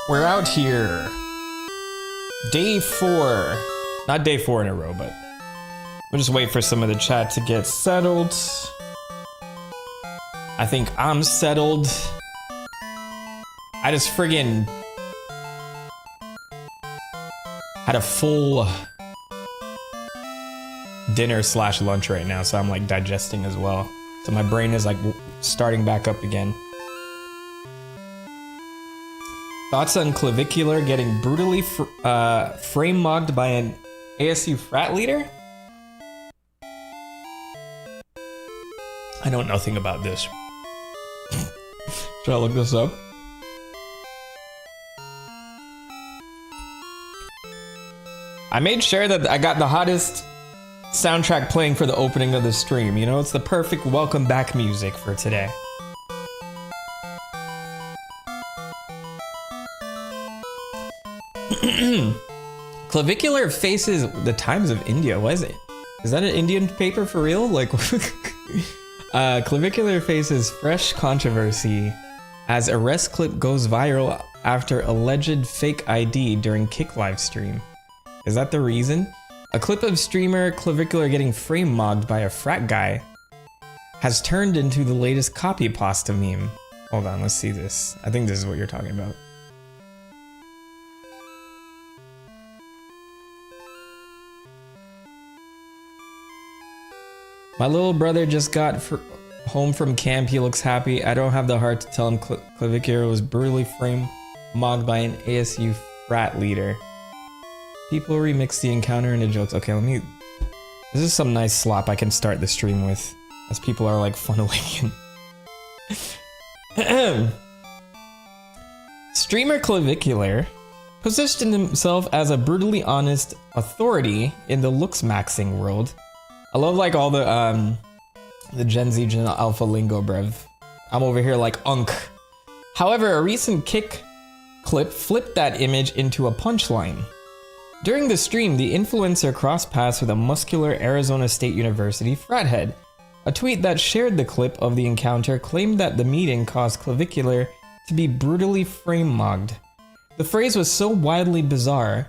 We're out here. Day 4. Not day 4 in a row, but we'll just wait for some of the chat to get settled. I think I'm settled. I just friggin' had a full dinner / lunch right now, so I'm like digesting as well. So my brain is like starting back up again. Thoughts on Clavicular getting brutally frame mogged by an ASU frat leader? I know nothing about this. Should I look this up? I made sure that I got the hottest soundtrack playing for the opening of the stream. You know, it's the perfect welcome back music for today. Clavicular faces the Times of India. What is it? Is that an Indian paper for real? Like, Clavicular faces fresh controversy as arrest clip goes viral after alleged fake ID during Kick live stream. Is that the reason? A clip of streamer Clavicular getting frame mogged by a frat guy has turned into the latest copy pasta meme. Hold on, let's see this. I think this is what you're talking about. My little brother just got home from camp. He looks happy. I don't have the heart to tell him Clavicular was brutally frame mogged by an ASU frat leader. People remix the encounter into jokes. Okay, let me... This is some nice slop I can start the stream with, as people are like funneling in. Streamer Clavicular positioned himself as a brutally honest authority in the looks maxing world. I love like all the Gen Z, Gen Alpha lingo, bruv. I'm over here like unk. However, a recent Kick clip flipped that image into a punchline. During the stream, the influencer crossed paths with a muscular Arizona State University frat head. A tweet that shared the clip of the encounter claimed that the meeting caused Clavicular to be brutally frame mogged. The phrase was so wildly bizarre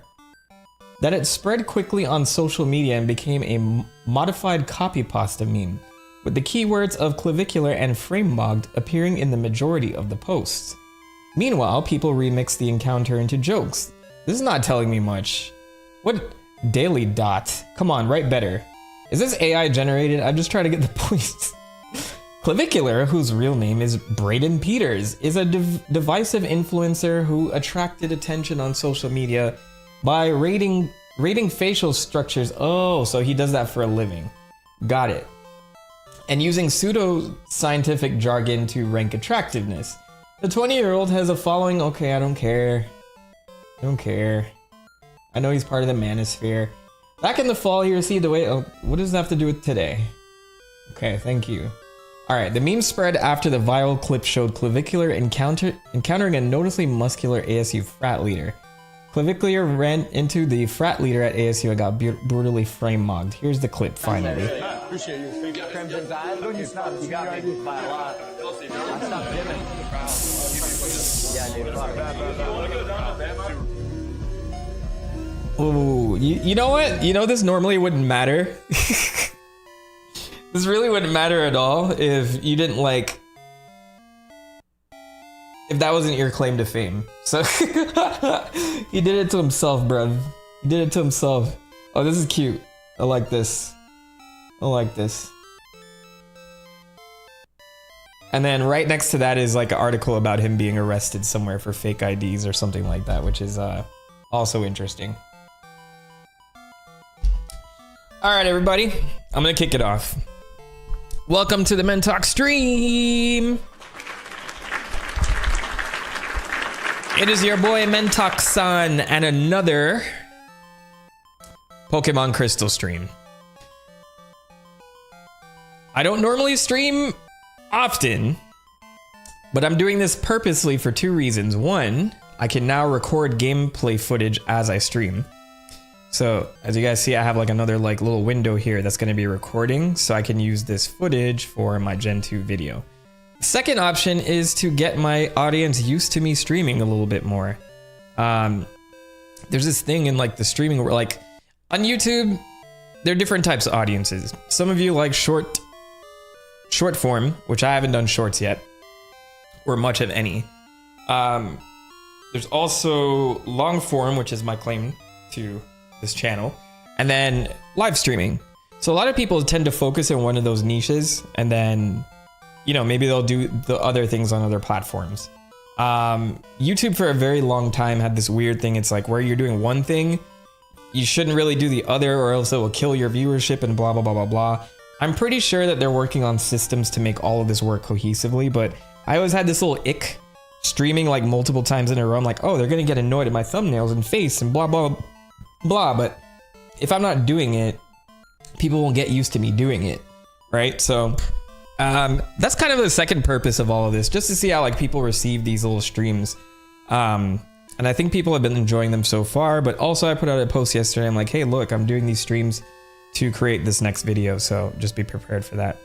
that it spread quickly on social media and became a modified copy pasta meme, with the keywords of Clavicular and frame mogged appearing in the majority of the posts. Meanwhile, people remixed the encounter into jokes. This is not telling me much. What? Daily Dot. Come on, write better. Is this AI generated? I'm just trying to get the points. Clavicular, whose real name is Braden Peters, is a divisive influencer who attracted attention on social media by rating facial structures. Oh, so he does that for a living. Got it. And using pseudo-scientific jargon to rank attractiveness. The 20-year-old has a following. Okay, I don't care. I don't care. I know he's part of the manosphere. Back in the fall, he received a oh, what does that have to do with today? Okay, thank you. Alright, the meme spread after the viral clip showed Clavicular encountering a noticeably muscular ASU frat leader. Clavicular ran into the frat leader at ASU and got brutally frame mogged. Here's the clip, finally. Appreciate you. Crimson Tide. You stopped. You got me by a lot. I stopped dimming. Yeah, dude. Ooh, you know what? You know this normally wouldn't matter. This really wouldn't matter at all if you didn't like... If that wasn't your claim to fame. So he did it to himself, bruv. He did it to himself. Oh, this is cute. I like this. I like this. And then right next to that is like an article about him being arrested somewhere for fake IDs or something like that, which is also interesting. All right, everybody, I'm gonna kick it off. Welcome to the TheMentok stream. It is your boy TheMentok-san and another Pokémon Crystal stream. I don't normally stream often, but I'm doing this purposely for two reasons. One, I can now record gameplay footage as I stream. So as you guys see, I have like another like little window here that's going to be recording, so I can use this footage for my Gen 2 video. The second option is to get my audience used to me streaming a little bit more. There's this thing in like the streaming where like on YouTube, there are different types of audiences. Some of you like short form, which I haven't done shorts yet, or much of any. There's also long form, which is my claim to this channel, and then live streaming. So a lot of people tend to focus on one of those niches, and then, you know, maybe they'll do the other things on other platforms. YouTube for a very long time had this weird thing. It's like where you're doing one thing, you shouldn't really do the other, or else it will kill your viewership and blah, blah, blah, blah, blah. I'm pretty sure that they're working on systems to make all of this work cohesively, but I always had this little ick streaming like multiple times in a row. I'm like, oh, they're gonna get annoyed at my thumbnails and face and blah, blah, blah. But if I'm not doing it, people won't get used to me doing it, right? So that's kind of the second purpose of all of this, just to see how like people receive these little streams. And I think people have been enjoying them so far, but also I put out a post yesterday. I'm like, hey, look, I'm doing these streams to create this next video, so just be prepared for that.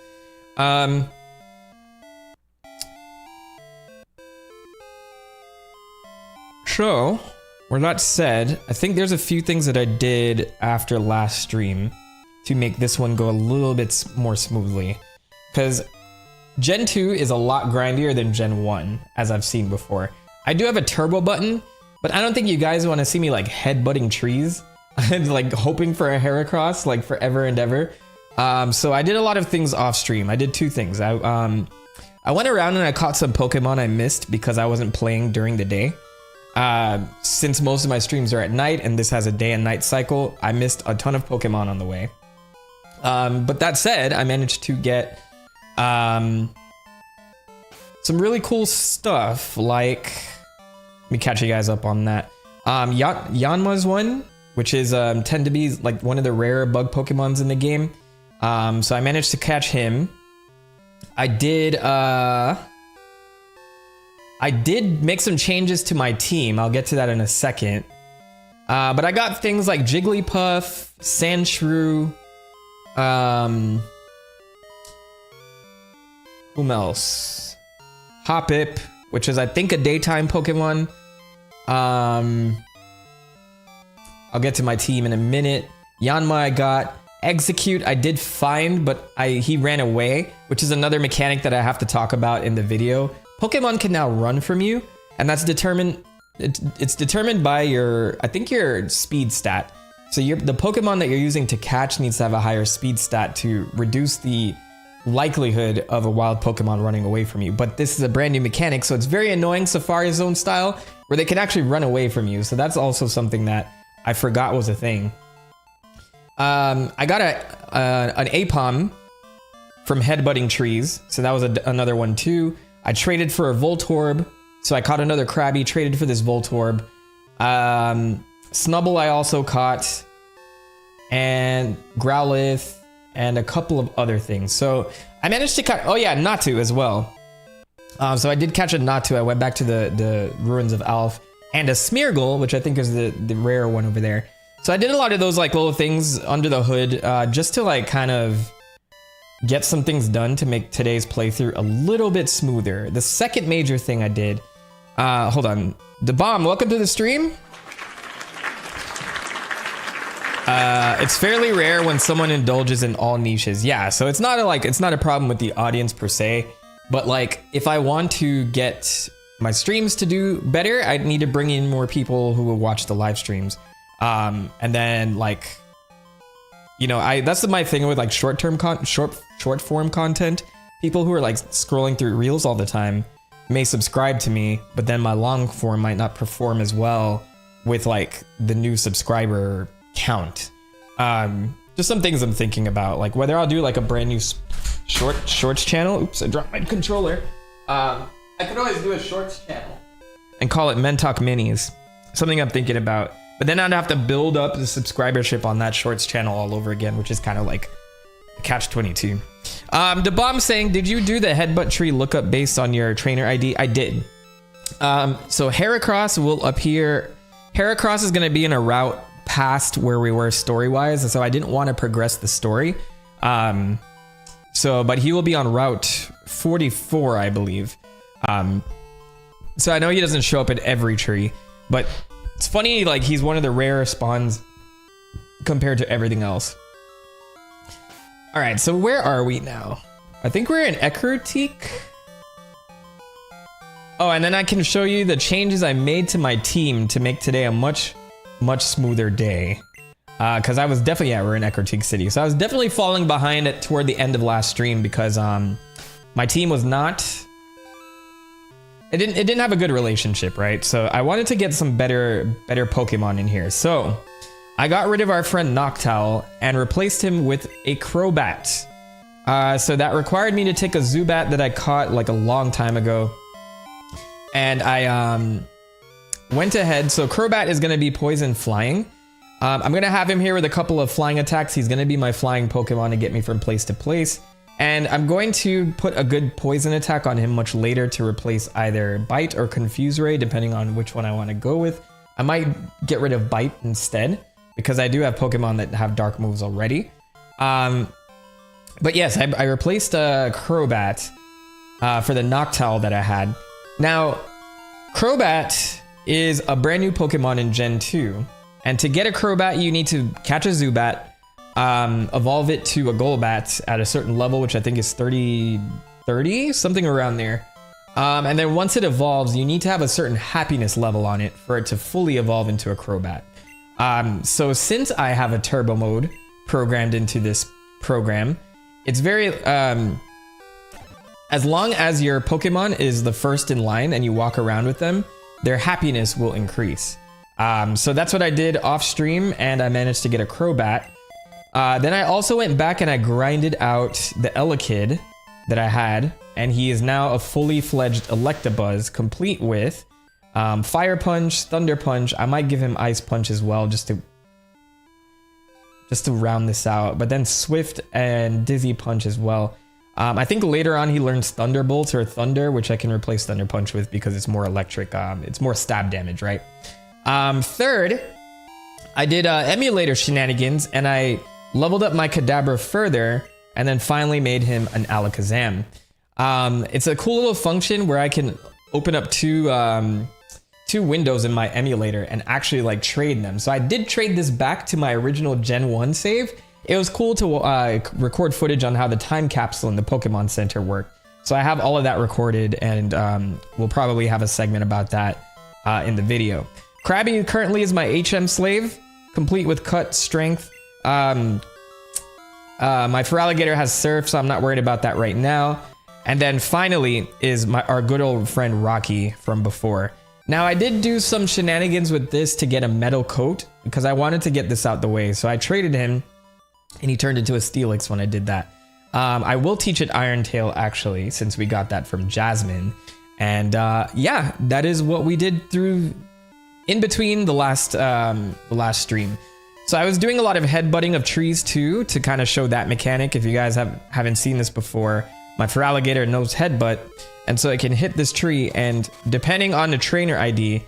So, with that said, I think there's a few things that I did after last stream to make this one go a little bit more smoothly. Because Gen 2 is a lot grindier than Gen 1, as I've seen before. I do have a turbo button, but I don't think you guys want to see me like headbutting trees and like hoping for a Heracross like forever and ever. So I did a lot of things off stream. I did two things. I went around and I caught some Pokemon I missed because I wasn't playing during the day. Since most of my streams are at night and this has a day and night cycle, I missed a ton of Pokemon on the way. But that said, I managed to get some really cool stuff, like, let me catch you guys up on that. Yanma's one, which is tend to be like one of the rarer bug Pokemons in the game. So I managed to catch him. I did make some changes to my team. I'll get to that in a second. But I got things like Jigglypuff, Sandshrew, whom else? Hoppip, which is I think a daytime Pokemon. I'll get to my team in a minute. Yanma I got. Execute I did find, but he ran away, which is another mechanic that I have to talk about in the video. Pokemon can now run from you, and that's determined. It's determined by your speed stat. So the Pokemon that you're using to catch needs to have a higher speed stat to reduce the likelihood of a wild Pokemon running away from you. But this is a brand new mechanic, so it's very annoying Safari Zone style, where they can actually run away from you. So that's also something that I forgot was a thing. I got an Apom from headbutting trees, so that was another one too. I traded for a Voltorb, so I caught another Krabby, traded for this Voltorb. Snubble I also caught, and Growlithe, and a couple of other things. So I managed to catch, oh yeah, Natu as well. So I did catch a Natu. I went back to the Ruins of Alph, and a Smeargle, which I think is the rare one over there. So I did a lot of those like little things under the hood, just to like kind of get some things done to make today's playthrough a little bit smoother. The second major thing I did, hold on, the bomb, welcome to the stream. It's fairly rare when someone indulges in all niches. Yeah, so it's not a problem with the audience per se, but like if I want to get my streams to do better, I need to bring in more people who will watch the live streams. And then like, you know, that's my thing with like short form content. people who are like scrolling through reels all the time may subscribe to me, but then my long form might not perform as well with like the new subscriber count. Just some things I'm thinking about, like whether I'll do like a brand new shorts channel. Oops, I dropped my controller. I could always do a shorts channel and call it TheMentok Minis. Something I'm thinking about. But then I'd have to build up the subscribership on that shorts channel all over again, which is kind of like catch-22. The bomb saying, did you do the headbutt tree lookup based on your trainer ID? I did. So Heracross will appear. Heracross is going to be in a route past where we were story-wise, so I didn't want to progress the story. But he will be on route 44, I believe. So I know he doesn't show up at every tree, but it's funny, like he's one of the rare spawns compared to everything else. All right, so where are we now? I think we're in Ekrotik. Oh, and then I can show you the changes I made to my team to make today a much smoother day. Because I was definitely, yeah, we're in Ekrotik City. So I was definitely falling behind it toward the end of last stream because my team was not... It didn't have a good relationship, right? So I wanted to get some better Pokemon in here. So I got rid of our friend Noctowl and replaced him with a Crobat. So that required me to take a Zubat that I caught like a long time ago. And I went ahead. So Crobat is going to be poison flying. I'm going to have him here with a couple of flying attacks. He's going to be my flying Pokemon to get me from place to place. And I'm going to put a good poison attack on him much later to replace either Bite or Confuse Ray, depending on which one I want to go with. I might get rid of Bite instead, because I do have Pokemon that have dark moves already. But yes, I replaced Crobat for the Noctowl that I had. Now, Crobat is a brand new Pokemon in Gen 2. And to get a Crobat, you need to catch a Zubat, evolve it to a Golbat at a certain level, which I think is 30, something around there. And then once it evolves, you need to have a certain happiness level on it for it to fully evolve into a Crobat. So since I have a turbo mode programmed into this program, it's very, as long as your Pokemon is the first in line and you walk around with them, their happiness will increase. So that's what I did off stream, and I managed to get a Crobat. Then I also went back and I grinded out the Elekid that I had, and he is now a fully fledged Electabuzz, complete with Fire Punch, Thunder Punch. I might give him Ice Punch as well, just to round this out. But then Swift and Dizzy Punch as well. I think later on he learns Thunderbolt or Thunder, which I can replace Thunder Punch with because it's more electric. It's more stab damage, right? Third, I did emulator shenanigans, and I leveled up my Kadabra further, and then finally made him an Alakazam. It's a cool little function where I can open up two windows in my emulator and actually like trade them. So I did trade this back to my original Gen 1 save. It was cool to record footage on how the time capsule in the Pokemon Center worked. So I have all of that recorded, and we'll probably have a segment about that in the video. Krabby currently is my HM slave, complete with cut, strength. My Feraligatr has Surf, so I'm not worried about that right now. And then finally is our good old friend Rocky from before. Now I did do some shenanigans with this to get a metal coat because I wanted to get this out the way. So I traded him and he turned into a Steelix when I did that. I will teach it Iron Tail actually, since we got that from Jasmine. And yeah, that is what we did through in between the last stream. So I was doing a lot of headbutting of trees too, to kind of show that mechanic. If you guys haven't seen this before, my Feraligatr knows headbutt, and so it can hit this tree, and depending on the trainer ID,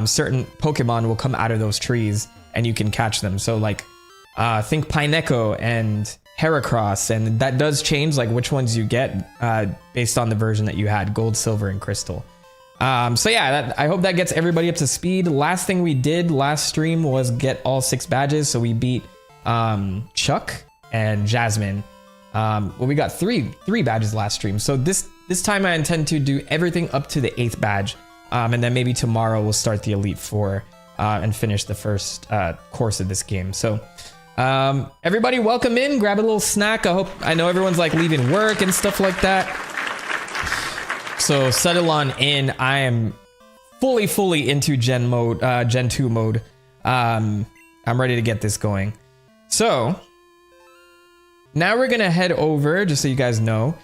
certain Pokemon will come out of those trees and you can catch them. So like, think Pineco and Heracross, and that does change like which ones you get based on the version that you had, Gold, Silver, and Crystal. So yeah, I hope that gets everybody up to speed. Last thing we did last stream was get all 6 badges. So we beat Chuck and Jasmine. Well, we got three badges last stream. So this time I intend to do everything up to the 8th badge. And then maybe tomorrow we'll start the Elite Four and finish the first course of this game. So Everybody welcome in, grab a little snack. I know everyone's like leaving work and stuff like that. So settle on in. I am fully into Gen 2 mode. I'm ready to get this going. So now we're gonna head over, just so you guys know.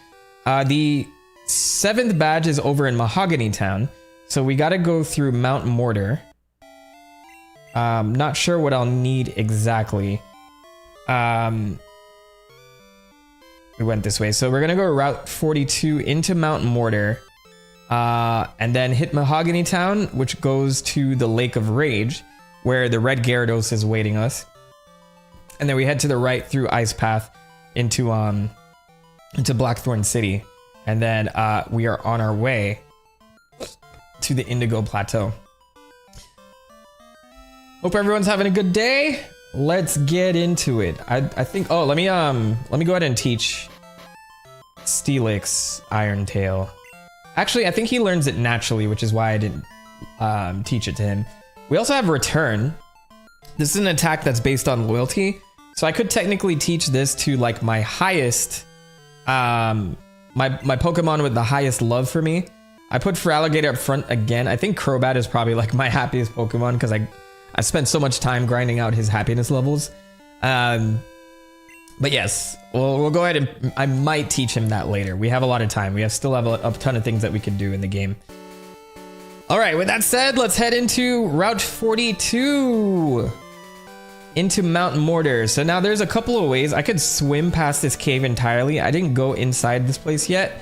The 7th badge is over in Mahogany Town. So we gotta go through Mount Mortar. Not sure what I'll need exactly. We went this way. So we're gonna go Route 42 into Mount Mortar. And then hit Mahogany Town, which goes to the Lake of Rage, where the red Gyarados is awaiting us. And then we head to the right through Ice Path into Blackthorn City. And then we are on our way to the Indigo Plateau. Hope everyone's having a good day. Let's get into it. I think, oh, let me go ahead and teach Steelix Iron Tail. Actually, I think he learns it naturally, which is why I didn't teach it to him. We also have Return. This is an attack that's based on loyalty. So I could technically teach this to like my highest, my Pokemon with the highest love for me. I put Feraligatr up front again. I think Crobat is probably like my happiest Pokemon because I spent so much time grinding out his happiness levels. But yes, we'll go ahead and I might teach him that later. We have a lot of time. We still have a ton of things that we can do in the game. All right, with that said, let's head into Route 42 into Mount Mortar. So now there's a couple of ways. I could swim past this cave entirely. I didn't go inside this place yet.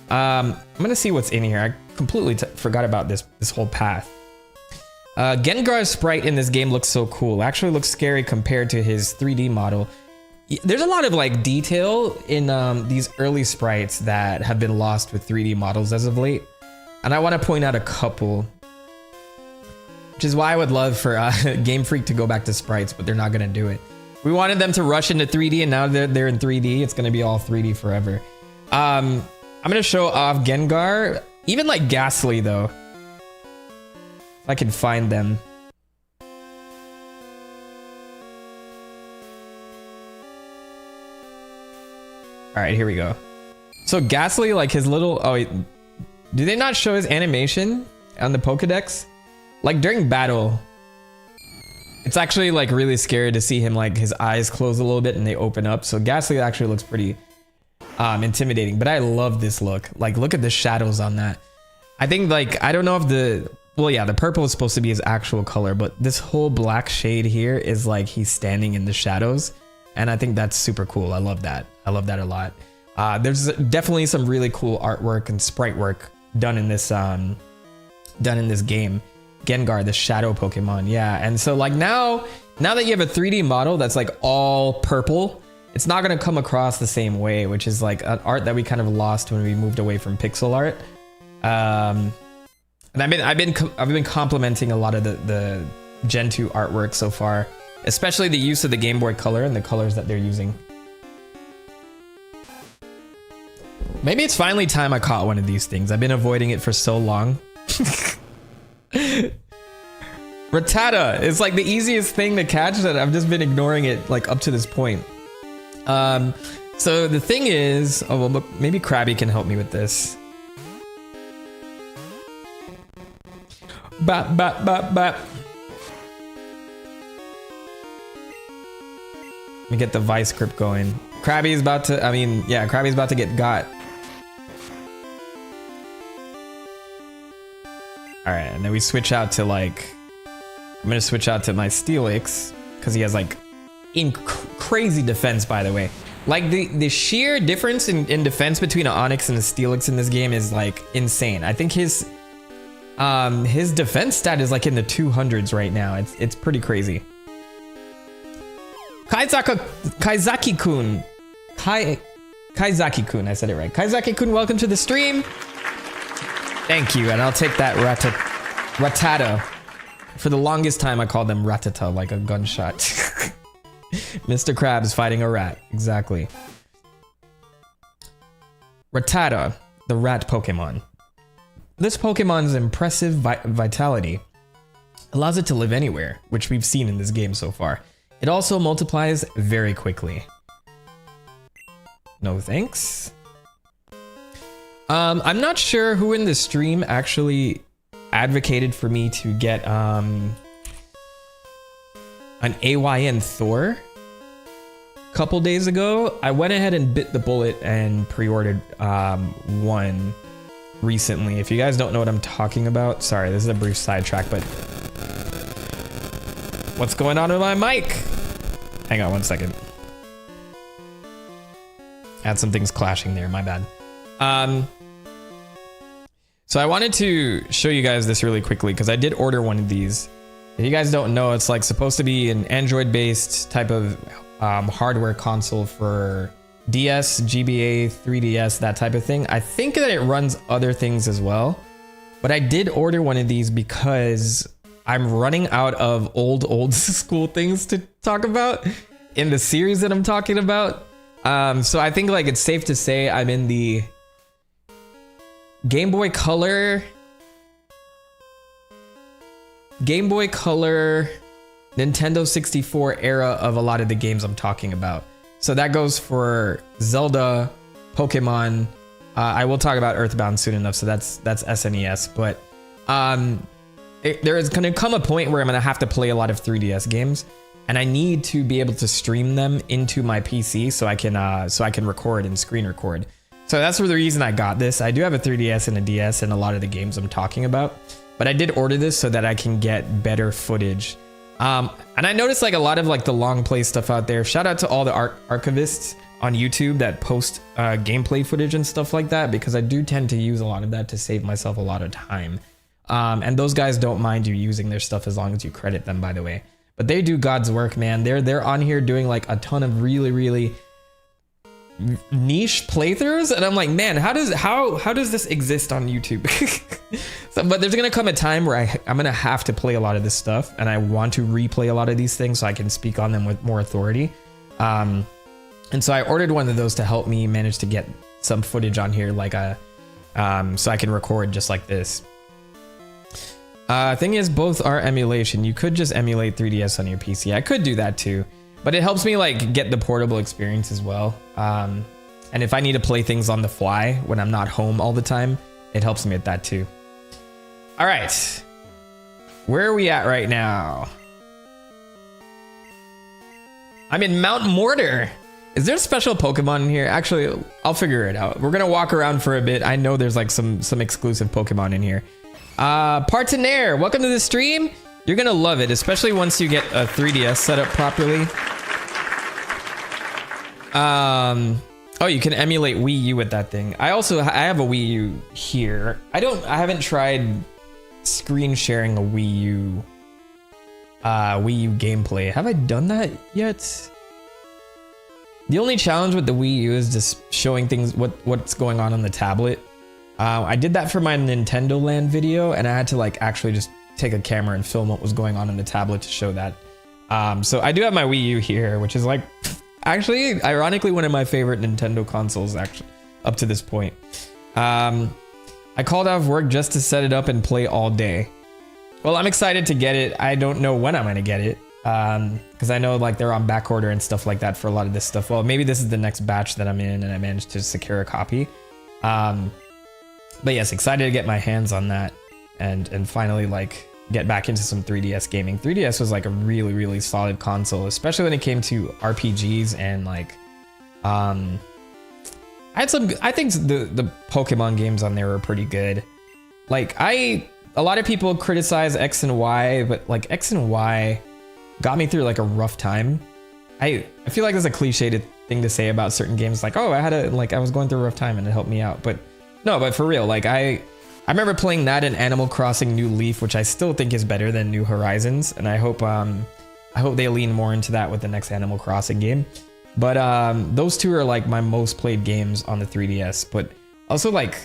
I'm gonna see what's in here. I completely forgot about this whole path. Gengar's sprite in this game looks so cool. Actually looks scary compared to his 3D model. There's a lot of like detail in these early sprites that have been lost with 3D models as of late. And I want to point out a couple, which is why I would love for Game Freak to go back to sprites, but they're not going to do it. We wanted them to rush into 3D and now they're in 3D. It's going to be all 3D forever. I'm going to show off Gengar, even like Ghastly though. If I can find them. All right, here we go. So Ghastly, like his little, do they not show his animation on the Pokedex? Like during battle, it's actually like really scary to see him like his eyes close a little bit and they open up. So Ghastly actually looks pretty intimidating, but I love this look. Like look at the shadows on that. I think like, I don't know if the purple is supposed to be his actual color, but this whole black shade here is like he's standing in the shadows. And I think that's super cool. I love that. I love that a lot. There's definitely some really cool artwork and sprite work done in this game. Gengar, the shadow Pokemon. Yeah. And so like now that you have a 3D model that's like all purple, it's not going to come across the same way, which is like an art that we kind of lost when we moved away from pixel art. And I've been complimenting a lot of the Gen 2 artwork so far, especially the use of the Game Boy Color and the colors that they're using. Maybe it's finally time I caught one of these things. I've been avoiding it for so long. Rattata is like the easiest thing to catch that I've just been ignoring it like up to this point. So the thing is, oh well, maybe Krabby can help me with this. Bap, bap, bap, bap. Let me get the vice grip going. Krabby's about to, Krabby's about to get got. All right, and then we switch out to like, I'm gonna switch out to my Steelix because he has like crazy defense, by the way. Like the sheer difference in defense between an Onix and a Steelix in this game is like insane. I think his defense stat is like in the 200s right now. It's pretty crazy. Kaizaki-kun, I said it right. Kaizaki-kun, welcome to the stream. Thank you, and I'll take that Rattata. For the longest time, I called them Rattata, like a gunshot. Mr. Krabs fighting a rat, exactly. Rattata, the rat Pokemon. This Pokemon's impressive vitality allows it to live anywhere, which we've seen in this game so far. It also multiplies very quickly. No thanks. I'm not sure who in the stream actually advocated for me to get an AYN Thor a couple days ago. I went ahead and bit the bullet and pre-ordered one recently. If you guys don't know what I'm talking about, sorry, this is a brief sidetrack, but what's going on with my mic? Hang on one second. I had some things clashing there, my bad. So I wanted to show you guys this really quickly because I did order one of these. If you guys don't know, it's like supposed to be an Android-based type of hardware console for DS, GBA, 3DS, that type of thing. I think that it runs other things as well, but I did order one of these because I'm running out of old school things to talk about in the series that I'm talking about. So I think like it's safe to say I'm in the Game Boy Color, Nintendo 64 era of a lot of the games I'm talking about. So that goes for Zelda, Pokemon. I will talk about Earthbound soon enough, so that's SNES. But there is going to come a point where I'm going to have to play a lot of 3DS games, and I need to be able to stream them into my PC so I can record and screen record. So that's for the reason I got this. I do have a 3DS and a DS and a lot of the games I'm talking about, but I did order this so that I can get better footage. And I noticed like a lot of like the long play stuff out there. Shout out to all the archivists on YouTube that post gameplay footage and stuff like that, because I do tend to use a lot of that to save myself a lot of time. And those guys don't mind you using their stuff as long as you credit them, by the way. But they do God's work, man. They're on here doing like a ton of really niche playthroughs, and I'm like, man, how does this exist on YouTube? But there's gonna come a time where I'm gonna have to play a lot of this stuff, and I want to replay a lot of these things so I can speak on them with more authority. And so I ordered one of those to help me manage to get some footage on here, like so I can record just like this. Thing is, both are emulation. You could just emulate 3DS on your PC. I could do that too. But it helps me like get the portable experience as well. And if I need to play things on the fly when I'm not home all the time, it helps me with that too. All right, where are we at right now? I'm in Mount Mortar. Is there a special Pokemon in here? Actually, I'll figure it out. We're gonna walk around for a bit. I know there's like some exclusive Pokemon in here. Partenaire, welcome to the stream. You're gonna love it, especially once you get a 3DS set up properly. Oh, you can emulate Wii U with that thing. I have a Wii U here. I haven't tried screen sharing a Wii U gameplay. Have I done that yet? The only challenge with the Wii U is just showing things what's going on the tablet. I did that for my Nintendo Land video, and I had to like actually just take a camera and film what was going on the tablet to show that. So I do have my Wii U here, which is like actually ironically one of my favorite Nintendo consoles actually up to this point. I called off work just to set it up and play all day. Well, I'm excited to get it. I don't know when I'm gonna get it, because I know like they're on back order and stuff like that for a lot of this stuff. Well, maybe this is the next batch that I'm in and I managed to secure a copy. But yes, excited to get my hands on that and finally like get back into some 3DS gaming. 3DS was like a really solid console, especially when it came to RPGs and like I think the Pokemon games on there were pretty good. Like a lot of people criticize X and Y, but like X and Y got me through like a rough time. I feel like there's a cliched thing to say about certain games, like, oh, I was going through a rough time and it helped me out. But no, but for real, like I remember playing that and Animal Crossing New Leaf, which I still think is better than New Horizons, and I hope they lean more into that with the next Animal Crossing game. But those two are like my most played games on the 3DS. But also like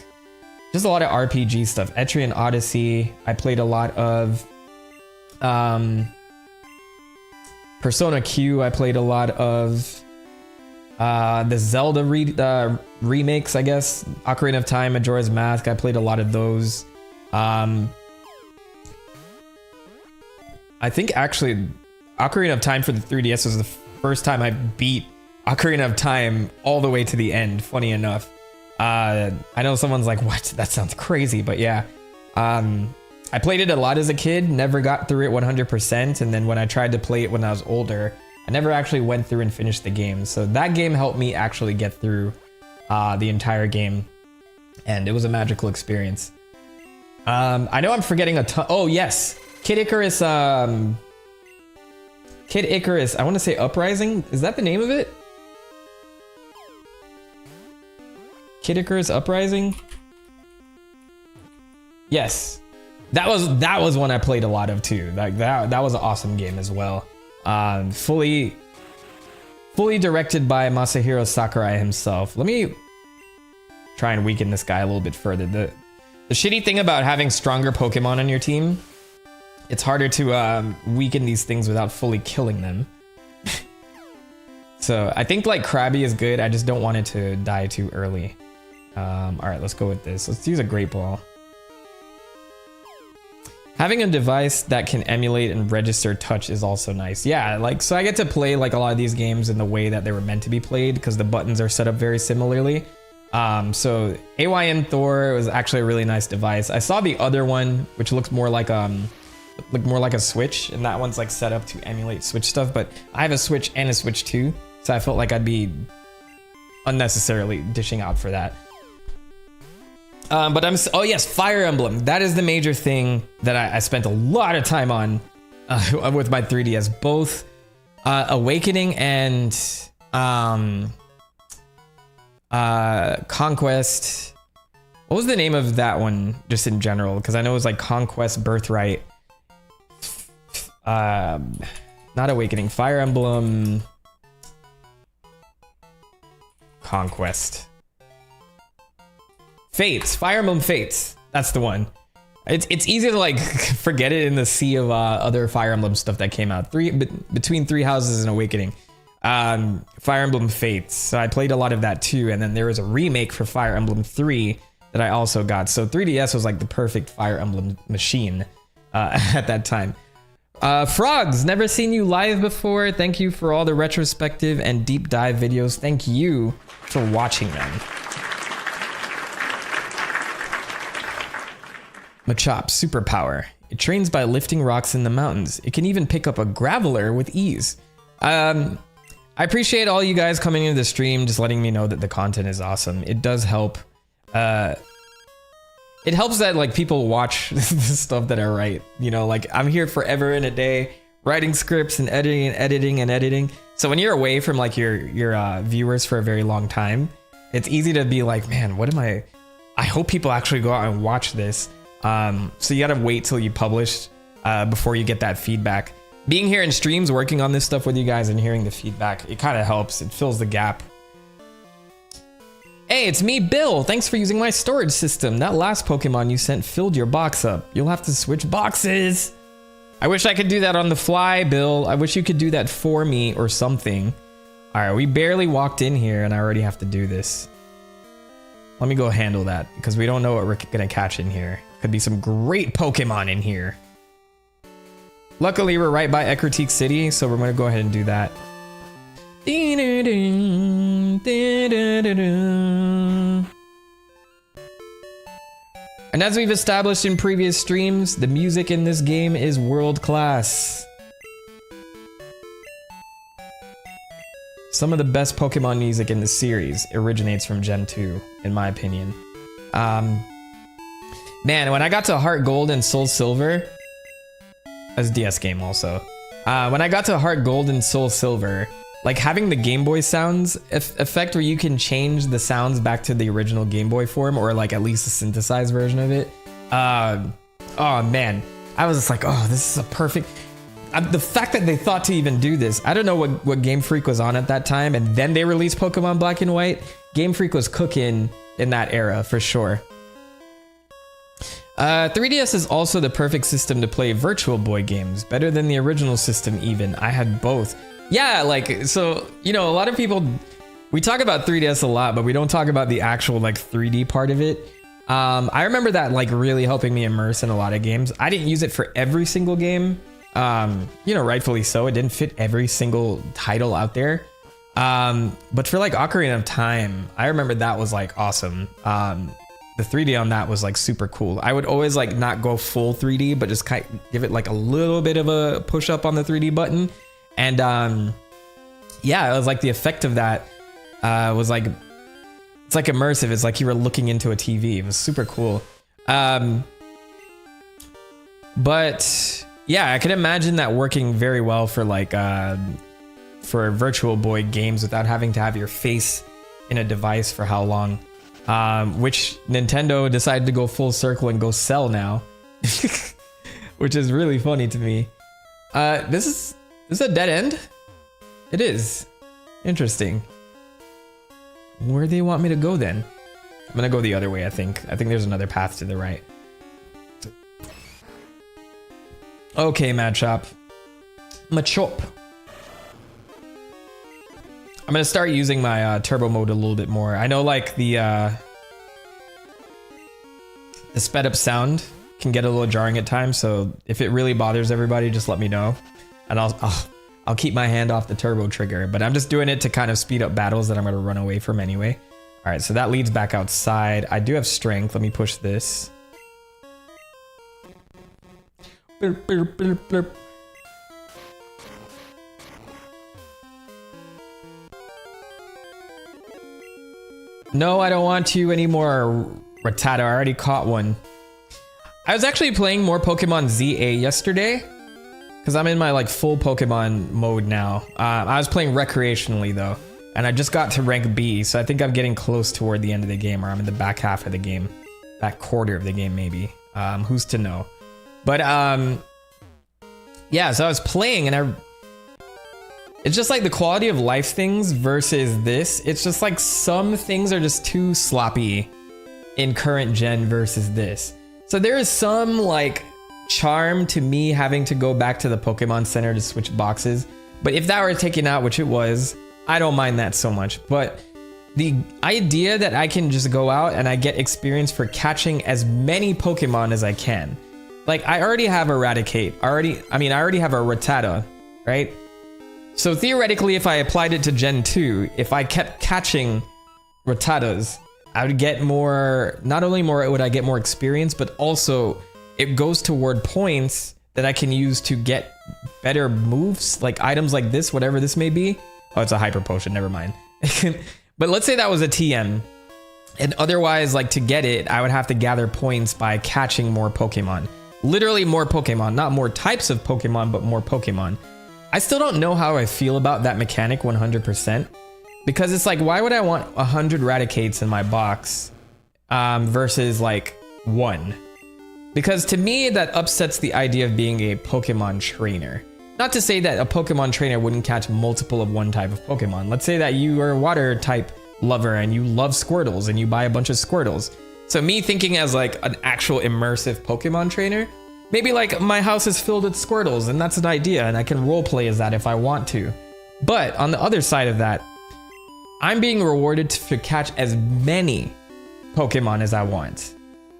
just a lot of RPG stuff. Etrian Odyssey, I played a lot of. Persona Q, I played a lot of. The Zelda remakes, I guess. Ocarina of Time, Majora's Mask, I played a lot of those. I think actually Ocarina of Time for the 3DS was the first time I beat Ocarina of Time all the way to the end, funny enough. I know someone's like, what? That sounds crazy, but yeah. I played it a lot as a kid, never got through it 100%, and then when I tried to play it when I was older, I never actually went through and finished the game. So that game helped me actually get through the entire game, and it was a magical experience. I know I'm forgetting a ton. Oh yes, Kid Icarus. Kid Icarus. I want to say Uprising. Is that the name of it? Kid Icarus Uprising. Yes, that was one I played a lot of too. Like that was an awesome game as well. Fully directed by Masahiro Sakurai himself. Let me try and weaken this guy a little bit further. The shitty thing about having stronger Pokemon on your team, it's harder to weaken these things without fully killing them. So I think like Krabby is good. I just don't want it to die too early. All right, let's go with this. Let's use a Great Ball. Having a device that can emulate and register touch is also nice. Yeah, like, so I get to play like a lot of these games in the way that they were meant to be played because the buttons are set up very similarly. So AYN Thor was actually a really nice device. I saw the other one, which looks more like a Switch, and that one's like set up to emulate Switch stuff, but I have a Switch and a Switch 2, so I felt like I'd be unnecessarily dishing out for that. But oh yes, Fire Emblem. That is the major thing that I spent a lot of time on with my 3DS. Both Awakening and Conquest. What was the name of that one just in general? Because I know it was like Conquest, Birthright. Not Awakening, Fire Emblem, Conquest. Fates, Fire Emblem Fates. That's the one. It's easy to like forget it in the sea of other Fire Emblem stuff that came out. Between Three Houses and Awakening. Fire Emblem Fates. So I played a lot of that too. And then there was a remake for Fire Emblem 3 that I also got. So 3DS was like the perfect Fire Emblem machine at that time. Frogs, never seen you live before. Thank you for all the retrospective and deep dive videos. Thank you for watching them. Machop, superpower. It trains by lifting rocks in the mountains. It can even pick up a graveler with ease. I appreciate all you guys coming into the stream, just letting me know that the content is awesome. It does help. It helps that like people watch the stuff that I write. You know, like I'm here forever in a day, writing scripts and editing and editing and editing. So when you're away from like your viewers for a very long time, it's easy to be like, man, what am I hope people actually go out and watch this. So you gotta wait till you publish before you get that feedback. Being here in streams, working on this stuff with you guys and hearing the feedback, it kind of helps. It fills the gap. Hey, it's me, Bill. Thanks for using my storage system. That last Pokemon you sent filled your box up. You'll have to switch boxes. I wish I could do that on the fly, Bill. I wish you could do that for me or something. All right, we barely walked in here and I already have to do this. Let me go handle that because we don't know what we're gonna catch in here. Could be some great Pokemon in here. Luckily, we're right by Ecruteak City, so we're gonna go ahead and do that. And as we've established in previous streams, the music in this game is world class. Some of the best Pokemon music in the series originates from Gen 2, in my opinion. Man, when I got to Heart Gold and Soul Silver, that's a DS game also. When I got to Heart Gold and Soul Silver, like having the Game Boy sounds effect where you can change the sounds back to the original Game Boy form, or like at least a synthesized version of it. Oh man, I was just like, oh, this is a perfect. The fact that they thought to even do this, I don't know what Game Freak was on at that time, and then they released Pokemon Black and White. Game Freak was cooking in that era for sure. 3DS is also the perfect system to play Virtual Boy games, better than the original system even. I had both. Yeah, like, so, you know, a lot of people, we talk about 3DS a lot, but we don't talk about the actual like 3D part of it. I remember that like really helping me immerse in a lot of games. I didn't use it for every single game, You know, rightfully so. It didn't fit every single title out there. But for like Ocarina of Time, I remember that was like awesome. The 3D on that was like super cool. I would always like not go full 3D, but just kind of give it like a little bit of a push up on the 3D button. And yeah, it was like the effect of that was like, it's like immersive. It's like you were looking into a TV. It was super cool. But yeah, I can imagine that working very well for like for Virtual Boy games without having to have your face in a device for how long. Which Nintendo decided to go full circle and go sell now, which is really funny to me. This is a dead end. It is interesting. Where do they want me to go then? I'm gonna go the other way. I think there's another path to the right. Okay, Machop. I'm gonna start using my turbo mode a little bit more. I know like the sped up sound can get a little jarring at times, so if it really bothers everybody, just let me know, and I'll keep my hand off the turbo trigger. But I'm just doing it to kind of speed up battles that I'm gonna run away from anyway. All right, so that leads back outside. I do have strength. Let me push this. Burp, burp, burp, burp. No, I don't want to anymore, Rattata. I already caught one. I was actually playing more Pokemon ZA yesterday because I'm in my like full Pokemon mode now. I was playing recreationally though, and I just got to rank B, so I think I'm getting close toward the end of the game, or I'm in the back half of the game, back quarter of the game maybe. Who's to know? But yeah, so I was playing and it's just like the quality of life things versus this. It's just like some things are just too sloppy in current gen versus this. So there is some like charm to me having to go back to the Pokemon Center to switch boxes. But if that were taken out, which it was, I don't mind that so much. But the idea that I can just go out and I get experience for catching as many Pokemon as I can. Like I already have Eradicate. I already have a Rattata, right? So theoretically, if I applied it to Gen 2, if I kept catching Rattatas, I would get more, not only more would I get more experience, but also it goes toward points that I can use to get better moves, like items like this, whatever this may be. Oh, it's a Hyper Potion, never mind. But let's say that was a TM. And otherwise, like to get it, I would have to gather points by catching more Pokemon. Literally more Pokemon, not more types of Pokemon, but more Pokemon. I still don't know how I feel about that mechanic 100%, because it's like, why would I want 100 Raticates in my box versus like 1? Because to me, that upsets the idea of being a Pokemon trainer. Not to say that a Pokemon trainer wouldn't catch multiple of one type of Pokemon. Let's say that you are a water type lover and you love Squirtles and you buy a bunch of Squirtles. So me thinking as like an actual immersive Pokemon trainer, maybe like my house is filled with Squirtles and that's an idea and I can roleplay as that if I want to. But on the other side of that, I'm being rewarded to catch as many Pokemon as I want.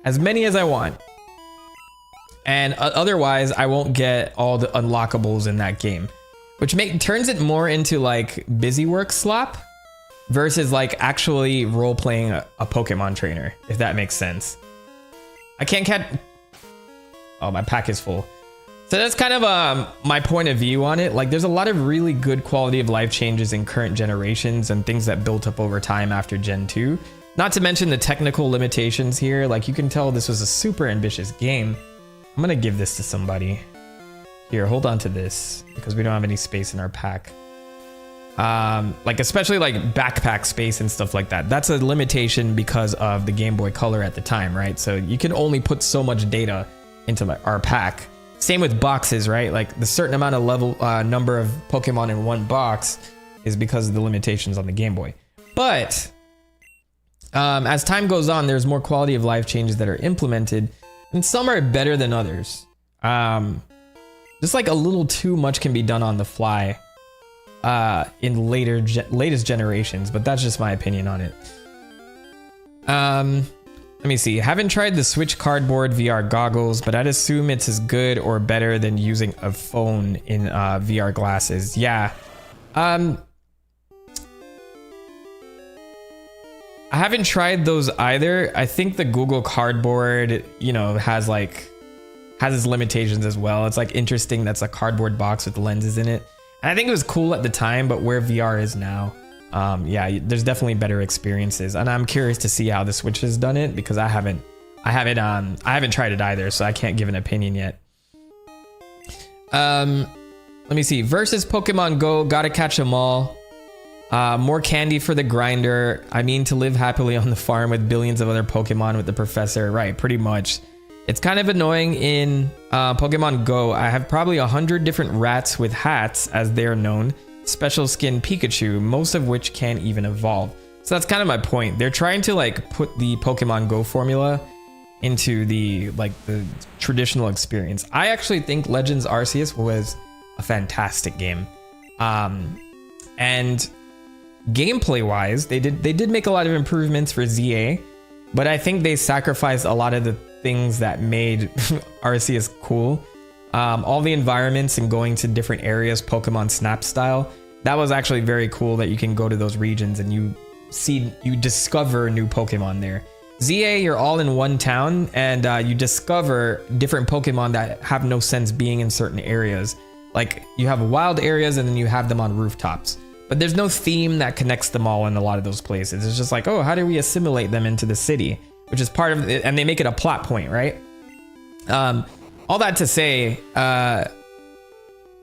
As many as I want. And otherwise, I won't get all the unlockables in that game. Which turns it more into like busy work slop versus like actually role-playing a Pokemon trainer, if that makes sense. I can't catch... Oh, my pack is full. So that's kind of my point of view on it. Like, there's a lot of really good quality of life changes in current generations and things that built up over time after Gen 2. Not to mention the technical limitations here. Like, you can tell this was a super ambitious game. I'm gonna give this to somebody. Here, hold on to this, because we don't have any space in our pack. Like, especially like backpack space and stuff like that. That's a limitation because of the Game Boy Color at the time, right? So you can only put so much data into our pack. Same with boxes, right? Like the certain amount of number of Pokemon in one box is because of the limitations on the Game Boy. But as time goes on, there's more quality of life changes that are implemented, and some are better than others. Just like a little too much can be done on the fly in latest generations, but that's just my opinion on it. Let me see. Haven't tried the Switch Cardboard VR goggles, but I'd assume it's as good or better than using a phone in VR glasses. Yeah. I haven't tried those either. I think the Google Cardboard, you know, has its limitations as well. It's like interesting that's a cardboard box with lenses in it. And I think it was cool at the time, but where VR is now, yeah, there's definitely better experiences. And I'm curious to see how the Switch has done it because I haven't tried it either, so I can't give an opinion yet. Let me see. Versus Pokemon Go, gotta catch them all. More candy for the grinder. I mean to live happily on the farm with billions of other Pokemon with the professor. Right, pretty much. It's kind of annoying in Pokemon Go. I have probably 100 different rats with hats, as they're known. Special skin Pikachu, most of which can't even evolve. So that's kind of my point. They're trying to like put the Pokemon Go formula into the traditional experience. I actually think Legends Arceus was a fantastic game. And gameplay wise, they did make a lot of improvements for ZA, but I think they sacrificed a lot of the things that made Arceus cool. All the environments and going to different areas, Pokemon Snap style, that was actually very cool that you can go to those regions and you discover new Pokemon there. ZA, you're all in one town and you discover different Pokemon that have no sense being in certain areas. Like you have wild areas and then you have them on rooftops. But there's no theme that connects them all in a lot of those places. It's just like, oh, how do we assimilate them into the city? Which is part of it, and they make it a plot point, right? All that to say,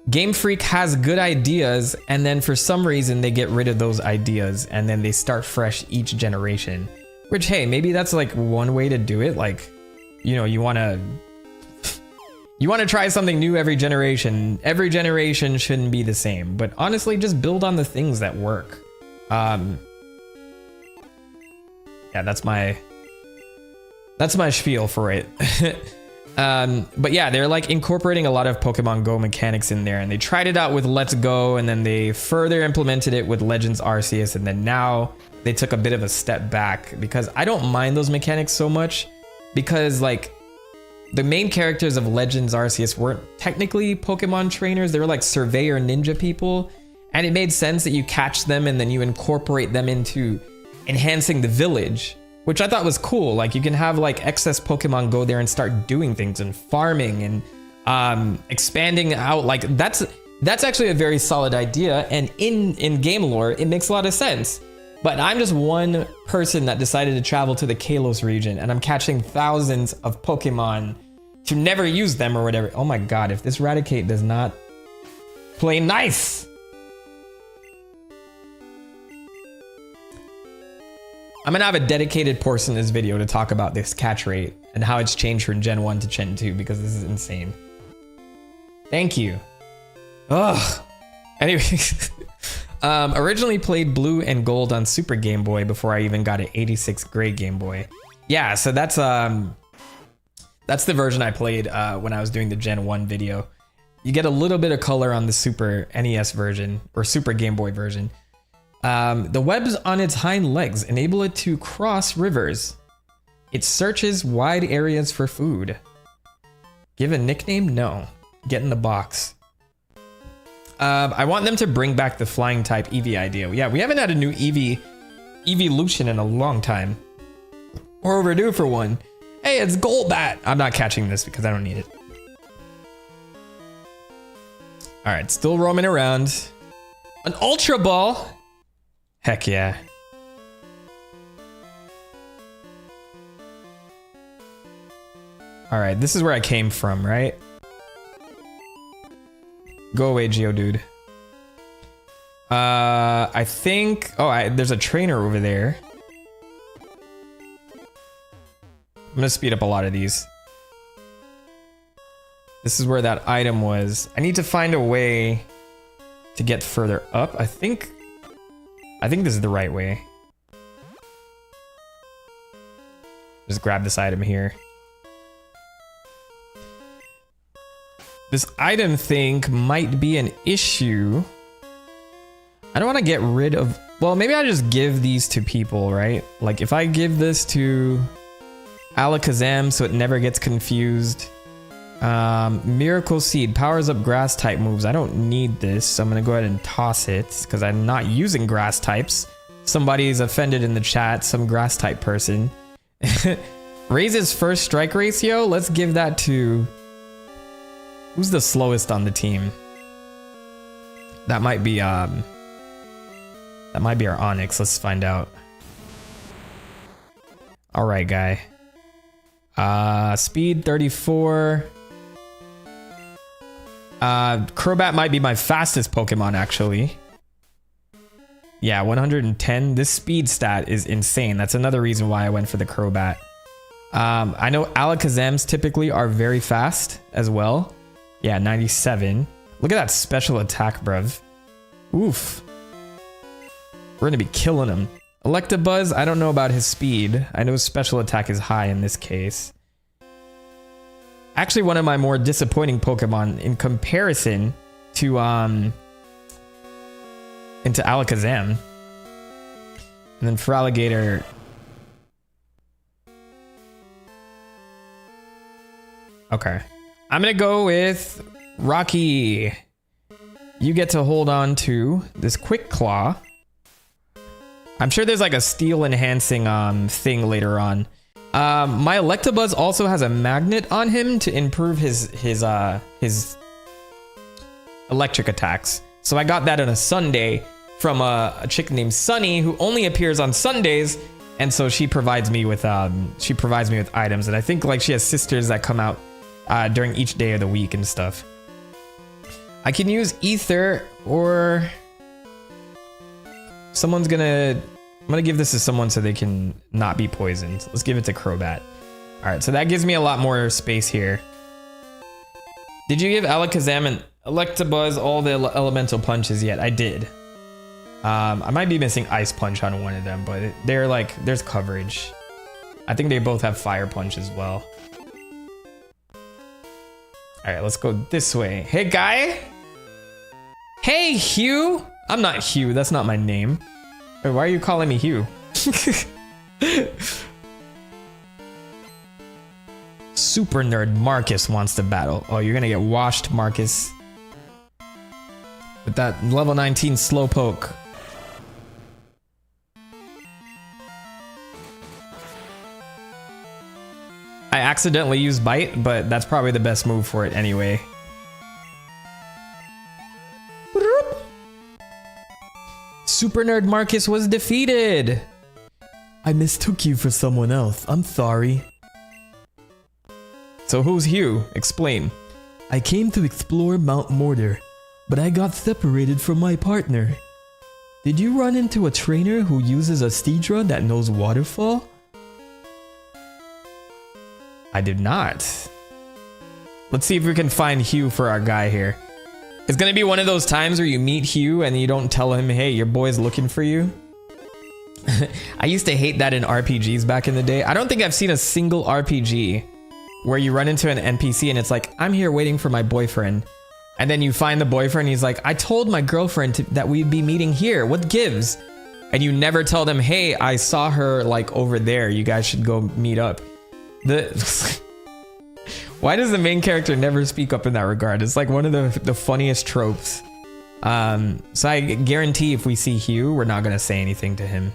Game Freak has good ideas, and then for some reason they get rid of those ideas, and then they start fresh each generation. Which, hey, maybe that's like one way to do it. Like, you know, you want to try something new every generation. Every generation shouldn't be the same, but honestly, just build on the things that work. Yeah, that's my spiel for it. But yeah, they're like incorporating a lot of Pokemon Go mechanics in there, and they tried it out with Let's Go, and then they further implemented it with Legends Arceus, and then now they took a bit of a step back because I don't mind those mechanics so much because like the main characters of Legends Arceus weren't technically Pokemon trainers. They were like surveyor ninja people, and it made sense that you catch them and then you incorporate them into enhancing the village, which I thought was cool. Like you can have like excess Pokemon go there and start doing things and farming and expanding out. Like that's actually a very solid idea, and in game lore it makes a lot of sense. But I'm just one person that decided to travel to the Kalos region, and I'm catching thousands of Pokemon to never use them or whatever. Oh my god, if this Raticate does not play nice. I'm gonna have a dedicated portion of this video to talk about this catch rate and how it's changed from Gen 1 to Gen 2 because this is insane. Thank you. Ugh. Anyway, originally played Blue and Gold on Super Game Boy before I even got an 86 gray Game Boy. Yeah, so that's the version I played when I was doing the Gen 1 video. You get a little bit of color on the Super NES version or Super Game Boy version. The webs on its hind legs enable it to cross rivers. It searches wide areas for food. Give a nickname? No. Get in the box. I want them to bring back the flying type Eevee idea. Yeah, we haven't had a new Eeveelution in a long time. We're overdue for one. Hey, it's Golbat. I'm not catching this because I don't need it. All right, still roaming around. An Ultra Ball. Heck yeah. All right, this is where I came from, right? Go away, Geodude. I think... Oh, there's a trainer over there. I'm gonna speed up a lot of these. This is where that item was. I need to find a way to get further up. I think this is the right way. Just grab this item here. This item thing might be an issue. I don't want to get rid of... Well, maybe I just give these to people, right? Like if I give this to Alakazam so it never gets confused. Miracle Seed powers up grass type moves. I don't need this, so I'm gonna go ahead and toss it because I'm not using grass types. Somebody's offended in the chat, some grass type person. Raises first strike ratio. Let's give that to... Who's the slowest on the team? That might be our Onyx. Let's find out. All right, guy. Speed 34. Crobat might be my fastest Pokemon, actually. Yeah, 110. This speed stat is insane. That's another reason why I went for the Crobat. I know Alakazams typically are very fast as well. Yeah, 97. Look at that special attack, bruv. Oof. We're gonna be killing him. Electabuzz, I don't know about his speed. I know his special attack is high in this case. Actually, one of my more disappointing Pokemon in comparison to into Alakazam. And then for Alligator. Okay. I'm gonna go with Rocky. You get to hold on to this Quick Claw. I'm sure there's like a steel enhancing thing later on. My Electabuzz also has a magnet on him to improve his electric attacks. So I got that on a Sunday from a chick named Sunny who only appears on Sundays, and so she provides me with items, and I think like she has sisters that come out during each day of the week and stuff. I can use Ether, or I'm gonna give this to someone so they can not be poisoned. Let's give it to Crobat. All right, so that gives me a lot more space here. Did you give Alakazam and Electabuzz all the elemental punches yet? I did. I might be missing Ice Punch on one of them, but they're like, there's coverage. I think they both have Fire Punch as well. All right, let's go this way. Hey, guy. Hey, Hugh. I'm not Hugh. That's not my name. Wait, why are you calling me Hugh? Super nerd Marcus wants to battle. Oh, you're gonna get washed, Marcus. With that level 19 Slowpoke. I accidentally used Bite, but that's probably the best move for it anyway. Super Nerd Marcus was defeated. I mistook you for someone else. I'm sorry. So who's Hugh? Explain. I came to explore Mount Mortar, but I got separated from my partner. Did you run into a trainer who uses a Steedra that knows Waterfall? I did not. Let's see if we can find Hugh for our guy here. It's gonna be one of those times where you meet Hugh and you don't tell him, hey, your boy's looking for you. I used to hate that in RPGs back in the day. I don't think I've seen a single RPG where you run into an NPC and it's like, I'm here waiting for my boyfriend. And then you find the boyfriend, he's like, I told my girlfriend that we'd be meeting here. What gives? And you never tell them, hey, I saw her like over there. You guys should go meet up. Why does the main character never speak up in that regard? It's like one of the funniest tropes. So I guarantee if we see Hugh, we're not gonna say anything to him.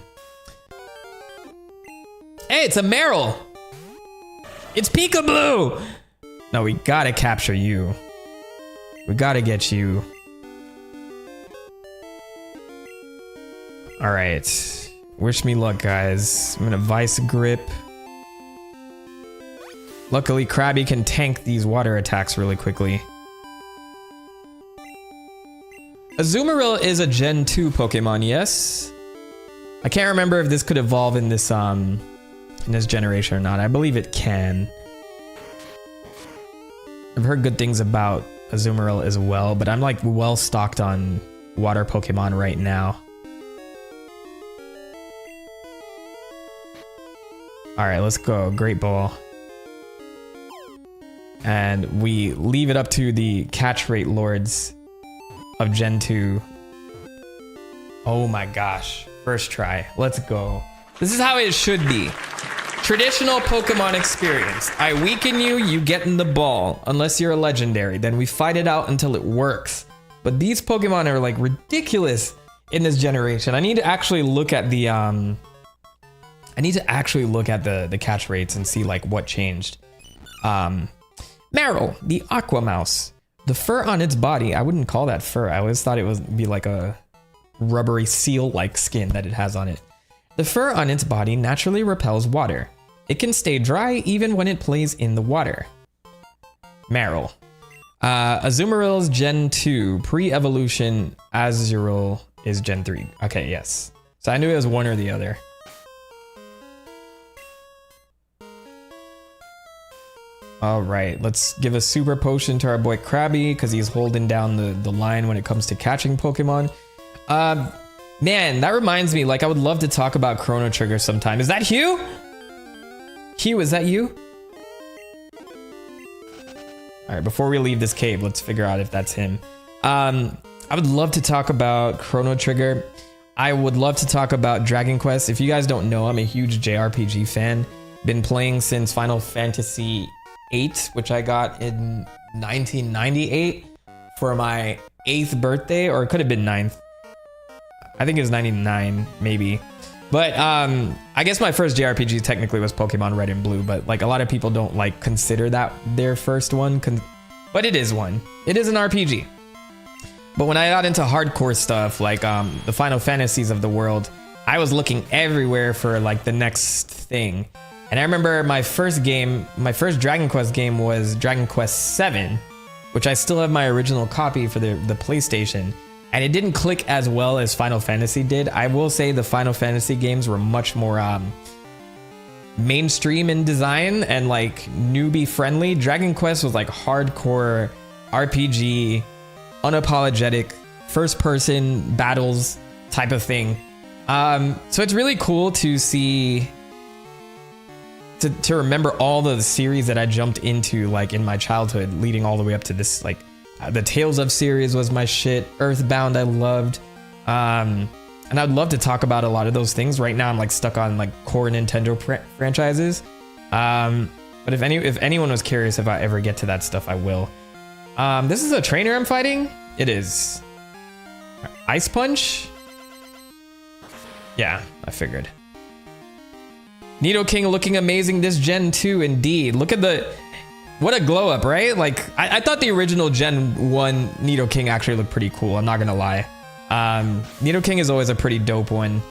Hey, it's a Meryl! It's Peekaboo! No, we gotta capture you. We gotta get you. Alright. Wish me luck, guys. I'm gonna Vice Grip. Luckily, Krabby can tank these water attacks really quickly. Azumarill is a Gen 2 Pokemon, yes? I can't remember if this could evolve in this generation or not. I believe it can. I've heard good things about Azumarill as well, but I'm like well stocked on water Pokemon right now. Alright, let's go. Great Ball. And we leave it up to the catch rate lords of Gen 2. Oh my gosh. First try. Let's go. This is how it should be. Traditional Pokemon experience. I weaken you, you get in the ball. Unless you're a legendary, then we fight it out until it works. But these Pokemon are like ridiculous in this generation. I need to actually look at the the catch rates and see like what changed. Meryl, the Aqua Mouse. The fur on its body, I wouldn't call that fur. I always thought it would be like a rubbery seal-like skin that it has on it. The fur on its body naturally repels water. It can stay dry even when it plays in the water. Meryl. Azumarill is Gen 2. Pre-evolution, Azurill is Gen 3. Okay, yes. So I knew it was one or the other. All right, let's give a super potion to our boy Krabby because he's holding down the line when it comes to catching Pokemon. Man, that reminds me, like I would love to talk about Chrono Trigger sometime. Is that Hugh? Hugh, is that you? All right, before we leave this cave, let's figure out if that's him. I would love to talk about Chrono Trigger. I would love to talk about Dragon Quest. If you guys don't know, I'm a huge JRPG fan. Been playing since Final Fantasy VIII, which I got in 1998 for my 8th birthday, or it could have been 9th. I think it was 99, maybe. But I guess my first JRPG technically was Pokemon Red and Blue, but like a lot of people don't like consider that their first one. But it is one. It is an RPG. But when I got into hardcore stuff, like the Final Fantasies of the world, I was looking everywhere for like the next thing. And I remember my first Dragon Quest game was Dragon Quest VII, which I still have my original copy for the PlayStation. And it didn't click as well as Final Fantasy did. I will say the Final Fantasy games were much more mainstream in design and like newbie friendly. Dragon Quest was like hardcore RPG, unapologetic, first person battles type of thing. So it's really cool to see, to remember all the series that I jumped into like in my childhood, leading all the way up to this like the Tales of series was my shit. Earthbound I loved. And I'd love to talk about a lot of those things. Right now I'm like stuck on like core Nintendo franchises. But if anyone was curious if I ever get to that stuff, I will. This is a trainer I'm fighting? It is. Ice Punch? Yeah, I figured. Nidoking looking amazing this Gen 2 indeed. Look at what a glow up, right? Like, I thought the original Gen 1 Nidoking actually looked pretty cool, I'm not gonna lie. Nidoking is always a pretty dope one.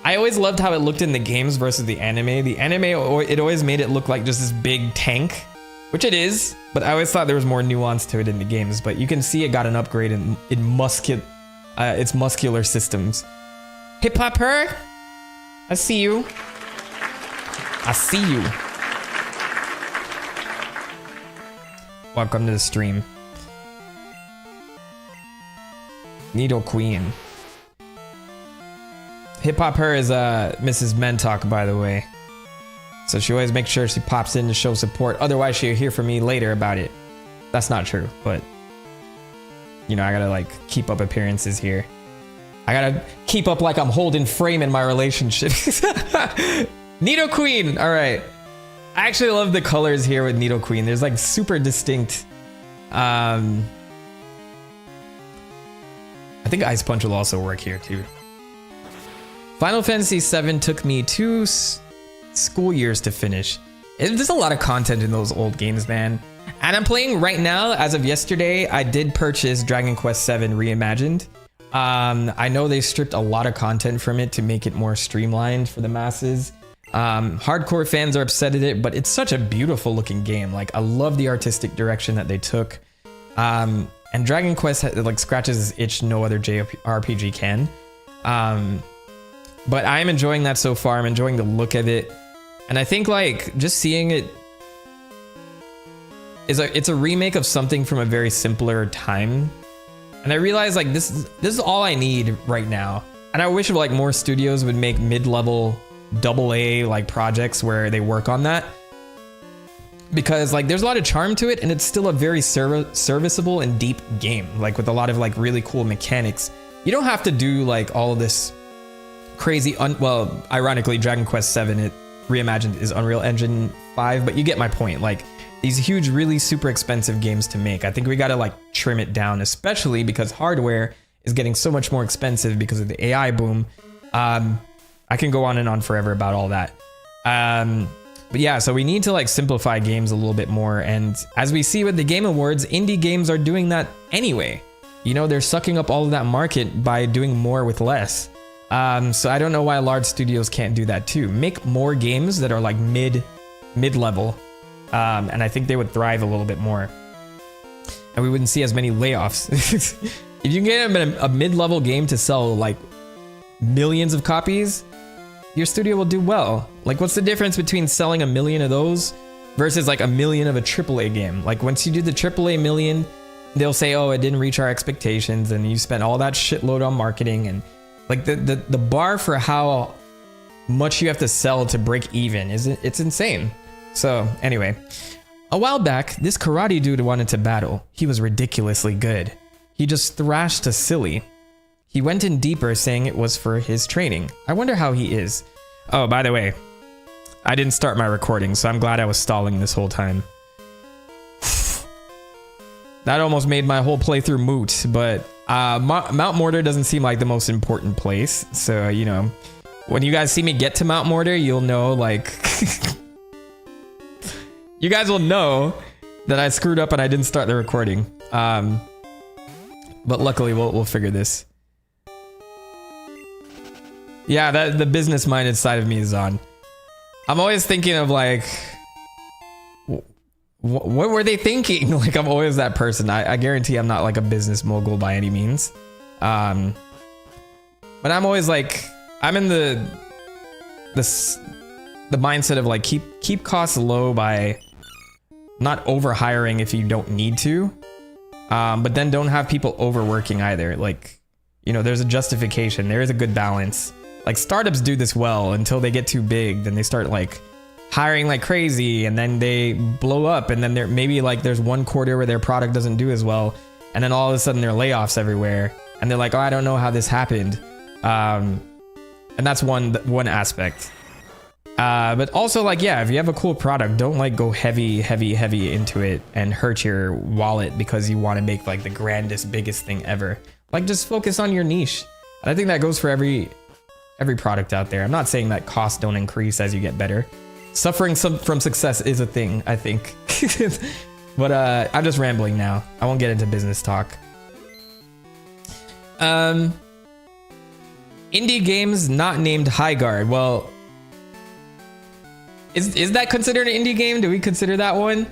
I always loved how it looked in the games versus the anime. The anime, it always made it look like just this big tank, which it is, but I always thought there was more nuance to it in the games, but you can see it got an upgrade in its muscular systems. Hip Hop Her, I see you. I see you. Welcome to the stream. Nidoqueen. Hip Hop Her is Mrs. Mentok, by the way. So she always makes sure she pops in to show support. Otherwise, she'll hear from me later about it. That's not true, but you know, I gotta like keep up appearances here. I gotta keep up like I'm holding frame in my relationship. Nidoqueen, all right. I actually love the colors here with Nidoqueen. There's like super distinct. I think Ice Punch will also work here too. Final Fantasy VII took me 2 school years to finish. There's a lot of content in those old games, man. And I'm playing right now, as of yesterday, I did purchase Dragon Quest VII Reimagined. I know they stripped a lot of content from it to make it more streamlined for the masses. Hardcore fans are upset at it, but it's such a beautiful looking game. Like, I love the artistic direction that they took. And Dragon Quest like scratches its itch no other JRPG can. But I'm enjoying that so far. I'm enjoying the look of it. And I think like just seeing it it's a remake of something from a very simpler time. And I realize like this is all I need right now. And I wish like more studios would make mid-level AA like projects where they work on that. Because like there's a lot of charm to it and it's still a very serviceable and deep game, like with a lot of like really cool mechanics. You don't have to do like all of this crazy well, ironically Dragon Quest VII, it reimagined is Unreal Engine 5, but you get my point. Like these huge, really super expensive games to make. I think we gotta like trim it down, especially because hardware is getting so much more expensive because of the AI boom. I can go on and on forever about all that. But yeah, so we need to like simplify games a little bit more. And as we see with the Game Awards, indie games are doing that anyway. You know, they're sucking up all of that market by doing more with less. So I don't know why large studios can't do that too. Make more games that are like mid-level. And I think they would thrive a little bit more. And we wouldn't see as many layoffs. If you can get a mid-level game to sell like millions of copies, your studio will do well. Like, what's the difference between selling 1 million of those versus like 1 million of a AAA game? Like, once you do the AAA million, they'll say, oh, it didn't reach our expectations, and you spent all that shitload on marketing, and like the bar for how much you have to sell to break even it's insane. So anyway, a while back, this karate dude wanted to battle. He was ridiculously good. He just thrashed a silly. He went in deeper, saying it was for his training. I wonder how he is. Oh, by the way, I didn't start my recording, so I'm glad I was stalling this whole time. That almost made my whole playthrough moot, but Mount Mortar doesn't seem like the most important place. So, you know, when you guys see me get to Mount Mortar, you'll know, like... you guys will know that I screwed up and I didn't start the recording. But luckily, we'll figure this. Yeah, the business-minded side of me is on. I'm always thinking of like, what were they thinking? Like, I'm always that person. I guarantee I'm not like a business mogul by any means. But I'm always like, I'm in the mindset of like keep costs low by not over hiring if you don't need to. But then don't have people overworking either. Like, you know, there's a justification. There is a good balance. Like startups do this well until they get too big. Then they start like hiring like crazy, and then they blow up. And then there maybe like there's one quarter where their product doesn't do as well, and then all of a sudden there are layoffs everywhere. And they're like, oh, I don't know how this happened. And that's one aspect. But also like, yeah, if you have a cool product, don't like go heavy into it and hurt your wallet because you want to make like the grandest, biggest thing ever. Like just focus on your niche. And I think that goes for every product out there. I'm not saying that costs don't increase as you get better. Suffering from success is a thing, I think. But I'm just rambling now. I won't get into business talk. Indie games not named High Guard. Well, is that considered an indie game? Do we consider that one?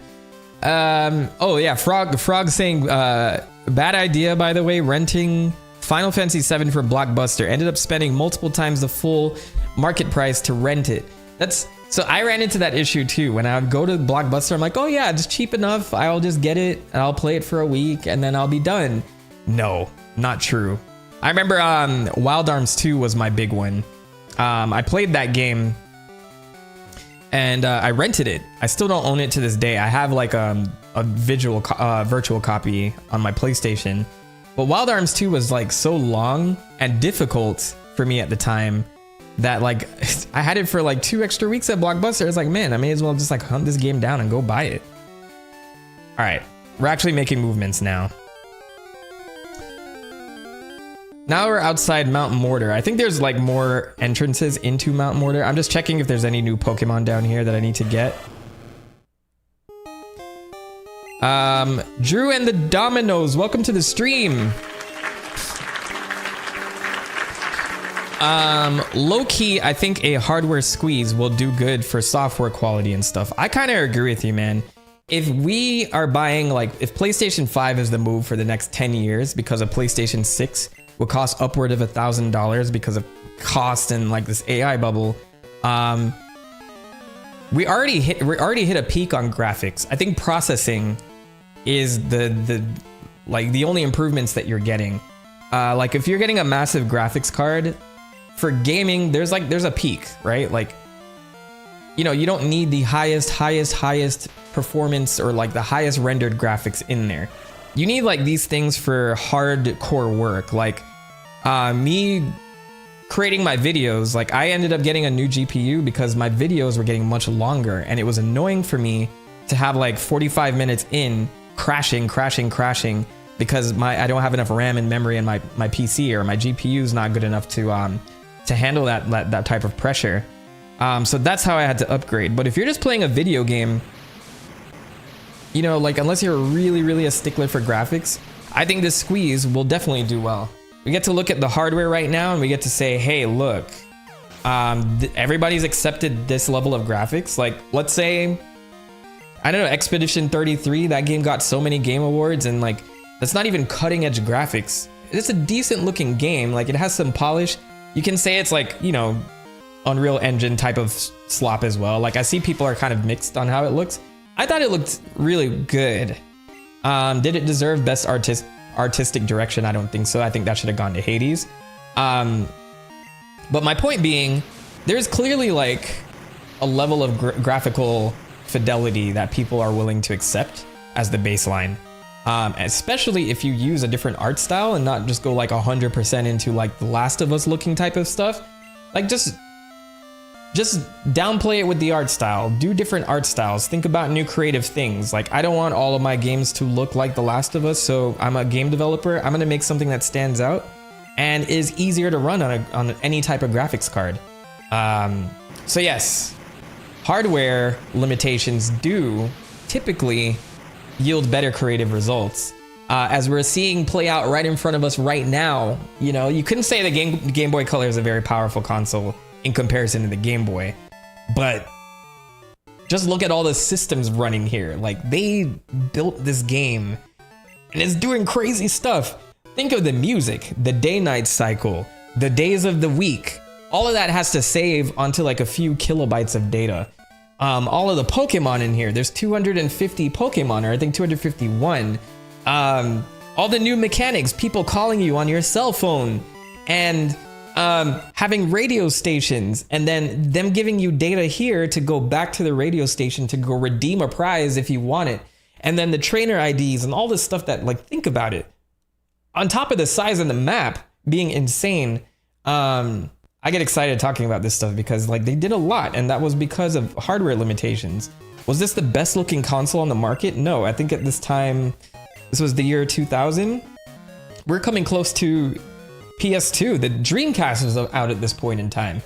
Oh yeah, Frog saying bad idea, by the way, renting Final Fantasy VII for Blockbuster. Ended up spending multiple times the full market price to rent it. So I ran into that issue too. When I would go to Blockbuster, I'm like, oh yeah, it's cheap enough. I'll just get it and I'll play it for a week and then I'll be done. No, not true. I remember Wild Arms 2 was my big one. I played that game and I rented it. I still don't own it to this day. I have like a virtual copy on my PlayStation. But Wild Arms 2 was like so long and difficult for me at the time that like I had it for like 2 extra weeks at Blockbuster. It's like, man, I may as well just like hunt this game down and go buy it. All right, we're actually making movements now. Now we're outside Mount Mortar. I think there's like more entrances into Mount Mortar. I'm just checking if there's any new Pokemon down here that I need to get. Drew and the Dominoes, welcome to the stream. Low-key, I think a hardware squeeze will do good for software quality and stuff. I kind of agree with you, man. If we are buying, like, if PlayStation 5 is the move for the next 10 years because a PlayStation 6 will cost upward of $1,000 because of cost and like this AI bubble, we already hit a peak on graphics. I think processing is the only improvements that you're getting. Like if you're getting a massive graphics card for gaming, there's a peak, right? Like, you know, you don't need the highest performance or like the highest rendered graphics in there. You need like these things for hardcore work. Like me creating my videos, like I ended up getting a new GPU because my videos were getting much longer, and it was annoying for me to have like 45 minutes in crashing because I don't have enough RAM and memory in my PC, or my GPU is not good enough to handle that type of pressure. So that's how I had to upgrade. But if you're just playing a video game, you know, like unless you're really a stickler for graphics, I think this squeeze will definitely do well. We get to look at the hardware right now, and we get to say, hey, look, everybody's accepted this level of graphics. Like, let's say, I don't know, Expedition 33, that game got so many game awards, and like, that's not even cutting edge graphics. It's a decent looking game. Like, it has some polish. You can say it's like, you know, Unreal Engine type of slop as well. Like, I see people are kind of mixed on how it looks. I thought it looked really good. Did it deserve best artistic direction? I don't think so. I think that should have gone to Hades. But my point being, there's clearly like a level of graphical fidelity that people are willing to accept as the baseline. Especially if you use a different art style and not just go like 100% into like the Last of Us looking type of stuff. Like just downplay it with the art style. Do different art styles. Think about new creative things. Like, I don't want all of my games to look like The Last of Us, so I'm a game developer. I'm gonna make something that stands out and is easier to run on any type of graphics card. So yes, hardware limitations do typically yield better creative results. As we're seeing play out right in front of us right now, you know, you couldn't say the Game Boy Color is a very powerful console in comparison to the Game Boy, but just look at all the systems running here. Like, they built this game and it's doing crazy stuff. Think of the music, the day-night cycle, the days of the week. All of that has to save onto like a few kilobytes of data. All of the Pokemon in here, there's 250 Pokemon, or I think 251. All the new mechanics, people calling you on your cell phone, and having radio stations, and then them giving you data here to go back to the radio station to go redeem a prize if you want it. And then the trainer IDs and all this stuff that, like, think about it. On top of the size of the map being insane, I get excited talking about this stuff because, like, they did a lot, and that was because of hardware limitations. Was this the best looking console on the market? No, I think at this time, this was the year 2000. We're coming close to PS2. The Dreamcast was out at this point in time.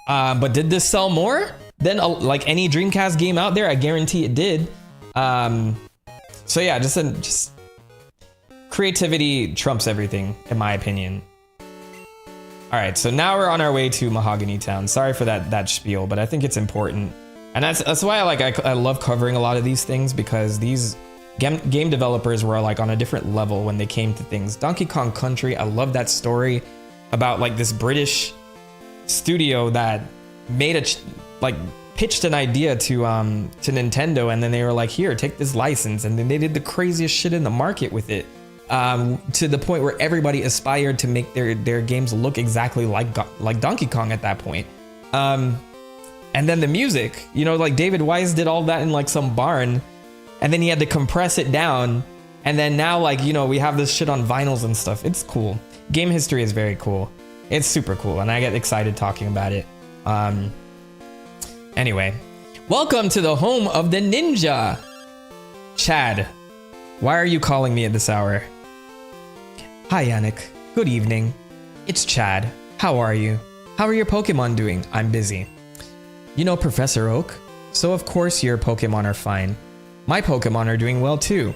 But did this sell more than like any Dreamcast game out there? I guarantee it did. So yeah, just creativity trumps everything, in my opinion. All right, so now we're on our way to Mahogany Town. Sorry for that spiel, but I think it's important. And that's why I love covering a lot of these things, because these game developers were like on a different level when they came to things. Donkey Kong Country, I love that story about like this British studio that made pitched an idea to Nintendo, and then they were like, here, take this license, and then they did the craziest shit in the market with it, to the point where everybody aspired to make their games look exactly like Donkey Kong at that point. And then the music, you know, like David Wise did all that in like some barn, and then he had to compress it down. And then now, like, you know, we have this shit on vinyls and stuff. It's cool. Game history is very cool. It's super cool. And I get excited talking about it. Anyway, welcome to the home of the ninja. Chad, why are you calling me at this hour? Hi, Yannick. Good evening. It's Chad. How are you? How are your Pokemon doing? I'm busy. You know Professor Oak, so of course your Pokemon are fine. My Pokemon are doing well too.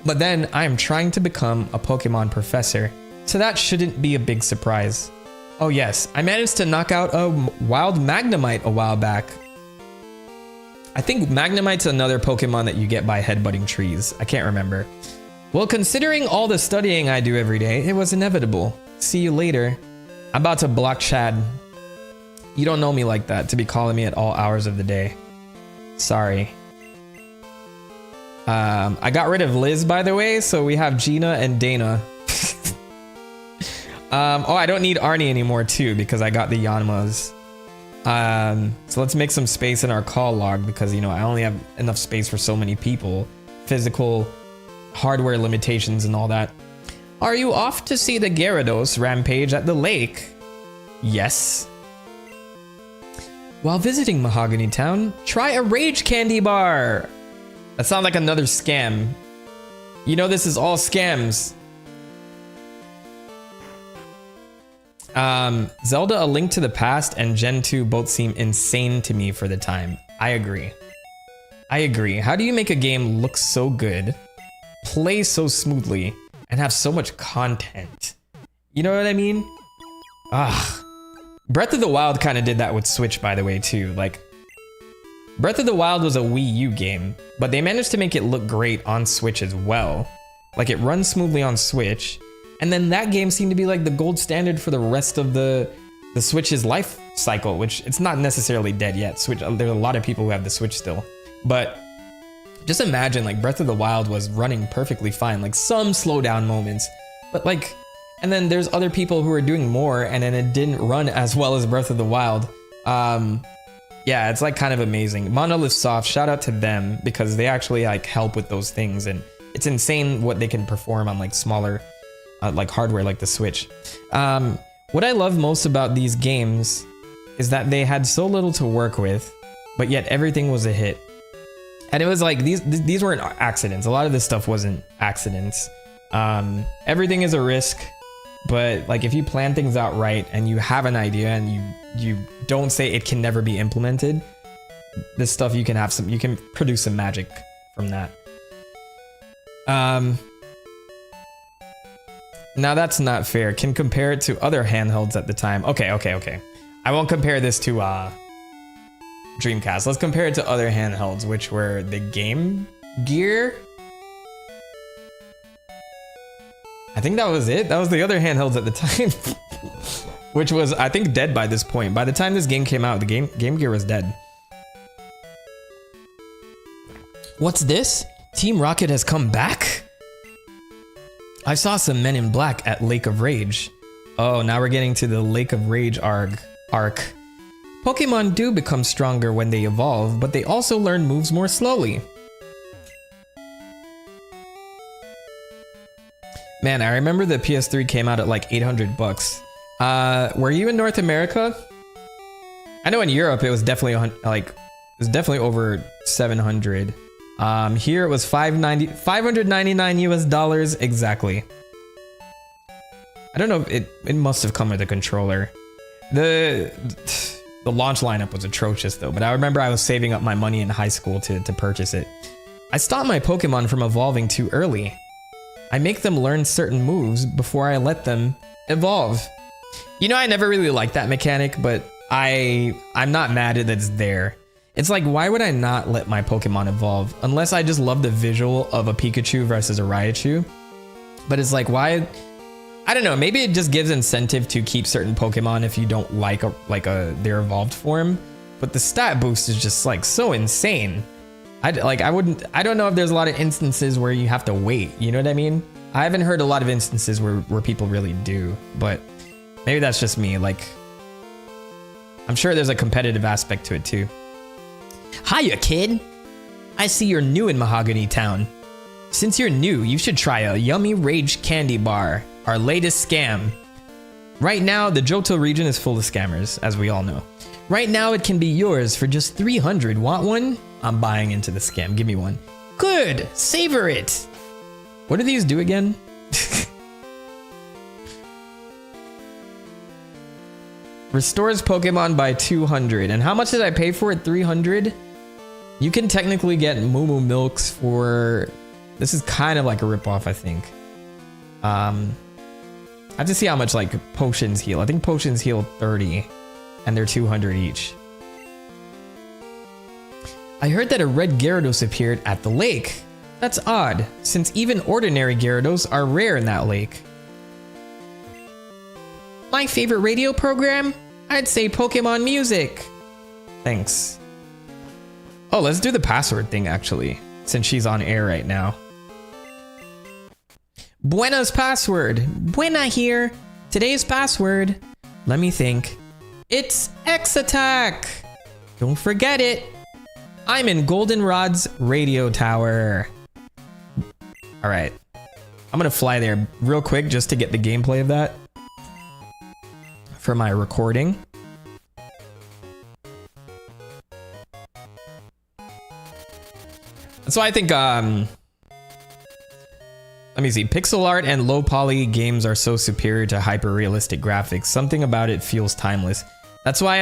But then I am trying to become a Pokemon professor, so that shouldn't be a big surprise. Oh yes, I managed to knock out a wild Magnemite a while back. I think Magnemite's another Pokemon that you get by headbutting trees. I can't remember. Well, considering all the studying I do every day, it was inevitable. See you later. I'm about to block Chad. You don't know me like that to be calling me at all hours of the day. Sorry. I got rid of Liz, by the way, so we have Gina and Dana. Oh, I don't need Arnie anymore too, because I got the Yanmas. So let's make some space in our call log, because, you know, I only have enough space for so many people. Physical, hardware limitations and all that. Are you off to see the Gyarados rampage at the lake? Yes. While visiting Mahogany Town, try a Rage Candy Bar. That sounds like another scam. You know this is all scams. Zelda: A Link to the Past and Gen 2 both seem insane to me for the time. I agree. I agree. How do you make a game look so good, play so smoothly, and have so much content? You know what I mean? Ah. Breath of the Wild kind of did that with Switch, by the way, too. Like, Breath of the Wild was a Wii U game, but they managed to make it look great on Switch as well. Like, it runs smoothly on Switch, and then that game seemed to be like the gold standard for the rest of the Switch's life cycle, which it's not necessarily dead yet. Switch, there's a lot of people who have the Switch still, but just imagine like Breath of the Wild was running perfectly fine, like some slowdown moments, but like, and then there's other people who are doing more, and then it didn't run as well as Breath of the Wild. Yeah, it's like kind of amazing. Monolith Soft, shout out to them, because they actually like help with those things, and it's insane what they can perform on like smaller like hardware like the Switch. What I love most about these games is that they had so little to work with, but yet everything was a hit. And it was like these weren't accidents. A lot of this stuff wasn't accidents. Everything is a risk, but like if you plan things out right and you have an idea and you don't say it can never be implemented, this stuff you can produce some magic from that. Now that's not fair. Can compare it to other handhelds at the time. Okay. I won't compare this to Dreamcast. Let's compare it to other handhelds, which were the Game Gear. I think that was it. That was the other handhelds at the time, which was, I think, dead by this point. By the time this game came out, the Game Gear was dead. What's this? Team Rocket has come back? I saw some men in black at Lake of Rage. Oh, now we're getting to the Lake of Rage arc. Pokemon do become stronger when they evolve, but they also learn moves more slowly. Man, I remember the PS3 came out at like 800 bucks. Were you in North America? I know in Europe it was definitely over 700. Here it was $599 US exactly. I don't know if it must have come with a controller. The launch lineup was atrocious though, but I remember I was saving up my money in high school to purchase it. I stop my Pokemon from evolving too early. I make them learn certain moves before I let them evolve. You know, I never really liked that mechanic, but I'm not mad that it's there. It's like, why would I not let my Pokemon evolve? Unless I just love the visual of a Pikachu versus a Raichu. But it's like, why? I don't know, maybe it just gives incentive to keep certain Pokemon if you don't like their evolved form. But the stat boost is just like so insane. I don't know if there's a lot of instances where you have to wait, you know what I mean? I haven't heard a lot of instances where people really do, but maybe that's just me. Like, I'm sure there's a competitive aspect to it too. Hiya, kid. I see you're new in Mahogany Town. Since you're new, you should try a yummy Rage Candy Bar, our latest scam. Right now, the Johto region is full of scammers, as we all know. Right now, it can be yours for just 300. Want one? I'm buying into the scam. Give me one. Good. Savor it. What do these do again? Restores Pokemon by 200. And how much did I pay for it? 300? You can technically get Moo Moo Milks for... This is kind of like a ripoff, I think. I have to see how much like potions heal. I think potions heal 30 and they're 200 each. I heard that a red Gyarados appeared at the lake. That's odd, since even ordinary Gyarados are rare in that lake. My favorite radio program? I'd say Pokemon Music. Thanks. Oh, let's do the password thing actually, since she's on air right now. Buena's password. Buena here. Today's password. Let me think. It's X Attack. Don't forget it. I'm in Goldenrod's radio tower. All right. I'm gonna fly there real quick just to get the gameplay of that. for my recording. So I think, let me see, pixel art and low poly games are so superior to hyper realistic graphics. Something about it feels timeless. That's why,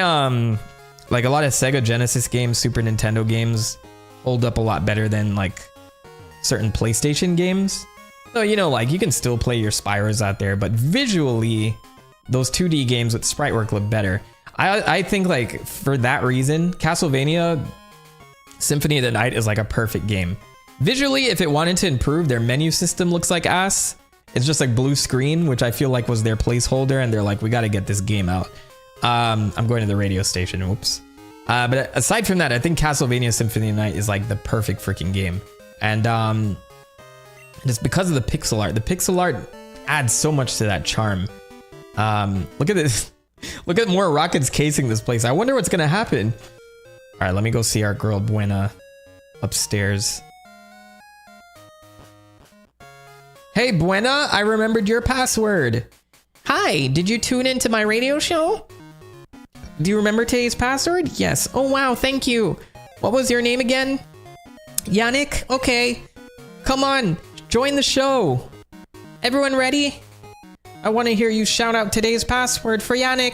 like a lot of Sega Genesis games, Super Nintendo games hold up a lot better than like certain PlayStation games. So, you know, like you can still play your Spyros out there, but visually those 2D games with sprite work look better. I think like for that reason, Castlevania Symphony of the Night is like a perfect game. Visually, if it wanted to improve, their menu system looks like ass. It's just like blue screen, which I feel like was their placeholder, and they're like, we got to get this game out. I'm going to the radio station, oops. But aside from that, I think Castlevania Symphony of the Night is like the perfect freaking game. And it's because of the pixel art. The pixel art adds so much to that charm. Look at this. Look at more rockets casing this place. I wonder what's gonna happen. All right, let me go see our girl Buena upstairs. Hey Buena, I remembered your password. Hi, did you tune into my radio show? Do you remember today's password? Yes. Oh wow, thank you. What was your name again? Yannick? Okay. Come on, join the show. Everyone ready? I want to hear you shout out today's password for Yannick.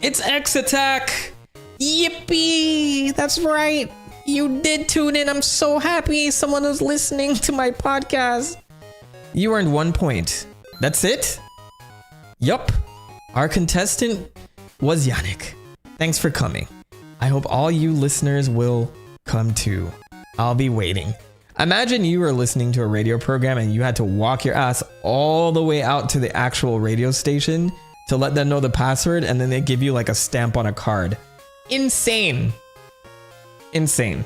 It's X Attack! Yippee! That's right! You did tune in. I'm so happy someone was listening to my podcast. You earned 1 point. That's it? Yup. Our contestant was Yannick. Thanks for coming. I hope all you listeners will come too. I'll be waiting. Imagine you were listening to a radio program and you had to walk your ass all the way out to the actual radio station to let them know the password, and then they give you like a stamp on a card. Insane. Insane.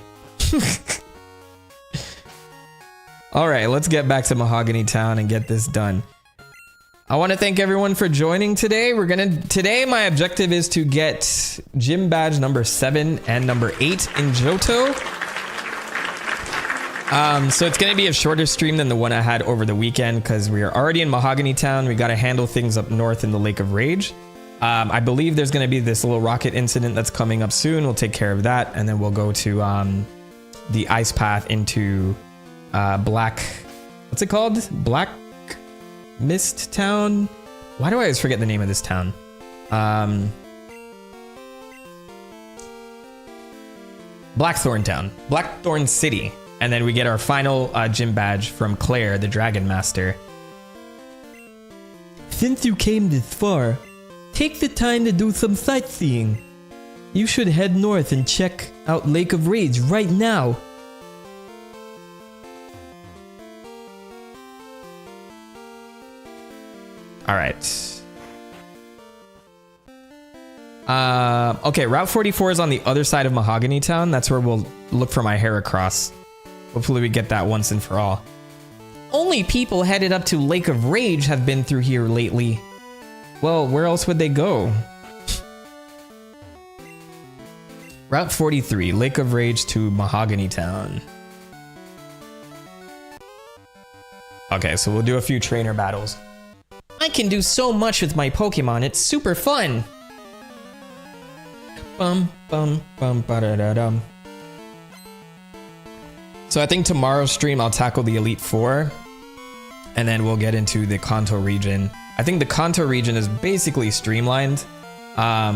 All right, let's get back to Mahogany Town and get this done. I want to thank everyone for joining today. Today my objective is to get gym badge number 7 and number 8 in Johto. So it's going to be a shorter stream than the one I had over the weekend because we are already in Mahogany Town. We got to handle things up north in the Lake of Rage. I believe there's going to be this little rocket incident that's coming up soon. We'll take care of that, and then we'll go to the ice path into Black... What's it called? Black Mist Town? Why do I always forget the name of this town? Blackthorn Town. Blackthorn City. And then we get our final gym badge from Claire, the Dragon Master. Since you came this far, take the time to do some sightseeing. You should head north and check out Lake of Rage right now. All right. Okay, Route 44 is on the other side of Mahogany Town. That's where we'll look for my Heracross. Hopefully we get that once and for all. Only people headed up to Lake of Rage have been through here lately. Well, where else would they go? Route 43, Lake of Rage to Mahogany Town. Okay, so we'll do a few trainer battles. I can do so much with my Pokemon, it's super fun! Bum, bum, bum, ba-da-da-dum. So I think tomorrow's stream I'll tackle the Elite Four, and then we'll get into the Kanto region. I think the Kanto region is basically streamlined,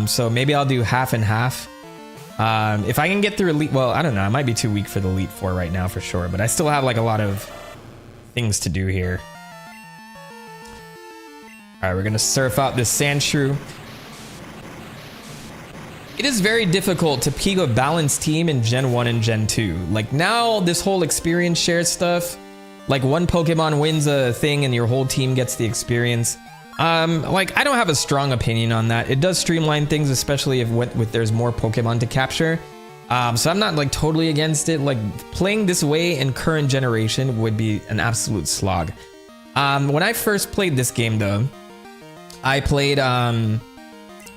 so maybe I'll do half and half. If I can get through Elite, well, I don't know, I might be too weak for the Elite Four right now for sure, but I still have like a lot of things to do here. All right, we're gonna surf out this Sandshrew. It is very difficult to keep a balanced team in Gen 1 and Gen 2. Like now, this whole experience share stuff, like one Pokemon wins a thing and your whole team gets the experience. Like I don't have a strong opinion on that. It does streamline things, especially if there's more Pokemon to capture. So I'm not like totally against it. Like playing this way in current generation would be an absolute slog. When I first played this game though, I played,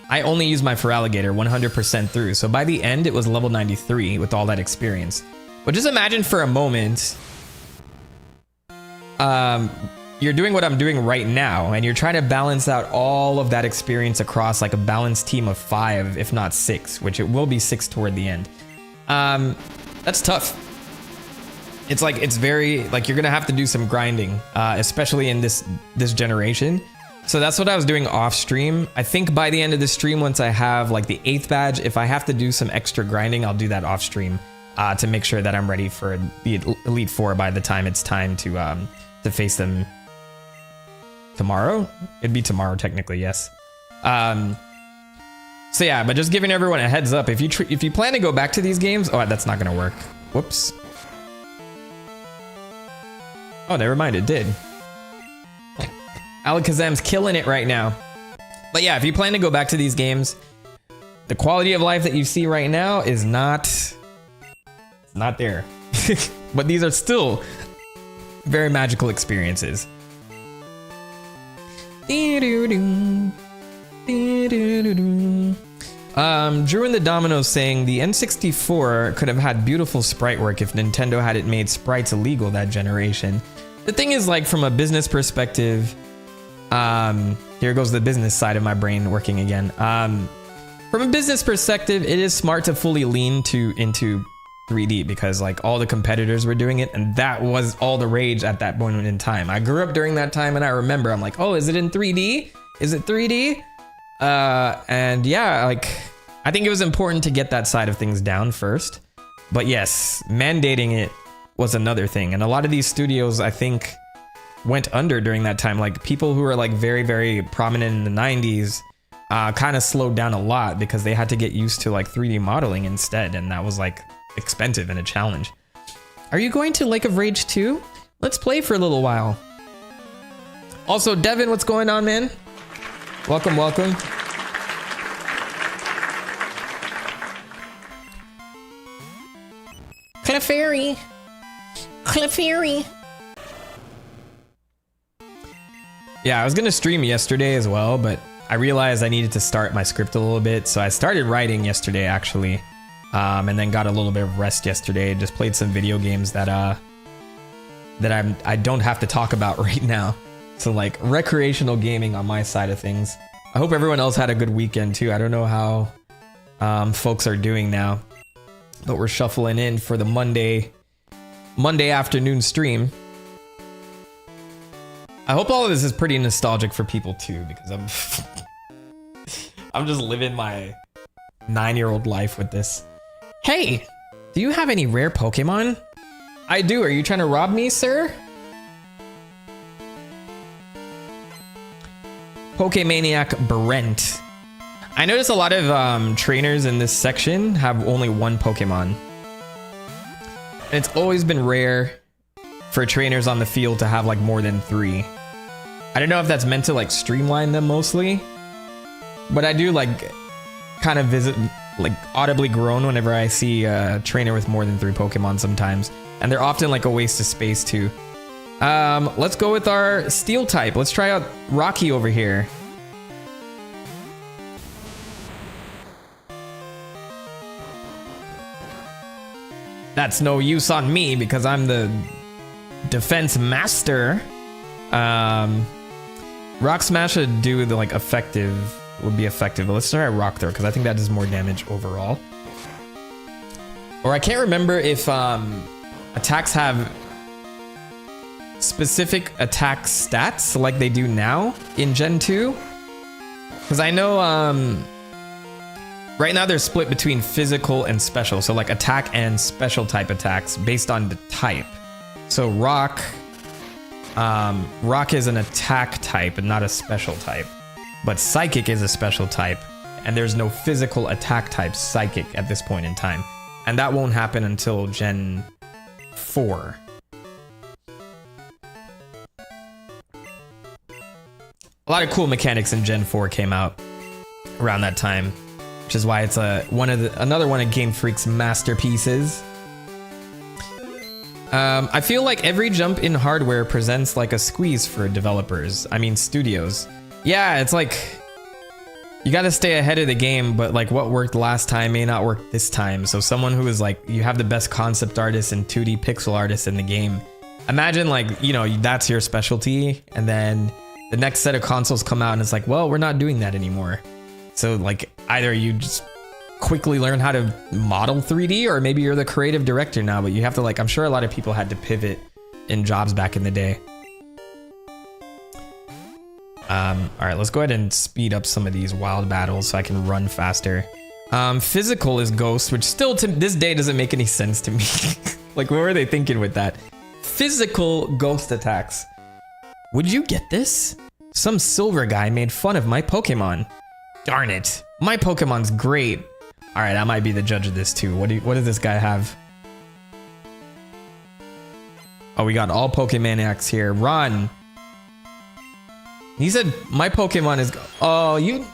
I only used my Feraligatr 100% through. So by the end, it was level 93 with all that experience. But just imagine for a moment, you're doing what I'm doing right now, and you're trying to balance out all of that experience across like a balanced team of 5, if not 6, which it will be 6 toward the end. That's tough. It's like, it's very, like, you're gonna have to do some grinding, especially in this generation. So that's what I was doing off stream. I think by the end of the stream, once I have like the 8th badge, if I have to do some extra grinding, I'll do that off stream to make sure that I'm ready for the Elite 4 by the time it's time to face them tomorrow. It'd be tomorrow technically, yes. So yeah, but just giving everyone a heads up, if you plan to go back to these games, oh, that's not gonna work. Whoops. Oh, never mind, it did. Alakazam's killing it right now. But yeah, if you plan to go back to these games, the quality of life that you see right now is not there. But these are still very magical experiences. Drew in the Dominoes saying the N64 could have had beautiful sprite work if Nintendo hadn't made sprites illegal that generation. The thing is, like, from a business perspective, here goes the business side of my brain working again. From a business perspective, it is smart to fully lean into 3D because like all the competitors were doing it, and that was all the rage at that point in time. I grew up during that time, and I remember I'm like, oh, is it in 3D? Is it 3D? And yeah, like I think it was important to get that side of things down first. But yes, mandating it was another thing, and a lot of these studios I think went under during that time. Like people who were like very, very prominent in the 90s kind of slowed down a lot because they had to get used to like 3D modeling instead, and that was like expensive and a challenge. Are you going to Lake of Rage 2? Let's play for a little while. Also, Devin, what's going on, man? Welcome, welcome. Clefairy. Clefairy. Yeah, I was gonna stream yesterday as well, but I realized I needed to start my script a little bit, so I started writing yesterday actually, and then got a little bit of rest yesterday. Just played some video games that I don't have to talk about right now. So like recreational gaming on my side of things. I hope everyone else had a good weekend too. I don't know how folks are doing now, but we're shuffling in for the Monday afternoon stream. I hope all of this is pretty nostalgic for people too, because I'm just living my 9-year-old life with this. Hey, do you have any rare Pokemon? I do. Are you trying to rob me, sir? Pokemaniac Brent. I notice a lot of trainers in this section have only one Pokemon. And it's always been rare for trainers on the field to have like more than 3. I don't know if that's meant to like streamline them mostly, but I do like kind of visit like audibly groan whenever I see a trainer with more than 3 Pokemon sometimes, and they're often like a waste of space too. Let's go with our steel type. Let's try out Rocky over here. That's no use on me because I'm the defense master. Rock Smash would do the like effective, would be effective. But let's try Rock Throw because I think that does more damage overall. Or I can't remember if attacks have specific attack stats like they do now in Gen 2. Because I know right now they're split between physical and special. So like attack and special type attacks based on the type. So Rock is an attack type and not a special type. But Psychic is a special type, and there's no physical attack type Psychic at this point in time. And that won't happen until Gen 4. A lot of cool mechanics in Gen 4 came out around that time, which is why it's another one of Game Freak's masterpieces. I feel like every jump in hardware presents like a squeeze for developers. I mean, studios. Yeah, it's like you got to stay ahead of the game, but like what worked last time may not work this time. So someone who is like, you have the best concept artist and 2D pixel artist in the game, Imagine like, you know, that's your specialty, and then the next set of consoles come out and it's like, well, we're not doing that anymore. So like either you just quickly learn how to model 3D, or maybe you're the creative director now, but you have to like, I'm sure a lot of people had to pivot in jobs back in the day. All right, let's go ahead and speed up some of these wild battles so I can run faster. Physical is Ghost, which still to this day doesn't make any sense to me. Like, what were they thinking with that? Physical Ghost attacks. Would you get this? Some silver guy made fun of my Pokemon. Darn it. My Pokemon's great. All right, I might be the judge of this too. What does this guy have? Oh, we got all Pokemaniacs here. Run. He said, my Pokemon is... Oh, you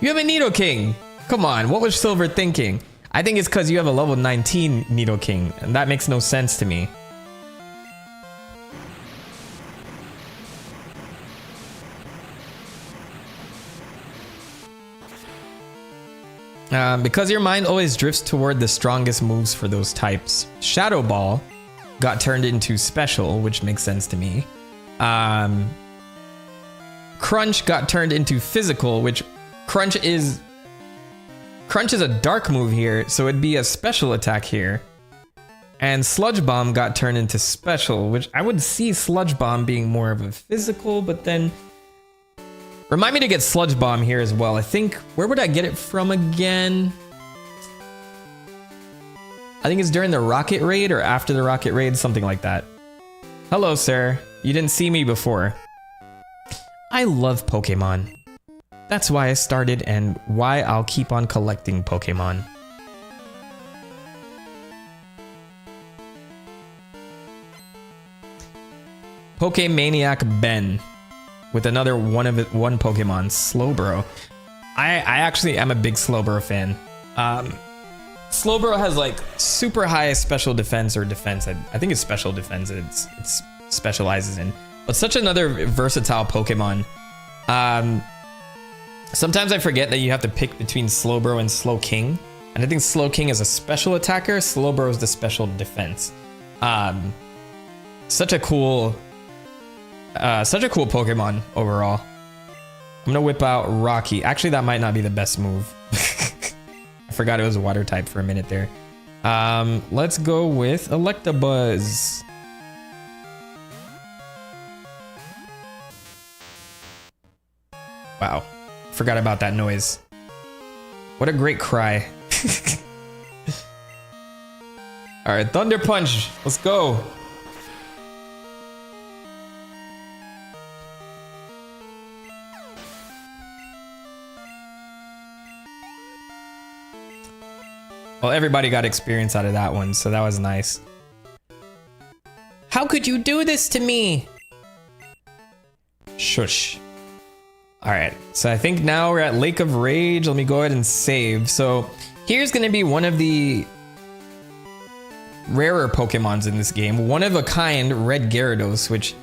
have a Nidoking. Come on, what was Silver thinking? I think it's because you have a level 19 Nidoking, and that makes no sense to me. Because your mind always drifts toward the strongest moves for those types. Shadow Ball got turned into Special, which makes sense to me. Crunch got turned into Physical, which Crunch is a dark move here, so it'd be a special attack here. And Sludge Bomb got turned into Special, which I would see Sludge Bomb being more of a physical, but then... Remind me to get Sludge Bomb here as well. I think, where would I get it from again? I think it's during the Rocket Raid or after the Rocket Raid, something like that. Hello, sir. You didn't see me before. I love Pokemon. That's why I started and why I'll keep on collecting Pokemon. Pokemaniac Ben with another one Pokemon, Slowbro. I actually am a big Slowbro fan. Slowbro has like super high special defense or defense. I think it's special defense it's specializes in. But such another versatile Pokemon. Sometimes I forget that you have to pick between Slowbro and Slowking. And I think Slowking is a special attacker, Slowbro is the special defense. Such a cool Pokemon overall. I'm gonna whip out Rocky. Actually, that might not be the best move. I forgot it was a water type for a minute there. Let's go with Electabuzz. Wow. Forgot about that noise. What a great cry. All right, Thunder Punch. Let's go. Well, everybody got experience out of that one, so that was nice. How could you do this to me? Shush. All right, so I think now we're at Lake of Rage. Let me go ahead and save. So here's gonna be one of the rarer Pokemons in this game. One of a kind, Red Gyarados, which...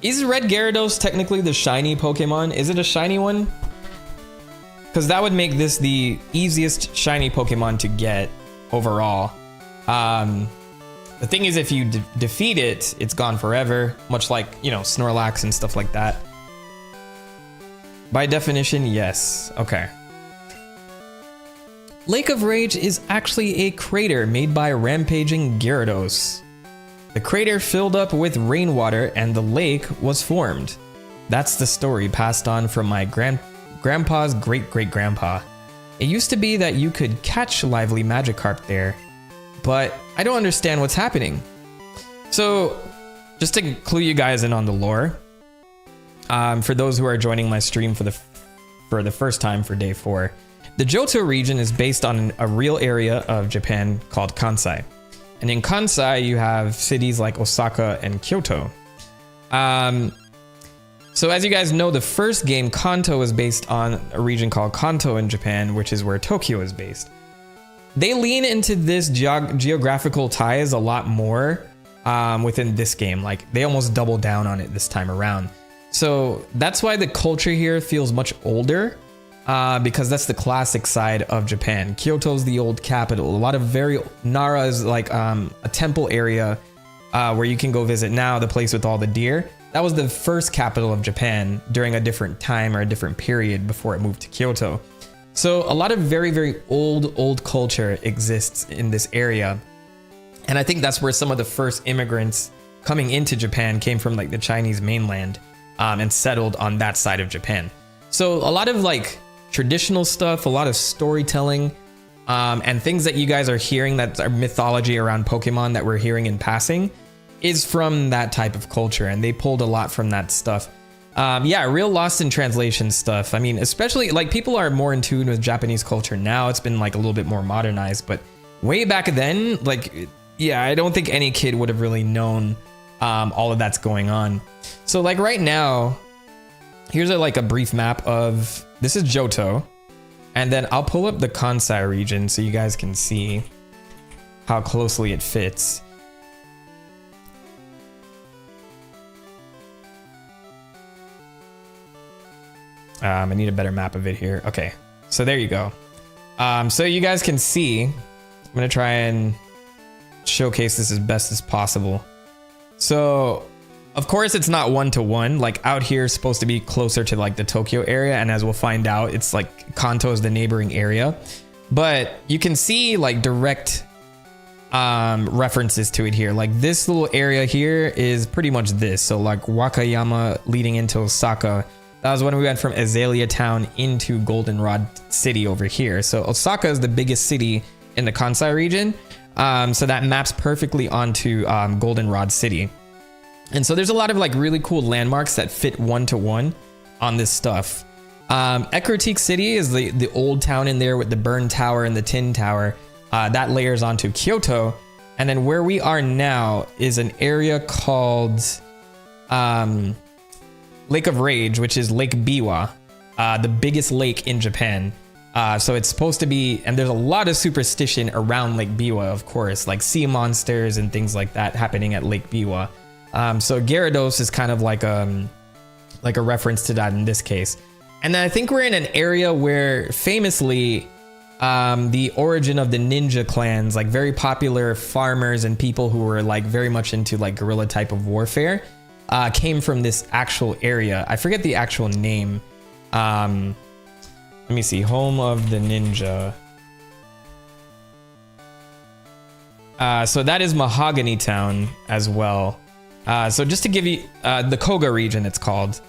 Is Red Gyarados technically the shiny Pokemon? Is it a shiny one? Because that would make this the easiest shiny Pokemon to get overall. The thing is, if you defeat it, it's gone forever. Much like, you know, Snorlax and stuff like that. By definition, yes. Okay. Lake of Rage is actually a crater made by rampaging Gyarados. The crater filled up with rainwater and the lake was formed. That's the story passed on from my grandpa's great-great-grandpa. It used to be that you could catch lively Magikarp there, but I don't understand what's happening. So, just to clue you guys in on the lore, for those who are joining my stream for the first time for day 4, the Johto region is based on a real area of Japan called Kansai. And in Kansai, you have cities like Osaka and Kyoto. So as you guys know, the first game, Kanto, is based on a region called Kanto in Japan, which is where Tokyo is based. They lean into this geographical ties a lot more within this game. Like, they almost double down on it this time around. So that's why the culture here feels much older, because that's the classic side of Japan. Kyoto's the old capital. A lot of Nara is like a temple area. where you can go visit now, the place with all the deer. That was the first capital of Japan during a different time or a different period before it moved to Kyoto. So a lot of very, very old culture exists in this area. And I think that's where some of the first immigrants coming into Japan came from, like the Chinese mainland, and settled on that side of Japan. So a lot of like traditional stuff, a lot of storytelling, and things that you guys are hearing that are mythology around Pokemon that we're hearing in passing is from that type of culture, and they pulled a lot from that stuff. Yeah, real lost in translation stuff. I mean, especially like people are more in tune with Japanese culture now. It's been like a little bit more modernized, but way back then, like, yeah, I don't think any kid would have really known all of that's going on. So like right now, here's like a brief map of, this is Johto. And then I'll pull up the Kansai region so you guys can see how closely it fits. I need a better map of it here. Okay, so there you go. So you guys can see, I'm gonna try and showcase this as best as possible. So of course it's not 1-to-1, like out here is supposed to be closer to like the Tokyo area, and as we'll find out, it's like Kanto is the neighboring area, but you can see like direct references to it here. Like this little area here is pretty much this. So like Wakayama leading into Osaka, that was when we went from Azalea Town into Goldenrod City over here. So Osaka is the biggest city in the Kansai region. So that maps perfectly onto Goldenrod City. And so there's a lot of like really cool landmarks that fit 1-to-1 on this stuff. Ecruteak City is the old town in there with the Burn Tower and the Tin Tower. That layers onto Kyoto. And then where we are now is an area called Lake of Rage, which is Lake Biwa, the biggest lake in Japan. So it's supposed to be, and there's a lot of superstition around Lake Biwa, of course, like sea monsters and things like that happening at Lake Biwa. So Gyarados is kind of like a reference to that in this case. And then I think we're in an area where famously the origin of the ninja clans, like very popular farmers and people who were like very much into like guerrilla type of warfare, came from this actual area. I forget the actual name. Let me see, home of the ninja. So that is Mahogany Town as well. So just to give you the Koga region, it's called,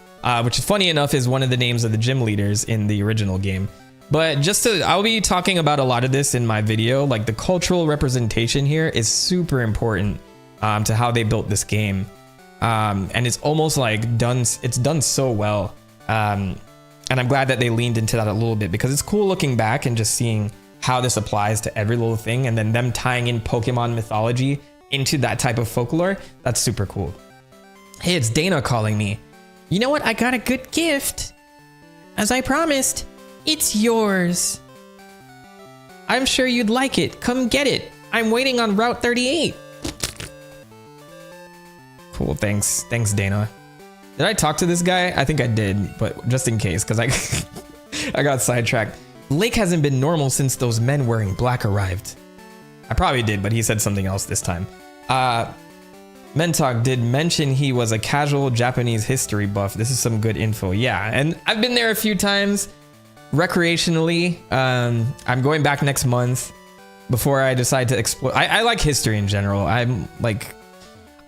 which funny enough is one of the names of the gym leaders in the original game. But I'll be talking about a lot of this in my video. Like the cultural representation here is super important to how they built this game. And it's almost like it's done so well. And I'm glad that they leaned into that a little bit, because it's cool looking back and just seeing how this applies to every little thing, and then them tying in Pokemon mythology into that type of folklore. That's super cool. Hey, it's Dana calling me. You know what? I got a good gift. As I promised, it's yours. I'm sure you'd like it. Come get it. I'm waiting on Route 38. Cool, thanks. Thanks, Dana. Did I talk to this guy? I think I did, but just in case, because I got sidetracked. Lake hasn't been normal since those men wearing black arrived. I probably did, but he said something else this time. Mentok did mention he was a casual Japanese history buff. This is some good info. Yeah, and I've been there a few times recreationally. I'm going back next month before I decide to explore. I like history in general. I'm like...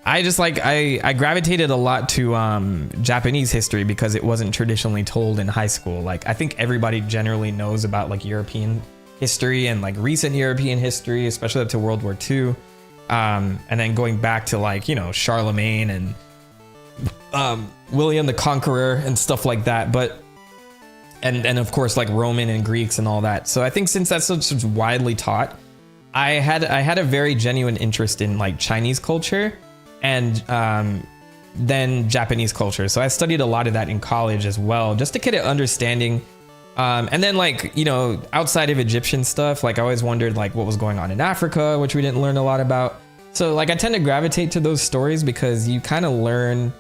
I gravitated a lot to Japanese history because it wasn't traditionally told in high school. Like, I think everybody generally knows about like European history and like recent European history, especially up to World War II. And then going back to like, you know, Charlemagne and William the Conqueror and stuff like that. But and of course like Roman and Greeks and all that. So I think since that's such widely taught, I had a very genuine interest in like Chinese culture and then Japanese culture. So I studied a lot of that in college as well, just to get an understanding. And then like, you know, outside of Egyptian stuff, like I always wondered like what was going on in Africa, which we didn't learn a lot about. So like I tend to gravitate to those stories because you kind of learn,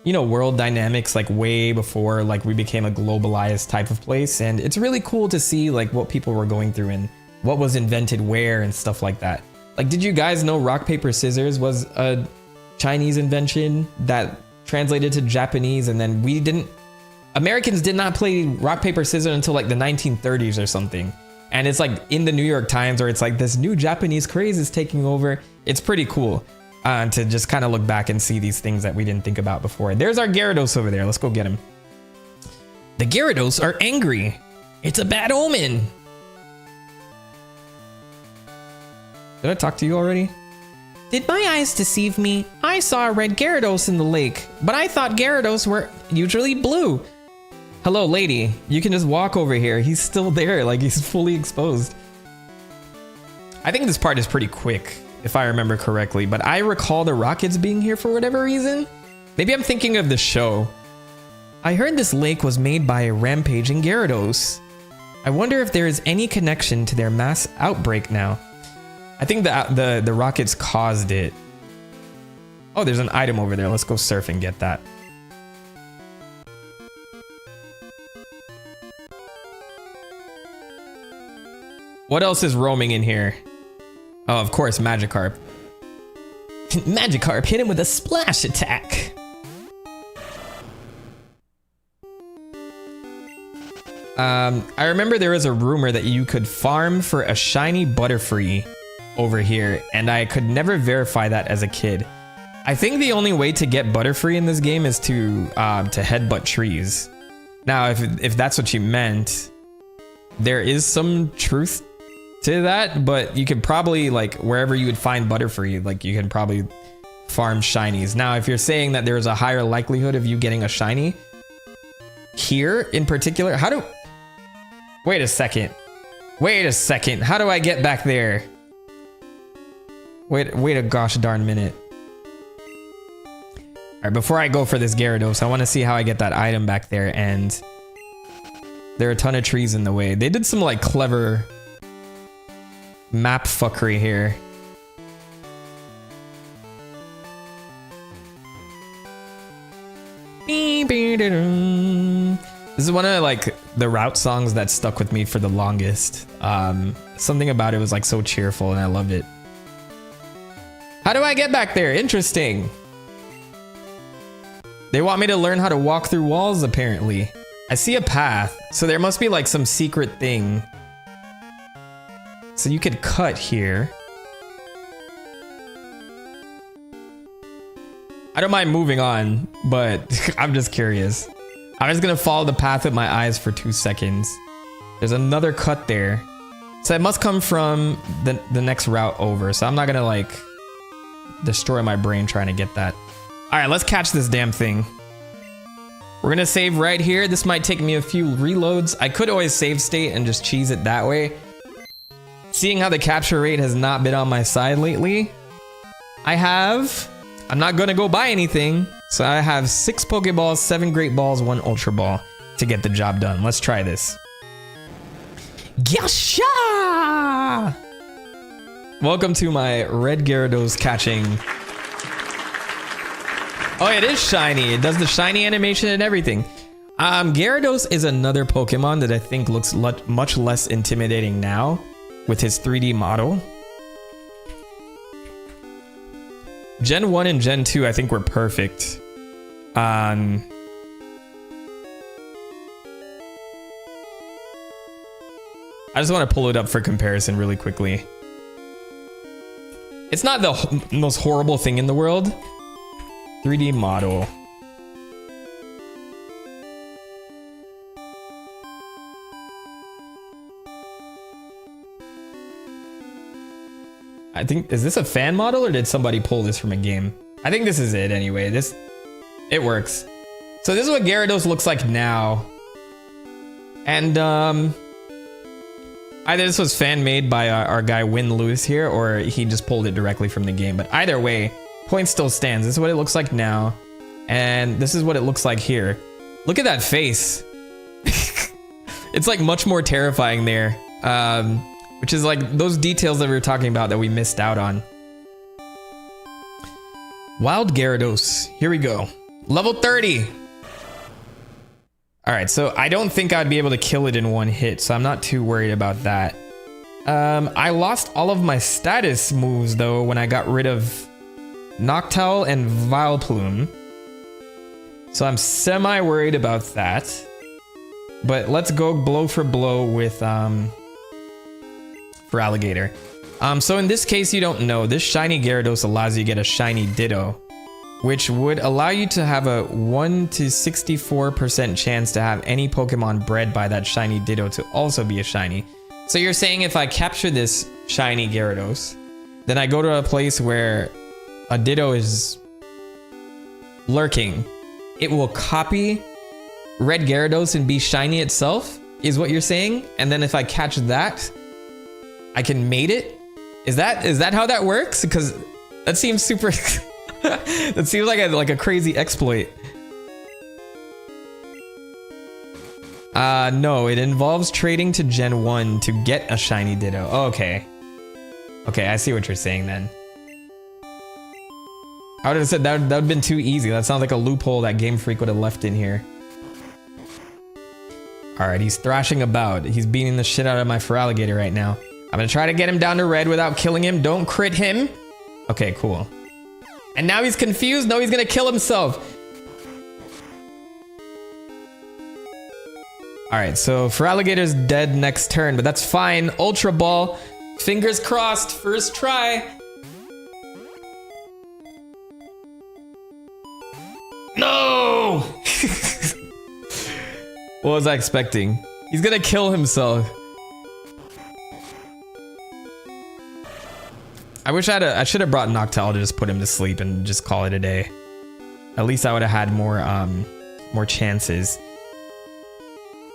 you know, world dynamics like way before like we became a globalized type of place. And it's really cool to see like what people were going through and what was invented where and stuff like that. Like, did you guys know rock, paper, scissors was Chinese invention that translated to Japanese, and then Americans did not play rock, paper, scissors until like the 1930s or something. And it's like in the New York Times, or it's like this new Japanese craze is taking over. It's pretty cool to just kind of look back and see these things that we didn't think about before. There's our Gyarados over there. Let's go get him. The Gyarados are angry. It's a bad omen. Did I talk to you already? Did my eyes deceive me? I saw a red Gyarados in the lake, but I thought Gyarados were usually blue. Hello, lady. You can just walk over here. He's still there, like he's fully exposed. I think this part is pretty quick, if I remember correctly, but I recall the Rockets being here for whatever reason. Maybe I'm thinking of the show. I heard this lake was made by a rampaging Gyarados. I wonder if there is any connection to their mass outbreak now. I think the Rockets caused it. Oh, there's an item over there. Let's go surf and get that. What else is roaming in here? Oh, of course, Magikarp. Magikarp hit him with a splash attack. I remember there was a rumor that you could farm for a shiny Butterfree over here, and I could never verify that as a kid. I think the only way to get Butterfree in this game is to headbutt trees. Now, if that's what you meant, there is some truth to that, but you could probably, like, wherever you would find Butterfree, like, you can probably farm shinies. Now, if you're saying that there's a higher likelihood of you getting a shiny here in particular, wait a second, how do I get back there? Wait a gosh darn minute. All right, before I go for this Gyarados, I want to see how I get that item back there, and there are a ton of trees in the way. They did some like clever map fuckery here. This is one of like the route songs that stuck with me for the longest. Something about it was like so cheerful, and I loved it. How do I get back there? Interesting. They want me to learn how to walk through walls, apparently. I see a path, so there must be like some secret thing. So you could cut here. I don't mind moving on, but I'm just curious. I'm just gonna follow the path with my eyes for 2 seconds. There's another cut there. So it must come from the next route over. So I'm not gonna like destroy my brain trying to get that. All right, let's catch this damn thing. We're gonna save right here. This might take me a few reloads. I could always save state and just cheese it that way. Seeing how the capture rate has not been on my side lately, I'm not gonna go buy anything. So I have 6 Pokeballs, 7 Great Balls, 1 Ultra Ball to get the job done. Let's try this. Gyasha! Welcome to my red Gyarados catching. Oh, it is shiny. It does the shiny animation and everything. Gyarados is another Pokemon that I think looks much less intimidating now with his 3D model. Gen 1 and Gen 2 I think were perfect. I just want to pull it up for comparison really quickly. It's not the most horrible thing in the world. 3D model. I think, is this a fan model or did somebody pull this from a game? I think this is it anyway. It works. So this is what Gyarados looks like now. And either this was fan made by our guy Win Lewis here, or he just pulled it directly from the game. But either way, point still stands. This is what it looks like now. And this is what it looks like here. Look at that face. It's like much more terrifying there. Which is like those details that we were talking about that we missed out on. Wild Gyarados. Here we go. Level 30. All right, so I don't think I'd be able to kill it in one hit, so I'm not too worried about that. I lost all of my status moves though when I got rid of Noctowl and Vileplume. So I'm semi-worried about that. But let's go blow for blow with for Alligator. So in this case, you don't know, this shiny Gyarados allows you to get a shiny Ditto, which would allow you to have a 1 to 64% chance to have any Pokemon bred by that shiny Ditto to also be a shiny. So you're saying if I capture this shiny Gyarados, then I go to a place where a Ditto is lurking, it will copy Red Gyarados and be shiny itself, is what you're saying? And then if I catch that, I can mate it? Is that how that works? Because that seems super... that seems like a crazy exploit. No, it involves trading to Gen 1 to get a shiny Ditto. Oh, okay. Okay, I see what you're saying then. I would have said that would have been too easy. That sounds like a loophole that Game Freak would have left in here. Alright, he's thrashing about. He's beating the shit out of my Feraligatr right now. I'm gonna try to get him down to red without killing him. Don't crit him. Okay, cool. And now he's confused. No, he's gonna kill himself. Alright, so Feraligatr's dead next turn, but that's fine. Ultra Ball. Fingers crossed. First try. No! What was I expecting? He's gonna kill himself. I wish I should have brought Noctowl to just put him to sleep and just call it a day. At least I would have had more chances.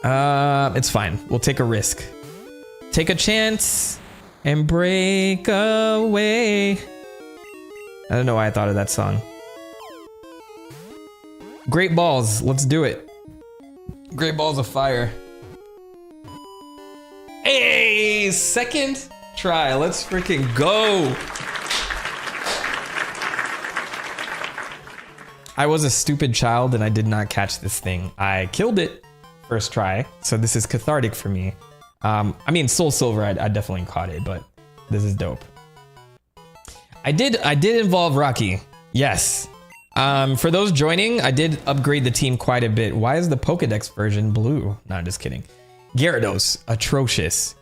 It's fine. We'll take a risk. Take a chance and break away. I don't know why I thought of that song. Great balls, let's do it. Great balls of fire. Hey, second try, let's freaking go. I was a stupid child and I did not catch this thing. I killed it first try, so this is cathartic for me. I mean, Soul Silver, I definitely caught it, but this is dope. I did involve Rocky, yes. For those joining, I did upgrade the team quite a bit. Why is the Pokedex version blue? No, I'm just kidding. Gyarados, atrocious.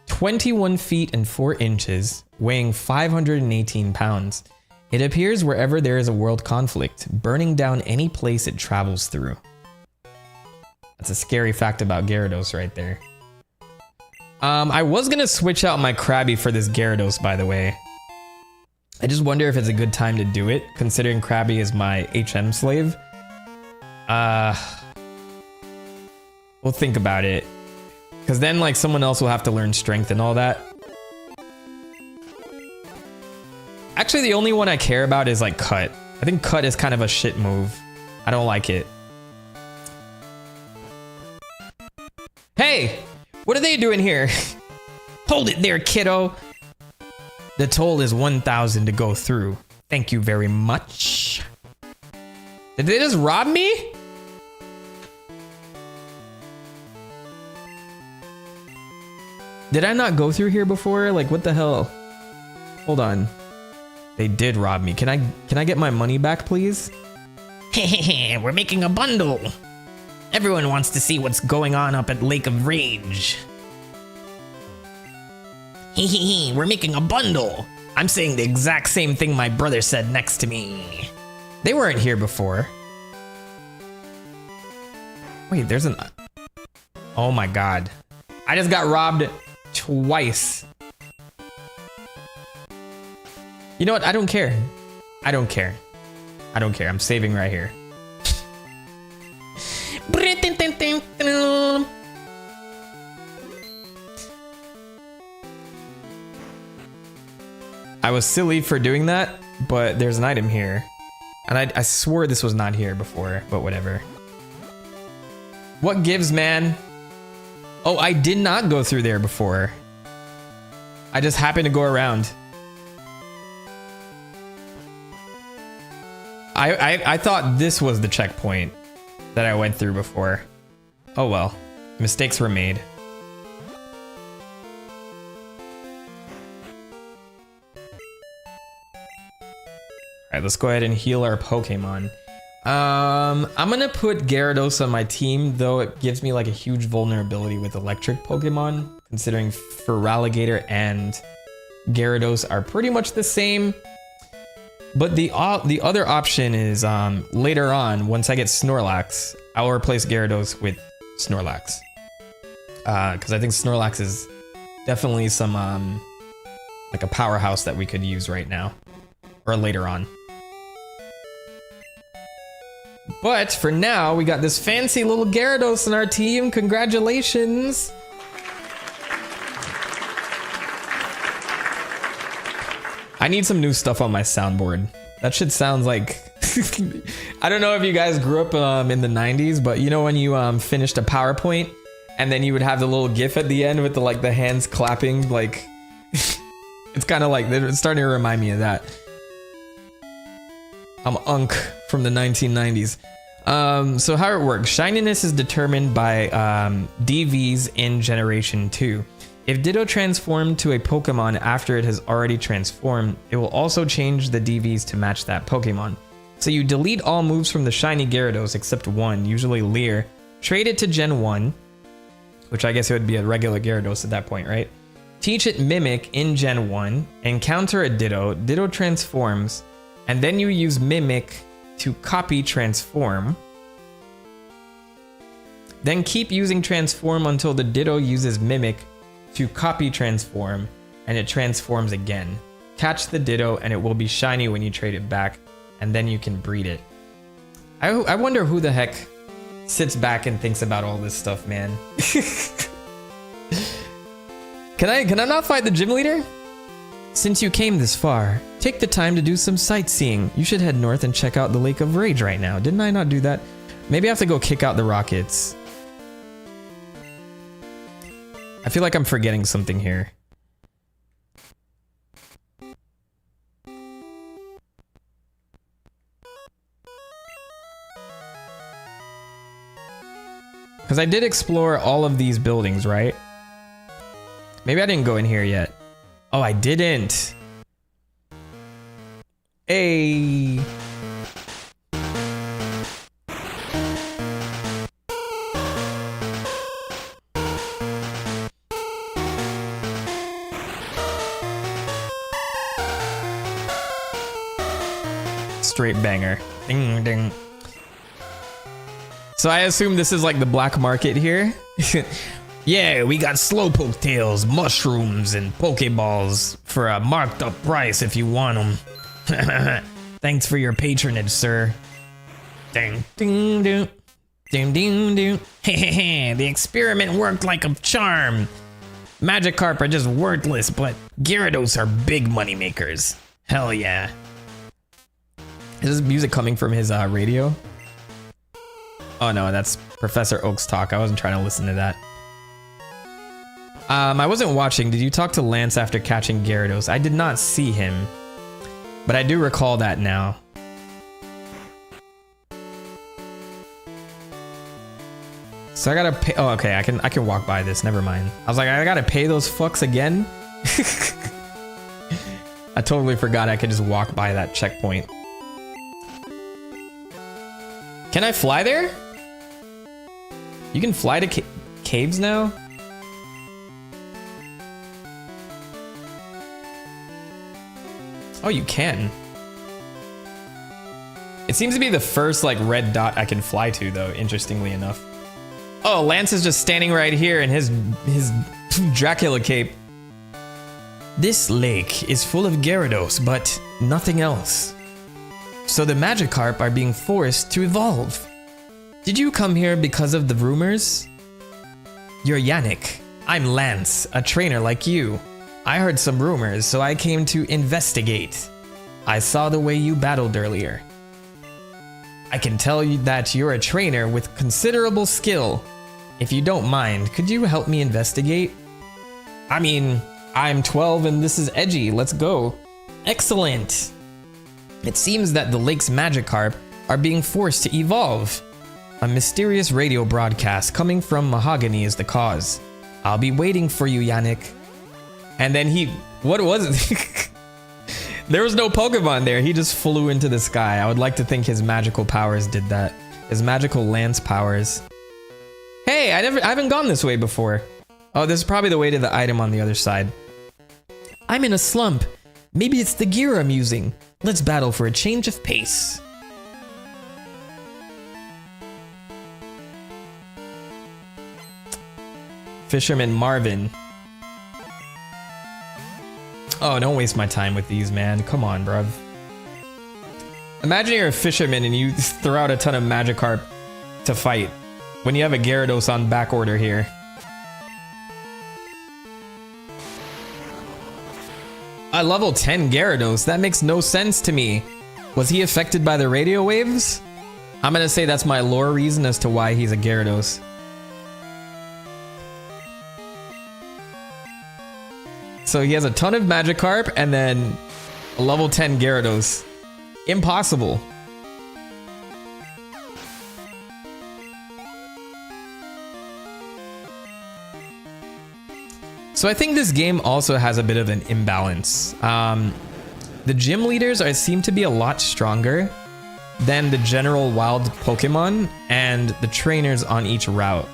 21 feet and 4 inches, weighing 518 pounds. It appears wherever there is a world conflict, burning down any place it travels through. That's a scary fact about Gyarados right there. I was gonna switch out my Krabby for this Gyarados, by the way. I just wonder if it's a good time to do it, considering Krabby is my HM slave. We'll think about it. Because then, like, someone else will have to learn strength and all that. Actually, the only one I care about is, like, Cut. I think Cut is kind of a shit move. I don't like it. Hey! What are they doing here? Hold it there, kiddo! The toll is 1,000 to go through. Thank you very much. Did they just rob me? Did I not go through here before? Like, what the hell? Hold on. They did rob me. Can I get my money back, please? Hehehe, we're making a bundle. Everyone wants to see what's going on up at Lake of Rage. Hehehe, we're making a bundle. I'm saying the exact same thing my brother said next to me. They weren't here before. Wait, there's an... Oh my god. I just got robbed twice. You know what? I don't care. I don't care. I don't care. I'm saving right here. I was silly for doing that, but there's an item here. And I swore this was not here before, but whatever. What gives, man? Oh, I did not go through there before. I just happened to go around. I thought this was the checkpoint that I went through before. Oh well, mistakes were made. right, let's go ahead and heal our Pokemon. I'm gonna put Gyarados on my team, though it gives me like a huge vulnerability with electric Pokemon, considering Feraligatr and Gyarados are pretty much the same. But the other option is later on, once I get Snorlax, I'll replace Gyarados with Snorlax. Because I think Snorlax is definitely some like a powerhouse that we could use right now or later on. But for now, we got this fancy little Gyarados in our team. Congratulations. I need some new stuff on my soundboard. That shit sounds like... I don't know if you guys grew up in the 90s, but you know when you finished a PowerPoint and then you would have the little GIF at the end with the hands clapping, like... It's kind of like, it's starting to remind me of that. I'm Unk from the 1990s. So how it works, shininess is determined by DVs in Generation 2. If Ditto transformed to a Pokemon after it has already transformed, it will also change the DVs to match that Pokemon. So you delete all moves from the shiny Gyarados except one, usually Leer, trade it to Gen 1, which I guess it would be a regular Gyarados at that point, right? Teach it Mimic in Gen 1, encounter a Ditto, Ditto transforms, and then you use Mimic to copy Transform. Then keep using Transform until the Ditto uses Mimic to copy Transform, and it transforms again. Catch the Ditto and it will be shiny when you trade it back, and then you can breed it. I wonder who the heck sits back and thinks about all this stuff, man. Can I not fight the gym leader? Since you came this far, take the time to do some sightseeing. You should head north and check out the Lake of Rage right now. Didn't I not do that? Maybe I have to go kick out the rockets. I feel like I'm forgetting something here. Because I did explore all of these buildings, right? Maybe I didn't go in here yet. Oh, I didn't. Hey. Straight banger. Ding ding. So I assume this is like the black market here. Yeah, we got Slowpoke tails, mushrooms, and Pokeballs for a marked up price if you want them. Thanks for your patronage, sir. Ding ding ding. Ding ding ding. The experiment worked like a charm. Magikarp are just worthless, but Gyarados are big money makers. Hell yeah. Is this music coming from his radio? Oh no, that's Professor Oak's talk. I wasn't trying to listen to that. I wasn't watching. Did you talk to Lance after catching Gyarados? I did not see him, but I do recall that now. So I gotta pay. Oh, okay. I can walk by this. Never mind. I was like, I gotta pay those fucks again. I totally forgot I could just walk by that checkpoint. Can I fly there? You can fly to caves now? Oh, you can. It seems to be the first like red dot I can fly to though, interestingly enough. Oh, Lance is just standing right here in his Dracula cape. This lake is full of Gyarados, but nothing else. So the Magikarp are being forced to evolve. Did you come here because of the rumors? You're Yannick. I'm Lance, a trainer like you. I heard some rumors, so I came to investigate. I saw the way you battled earlier. I can tell you that you're a trainer with considerable skill. If you don't mind, could you help me investigate? I mean, I'm 12 and this is edgy. Let's go. Excellent. It seems that the lake's Magikarp are being forced to evolve. A mysterious radio broadcast coming from Mahogany is the cause. I'll be waiting for you, Yannick. And then what was it? There was no Pokemon there. He just flew into the sky. I would like to think his magical powers did that. His magical lance powers. Hey, I haven't gone this way before. Oh, this is probably the way to the item on the other side. I'm in a slump. Maybe it's the gear I'm using. Let's battle for a change of pace. Fisherman Marvin. Oh, don't waste my time with these, man. Come on, bruv. Imagine you're a fisherman and you throw out a ton of Magikarp to fight when you have a Gyarados on back order here. A level 10 Gyarados? That makes no sense to me. Was he affected by the radio waves? I'm gonna say that's my lore reason as to why he's a Gyarados. So he has a ton of Magikarp and then a level 10 Gyarados. Impossible. So I think this game also has a bit of an imbalance. The gym leaders seem to be a lot stronger than the general wild Pokemon and the trainers on each route.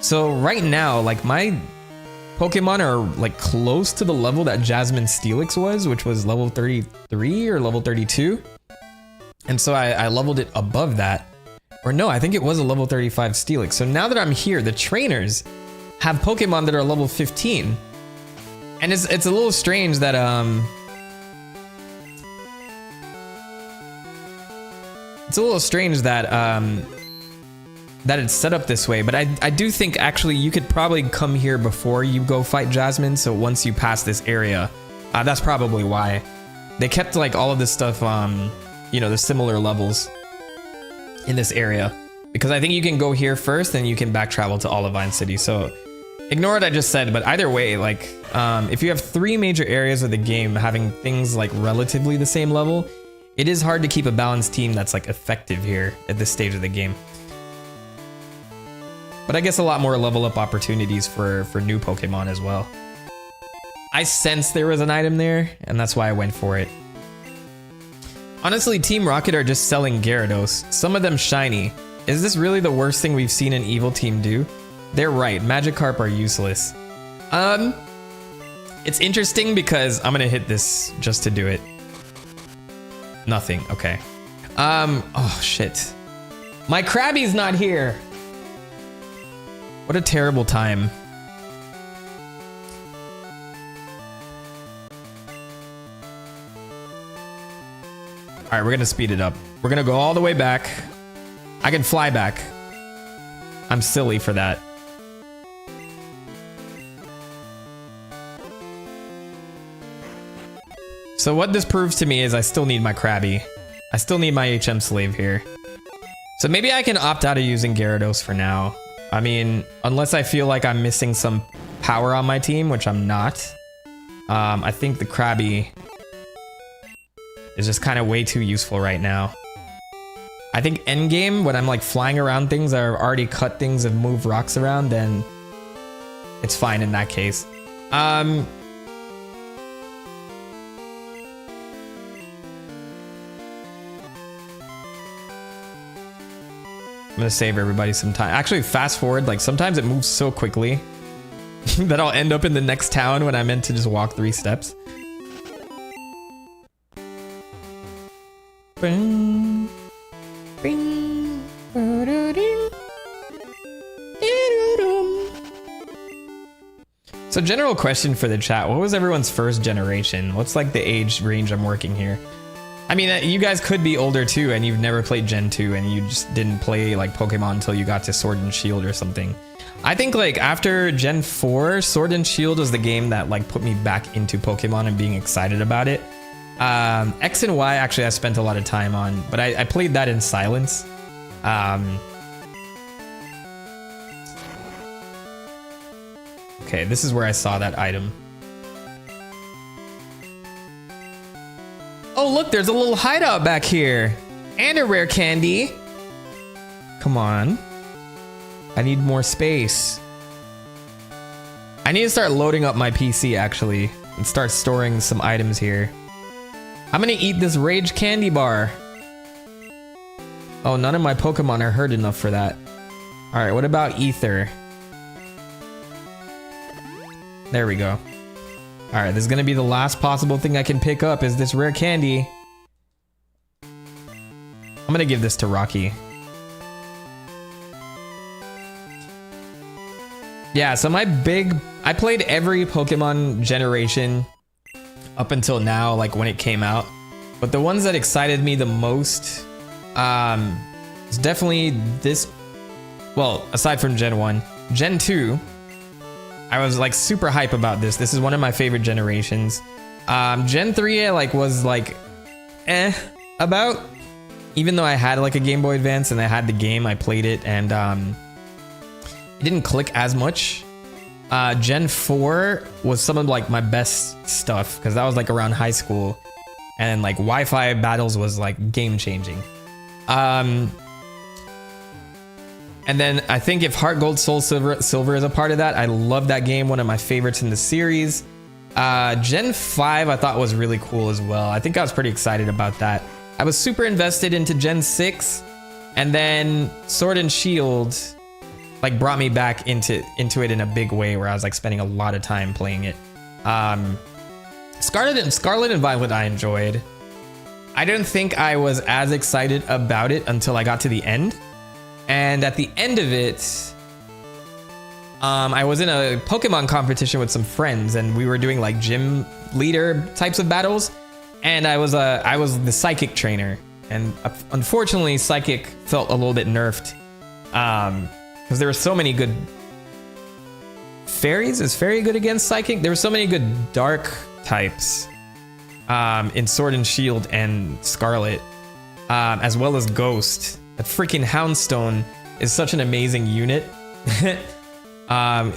So right now, like my Pokemon are like close to the level that Jasmine Steelix was, which was level 33 or level 32. And so I leveled it above that. Or no, I think it was a level 35 Steelix. So now that I'm here, the trainers have Pokemon that are level 15. And it's a little strange that that it's set up this way, but I do think actually you could probably come here before you go fight Jasmine, so once you pass this area, that's probably why. They kept like all of this stuff, you know, the similar levels in this area. Because I think you can go here first, then you can back travel to Olivine City, so ignore what I just said, but either way, like, if you have 3 major areas of the game having things like relatively the same level, it is hard to keep a balanced team that's like effective here at this stage of the game. But I guess a lot more level up opportunities for new Pokemon as well. I sensed there was an item there, and that's why I went for it. Honestly, Team Rocket are just selling Gyarados, some of them shiny. Is this really the worst thing we've seen an evil team do? They're right, Magikarp are useless. It's interesting because I'm gonna hit this just to do it. Nothing, okay. Oh shit. My Krabby's not here. What a terrible time. All right, we're gonna speed it up. We're gonna go all the way back. I can fly back. I'm silly for that. So what this proves to me is I still need my Krabby. I still need my HM Slave here. So maybe I can opt out of using Gyarados for now. I mean, unless I feel like I'm missing some power on my team, which I'm not. I think the Krabby is just kind of way too useful right now. I think endgame, when I'm like flying around things that are already cut things and move rocks around, then it's fine in that case. I'm gonna save everybody some time. Actually, fast forward, like sometimes it moves so quickly that I'll end up in the next town when I meant to just walk 3 steps. Bing, bing, ba-da-ding, dee-doo-dum. So general question for the chat, what was everyone's first generation? What's like the age range I'm working here? I mean, you guys could be older too, and you've never played Gen 2, and you just didn't play like Pokemon until you got to Sword and Shield or something. I think like after Gen 4, Sword and Shield was the game that like put me back into Pokemon and being excited about it. X and Y actually I spent a lot of time on, but I played that in silence. Okay, this is where I saw that item. Oh, look, there's a little hideout back here. And a rare candy. Come on. I need more space. I need to start loading up my PC, actually, and start storing some items here. I'm gonna eat this rage candy bar. Oh, none of my Pokemon are hurt enough for that. All right, what about Ether? There we go. All right, this is gonna be the last possible thing I can pick up is this rare candy. I'm gonna give this to Rocky. Yeah, so I played every Pokemon generation up until now, like when it came out. But the ones that excited me the most, is definitely this. Well, aside from Gen 1, Gen 2, I was like super hype about this. This is one of my favorite generations. Gen 3, was about. Even though I had like a Game Boy Advance and I had the game, I played it and it didn't click as much. Gen 4 was some of like my best stuff because that was like around high school and like Wi-Fi battles was like game changing. And then I think if Heart Gold Soul Silver is a part of that, I love that game, one of my favorites in the series. Gen 5 I thought was really cool as well. I think I was pretty excited about that. I was super invested into Gen 6 and then Sword and Shield like brought me back into it in a big way where I was like spending a lot of time playing it. Scarlet and Violet I enjoyed. I didn't think I was as excited about it until I got to the end. And at the end of it, I was in a Pokemon competition with some friends and we were doing like gym leader types of battles. And I was the Psychic trainer, and unfortunately, Psychic felt a little bit nerfed, because there were so many good fairies. Is Fairy good against Psychic? There were so many good Dark types, in Sword and Shield and Scarlet, as well as Ghost. That freaking Houndstone is such an amazing unit.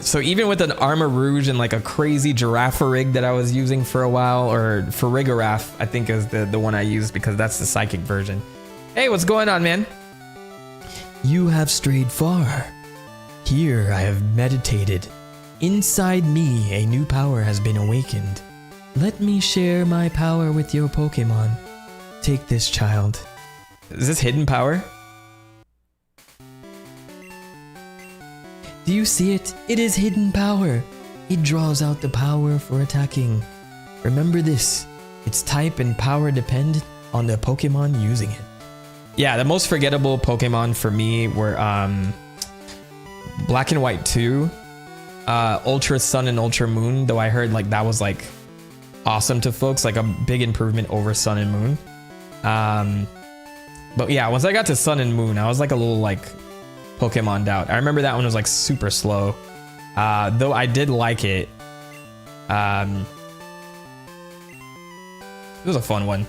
So even with an Armor Rouge and like a crazy Girafarig that I was using for a while, or Farigiraf, I think is the one I used because that's the Psychic version. Hey, what's going on, man? You have strayed far. Here I have meditated. Inside me, a new power has been awakened. Let me share my power with your Pokemon. Take this, child. Is this hidden power? Do you see it? It is hidden power. It draws out the power for attacking. Remember this, its type and power depend on the Pokemon using it. Yeah, the most forgettable Pokemon for me were Black and White 2, Ultra Sun and Ultra Moon, though I heard like that was like awesome to folks, like a big improvement over Sun and Moon. But yeah, once I got to Sun and Moon, I was like a little like Pokemon'd out. I remember that one was like super slow, though I did like it. It was a fun one.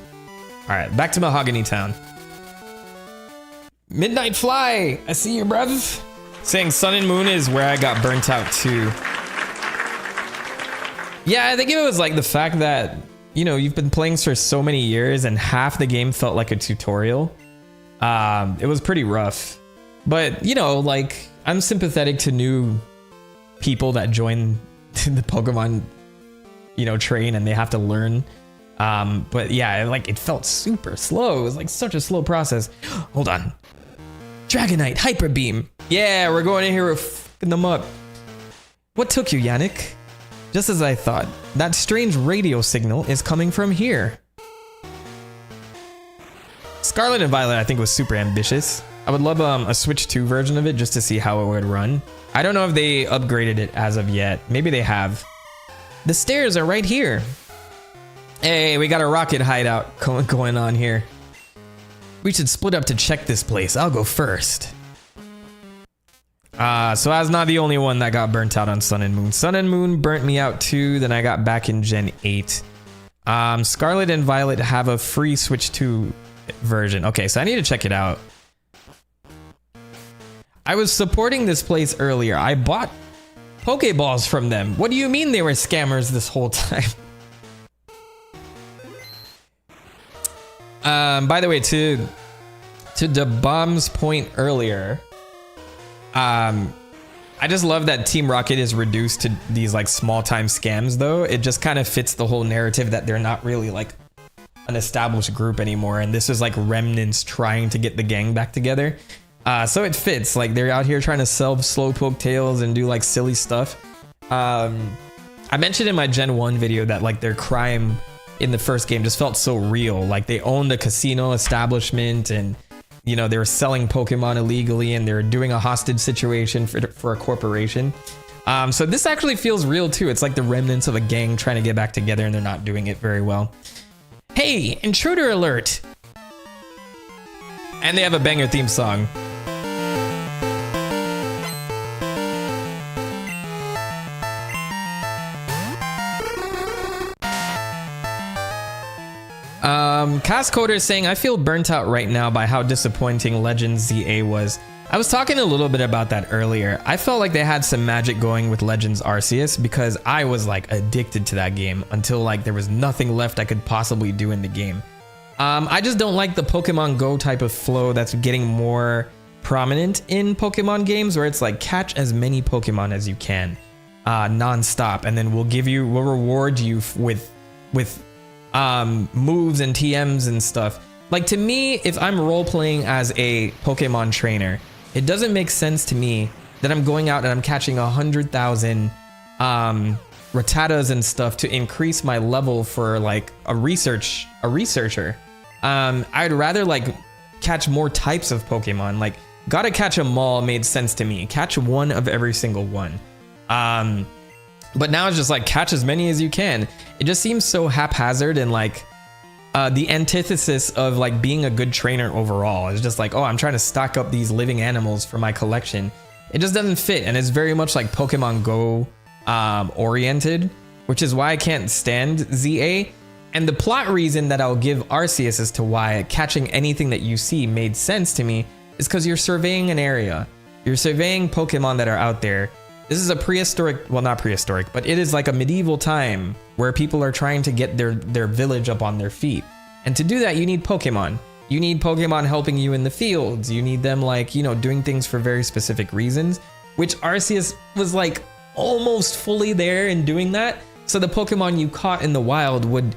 All right, back to Mahogany Town. Midnight Fly, I see you, bruv. Saying Sun and Moon is where I got burnt out too. Yeah, I think it was like the fact that, you know, you've been playing for so many years and half the game felt like a tutorial. It was pretty rough. But, you know, like, I'm sympathetic to new people that join the Pokemon, you know, train and they have to learn. But yeah, like, it felt super slow. It was like such a slow process. Hold on. Dragonite, Hyper Beam. Yeah, we're going in here, we're f***ing them up. What took you, Yannick? Just as I thought, that strange radio signal is coming from here. Scarlet and Violet, I think, was super ambitious. I would love a Switch 2 version of it just to see how it would run. I don't know if they upgraded it as of yet. Maybe they have. The stairs are right here. Hey, we got a rocket hideout going on here. We should split up to check this place. I'll go first. So I was not the only one that got burnt out on Sun and Moon. Sun and Moon burnt me out too, then I got back in Gen 8. Scarlet and Violet have a free Switch 2 version. Okay, so I need to check it out. I was supporting this place earlier. I bought Pokeballs from them. What do you mean they were scammers this whole time? By the way, to the bomb's point earlier, I just love that Team Rocket is reduced to these like small time scams though. It just kind of fits the whole narrative that they're not really like an established group anymore, and this is like remnants trying to get the gang back together. So it fits. Like they're out here trying to sell slowpoke tails and do like silly stuff. I mentioned in my Gen 1 video that like their crime in the first game just felt so real. Like they owned a casino establishment, and you know, they were selling Pokemon illegally, and they were doing a hostage situation for a corporation. So this actually feels real too. It's like the remnants of a gang trying to get back together, and they're not doing it very well. Hey, intruder alert! And they have a banger theme song. Cascoder is saying, I feel burnt out right now by how disappointing Legends ZA was. I was talking a little bit about that earlier. I felt like they had some magic going with Legends Arceus because I was like addicted to that game until like there was nothing left I could possibly do in the game. I just don't like the Pokemon Go type of flow that's getting more prominent in Pokemon games, where it's like catch as many Pokemon as you can, non-stop, and then we'll reward you with moves and TMs and stuff. Like, to me, if I'm role-playing as a Pokemon trainer, it doesn't make sense to me that I'm going out and I'm catching 100,000 Rattatas and stuff to increase my level for like a researcher. I'd rather like catch more types of Pokemon. Like, gotta catch them all made sense to me. Catch one of every single one. But now it's just like catch as many as you can. It just seems so haphazard, and like the antithesis of like being a good trainer overall. It's just like, oh, I'm trying to stock up these living animals for my collection. It just doesn't fit, and it's very much like Pokemon Go oriented, which is why I can't stand ZA. And the plot reason that I'll give Arceus as to why catching anything that you see made sense to me is because you're surveying an area. You're surveying Pokemon that are out there. This is a prehistoric, well, not prehistoric, but it is like a medieval time where people are trying to get their village up on their feet. And to do that, you need Pokemon. You need Pokemon helping you in the fields. You need them like, you know, doing things for very specific reasons, which Arceus was like almost fully there in doing that. So the Pokemon you caught in the wild would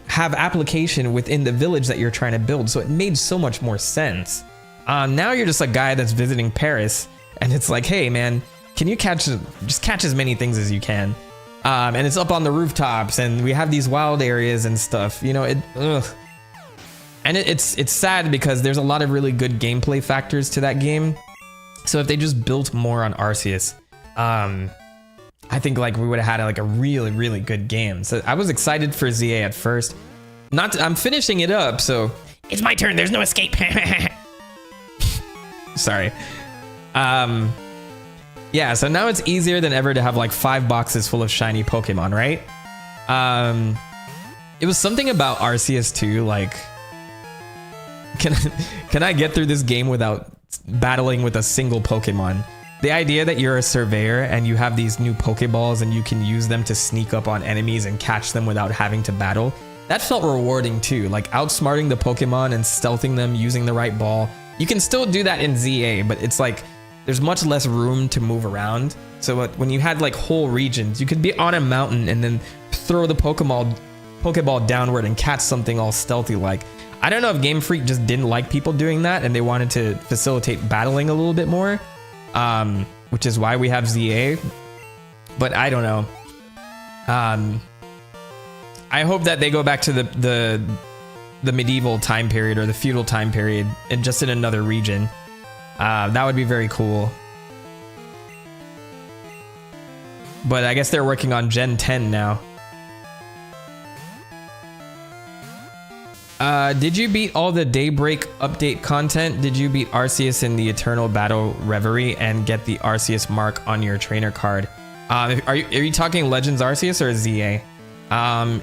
have application within the village that you're trying to build. So it made so much more sense. Now you're just a guy that's visiting Paris, and it's like, hey man, can you just catch as many things as you can? And it's up on the rooftops, and we have these wild areas and stuff, you know, and it's sad because there's a lot of really good gameplay factors to that game. So if they just built more on Arceus, I think like we would have had like a really, really good game. So I was excited for ZA at first. I'm finishing it up, so it's my turn. There's no escape. Sorry. Yeah, so now it's easier than ever to have like 5 boxes full of shiny Pokemon, right? It was something about Arceus too, like, can I get through this game without battling with a single Pokemon? The idea that you're a surveyor and you have these new Pokeballs and you can use them to sneak up on enemies and catch them without having to battle, that felt rewarding too. Like outsmarting the Pokemon and stealthing them using the right ball. You can still do that in ZA, but it's like there's much less room to move around. So when you had like whole regions, you could be on a mountain and then throw the Pokeball downward and catch something all stealthy like. I don't know if Game Freak just didn't like people doing that and they wanted to facilitate battling a little bit more, which is why we have ZA. But I don't know. I hope that they go back to the medieval time period or the feudal time period and just in another region. That would be very cool. But I guess they're working on Gen 10 now. Did you beat all the Daybreak update content? Did you beat Arceus in the Eternal Battle Reverie and get the Arceus mark on your trainer card? Are you talking Legends Arceus or ZA?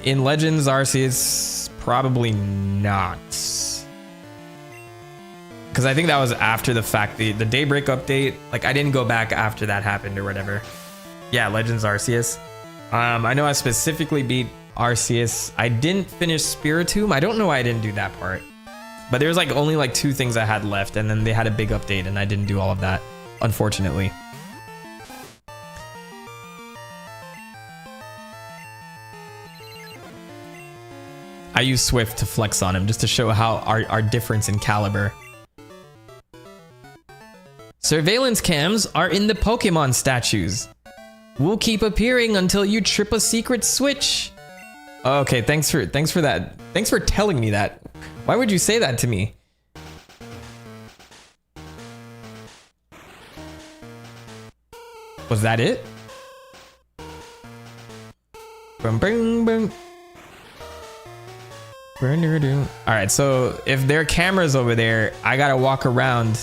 In Legends Arceus, probably not. Because I think that was after the fact. The Daybreak update, like I didn't go back after that happened or whatever. Yeah, Legends Arceus. I know I specifically beat Arceus. I didn't finish Spiritomb. I don't know why I didn't do that part. But there was like only like 2 things I had left, and then they had a big update and I didn't do all of that, unfortunately. I use Swift to flex on him just to show how our difference in caliber. Surveillance cams are in the Pokemon statues. Will keep appearing until you trip a secret switch. Okay, thanks for that. Thanks for telling me that. Why would you say that to me? Was that it? Boom, boom, boom. Alright, so if there are cameras over there, I gotta walk around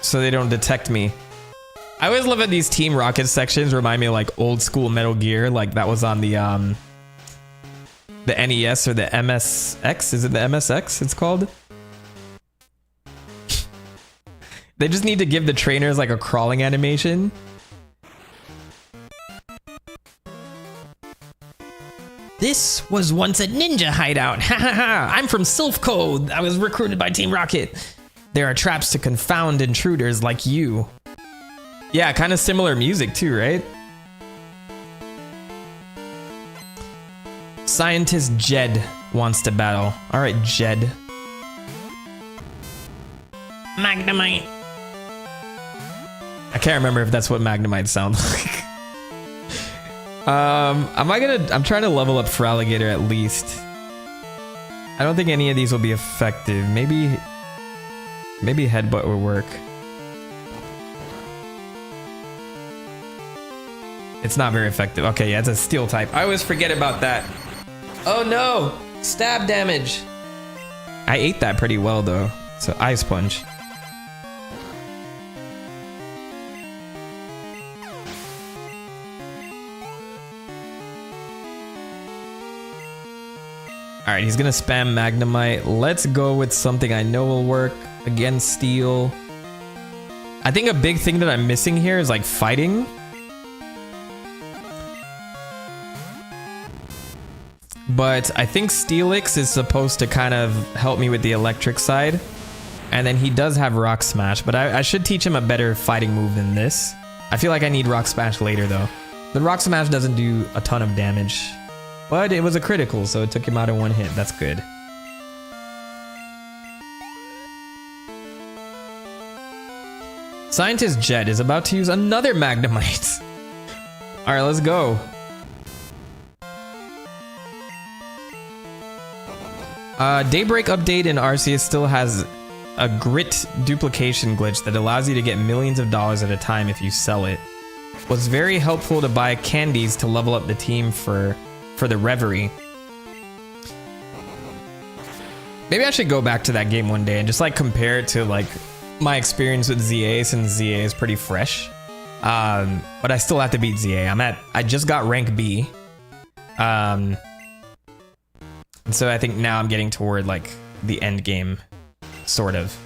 so they don't detect me. I always love that these Team Rocket sections remind me of like old school Metal Gear, like that was on the NES or the MSX. Is it the MSX it's called? They just need to give the trainers like a crawling animation. This was once a ninja hideout. Ha ha ha. I'm from Silph Code. I was recruited by Team Rocket. There are traps to confound intruders like you. Yeah, kind of similar music too, right? Scientist Jed wants to battle. All right, Jed. Magnemite. I can't remember if that's what Magnemite sounds like. I'm trying to level up for Alligator at least. I don't think any of these will be effective. Maybe Headbutt will work. It's not very effective. Okay, yeah, it's a steel type. I always forget about that. Oh no! Stab damage! I ate that pretty well though. So Ice Punch. Alright, he's gonna spam Magnemite. Let's go with something I know will work. Again, Steel. I think a big thing that I'm missing here is like fighting. But I think Steelix is supposed to kind of help me with the electric side. And then he does have Rock Smash, but I should teach him a better fighting move than this. I feel like I need Rock Smash later though. The Rock Smash doesn't do a ton of damage. But it was a critical, so it took him out in one hit. That's good. Scientist Jed is about to use another Magnemite. Alright, let's go. Daybreak update in Arceus still has a grit duplication glitch that allows you to get millions of dollars at a time if you sell it. Was very helpful to buy candies to level up the team for the Reverie. Maybe I should go back to that game one day and just like compare it to like my experience with ZA, since ZA is pretty fresh. But I still have to beat ZA. I just got rank B. And so I think now I'm getting toward like the end game, sort of.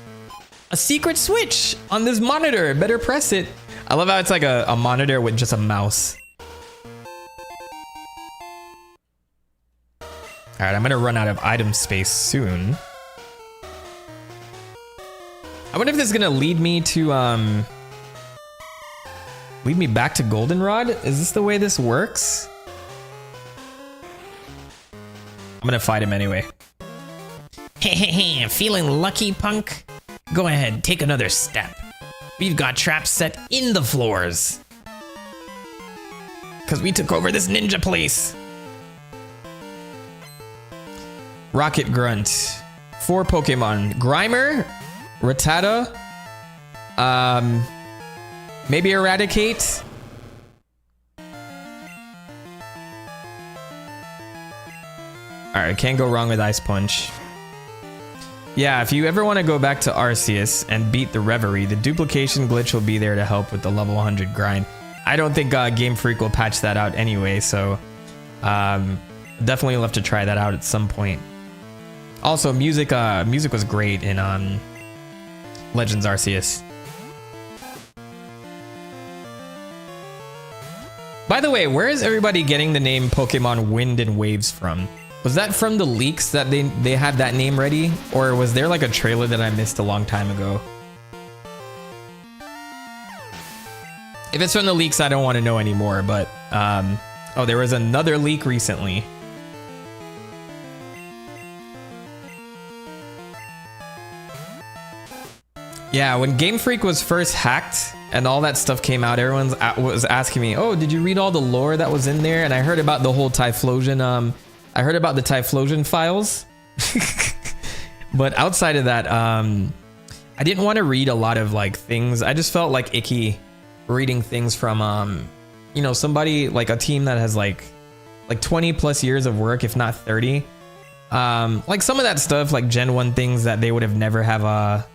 A secret switch on this monitor. Better press it. I love how it's like a monitor with just a mouse. Alright, I'm gonna run out of item space soon. I wonder if this is gonna lead me to, lead me back to Goldenrod? Is this the way this works? I'm gonna fight him anyway. Hey, feeling lucky, punk? Go ahead, take another step. We've got traps set in the floors. 'Cause we took over this ninja place. Rocket Grunt. 4 Pokemon. Grimer, Rattata, maybe Eradicate. Alright, can't go wrong with Ice Punch. Yeah, if you ever want to go back to Arceus and beat the Reverie, the duplication glitch will be there to help with the level 100 grind. I don't think Game Freak will patch that out anyway, so definitely love to try that out at some point. Also, music was great in Legends Arceus. By the way, where is everybody getting the name Pokemon Wind and Waves from? Was that from the leaks that they had that name ready? Or was there like a trailer that I missed a long time ago? If it's from the leaks, I don't want to know anymore, but Oh, there was another leak recently. Yeah, when Game Freak was first hacked and all that stuff came out, everyone was asking me, "Oh, did you read all the lore that was in there?" And I heard about the whole Typhlosion. I heard about the Typhlosion files, but outside of that, I didn't want to read a lot of like things. I just felt like icky reading things from, you know, somebody like a team that has like 20 plus years of work, if not 30. Like some of that stuff, like Gen 1 things that they would have never have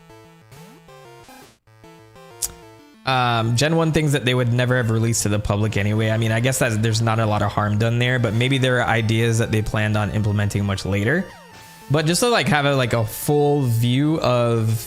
Gen 1 things that they would never have released to the public anyway. I mean, I guess that there's not a lot of harm done there, but maybe there are ideas that they planned on implementing much later. But just to like have a full view of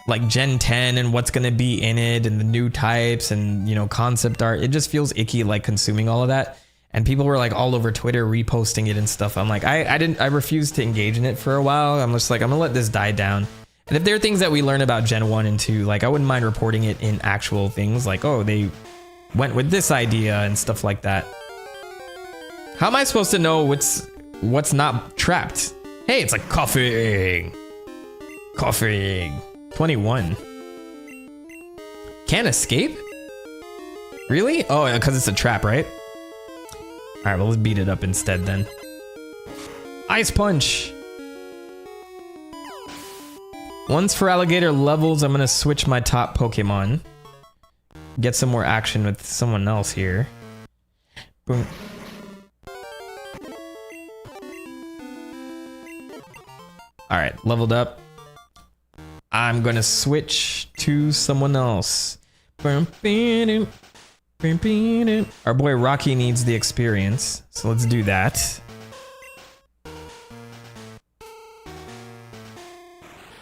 like Gen 10 and what's going to be in it and the new types and, you know, concept art, it just feels icky like consuming all of that. And people were like all over Twitter reposting it and stuff. I'm like, I refused to engage in it for a while. I'm just like, I'm gonna let this die down. And if there are things that we learn about Gen 1 and 2, like I wouldn't mind reporting it in actual things like, oh, they went with this idea and stuff like that. How am I supposed to know what's not trapped? Hey, it's like coughing. 21. Can't escape? Really? Oh, because it's a trap, right? All right, well, let's beat it up instead then. Ice Punch. Once Feraligatr levels, I'm gonna switch my top Pokemon. Get some more action with someone else here. Boom. Alright, leveled up. I'm gonna switch to someone else. Our boy Rocky needs the experience, so let's do that.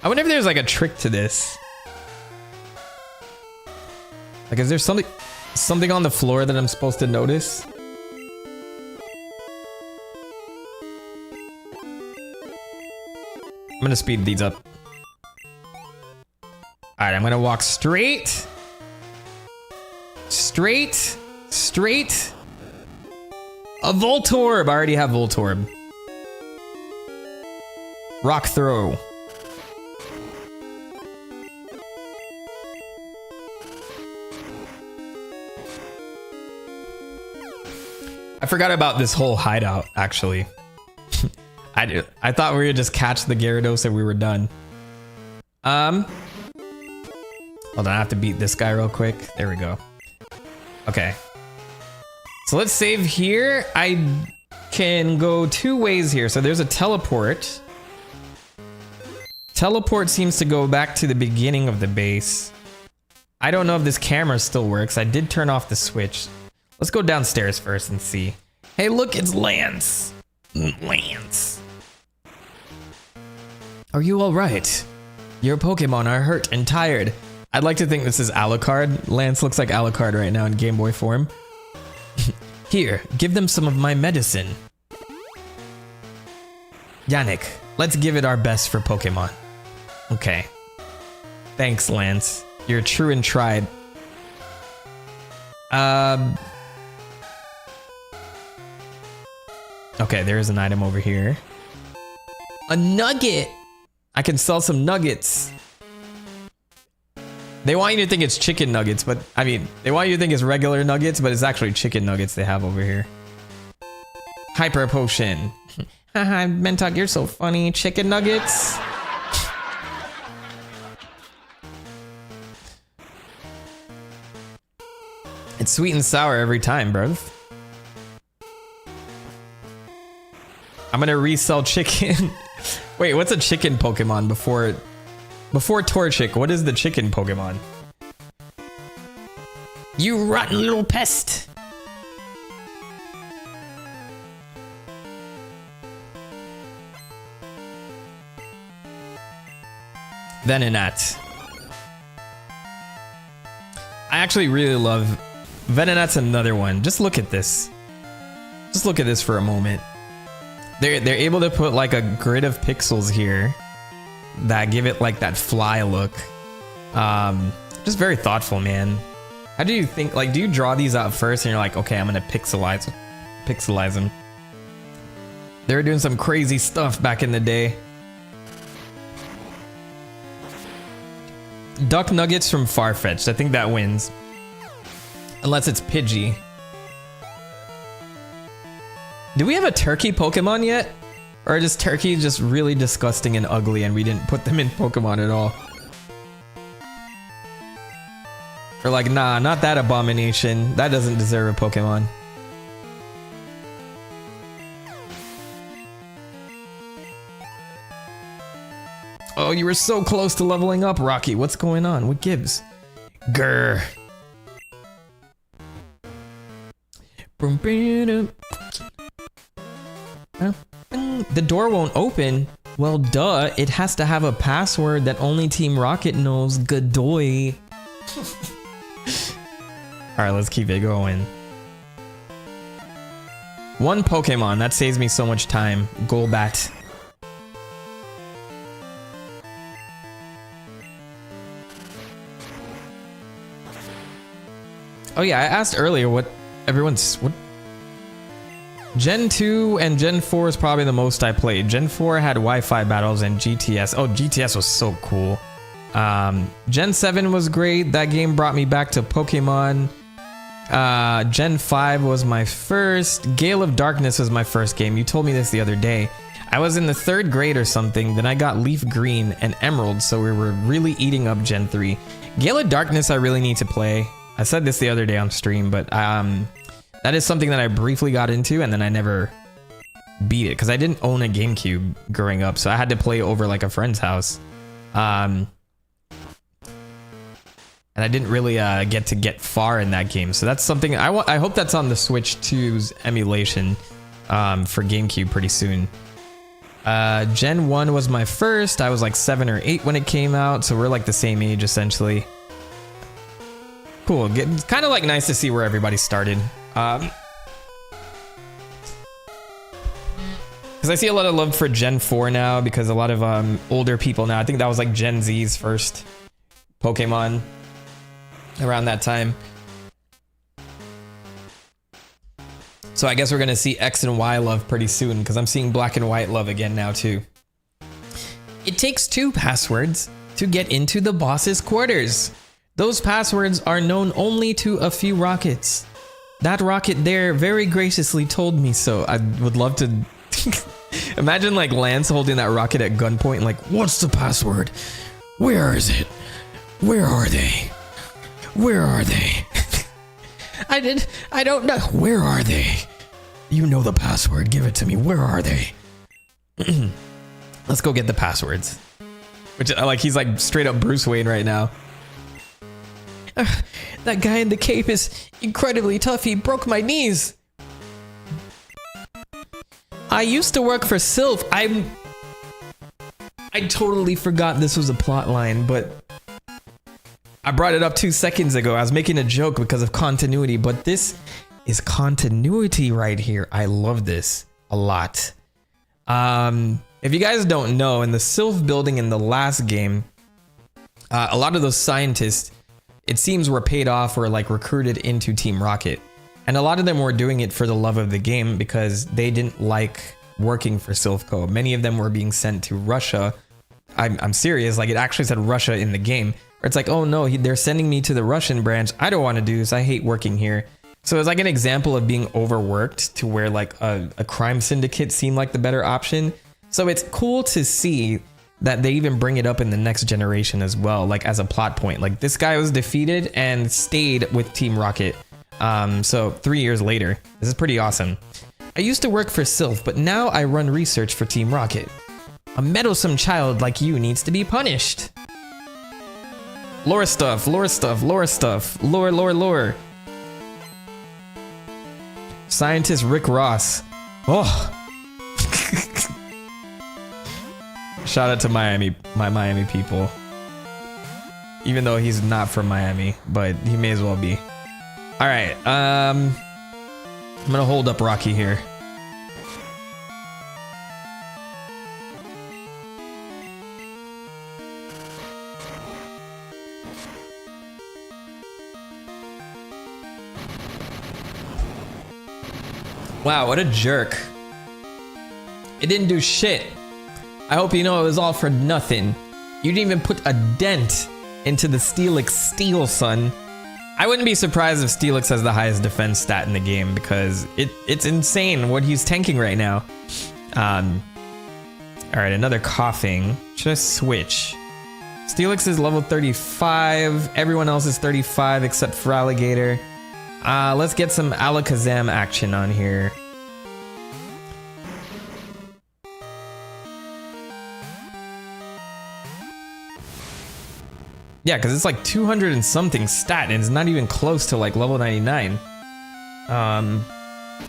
I wonder if there's like a trick to this. Like, is there something on the floor that I'm supposed to notice? I'm gonna speed these up. Alright, I'm gonna walk straight. Straight. A Voltorb. I already have Voltorb. Rock Throw. I forgot about this whole hideout, actually. I thought we would just catch the Gyarados and we were done. Hold on, I have to beat this guy real quick. There we go. Okay. So let's save here. I can go two ways here. So there's a teleport. Teleport seems to go back to the beginning of the base. I don't know if this camera still works. I did turn off the switch. Let's go downstairs first and see. Hey, look, it's Lance. Lance. Are you all right? Your Pokemon are hurt and tired. I'd like to think this is Alucard. Lance looks like Alucard right now in Game Boy form. Here, give them some of my medicine. Yannick, let's give it our best for Pokemon. Okay. Thanks, Lance. You're true and tried. Okay, there is an item over here. A nugget! I can sell some nuggets. They want you to think it's chicken nuggets, but I mean, they want you to think it's regular nuggets, but it's actually chicken nuggets they have over here. Hyper Potion. Haha, Mentok, you're so funny. Chicken nuggets. It's sweet and sour every time, bruv. I'm gonna resell chicken. Wait, what's a chicken Pokemon before Torchic? What is the chicken Pokemon? You rotten little pest. Venonat. I actually really love Venonat's another one. Just look at this. Just look at this for a moment. They're able to put like a grid of pixels here that give it like that fly look. Just very thoughtful, man. How do you think, like, do you draw these out first and you're like, okay, I'm gonna pixelize pixelize them. They were doing some crazy stuff back in the day. Duck Nuggets from Farfetch'd. I think that wins. Unless it's Pidgey. Do we have a turkey Pokemon yet? Or is turkey just really disgusting and ugly and we didn't put them in Pokemon at all? Or like, nah, not that abomination. That doesn't deserve a Pokemon. Oh, you were so close to leveling up, Rocky. What's going on? What gives? Grr. The door won't open. Well, duh. It has to have a password that only Team Rocket knows. Godoy. Alright, let's keep it going. One Pokemon. That saves me so much time. Golbat. Oh yeah, I asked earlier what Gen 2 and Gen 4 is probably the most I played. Gen 4 had Wi-Fi battles and GTS. Oh, GTS was so cool. Gen 7 was great. That game brought me back to Pokemon. Gen 5 was my first. Gale of Darkness was my first game. You told me this the other day. I was in the 3rd grade or something. Then I got Leaf Green and Emerald, so we were really eating up Gen 3. Gale of Darkness I really need to play. I said this the other day on stream, but that is something that I briefly got into and then I never beat it because I didn't own a GameCube growing up, so I had to play over like a friend's house. And I didn't really get far in that game, so that's something I hope that's on the Switch 2's emulation for GameCube pretty soon. Gen 1 was my first. I was like 7 or 8 when it came out, so we're like the same age essentially. Cool. It's kind of like nice to see where everybody started. Because I see a lot of love for Gen 4 now because a lot of older people now. I think that was like Gen Z's first Pokemon around that time. So I guess we're going to see X and Y love pretty soon because I'm seeing Black and White love again now too. It takes 2 passwords to get into the boss's quarters. Those passwords are known only to a few rockets. That rocket there very graciously told me so. I would love to imagine like Lance holding that rocket at gunpoint and like, what's the password? Where is it? Where are they? Where are they? I don't know. Where are they? You know the password. Give it to me. Where are they? Let's go get the passwords. Which like he's like straight up Bruce Wayne right now. That guy in the cape is incredibly tough. He broke my knees. I used to work for Sylph. I totally forgot this was a plot line, but I brought it up 2 seconds ago. I was making a joke because of continuity, but this is continuity right here. I love this a lot. If you guys don't know, in the Sylph building in the last game, a lot of those scientists, it seems, were paid off or like recruited into Team Rocket. And a lot of them were doing it for the love of the game because they didn't like working for Sylph Co. Many of them were being sent to Russia. I'm serious, like it actually said Russia in the game. Or it's like, oh no, they're sending me to the Russian branch. I don't want to do this. I hate working here. So it's like an example of being overworked to where like a crime syndicate seemed like the better option. So it's cool to see that they even bring it up in the next generation as well, like as a plot point. Like this guy was defeated and stayed with Team Rocket. So 3 years later, this is pretty awesome. I used to work for Sylph, but now I run research for Team Rocket. A meddlesome child like you needs to be punished. Lore stuff, lore stuff, lore stuff, lore, lore, lore. Scientist Rick Ross. Oh. Shout out to Miami, my Miami people. Even though he's not from Miami, but he may as well be. All right, I'm gonna hold up Rocky here. Wow, what a jerk. It didn't do shit. I hope you know it was all for nothing. You didn't even put a dent into the Steelix steel, son. I wouldn't be surprised if Steelix has the highest defense stat in the game because it's insane what he's tanking right now. Alright, another coughing. Should I switch? Steelix is level 35. Everyone else is 35 except for Alligator. Let's get some Alakazam action on here. Yeah, because it's like 200 and something stat, and it's not even close to like level 99.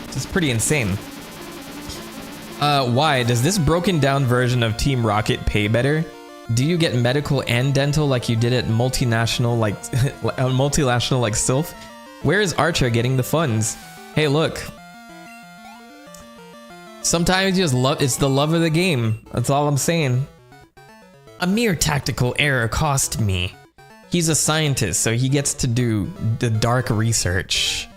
It's pretty insane. Why? Does this broken down version of Team Rocket pay better? Do you get medical and dental like you did at multinational like Sylph? Where is Archer getting the funds? Hey, look. Sometimes you just it's the love of the game. That's all I'm saying. A mere tactical error cost me. He's a scientist, so he gets to do the dark research.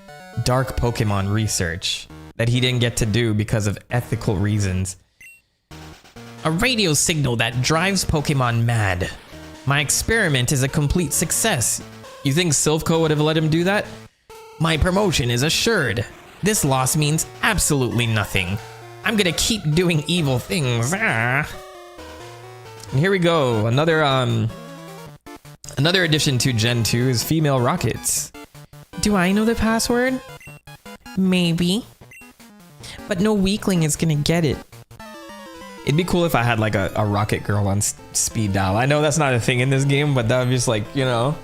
Dark Pokemon research that he didn't get to do because of ethical reasons. A radio signal that drives Pokemon mad. My experiment is a complete success. You think Silphco would have let him do that? My promotion is assured. This loss means absolutely nothing. I'm gonna keep doing evil things. And here we go. Another addition to Gen 2 is female rockets. Do I know the password? Maybe. But no weakling is gonna get it. It'd be cool if I had like a rocket girl on speed dial. I know that's not a thing in this game, but that would be just like, you know.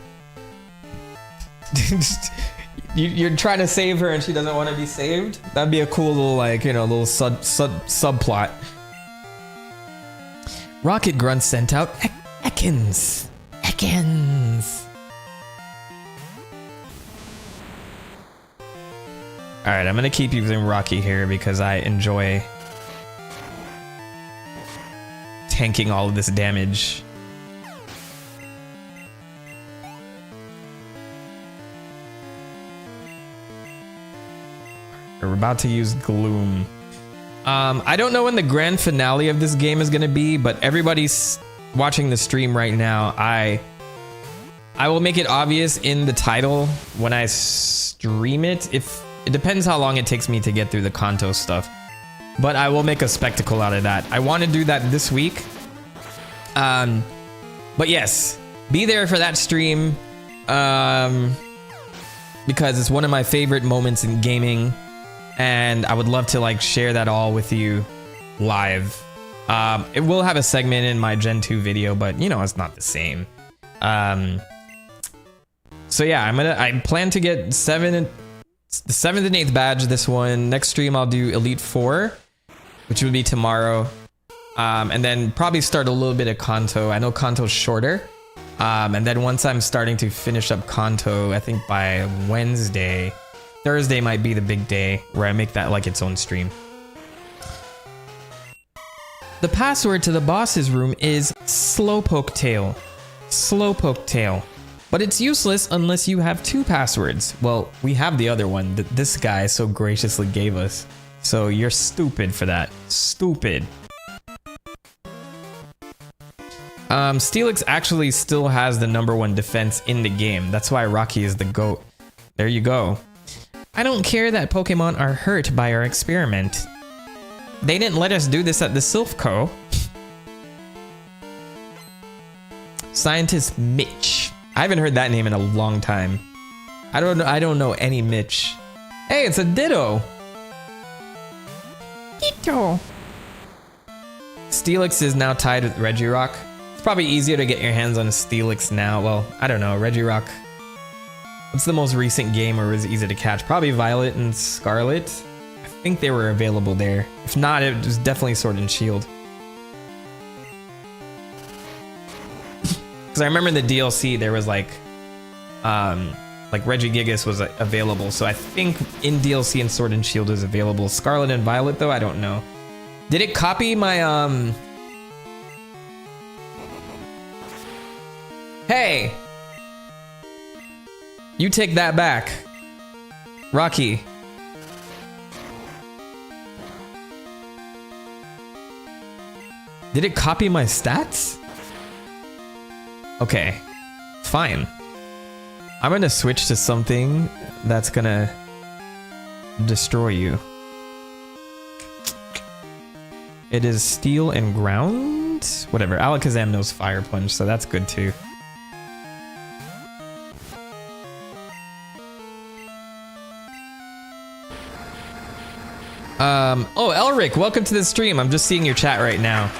You're trying to save her and she doesn't want to be saved? That'd be a cool little like, you know, little subplot. Rocket Grunt sent out Ekans. Ekans. Alright, I'm gonna keep using Rocky here because I enjoy tanking all of this damage. We're about to use Gloom. I don't know when the grand finale of this game is gonna be, but everybody's watching the stream right now. I will make it obvious in the title when I stream it. If it depends how long it takes me to get through the Kanto stuff, but I will make a spectacle out of that. I want to do that this week. But yes, be there for that stream because it's one of my favorite moments in gaming. And I would love to like share that all with you live. It will have a segment in my Gen 2 video, but you know, it's not the same. So yeah, I plan to get the 7th and 8th badge this one. Next stream I'll do Elite 4, which would be tomorrow. And then probably start a little bit of Kanto. I know Kanto's shorter. And then once I'm starting to finish up Kanto, I think by Wednesday, Thursday might be the big day where I make that like its own stream. The password to the boss's room is Slowpoke Tail. Slowpoke Tail. But it's useless unless you have 2 passwords. Well, we have the other one that this guy so graciously gave us. So you're stupid for that. Stupid. Steelix actually still has the #1 defense in the game. That's why Rocky is the GOAT. There you go. I don't care that Pokemon are hurt by our experiment. They didn't let us do this at the Silphco. Scientist Mitch. I haven't heard that name in a long time. I don't know any Mitch. Hey, it's a Ditto. Ditto. Steelix is now tied with Regirock. It's probably easier to get your hands on a Steelix now. Well, I don't know. Regirock. What's the most recent game where it was easy to catch? Probably Violet and Scarlet. I think they were available there. If not, it was definitely Sword and Shield. Because I remember in the DLC there was like Regigigas was available. So I think in DLC and Sword and Shield is available. Scarlet and Violet though, I don't know. Did it copy my Hey! You take that back. Rocky. Did it copy my stats? Okay, fine. I'm gonna switch to something that's gonna destroy you. It is steel and ground? Whatever, Alakazam knows Fire Punch, so that's good too. Oh, Elric, welcome to the stream. I'm just seeing your chat right now.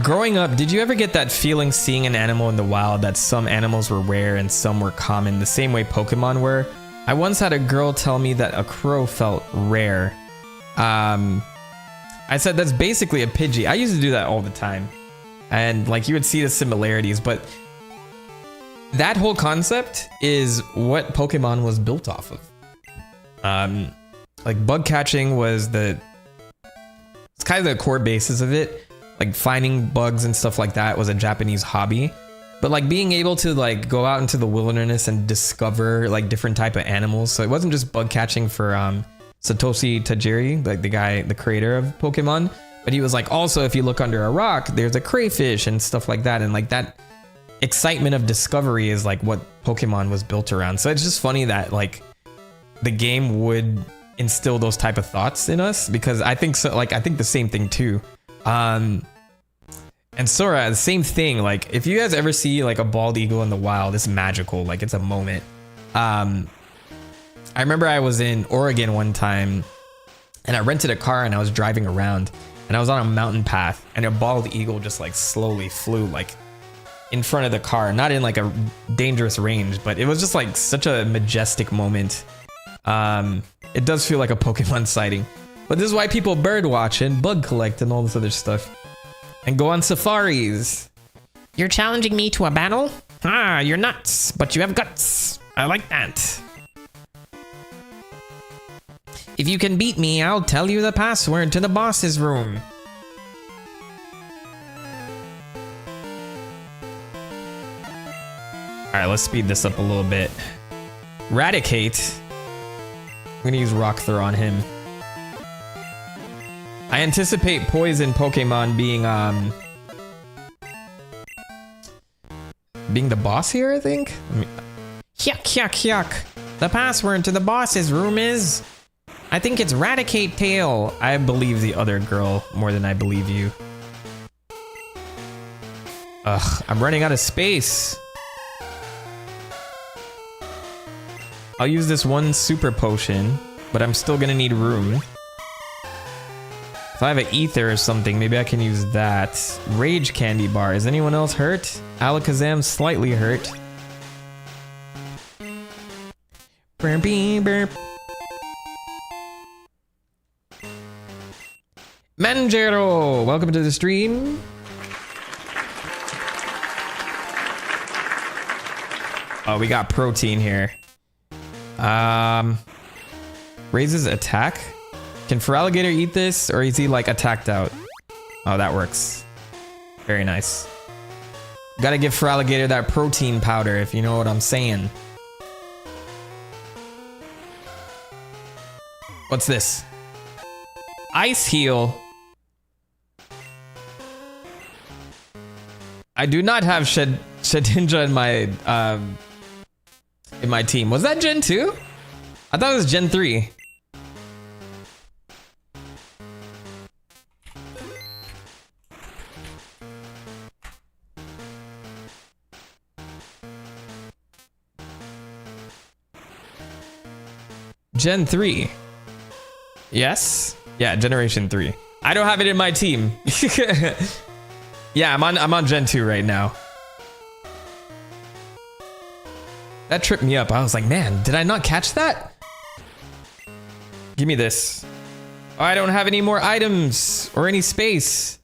Growing up, did you ever get that feeling seeing an animal in the wild that some animals were rare and some were common, the same way Pokemon were? I once had a girl tell me that a crow felt rare. I said that's basically a Pidgey. I used to do that all the time. And like you would see the similarities, but that whole concept is what Pokemon was built off of. Like bug catching was it's kind of the core basis of it. Like finding bugs and stuff like that was a Japanese hobby. But like being able to like go out into the wilderness and discover like different type of animals. So it wasn't just bug catching for Satoshi Tajiri, like the creator of Pokemon. But he was like, also if you look under a rock, there's a crayfish and stuff like that. And like that excitement of discovery is like what Pokemon was built around. So it's just funny that like the game would instill those type of thoughts in us, because I think so. Like I think the same thing too. And Sora, the same thing. Like if you guys ever see like a bald eagle in the wild, it's magical. Like it's a moment. I remember I was in Oregon one time and I rented a car and I was driving around and I was on a mountain path and a bald eagle just like slowly flew like in front of the car, not in like a dangerous range, but it was just like such a majestic moment. It does feel like a Pokemon sighting, but this is why people bird watch and bug collect and all this other stuff and go on safaris. You're challenging me to a battle? Ah, you're nuts, but you have guts. I like that. If you can beat me, I'll tell you the password to the boss's room. Alright, let's speed this up a little bit. Raticate. I'm gonna use Rock Throw on him. I anticipate Poison Pokemon being the boss here, I think? Yuck, yuck, yuck. The password to the boss's room is... I think it's Raticate Tail. I believe the other girl more than I believe you. Ugh, I'm running out of space. I'll use this one super potion, but I'm still gonna need room. If I have an ether or something, maybe I can use that. Rage candy bar. Is anyone else hurt? Alakazam slightly hurt. Burp, burp. Manjaro, welcome to the stream. Oh, we got protein here. Raises attack. Can Feraligatr eat this, or is he like attacked out? Oh, that works. Very nice. Gotta give Feraligatr that protein powder, if you know what I'm saying. What's this? Ice heal. I do not have Shedinja in my team. Was that Gen 2? I thought it was Gen 3. Gen 3. Yes? Yeah, Generation 3. I don't have it in my team. Yeah, I'm on Gen 2 right now. That tripped me up. I was like, man, did I not catch that? Give me this. Oh, I don't have any more items or any space.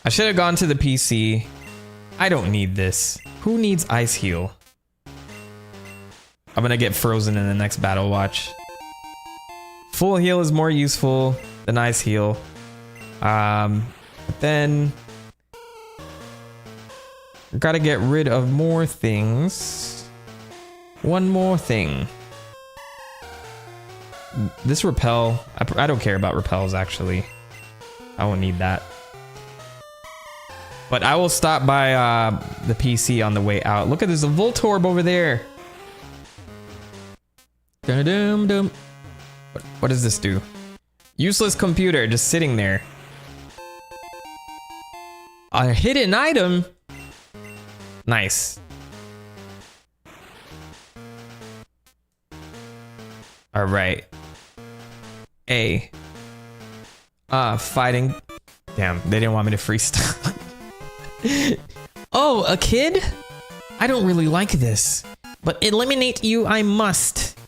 I should have gone to the PC. I don't need this. Who needs Ice Heal? I'm gonna get frozen in the next battle watch. Full heal is more useful than Ice Heal. But then gotta get rid of more things. One more thing. this repel, I don't care about repels actually. I won't need that. But I will stop by the PC on the way out. Look at there's a Voltorb over there. Dum-dum-dum. What does this do? Useless computer just sitting there. A hidden item? Nice. Alright. A. Fighting. Damn, they didn't want me to freestyle. Oh, a kid? I don't really like this, but eliminate you I must.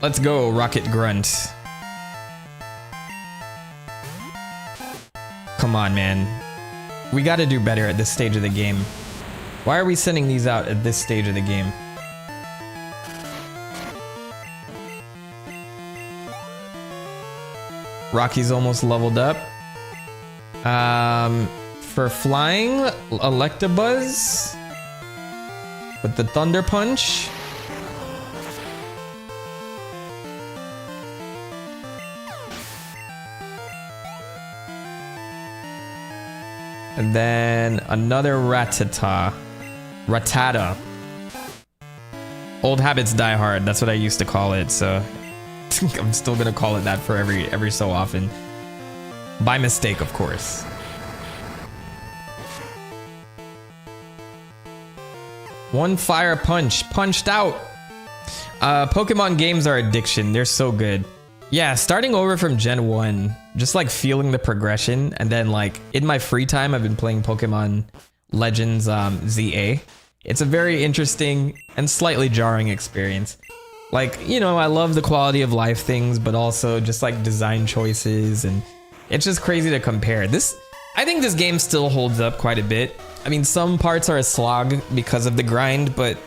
Let's go, Rocket Grunt. Come on, man. We gotta do better at this stage of the game. Why are we sending these out at this stage of the game? Rocky's almost leveled up. For flying, Electabuzz with the Thunder Punch. And then another Rattata. Old habits die hard. That's what I used to call it, so I'm still gonna call it that for every so often. By mistake, of course. One fire punch. Punched out. Pokemon games are addiction. They're so good. Yeah, starting over from Gen 1, just like feeling the progression, and then like in my free time, I've been playing Pokemon Legends ZA. It's a very interesting and slightly jarring experience. Like, you know, I love the quality of life things, but also just like design choices, and it's just crazy to compare. I think this game still holds up quite a bit. I mean, some parts are a slog because of the grind, but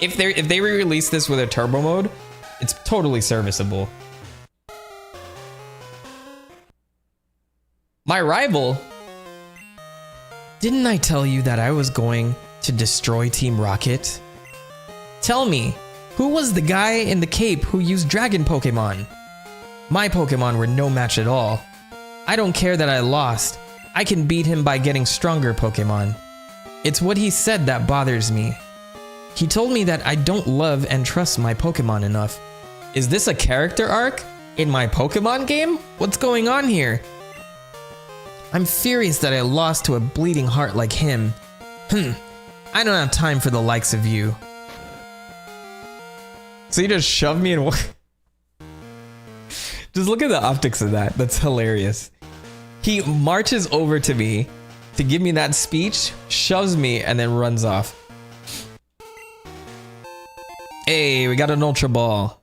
if they re-release this with a turbo mode, it's totally serviceable. My rival? Didn't I tell you that I was going to destroy Team Rocket? Tell me, who was the guy in the cape who used Dragon Pokemon? My Pokemon were no match at all. I don't care that I lost. I can beat him by getting stronger Pokemon. It's what he said that bothers me. He told me that I don't love and trust my Pokemon enough. Is this a character arc in my Pokemon game? What's going on here? I'm furious that I lost to a bleeding heart like him. I don't have time for the likes of you. So you just shoved me in what? Just look at the optics of that. That's hilarious. He marches over to me to give me that speech, shoves me, and then runs off. Hey, we got an Ultra Ball.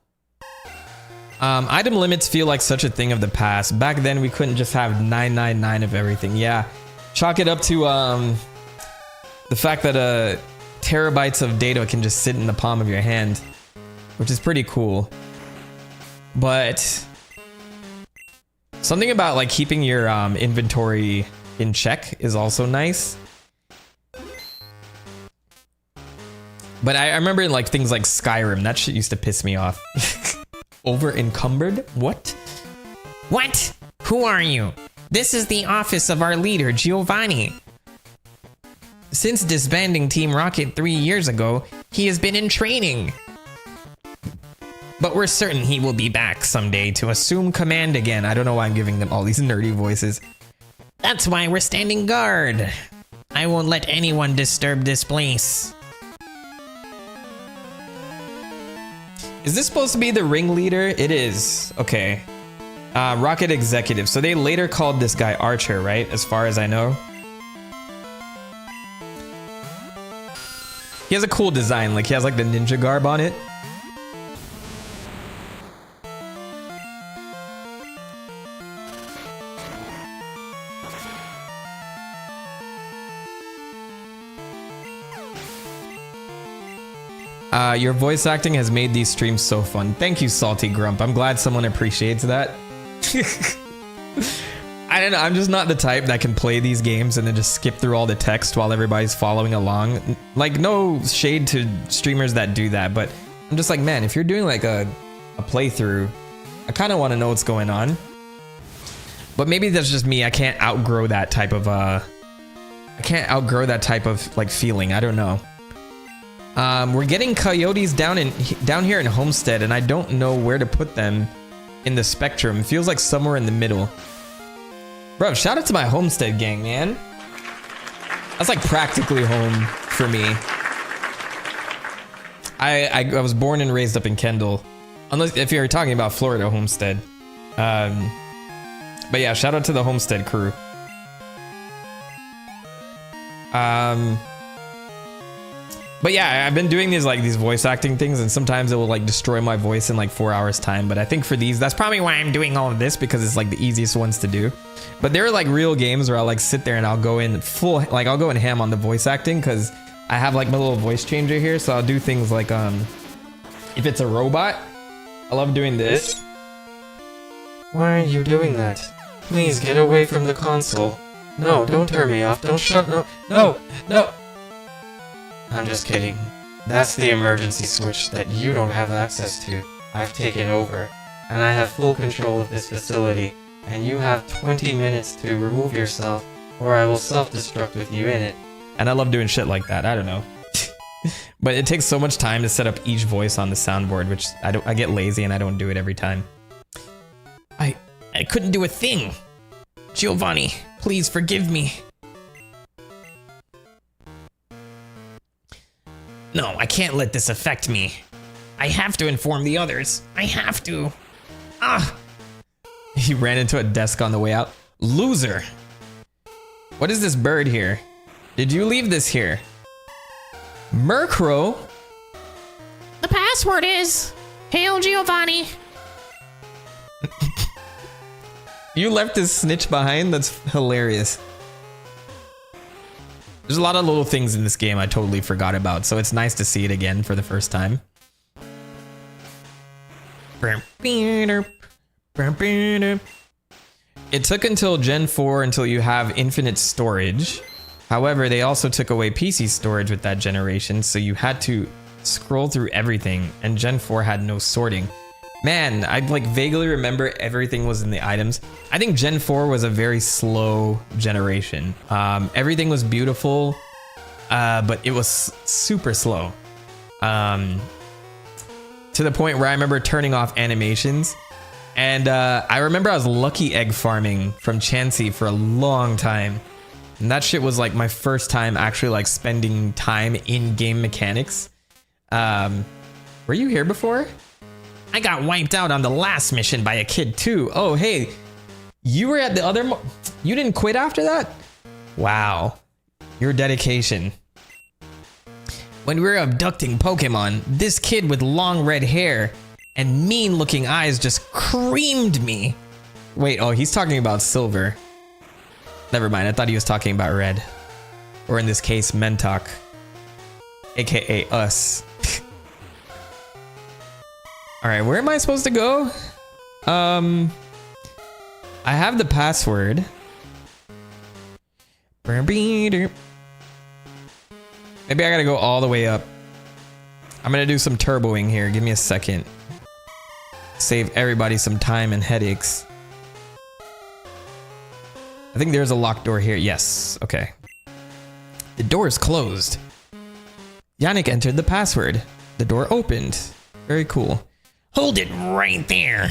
Item limits feel like such a thing of the past. Back then, we couldn't just have 999 of everything. Yeah, chalk it up to the fact that terabytes of data can just sit in the palm of your hand, which is pretty cool. But something about like keeping your inventory in check is also nice. But I remember like things like Skyrim, that shit used to piss me off. Over encumbered? What? What? Who are you? This is the office of our leader, Giovanni. Since disbanding Team Rocket 3 years ago, he has been in training. But we're certain he will be back someday to assume command again. I don't know why I'm giving them all these nerdy voices. That's why we're standing guard. I won't let anyone disturb this place. Is this supposed to be the ringleader? It is. Okay. Rocket Executive. So they later called this guy Archer, right? As far as I know. He has a cool design. Like, he has like the ninja garb on it. Your voice acting has made these streams so fun. Thank you, Salty Grump. I'm glad someone appreciates that. I don't know. I'm just not the type that can play these games and then just skip through all the text while everybody's following along. Like, no shade to streamers that do that, but I'm just like, man, if you're doing like a playthrough, I kind of want to know what's going on. But maybe that's just me. I can't outgrow that type of like feeling. I don't know. We're getting coyotes down here in Homestead, and I don't know where to put them in the spectrum. It feels like somewhere in the middle. Bro, shout out to my Homestead gang, man. That's like practically home for me. I was born and raised up in Kendall, unless if you're talking about Florida Homestead. But yeah, shout out to the Homestead crew. But yeah, I've been doing these voice acting things, and sometimes it will like destroy my voice in like 4 hours time. But I think for these, that's probably why I'm doing all of this, because it's like the easiest ones to do. But there are like real games where I'll like sit there and I'll go in full, like I'll go in ham on the voice acting, because I have like my little voice changer here. So I'll do things like if it's a robot, I love doing this. Why are you doing that? Please get away from the console. No, don't turn me off. Don't shut. No. I'm just kidding. That's the emergency switch that you don't have access to. I've taken over, and I have full control of this facility, and you have 20 minutes to remove yourself, or I will self-destruct with you in it. And I love doing shit like that. I don't know. But it takes so much time to set up each voice on the soundboard, which I get lazy and I don't do it every time. I couldn't do a thing. Giovanni, please forgive me. No, I can't let this affect me. I have to inform the others. I have to. He ran into a desk on the way out. Loser. What is this bird here? Did you leave this here? Murkrow? The password is Hail Giovanni. You left this snitch behind? That's hilarious. There's a lot of little things in this game I totally forgot about, so it's nice to see it again for the first time. It took until Gen 4 until you have infinite storage. However, they also took away PC storage with that generation, so you had to scroll through everything, and Gen 4 had no sorting. Man, I like vaguely remember everything was in the items. I think Gen 4 was a very slow generation. Everything was beautiful, but it was super slow. To the point where I remember turning off animations. And I remember I was lucky egg farming from Chansey for a long time. And that shit was like my first time actually like spending time in game mechanics. Were you here before? I got wiped out on the last mission by a kid too. Oh, hey, you were at the other, you didn't quit after that? Wow, your dedication. When we were abducting Pokemon, this kid with long red hair and mean looking eyes just creamed me. Wait, oh, he's talking about Silver. Never mind, I thought he was talking about Red. Or in this case, Mentok. AKA us. Alright, where am I supposed to go? I have the password. Maybe I gotta go all the way up. I'm gonna do some turboing here. Give me a second. Save everybody some time and headaches. I think there's a locked door here. Yes, okay. The door is closed. Yannick entered the password. The door opened. Very cool. Hold it right there.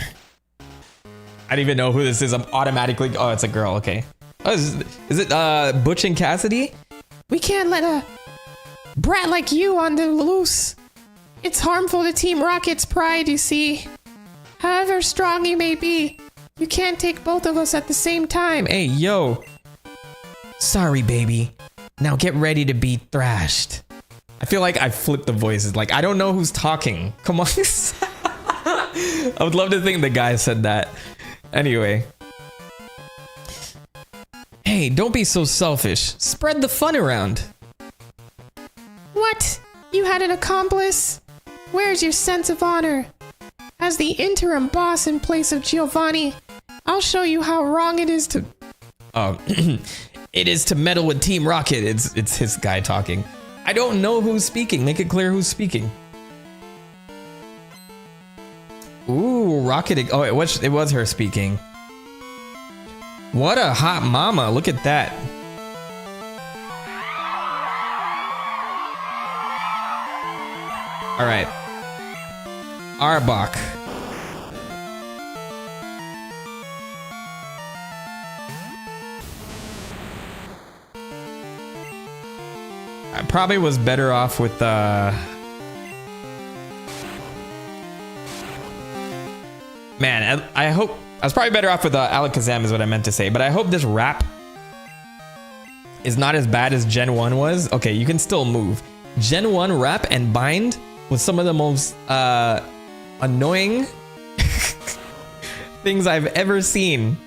I don't even know who this is. I'm automatically... Oh, it's a girl. Okay. Oh, is it Butch and Cassidy? We can't let a brat like you on the loose. It's harmful to Team Rocket's pride, you see. However strong you may be, you can't take both of us at the same time. Hey, yo. Sorry, baby. Now get ready to be thrashed. I feel like I flipped the voices. Like, I don't know who's talking. Come on. I would love to think the guy said that. Anyway. Hey, don't be so selfish. Spread the fun around. What? You had an accomplice? Where's your sense of honor? As the interim boss in place of Giovanni, I'll show you how wrong it is to Oh, it is to meddle with Team Rocket. It's his guy talking. I don't know who's speaking. Make it clear who's speaking. Ooh, Rocket. Oh, it was her speaking. What a hot mama. Look at that. All right. Arbok. I probably was better off with man, I hope I was probably better off with Alakazam is what I meant to say, but I hope this rap is not as bad as Gen 1 was. Okay, you can still move. Gen 1 rap and bind was some of the most annoying things I've ever seen.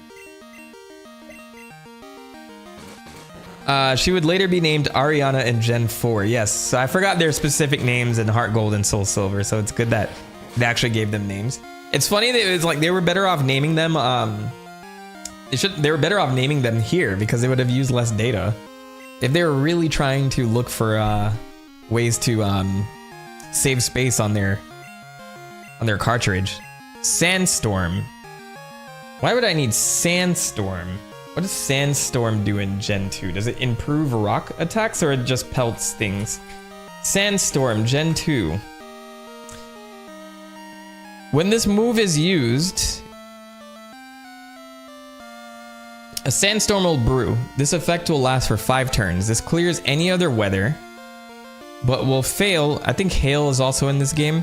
She would later be named Ariana in Gen 4. Yes, so I forgot their specific names in Heart Gold and Soul Silver, so it's good that they actually gave them names. It's funny that it was like they were better off naming them. They were better off naming them here because they would have used less data. If they were really trying to look for ways to save space on their cartridge. Sandstorm. Why would I need Sandstorm? What does Sandstorm do in Gen 2? Does it improve rock attacks or it just pelts things? Sandstorm, Gen 2. When this move is used, a sandstorm will brew. This effect will last for 5 turns. This clears any other weather, but will fail. I think hail is also in this game,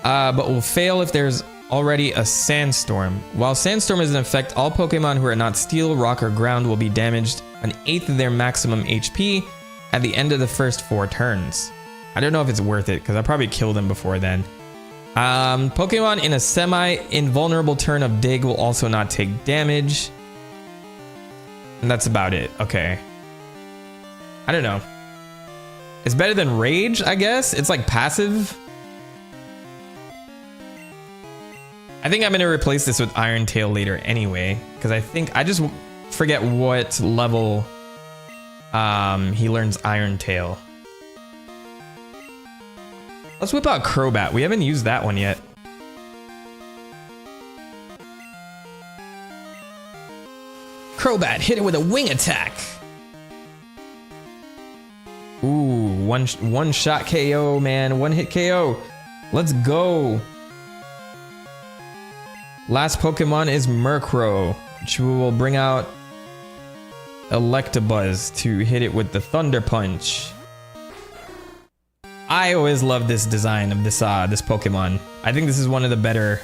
but will fail if there's already a sandstorm. While sandstorm is in effect, all Pokemon who are not steel, rock, or ground will be damaged 1/8 of their maximum HP at the end of the first 4 turns. I don't know if it's worth it because I probably killed them before then. Pokemon in a semi-invulnerable turn of Dig will also not take damage. And that's about it. Okay. I don't know. It's better than Rage, I guess. It's like passive. I think I'm going to replace this with Iron Tail later anyway. Because I just forget what level he learns Iron Tail. Let's whip out Crobat. We haven't used that one yet. Crobat, hit it with a wing attack. Ooh, one shot KO, man. One hit KO. Let's go. Last Pokemon is Murkrow, which we will bring out Electabuzz to hit it with the Thunder Punch. I always love this design of this Pokemon. I think this is one of the better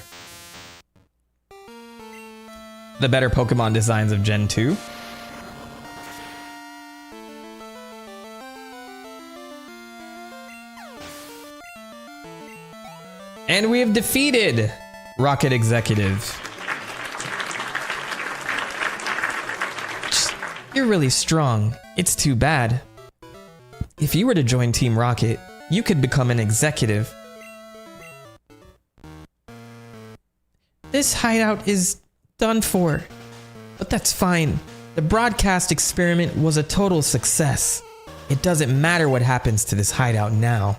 Pokemon designs of Gen 2. And we have defeated Rocket Executive. You're really strong. It's too bad. If you were to join Team Rocket, you could become an executive. This hideout is done for, but that's fine. The broadcast experiment was a total success. It doesn't matter what happens to this hideout now.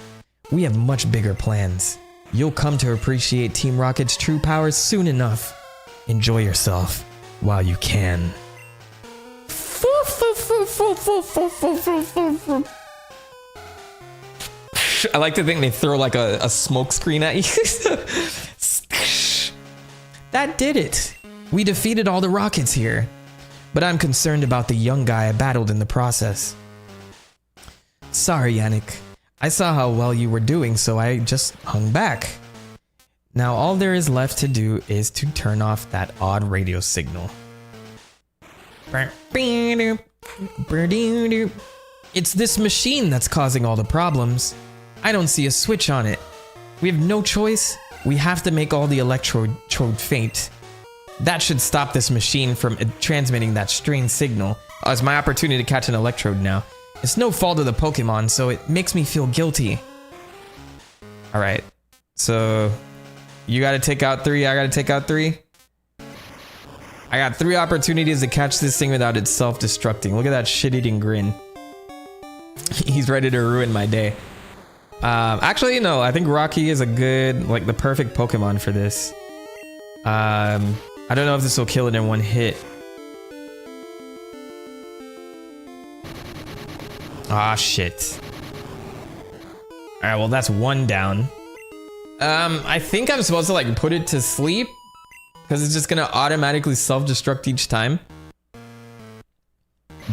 We have much bigger plans. You'll come to appreciate Team Rocket's true powers soon enough. Enjoy yourself while you can. I like to think they throw like a smoke screen at you. That did it. We defeated all the Rockets here. But I'm concerned about the young guy I battled in the process. Sorry, Yannick. I saw how well you were doing, so I just hung back. Now all there is left to do is to turn off that odd radio signal. It's this machine that's causing all the problems. I don't see a switch on it. We have no choice. We have to make all the electrode faint. That should stop this machine from transmitting that strange signal. Oh, it's my opportunity to catch an electrode now. It's no fault of the Pokemon, so it makes me feel guilty. Alright, so you gotta take out 3, I gotta take out 3. I got 3 opportunities to catch this thing without it self-destructing. Look at that shit-eating grin. He's ready to ruin my day. Actually, no, I think Rocky is a good, like the perfect Pokemon for this. I don't know if this will kill it in one hit. Ah, shit. Alright, well, that's 1 down. I think I'm supposed to like put it to sleep because it's just gonna automatically self-destruct each time.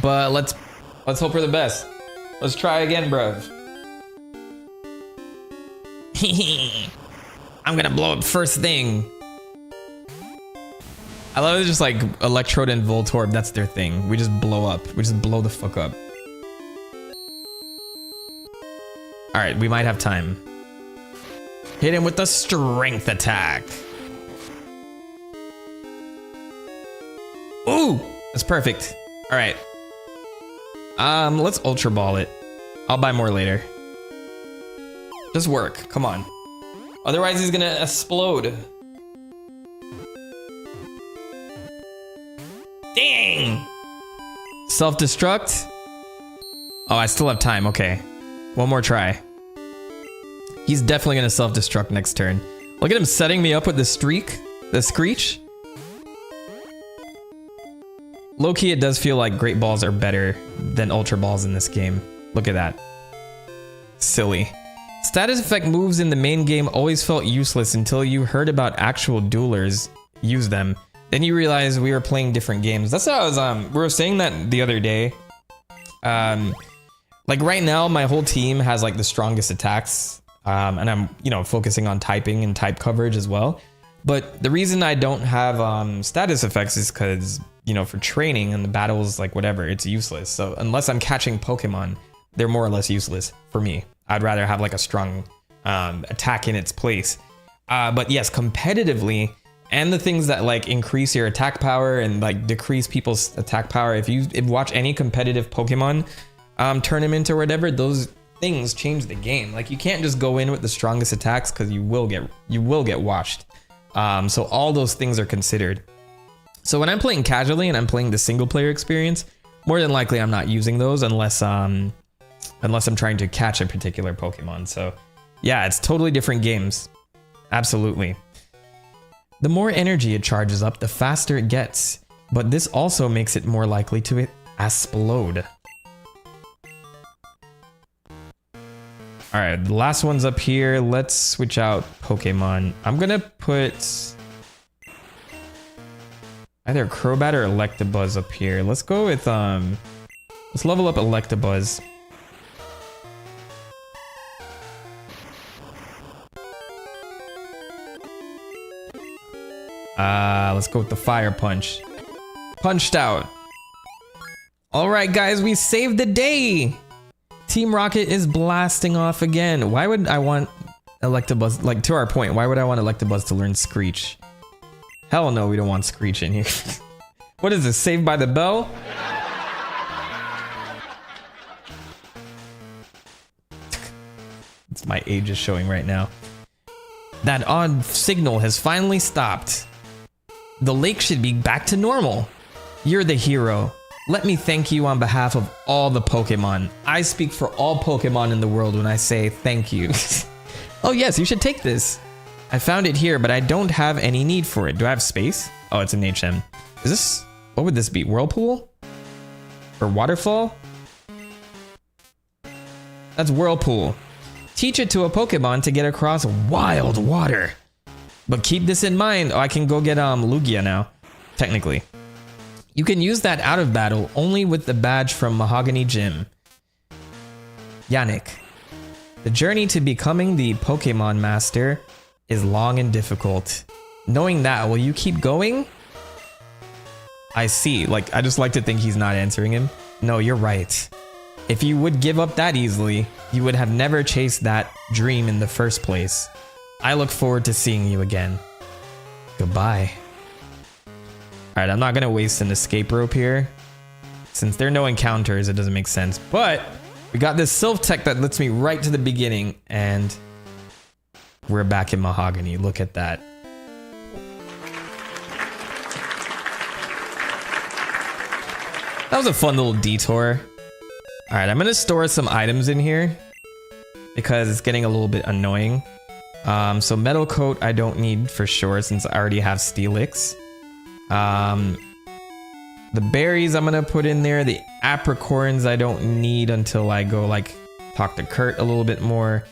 But let's hope for the best. Let's try again, bruv. I'm gonna blow up first thing. I love it, just like Electrode and Voltorb, that's their thing. We just blow up. We just blow the fuck up. Alright, we might have time. Hit him with the strength attack. Ooh, that's perfect. Alright. Let's Ultra Ball it. I'll buy more later. Just work, come on. Otherwise he's gonna explode. Dang! Self-destruct? Oh, I still have time, okay. One more try. He's definitely gonna self-destruct next turn. Look at him setting me up with the Screech. Low-key, it does feel like Great Balls are better than Ultra Balls in this game. Look at that. Silly. Status effect moves in the main game always felt useless until you heard about actual duelers use them. Then you realize we were playing different games. That's what I was, we were saying that the other day. Like right now, my whole team has like the strongest attacks. And I'm, you know, focusing on typing and type coverage as well. But the reason I don't have status effects is because, you know, for training and the battles, like whatever, it's useless. So unless I'm catching Pokemon, they're more or less useless for me. I'd rather have like a strong attack in its place. But yes, competitively, and the things that like increase your attack power and like decrease people's attack power. If you watch any competitive Pokemon tournament or whatever, those things change the game. Like you can't just go in with the strongest attacks because you will get washed. So all those things are considered. So when I'm playing casually and I'm playing the single player experience, more than likely I'm not using those unless I'm trying to catch a particular Pokemon. So yeah, it's totally different games. Absolutely. The more energy it charges up, the faster it gets, but this also makes it more likely to explode. All right, the last one's up here. Let's switch out Pokemon. I'm gonna put either Crobat or Electabuzz up here. Let's go with let's level up Electabuzz. Let's go with the Fire Punch. Punched out. All right, guys, we saved the day. Team Rocket is blasting off again. Why would I want Electabuzz, like to our point, why would I want Electabuzz to learn Screech? Hell no, we don't want Screech in here. What is this, Saved by the Bell? It's my age is showing right now. That odd signal has finally stopped. The lake should be back to normal. You're the hero. Let me thank you on behalf of all the Pokemon. I speak for all Pokemon in the world when I say thank you. Oh yes, you should take this. I found it here, but I don't have any need for it. Do I have space? Oh, it's an HM. Is this, what would this be? Whirlpool? Or Waterfall? That's Whirlpool. Teach it to a Pokemon to get across wild water. But keep this in mind. Oh, I can go get Lugia now, technically. You can use that out of battle only with the badge from Mahogany Gym. Yannick. The journey to becoming the Pokemon Master is long and difficult. Knowing that, will you keep going? I see. Like, I just like to think he's not answering him. No, you're right. If you would give up that easily, you would have never chased that dream in the first place. I look forward to seeing you again. Goodbye. Alright, I'm not gonna waste an escape rope here. Since there are no encounters, it doesn't make sense. But we got this Sylph Tech that lets me right to the beginning, and we're back in Mahogany. Look at that. That was a fun little detour. All right, I'm gonna store some items in here because it's getting a little bit annoying. So metal coat I don't need for sure since I already have Steelix. The berries I'm gonna put in there. The apricorns I don't need until I go like talk to Kurt a little bit more.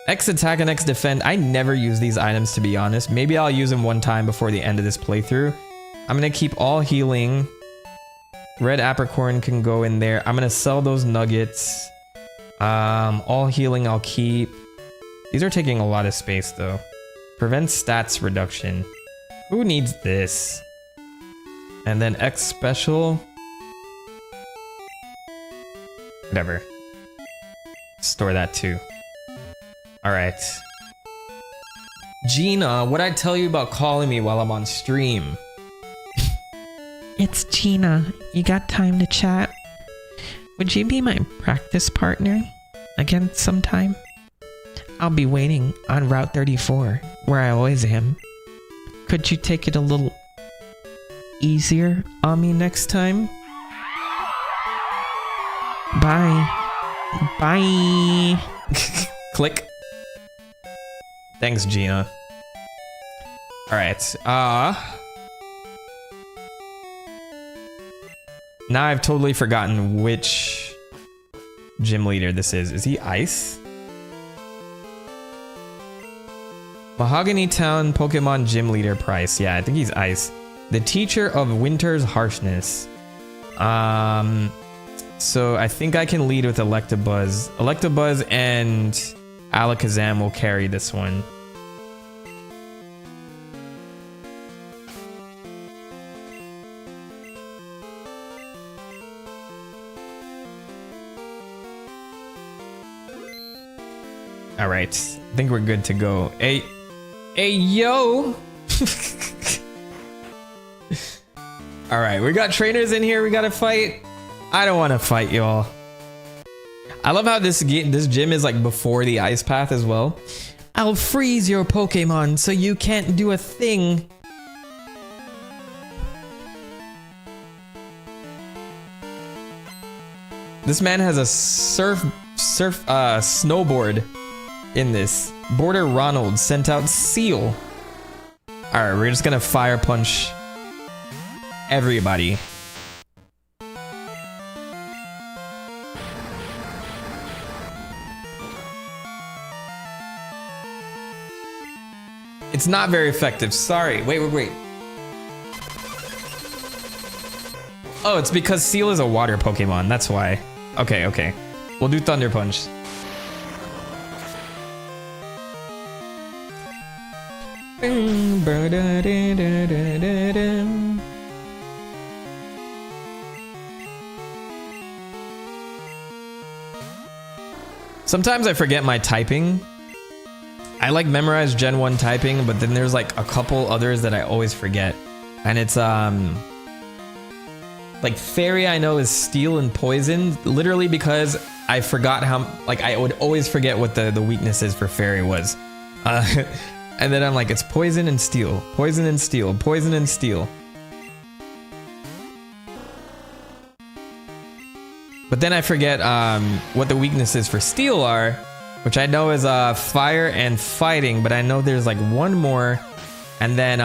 X attack and X defend. I never use these items to be honest. Maybe I'll use them one time before the end of this playthrough. I'm gonna keep all healing. Red apricorn can go in there. I'm gonna sell those nuggets. All healing I'll keep. These are taking a lot of space though. Prevent stats reduction. Who needs this? And then X special. Whatever. Store that too. All right. Gina, what'd I tell you about calling me while I'm on stream? It's Gina. You got time to chat? Would you be my practice partner again sometime? I'll be waiting on Route 34, where I always am. Could you take it a little easier on me next time? Bye. Bye. Click. Thanks, Gina. All right. Now I've totally forgotten which gym leader this is. Is he Ice? Mahogany Town Pokemon Gym Leader Price. Yeah, I think he's Ice. The teacher of Winter's Harshness. So I think I can lead with Electabuzz. Electabuzz and Alakazam will carry this one. All right, I think we're good to go. Hey, yo! All right, we got trainers in here. We got to fight. I don't want to fight y'all. I love how this gym is like before the ice path as well. I'll freeze your Pokemon so you can't do a thing. This man has a snowboard in this. Border Ronald sent out Seal. All right, we're just gonna fire punch everybody. It's not very effective. Sorry. Wait. Oh, it's because Seal is a water Pokemon. That's why. Okay. We'll do Thunder Punch. Sometimes I forget my typing. I like memorize Gen 1 typing, but then there's like a couple others that I always forget. And it's like Fairy I know is Steel and Poison, literally because I forgot how, like I would always forget what the weaknesses for Fairy was. And then I'm like, it's Poison and Steel, Poison and Steel, Poison and Steel. But then I forget what the weaknesses for Steel are, which I know is Fire and Fighting, but I know there's like one more, and then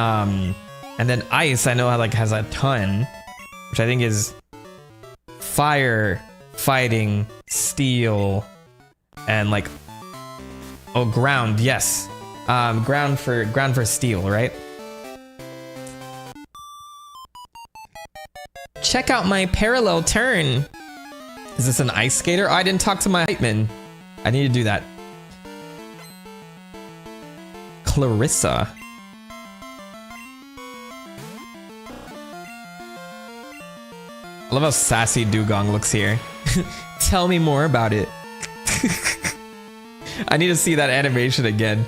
Ice I know like has a ton, which I think is Fire, Fighting, Steel, and like Ground. Yes, ground for Steel, right? Check out my parallel turn. Is this an ice skater? Oh, I didn't talk to my hype man. I need to do that. Clarissa. I love how sassy Dugong looks here. Tell me more about it. I need to see that animation again.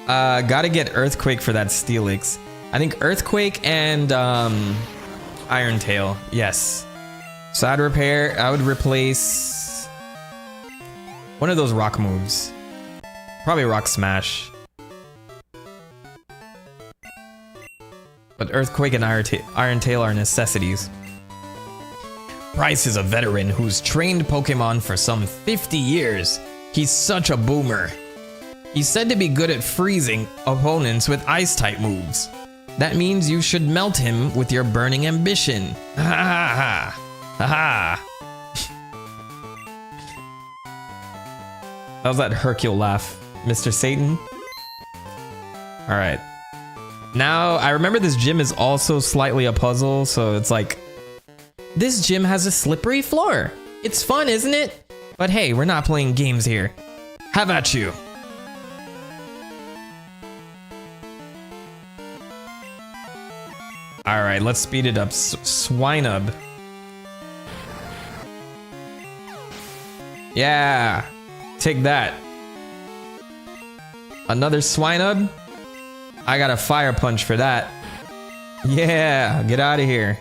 Gotta get Earthquake for that Steelix. I think Earthquake and Iron Tail. Yes. So I would replace one of those rock moves. Probably Rock Smash. But Earthquake and Iron Tail are necessities. Price is a veteran who's trained Pokemon for some 50 years. He's such a boomer. He's said to be good at freezing opponents with Ice-type moves. That means you should melt him with your burning ambition. Ha ha ha ha. That was that Hercule laugh, Mr. Satan. All right. Now, I remember this gym is also slightly a puzzle, so it's like, this gym has a slippery floor. It's fun, isn't it? But hey, we're not playing games here. How about you? All right, let's speed it up. Swinub. Yeah, take that. Another Swinub. I got a Fire Punch for that. Yeah, get out of here.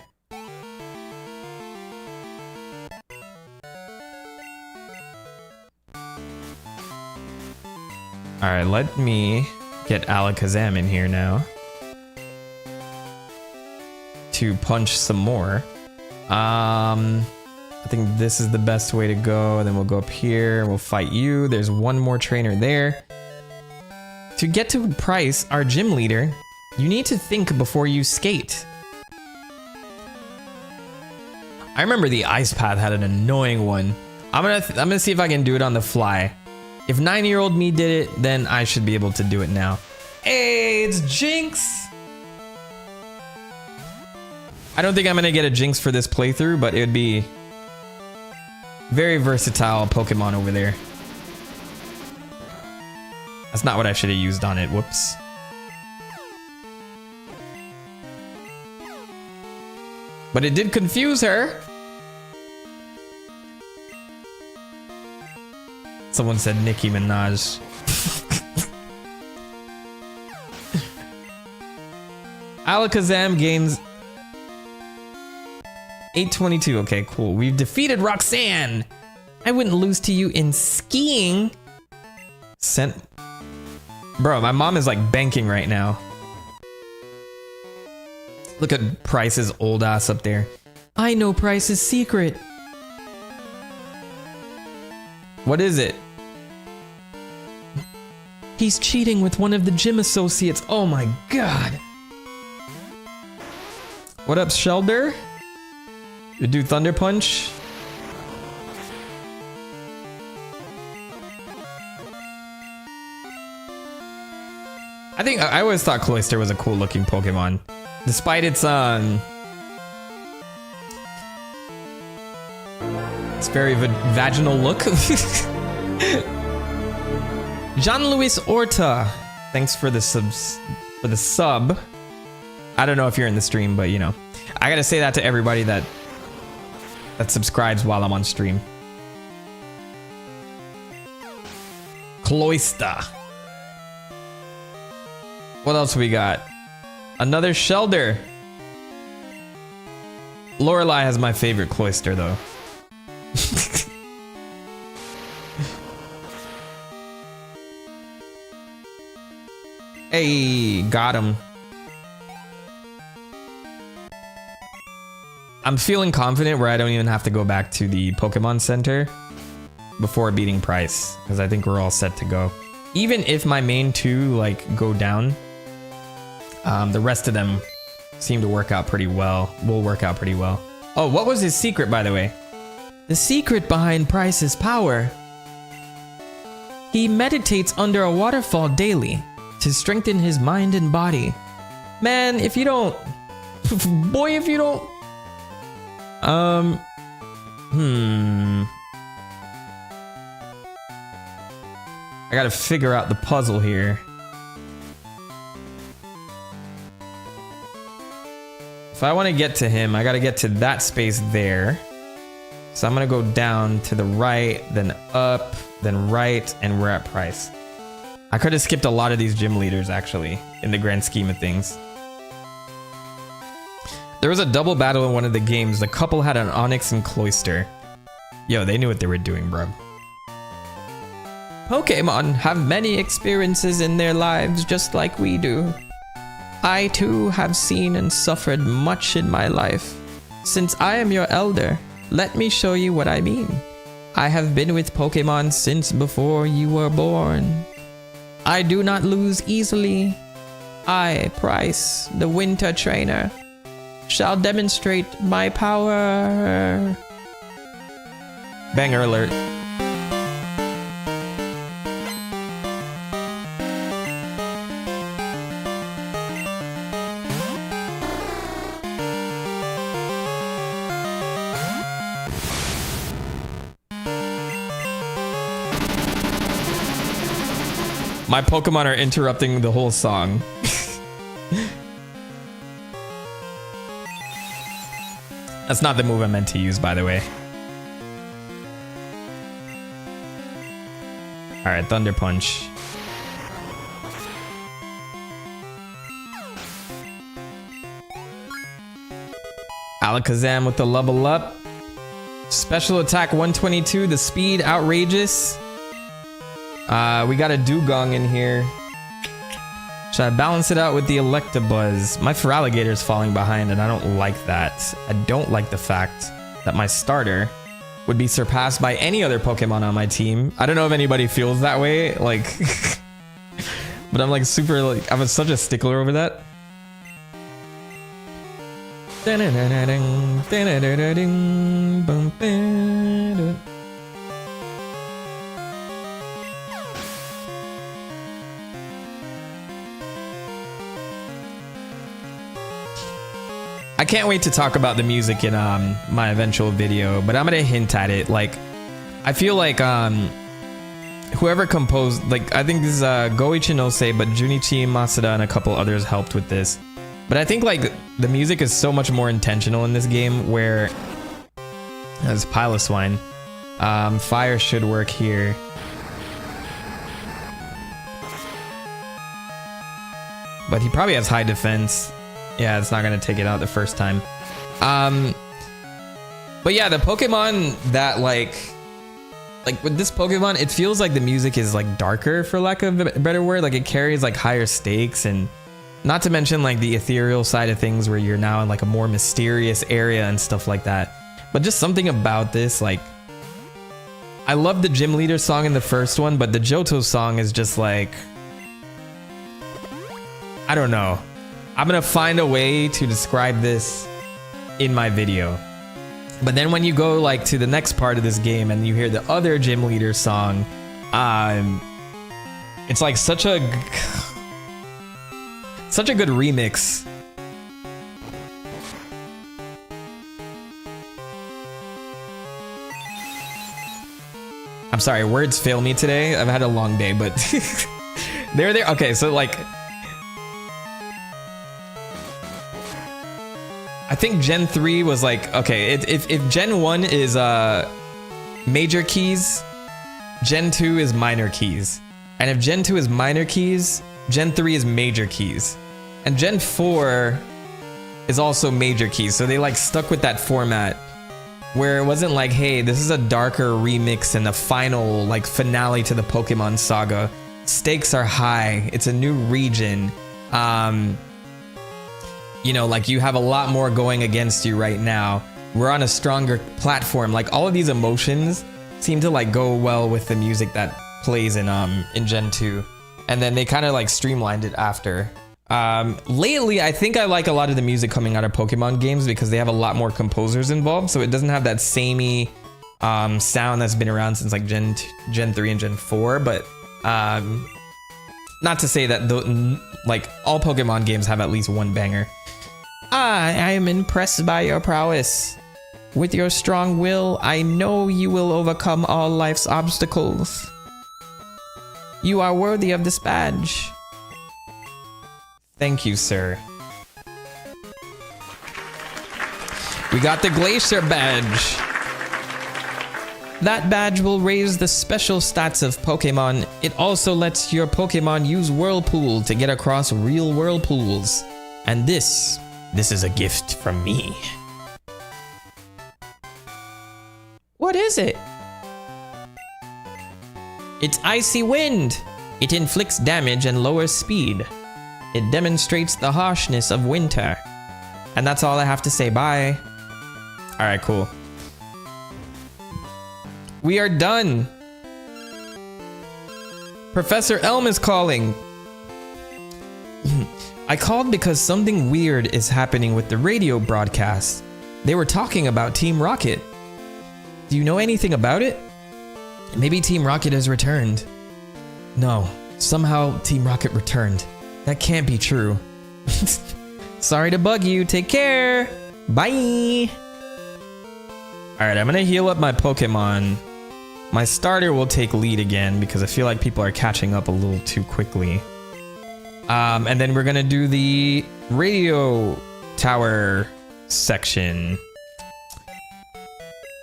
All right, let me get Alakazam in here now to punch some more. I think this is the best way to go. Then we'll go up here. We'll fight you. There's one more trainer there. To get to Price, our gym leader, you need to think before you skate. I remember the ice path had an annoying one. I'm gonna see if I can do it on the fly. If 9-year-old me did it, then I should be able to do it now. Hey, it's Jinx! I don't think I'm gonna get a Jinx for this playthrough, but it would be very versatile Pokemon over there. That's not what I should have used on it, whoops. But it did confuse her. Someone said Nicki Minaj. Alakazam gains 822. Okay, cool. We've defeated Roxanne. I wouldn't lose to you in skiing. Bro, my mom is like banking right now. Look at Price's old ass up there. I know Price's secret. What is it? He's cheating with one of the gym associates. Oh my god. What up, Shelder? You do Thunder Punch? I always thought Cloyster was a cool looking Pokemon. Despite its very vaginal look. Jean-Louis Orta, thanks for the sub. I don't know if you're in the stream, but you know, I gotta say that to everybody that subscribes while I'm on stream. Cloyster. What else we got? Another Shelder. Lorelei has my favorite Cloyster though. Hey, got him. I'm feeling confident where I don't even have to go back to the Pokemon Center before beating Price, because I think we're all set to go. Even if my main two like go down, the rest of them seem to work out pretty well. Will work out pretty well. Oh, what was his secret, by the way? The secret behind Price's power. He meditates under a waterfall daily to strengthen his mind and body. Man, if you don't... Boy, if you don't... I gotta figure out the puzzle here. If I want to get to him, I gotta get to that space there. So I'm gonna go down to the right, then up, then right, and we're at Price. I could have skipped a lot of these gym leaders, actually, in the grand scheme of things. There was a double battle in one of the games. The couple had an Onix and Cloyster. Yo, they knew what they were doing, bro. Pokemon have many experiences in their lives, just like we do. I too have seen and suffered much in my life. Since I am your elder, let me show you what I mean. I have been with Pokemon since before you were born. I do not lose easily. I, Price, the Winter Trainer, shall demonstrate my power. Banger alert. My Pokemon are interrupting the whole song. That's not the move I meant to use, by the way. Alright, Thunder Punch. Alakazam with the level up. Special attack 122, the speed outrageous. We got a Dugong in here. Should I balance it out with the Electabuzz? My Feraligator's falling behind and I don't like that. I don't like the fact that my starter would be surpassed by any other Pokemon on my team. I don't know if anybody feels that way, like, but I'm like super, like, I'm such a stickler over that. I can't wait to talk about the music in my eventual video, but I'm gonna hint at it. Like, I feel like whoever composed, like, I think this is Goichi Nose, but Junichi Masuda and a couple others helped with this. But I think like the music is so much more intentional in this game, where as Piloswine, fire should work here. But he probably has high defense. Yeah, it's not gonna take it out the first time. But yeah, the Pokemon that like with this Pokemon, it feels like the music is like darker, for lack of a better word. Like it carries like higher stakes, and not to mention like the ethereal side of things where you're now in like a more mysterious area and stuff like that. But just something about this, like, I love the gym leader song in the first one, but the Johto song is just like, I don't know. I'm gonna find a way to describe this in my video. But then when you go like to the next part of this game and you hear the other gym leader song, it's like such a good remix. I'm sorry, words fail me today. I've had a long day, but they're there. Okay, so like, I think Gen 3 was like, okay, if Gen 1 is major keys, Gen 2 is minor keys. And if Gen 2 is minor keys, Gen 3 is major keys. And Gen 4 is also major keys. So they like stuck with that format where it wasn't like, hey, this is a darker remix and the final like finale to the Pokemon saga. Stakes are high. It's a new region. You know, like you have a lot more going against you right now. We're on a stronger platform. Like all of these emotions seem to like go well with the music that plays in Gen 2. And then they kind of like streamlined it after. Lately, I think I like a lot of the music coming out of Pokemon games because they have a lot more composers involved. So it doesn't have that samey sound that's been around since like Gen 3 and Gen 4. But not to say that like all Pokemon games have at least one banger. I am impressed by your prowess. With your strong will, I know you will overcome all life's obstacles. You are worthy of this badge. Thank you, sir. We got the Glacier badge. That badge will raise the special stats of Pokemon. It also lets your Pokemon use Whirlpool to get across real whirlpools. And this is a gift from me. What is it? It's Icy Wind. It inflicts damage and lowers speed. It demonstrates the harshness of winter. And that's all I have to say. Bye. All right, cool. We are done. Professor Elm is calling. I called because something weird is happening with the radio broadcast. They were talking about Team Rocket. Do you know anything about it? Maybe Team Rocket has returned. No, somehow Team Rocket returned. That can't be true. Sorry to bug you. Take care. Bye. Alright, I'm gonna heal up my Pokemon. My starter will take lead again because I feel like people are catching up a little too quickly. And then we're gonna do the radio tower section,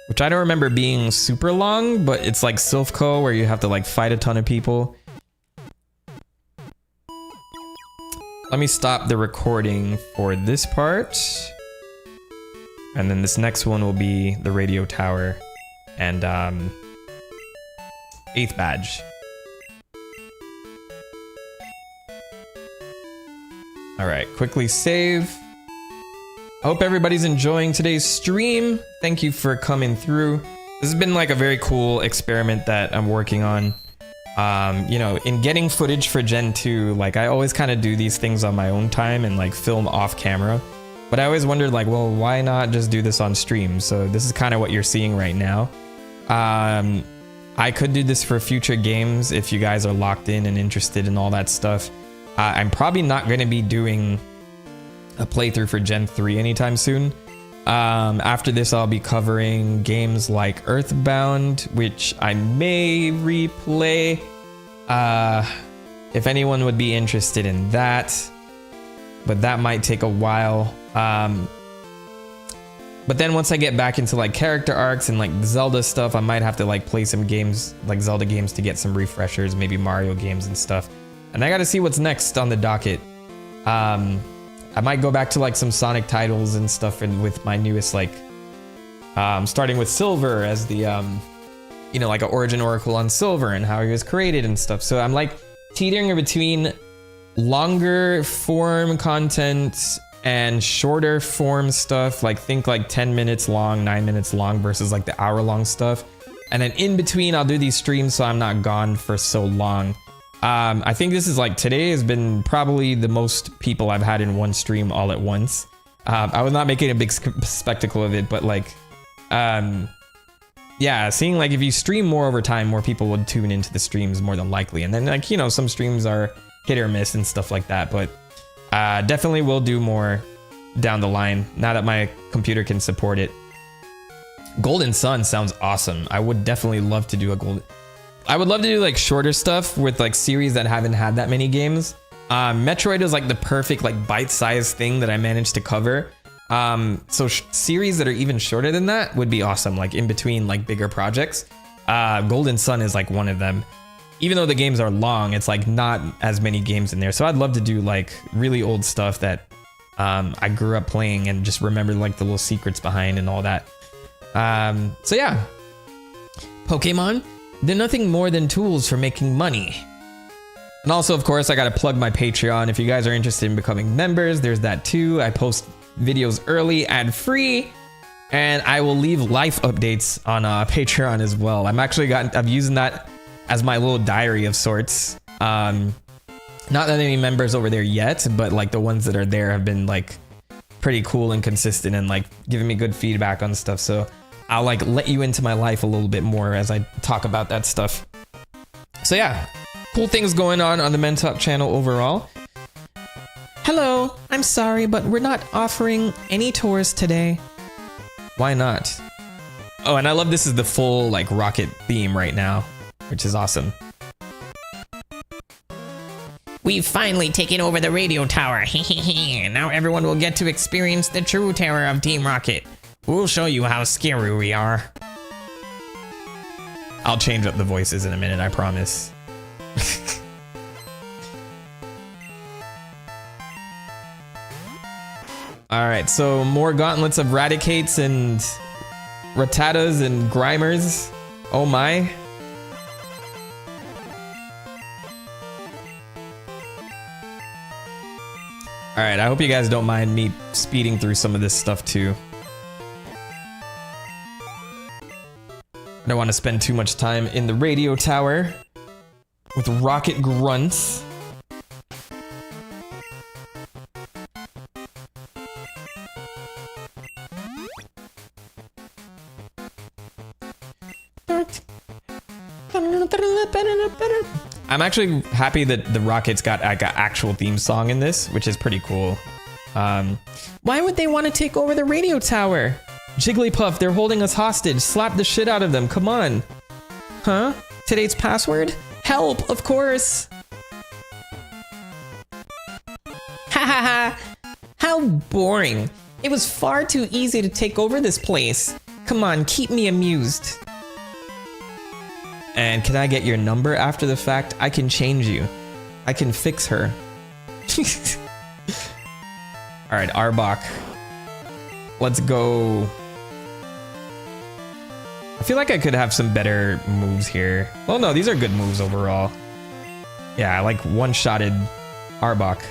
which I don't remember being super long, but it's like Silphco where you have to like fight a ton of people. Let me stop the recording for this part. And then this next one will be the radio tower and 8th badge. All right, quickly save. Hope everybody's enjoying today's stream. Thank you for coming through. This has been like a very cool experiment that I'm working on. You know, in getting footage for Gen 2, like I always kind of do these things on my own time and like film off camera. But I always wondered like, well, why not just do this on stream? So this is kind of what you're seeing right now. I could do this for future games if you guys are locked in and interested in all that stuff. I'm probably not going to be doing a playthrough for Gen 3 anytime soon. After this, I'll be covering games like Earthbound, which I may replay. If anyone would be interested in that. But that might take a while. But then once I get back into like character arcs and like Zelda stuff, I might have to like play some games, like Zelda games, to get some refreshers, maybe Mario games and stuff. And I gotta see what's next on the docket. I might go back to like some Sonic titles and stuff, and with my newest like, starting with Silver as the, you know, like an origin oracle on Silver and how he was created and stuff. So I'm like teetering between longer form content and shorter form stuff, like think like 10 minutes long, 9 minutes long versus like the hour-long stuff. And then in between, I'll do these streams so I'm not gone for so long. I think this is like, today has been probably the most people I've had in one stream all at once. I was not making a big spectacle of it, but like, yeah, seeing like if you stream more over time, more people would tune into the streams more than likely. And then like, you know, some streams are hit or miss and stuff like that, but definitely will do more down the line now that my computer can support it. Golden Sun sounds awesome. I would definitely love to do I would love to do like shorter stuff with like series that haven't had that many games. Metroid is like the perfect like bite-sized thing that I managed to cover. So series that are even shorter than that would be awesome, like in between like bigger projects. Golden Sun is like one of them. Even though the games are long, it's like not as many games in there. So I'd love to do like really old stuff that I grew up playing and just remember like the little secrets behind and all that. So yeah, Pokemon, they're nothing more than tools for making money. And also, of course, I got to plug my Patreon. If you guys are interested in becoming members, there's that too. I post videos early, ad-free, and I will leave life updates on Patreon as well. I'm using that as my little diary of sorts. Not that any members over there yet, but like the ones that are there have been like pretty cool and consistent and like giving me good feedback on stuff. So I'll like let you into my life a little bit more as I talk about that stuff. So yeah, cool things going on the TheMentok channel overall. Hello, I'm sorry, but we're not offering any tours today. Why not? Oh, and I love this is the full like rocket theme right now, which is awesome. We've finally taken over the radio tower. Now everyone will get to experience the true terror of Team Rocket. We'll show you how scary we are. I'll change up the voices in a minute, I promise. Alright, so more gauntlets of Raticates and Rattatas and Grimers. Oh my. All right, I hope you guys don't mind me speeding through some of this stuff too. I don't want to spend too much time in the radio tower with rocket grunts. I'm actually happy that the Rockets got like an actual theme song in this, which is pretty cool. Why would they want to take over the radio tower? Jigglypuff, they're holding us hostage. Slap the shit out of them. Come on. Huh? Today's password? Help, of course. Ha ha ha! How boring. It was far too easy to take over this place. Come on, keep me amused. And can I get your number after the fact? I can change you. I can fix her. All right, Arbok. Let's go. I feel like I could have some better moves here. Well, no, these are good moves overall. Yeah, I like one-shotted Arbok.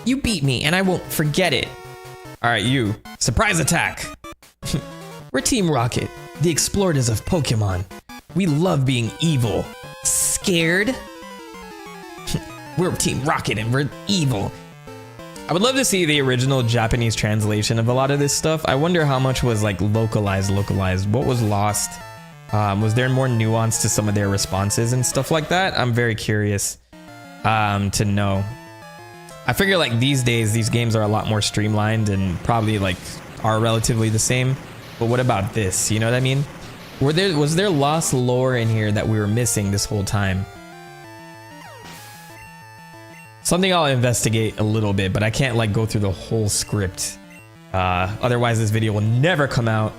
You beat me, and I won't forget it. All right, you. Surprise attack. We're Team Rocket, the explorers of Pokemon. We love being evil. Scared? We're Team Rocket, and we're evil. I would love to see the original Japanese translation of a lot of this stuff. I wonder how much was like localized. What was lost? Was there more nuance to some of their responses and stuff like that? I'm very curious to know. I figure like these days, these games are a lot more streamlined and probably like are relatively the same. But what about this? You know what I mean? Was there lost lore in here that we were missing this whole time? Something I'll investigate a little bit, but I can't like go through the whole script. Otherwise this video will never come out.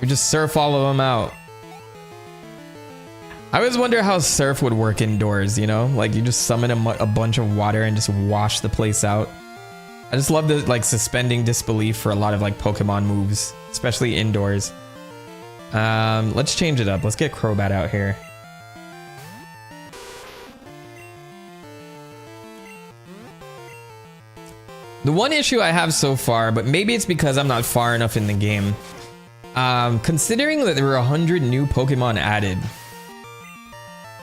We just surf all of them out. I always wonder how surf would work indoors, you know? Like you just summon a bunch of water and just wash the place out. I just love the like suspending disbelief for a lot of like Pokemon moves, especially indoors. Let's change it up. Let's get Crobat out here. The one issue I have so far, but maybe it's because I'm not far enough in the game. Considering that there were 100 new Pokemon added,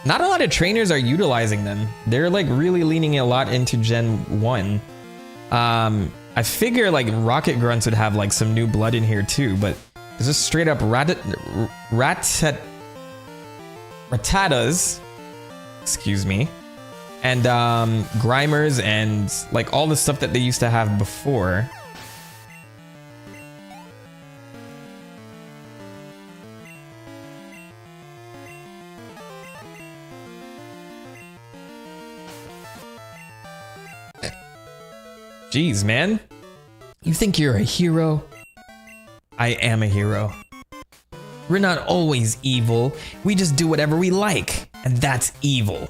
not a lot of trainers are utilizing them. They're like really leaning a lot into Gen 1. I figure like Rocket Grunts would have like some new blood in here too, but it's just straight up Rattatas, excuse me, and Grimers and like all the stuff that they used to have before. Jeez, man. You think you're a hero? I am a hero. We're not always evil. We just do whatever we like, and that's evil.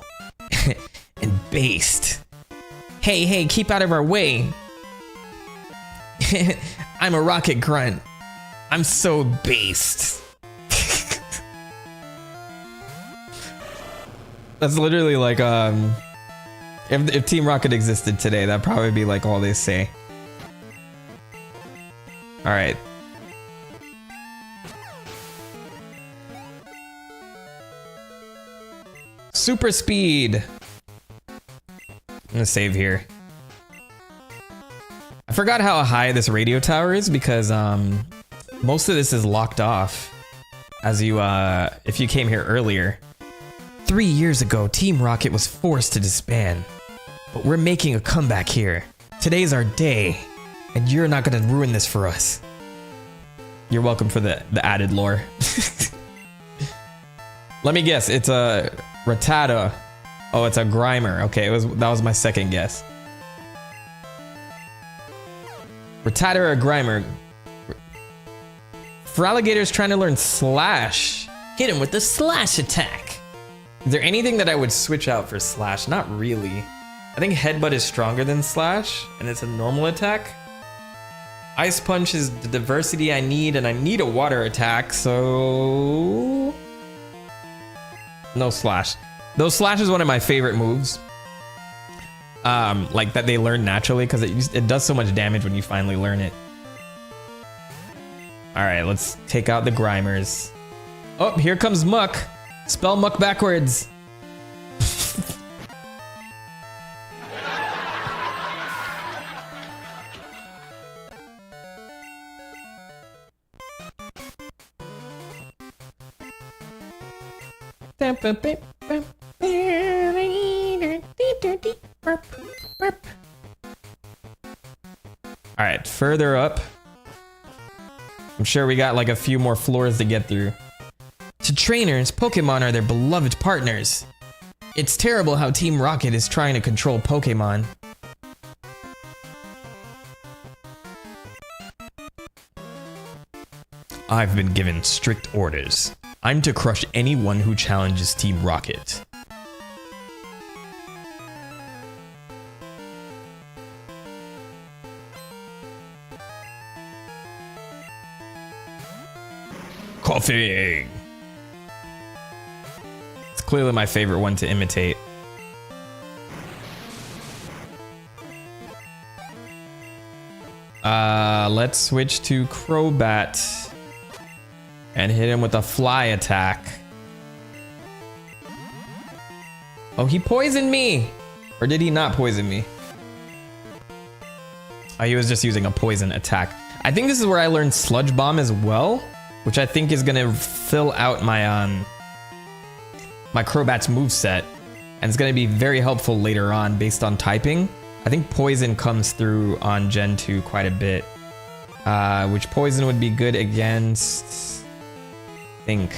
And based. Hey, keep out of our way. I'm a rocket grunt. I'm so based. That's literally like if Team Rocket existed today, that'd probably be like all they say. All right. Super speed. I'm gonna save here. I forgot how high this radio tower is because most of this is locked off as you if you came here earlier. 3 years ago, Team Rocket was forced to disband. But we're making a comeback here. Today's our day, and you're not gonna ruin this for us. You're welcome for the added lore. Let me guess, it's a Rattata. Oh, it's a Grimer. Okay, that was my second guess. Rattata or a Grimer. Feraligator's trying to learn Slash. Hit him with the slash attack. Is there anything that I would switch out for Slash? Not really. I think Headbutt is stronger than Slash, and it's a normal attack. Ice Punch is the diversity I need, and I need a water attack, so... no Slash. Though Slash is one of my favorite moves. Like that they learn naturally, because it does so much damage when you finally learn it. Alright, let's take out the Grimers. Oh, here comes Muck. Spell Muck backwards. Alright, further up. I'm sure we got like a few more floors to get through. To trainers, Pokemon are their beloved partners. It's terrible how Team Rocket is trying to control Pokemon. I've been given strict orders. I'm to crush anyone who challenges Team Rocket. Coffee! It's clearly my favorite one to imitate. Let's switch to Crobat and hit him with a fly attack. Oh, he poisoned me! Or did he not poison me? Oh, he was just using a poison attack. I think this is where I learned Sludge Bomb as well, which I think is gonna fill out my my Crobat's moveset, and it's gonna be very helpful later on based on typing. I think Poison comes through on Gen 2 quite a bit, which Poison would be good against, I think.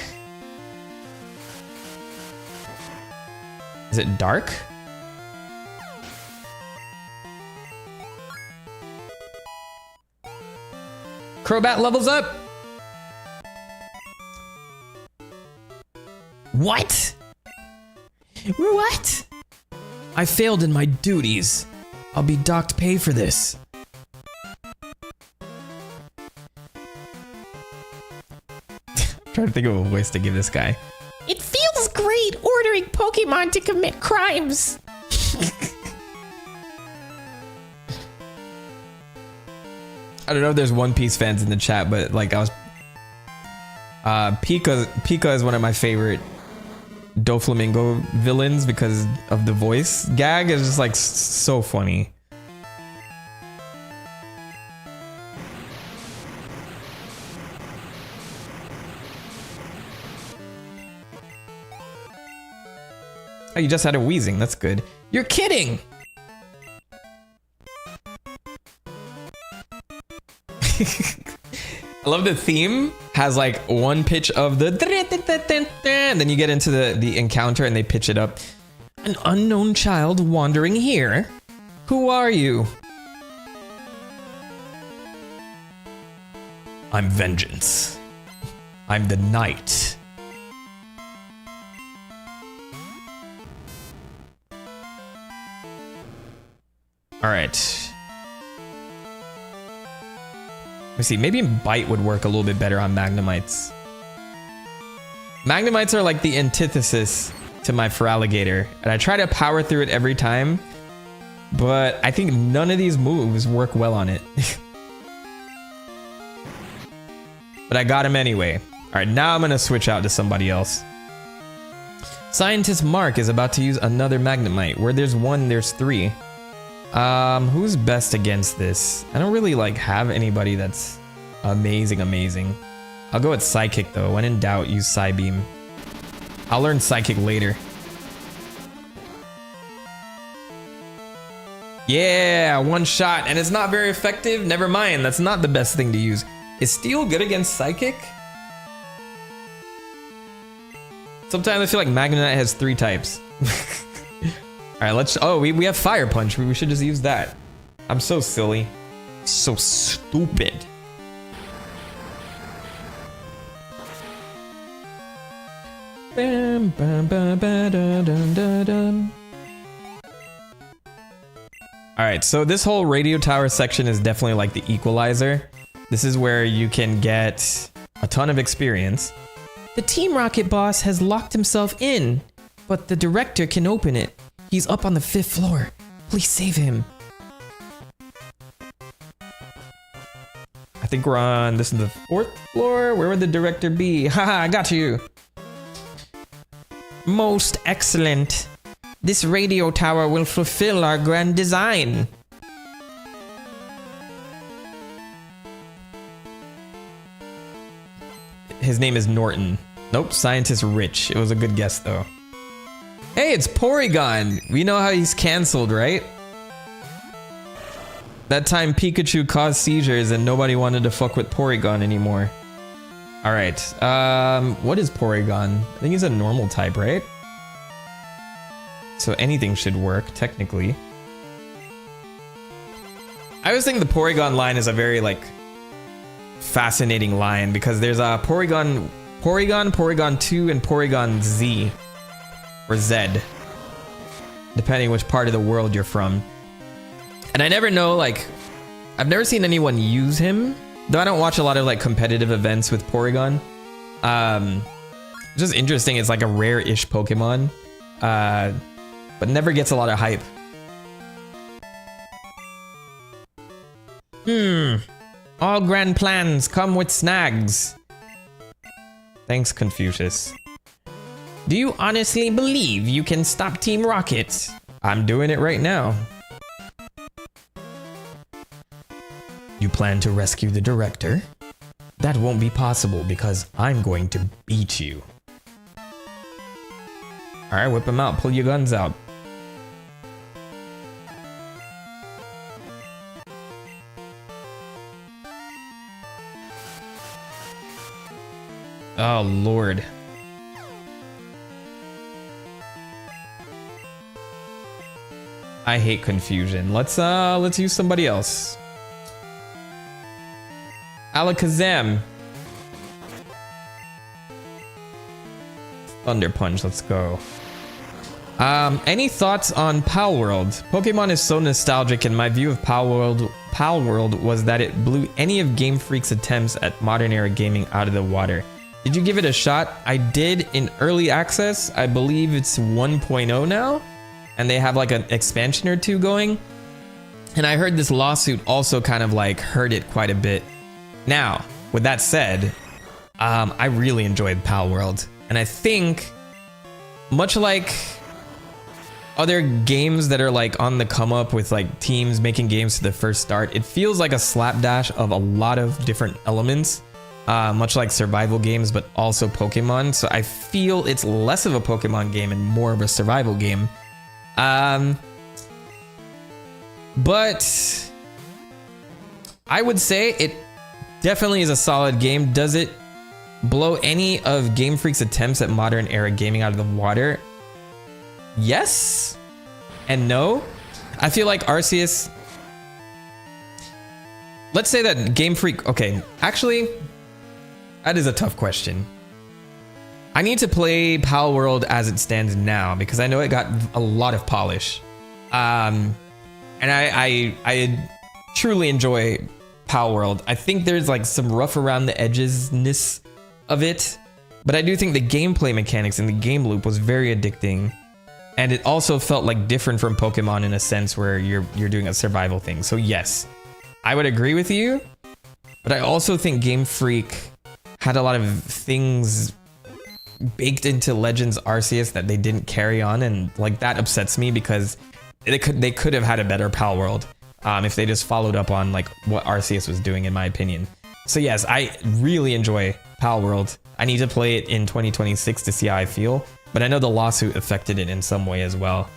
Is it Dark? Crobat levels up! What? What? I failed in my duties. I'll be docked pay for this. I'm trying to think of a voice to give this guy. It feels great ordering Pokemon to commit crimes. I don't know if there's One Piece fans in the chat, but like I was... Pika is one of my favorite Doflamingo villains because of the voice gag. Is just like so funny. Oh, you just had a wheezing. That's good. You're kidding! I love the theme has like one pitch of the and then you get into the encounter and they pitch it up. An unknown child wandering here. Who are you? I'm vengeance. I'm the knight. All right. Let me see, maybe Bite would work a little bit better on Magnemites. Magnemites are like the antithesis to my Feraligatr, and I try to power through it every time, but I think none of these moves work well on it. But I got him anyway. All right, now I'm gonna switch out to somebody else. Scientist Mark is about to use another Magnemite. Where there's one, there's three. Who's best against this? I don't really like have anybody that's amazing. I'll go with Psychic though. When in doubt, use Psybeam. I'll learn Psychic later. Yeah, one shot, and it's not very effective. Never mind, that's not the best thing to use. Is Steel good against Psychic? Sometimes I feel like Magnemite has 3 types. All right, let's. Oh, we have Fire Punch. We should just use that. I'm so silly, so stupid. Bam, bam, bam, ba, dun, dun, dun, dun. All right, so this whole radio tower section is definitely like the equalizer. This is where you can get a ton of experience. The Team Rocket boss has locked himself in, but the director can open it. He's up on the 5th floor. Please save him. I think we're on, this is the 4th floor. Where would the director be? Haha, I got you. Most excellent. This radio tower will fulfill our grand design. His name is Norton. Nope, Scientist Rich. It was a good guess though. Hey, it's Porygon. We know how he's canceled, right? That time Pikachu caused seizures and nobody wanted to fuck with Porygon anymore. All right, what is Porygon? I think he's a normal type, right? So anything should work, technically. I always think the Porygon line is a very, like, fascinating line because there's a Porygon 2, and Porygon Z. Or Z. Depending which part of the world you're from. And I never know, like, I've never seen anyone use him. Though I don't watch a lot of, like, competitive events with Porygon. Just interesting, it's like a rare-ish Pokemon. But never gets a lot of hype. All grand plans come with snags. Thanks, Confucius. Do you honestly believe you can stop Team Rocket? I'm doing it right now. You plan to rescue the director? That won't be possible because I'm going to beat you. Alright, whip him out. Pull your guns out. Oh, Lord. I hate confusion. Let's use somebody else. Alakazam. Thunder Punch, let's go. Any thoughts on Pal World? Pokemon is so nostalgic, and my view of Pal World was that it blew any of Game Freak's attempts at modern era gaming out of the water. Did you give it a shot? I did in early access. I believe it's 1.0 now, and they have like an expansion or two going. And I heard this lawsuit also kind of like hurt it quite a bit. Now, with that said, I really enjoyed Pal World, and I think much like other games that are like on the come up with like teams making games to the first start, it feels like a slapdash of a lot of different elements, much like survival games, but also Pokemon. So I feel it's less of a Pokemon game and more of a survival game. But I would say it definitely is a solid game. Does it blow any of Game Freak's attempts at modern era gaming out of the water? Yes and no. I feel like Arceus, let's say that Game Freak, okay, actually, that is a tough question. I need to play Pal World as it stands now because I know it got a lot of polish. And I truly enjoy Pal World. I think there's like some rough around the edges-ness of it, but I do think the gameplay mechanics and the game loop was very addicting. And it also felt like different from Pokemon in a sense where you're doing a survival thing. So yes, I would agree with you, but I also think Game Freak had a lot of things baked into Legends Arceus that they didn't carry on, and like that upsets me because they could have had a better Pal World if they just followed up on like what Arceus was doing, in my opinion. So yes, I really enjoy Pal World. I need to play it in 2026 to see how I feel, but I know the lawsuit affected it in some way as well.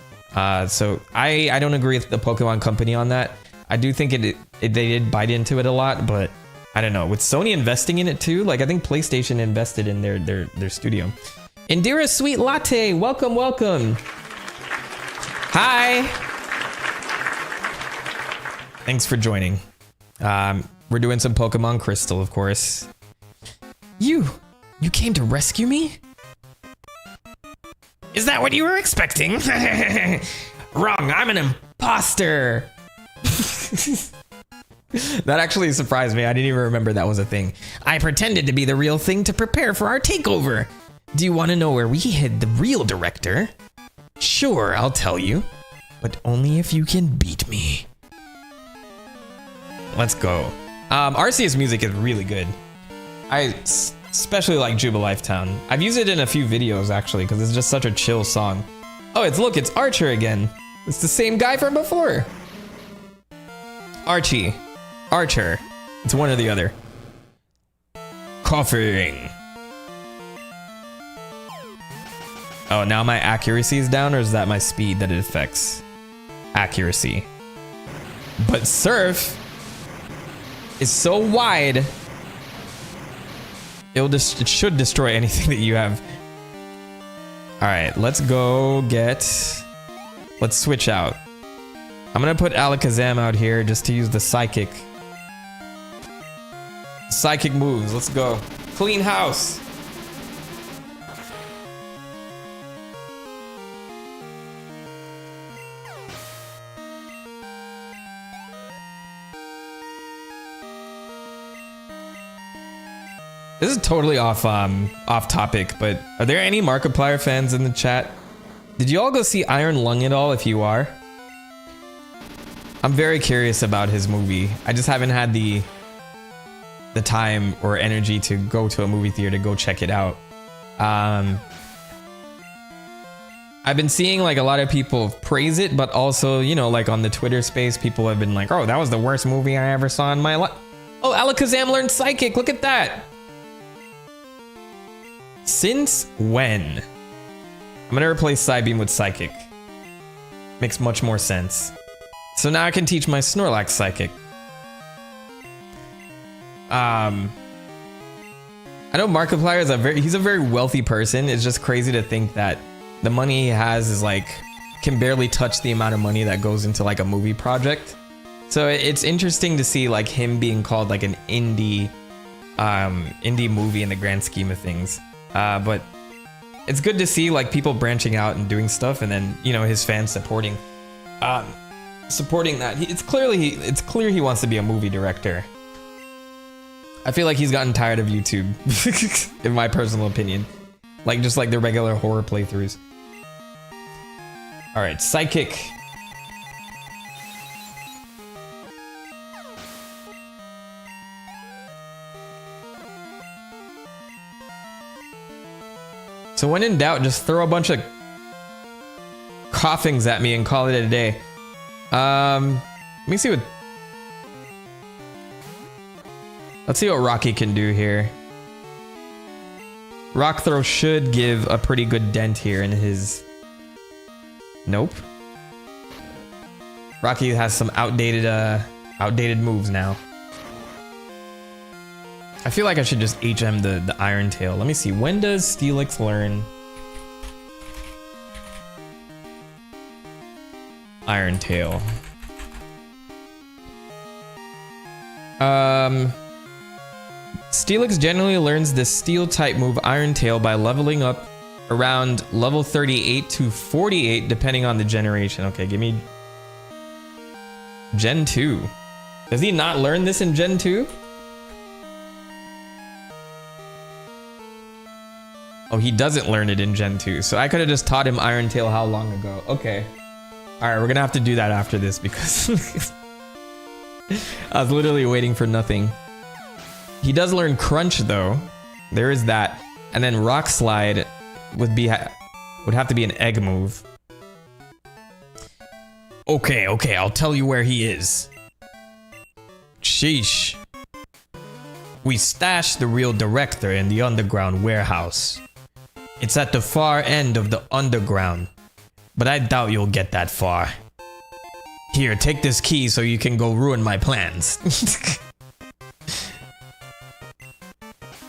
So I don't agree with the Pokemon Company on that. I do think they did bite into it a lot, but I don't know. With Sony investing in it too, like I think PlayStation invested in their studio. Indira Sweet Latte, welcome, welcome. Hi. Thanks for joining. We're doing some Pokemon Crystal, of course. You came to rescue me? Is that what you were expecting? Wrong, I'm an imposter. That actually surprised me. I didn't even remember that was a thing. I pretended to be the real thing to prepare for our takeover. Do you want to know where we hid the real director? Sure, I'll tell you. But only if you can beat me. Let's go. Arceus music is really good. I especially like Jubilife Town. I've used it in a few videos actually because it's just such a chill song. Oh, it's Archer again. It's the same guy from before. Archie. Archer. It's one or the other. Coughing. Oh, now my accuracy is down, or is that my speed that it affects? Accuracy. But Surf is so wide, it should destroy anything that you have. All right, let's switch out. I'm gonna put Alakazam out here just to use the psychic moves. Let's go. Clean house. This is totally off topic, but are there any Markiplier fans in the chat? Did you all go see Iron Lung at all? If you are, I'm very curious about his movie. I just haven't had the time or energy to go to a movie theater to go check it out. I've been seeing like a lot of people praise it, but also, you know, like on the Twitter space, people have been like, "Oh, that was the worst movie I ever saw in my life." Oh, Alakazam learned Psychic. Look at that. Since when? I'm gonna replace Psybeam with Psychic. Makes much more sense. So now I can teach my Snorlax Psychic. I know Markiplier is he's a very wealthy person. It's just crazy to think that the money he has is like, can barely touch the amount of money that goes into like a movie project. So it's interesting to see like him being called like an indie movie in the grand scheme of things. But it's good to see like people branching out and doing stuff, and then, you know, his fans supporting that. It's clear he wants to be a movie director. I feel like he's gotten tired of YouTube, in my personal opinion. Like just like the regular horror playthroughs. All right, Psychic. So when in doubt, just throw a bunch of coughings at me and call it a day. Let me see what... Let's see what Rocky can do here. Rock Throw should give a pretty good dent here in his... Nope. Rocky has some outdated moves now. I feel like I should just HM the Iron Tail. Let me see. When does Steelix learn Iron Tail? Steelix generally learns the Steel type move Iron Tail by leveling up around level 38 to 48 depending on the generation. Okay, give me Gen 2. Does he not learn this in Gen 2? Oh, he doesn't learn it in Gen 2. So I could have just taught him Iron Tail how long ago? Okay. Alright, we're gonna have to do that after this because I was literally waiting for nothing. He does learn Crunch though. There is that. And then Rock Slide would have to be an egg move. Okay, I'll tell you where he is. Sheesh. We stashed the real director in the underground warehouse. It's at the far end of the underground, but I doubt you'll get that far. Here, take this key so you can go ruin my plans.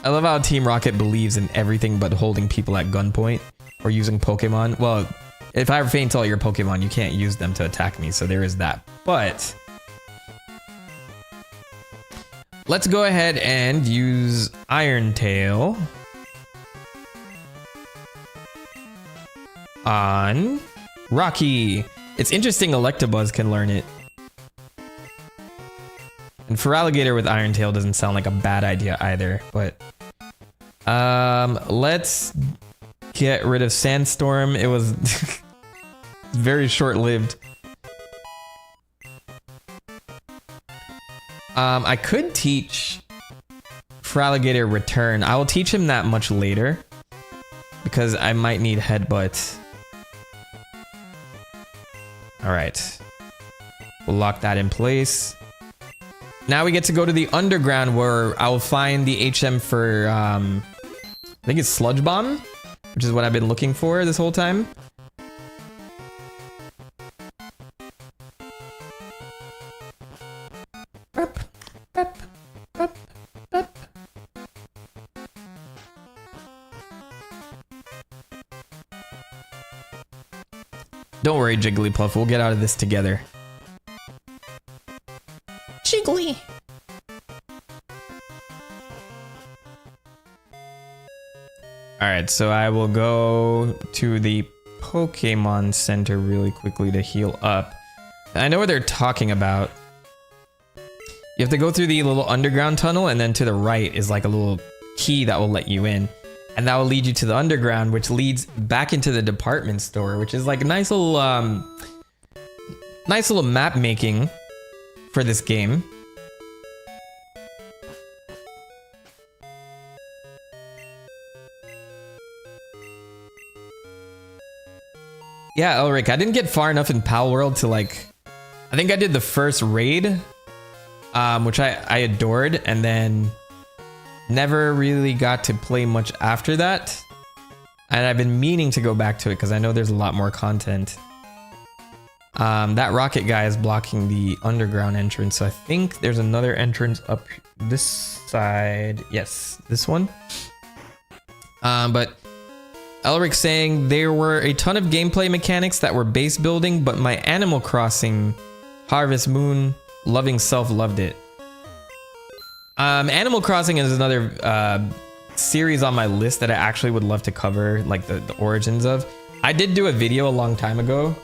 I love how Team Rocket believes in everything but holding people at gunpoint or using Pokemon. Well, if I faint all your Pokemon, you can't use them to attack me, so there is that. But let's go ahead and use Iron Tail on Rocky. It's interesting Electabuzz can learn it. And Feraligatr with Iron Tail doesn't sound like a bad idea either, but let's get rid of Sandstorm. It was very short-lived. I could teach Feraligatr Return. I will teach him that much later because I might need Headbutt. All right, we'll lock that in place. Now we get to go to the underground where I'll find the HM for, I think it's Sludge Bomb, which is what I've been looking for this whole time. Don't worry, Jigglypuff, we'll get out of this together. Jiggly. Alright, so I will go to the Pokemon Center really quickly to heal up. I know what they're talking about. You have to go through the little underground tunnel, and then to the right is like a little key that will let you in. And that will lead you to the underground, which leads back into the department store, which is like a nice little map making for this game. Yeah, Elric, I didn't get far enough in Pal World to like, I think I did the first raid, which I adored, and then never really got to play much after that. And I've been meaning to go back to it because I know there's a lot more content. That rocket guy is blocking the underground entrance, so I think there's another entrance up this side. Yes, this one. But Elric saying there were a ton of gameplay mechanics that were base building, but my Animal Crossing Harvest Moon loving self loved it. Animal Crossing is another series on my list that I actually would love to cover, like the origins of. I did do a video a long time ago.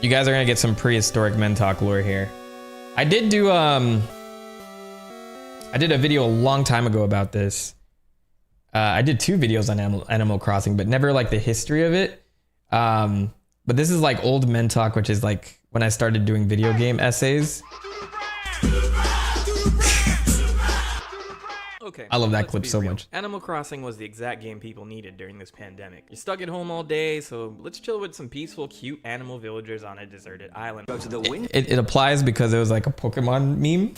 You guys are gonna get some prehistoric Mentok lore here. I did do I did a video a long time ago about this. I did 2 videos on Animal Crossing, but never like the history of it. But this is like old Mentok, which is like when I started doing video game essays. Okay, I love that let's clip be so real. much. Animal Crossing was the exact game people needed during this pandemic. You're stuck at home all day, so let's chill with some peaceful, cute animal villagers on a deserted island. Go to the wind. It applies because it was like a Pokemon meme.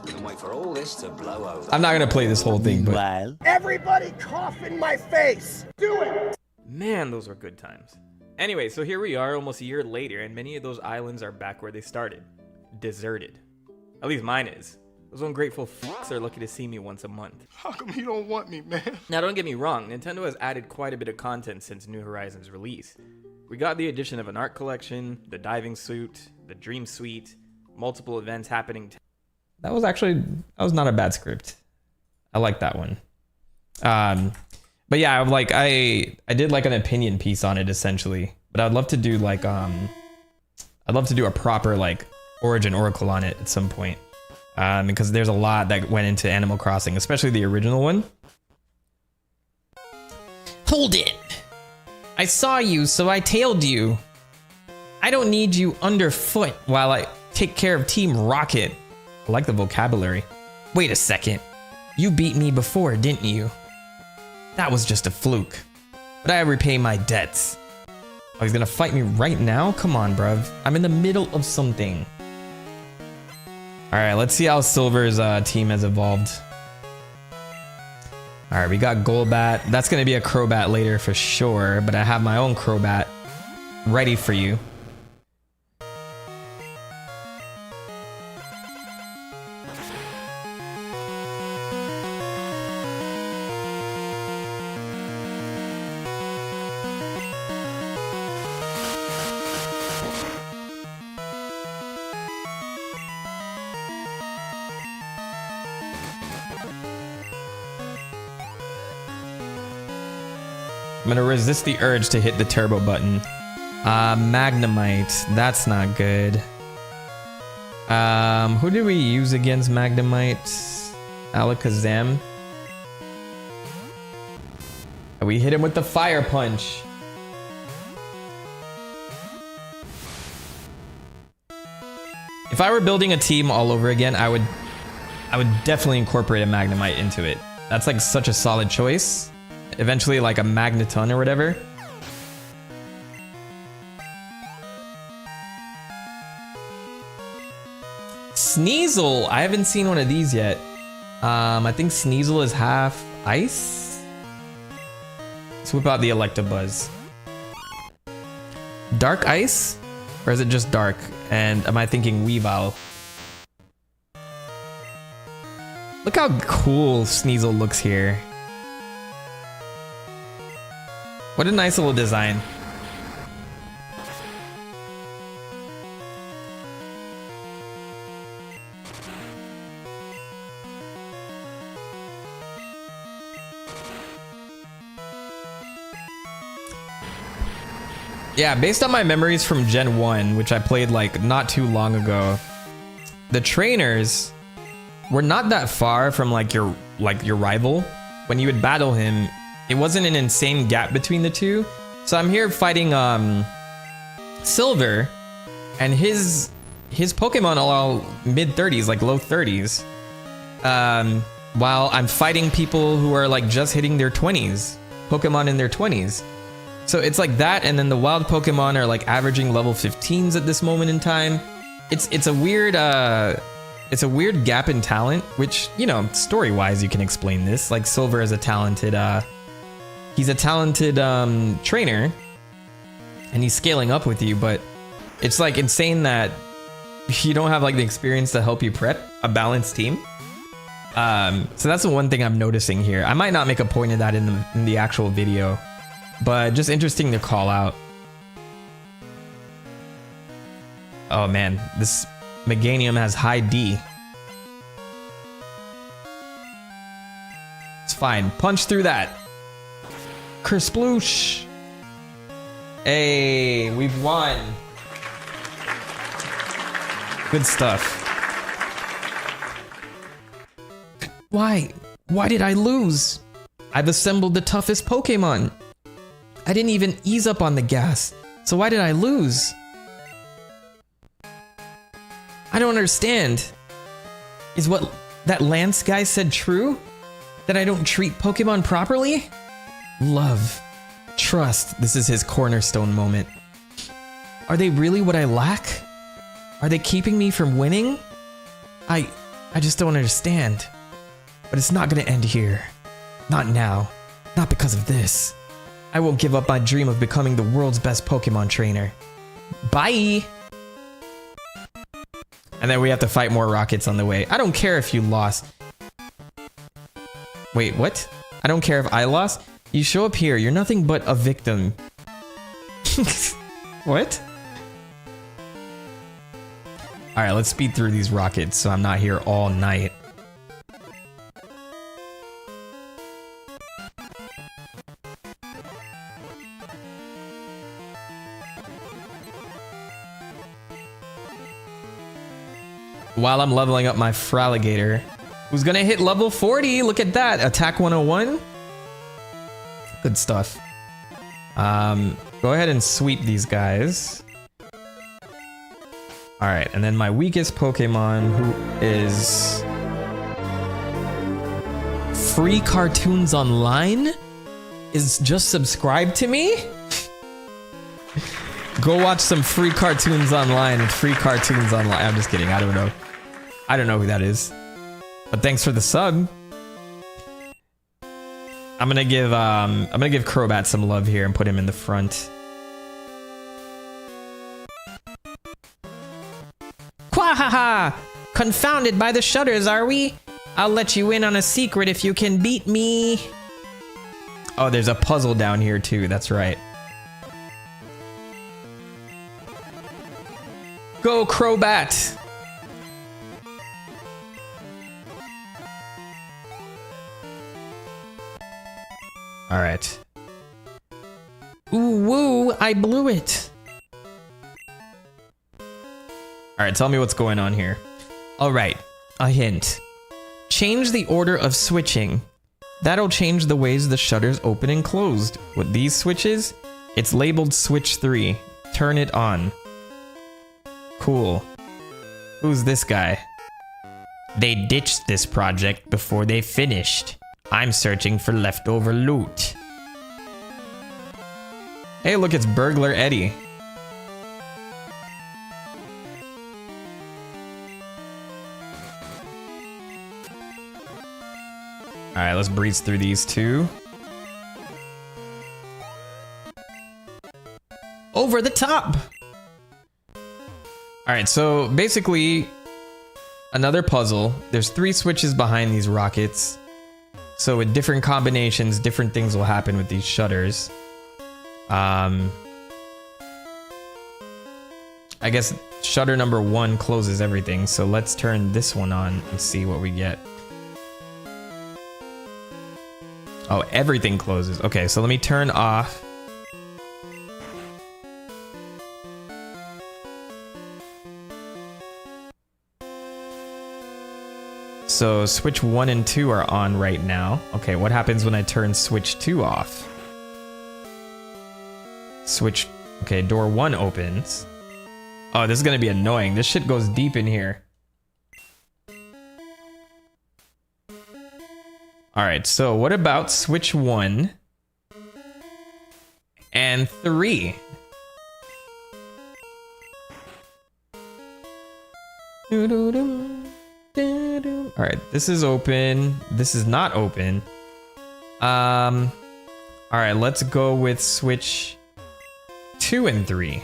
and wait for all this to blow over. I'm not gonna play this whole thing, but Everybody cough in my face! Do it! Man, those were good times. Anyway, so here we are almost a year later, and many of those islands are back where they started. Deserted. At least mine is. Those ungrateful fucks are lucky to see me once a month. How come you don't want me, man? Now don't get me wrong, Nintendo has added quite a bit of content since New Horizons release. We got the addition of an art collection, the diving suit, the dream suite, multiple events happening. that was not a bad script. I like that one. But yeah, like I did like an opinion piece on it essentially. But I'd love to do like I'd love to do a proper like origin oracle on it at some point. Because there's a lot that went into Animal Crossing, especially the original one. Hold it! I saw you, so I tailed you. I don't need you underfoot while I take care of Team Rocket. I like the vocabulary. Wait a second. You beat me before, didn't you? That was just a fluke. But I repay my debts. Oh, he's gonna fight me right now? Come on, bruv. I'm in the middle of something. Alright, let's see how Silver's team has evolved. Alright, we got Golbat. That's gonna be a Crobat later for sure, but I have my own Crobat ready for you. I'm gonna resist the urge to hit the turbo button. Magnemite. That's not good. Who do we use against Magnemite? Alakazam. We hit him with the fire punch. If I were building a team all over again, I would definitely incorporate a Magnemite into it. That's like such a solid choice. Eventually like a Magneton or whatever. Sneasel! I haven't seen one of these yet. I think Sneasel is half ice. Let's whip out the Electabuzz. Dark ice? Or is it just dark? And am I thinking Weavile? Look how cool Sneasel looks here. What a nice little design. Yeah, based on my memories from Gen 1, which I played like not too long ago, the trainers were not that far from like your rival. When you would battle him, it wasn't an insane gap between the two. So I'm here fighting Silver, and his Pokemon are all mid-30s, like low 30s. While I'm fighting people who are like just hitting their 20s, Pokemon in their 20s. So it's like that, and then the wild Pokemon are like averaging level 15s at this moment in time. It's a weird gap in talent, which, you know, story-wise you can explain this. Like Silver is a talented he's a talented trainer, and he's scaling up with you, but it's like insane that you don't have like the experience to help you prep a balanced team. So that's the one thing I'm noticing here. I might not make a point of that in the actual video, but just interesting to call out. Oh man, this Meganium has high D. It's fine. Punch through that. Kersploosh. Hey, we've won. Good stuff. Why? Why did I lose? I've assembled the toughest Pokemon. I didn't even ease up on the gas. So why did I lose? I don't understand. Is what that Lance guy said true? That I don't treat Pokemon properly? Love. Trust. This is his cornerstone moment. Are they really what I lack? Are they keeping me from winning? I just don't understand. But it's not gonna end here. Not now. Not because of this. I won't give up my dream of becoming the world's best Pokemon trainer. Bye! And then we have to fight more rockets on the way. I don't care if you lost. Wait, what? I don't care if I lost? You show up here, you're nothing but a victim. What? Alright, let's speed through these rockets so I'm not here all night. While I'm leveling up my Fraligator, who's gonna hit level 40. Look at that, attack 101. Good stuff. Go ahead and sweep these guys. All right, and then my weakest Pokemon, who is Free Cartoons Online, is just subscribed to me. Go watch some Free Cartoons Online with Free Cartoons Online. I'm just kidding. I don't know. I don't know who that is. But thanks for the sub. I'm gonna give Crobat some love here and put him in the front. Quahaha! Confounded by the shutters, are we? I'll let you in on a secret if you can beat me. Oh, there's a puzzle down here too. That's right. Go, Crobat! Alright. Ooh, woo, I blew it. All right, tell me what's going on here. All right, a hint. Change the order of switching. That'll change the ways the shutters open and closed. With these switches, it's labeled switch 3. Turn it on. Cool. Who's this guy? They ditched this project before they finished. I'm searching for leftover loot. Hey, look, it's Burglar Eddie. All right, let's breeze through these two. Over the top. All right, so basically another puzzle. There's 3 switches behind these rockets. So with different combinations, different things will happen with these shutters. I guess shutter number 1 closes everything. So let's turn this one on and see what we get. Oh, everything closes. Okay, so let me turn off. So switch 1 and 2 are on right now. Okay, what happens when I turn switch 2 off? Switch, okay, door 1 opens. Oh, this is gonna be annoying. This shit goes deep in here. All right, so what about switch 1 and 3? All right, this is open. This is not open. All right, let's go with switch 2 and 3.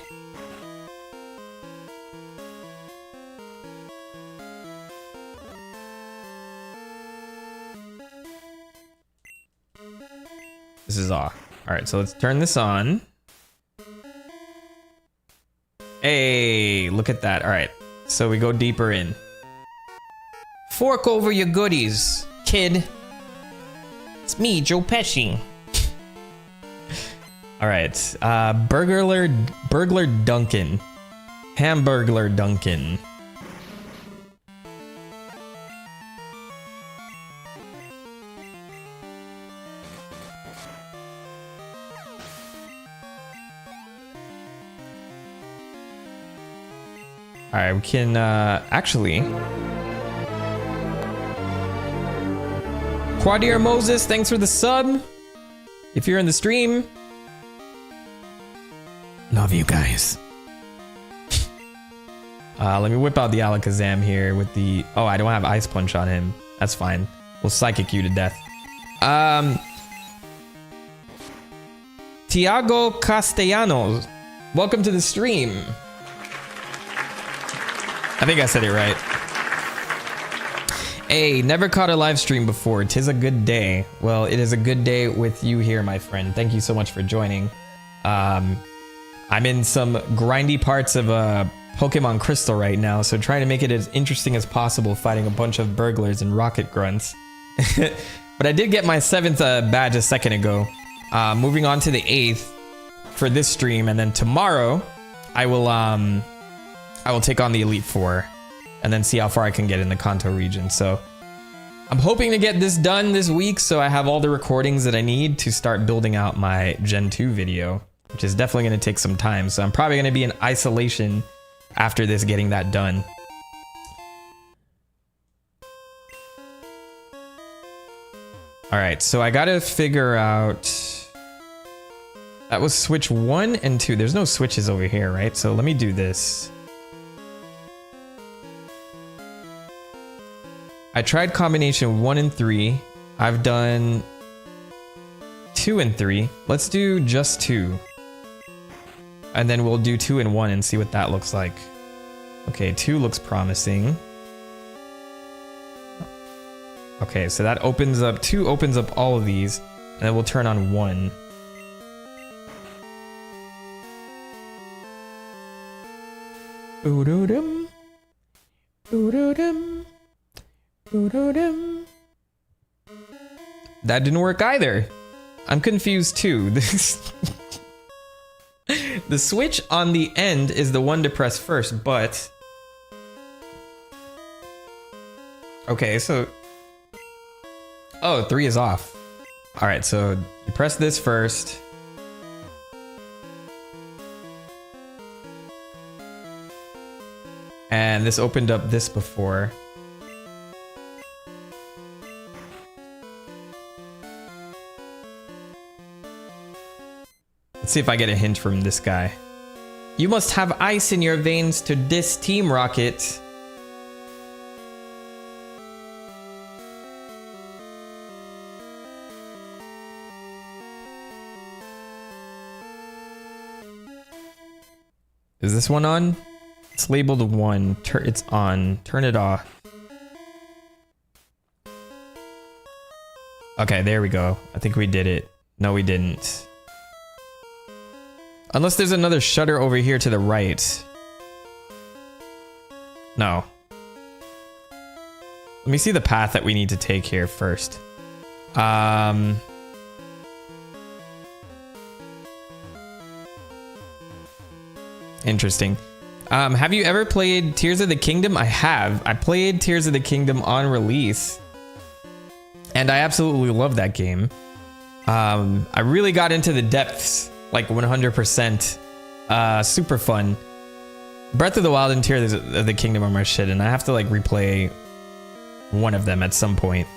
This is off. All right, so let's turn this on. Hey, look at that. All right, so we go deeper in. Fork over your goodies, kid. It's me, Joe Pesci. All right, burglar Duncan, Hamburglar Duncan. All right, we can actually. Quadir Moses, thanks for the sub. If you're in the stream, love you guys. Let me whip out the Alakazam here with the. Oh, I don't have Ice Punch on him. That's fine. We'll psychic you to death. Tiago Castellanos, welcome to the stream. I think I said it right. Hey, never caught a live stream before. 'Tis a good day. Well, it is a good day with you here, my friend. Thank you so much for joining. I'm in some grindy parts of Pokémon Crystal right now, so trying to make it as interesting as possible, fighting a bunch of burglars and rocket grunts. But I did get my 7th badge a second ago. Moving on to the 8th for this stream, and then tomorrow I will take on the Elite Four and then see how far I can get in the Kanto region. So I'm hoping to get this done this week so I have all the recordings that I need to start building out my Gen 2 video, which is definitely going to take some time. So I'm probably going to be in isolation after this, getting that done. All right, so I got to figure out... That was switch 1 and 2. There's no switches over here, right? So let me do this. I tried combination 1 and 3. I've done 2 and 3. Let's do just 2. And then we'll do 2 and 1 and see what that looks like. Okay, 2 looks promising. Okay, so that opens up, 2 opens up all of these, and then we'll turn on 1. Boo-doo-dum. Boo-doo-dum. Boo-doo-dum. That didn't work either. I'm confused too. This The switch on the end is the one to press first, but... Okay, so... Oh, 3 is off. Alright, so you press this first. And this opened up this before. Let's see if I get a hint from this guy. You must have ice in your veins to diss Team Rocket. Is this one on? It's labeled 1. It's on. Turn it off. Okay, there we go. I think we did it. No, we didn't. Unless there's another shutter over here to the right. No. Let me see the path that we need to take here first. Interesting. Have you ever played Tears of the Kingdom? I have. I played Tears of the Kingdom on release. And I absolutely love that game. I really got into the depths. Like 100%. Super fun. Breath of the Wild and Tears of the Kingdom are my shit, and I have to like replay one of them at some point.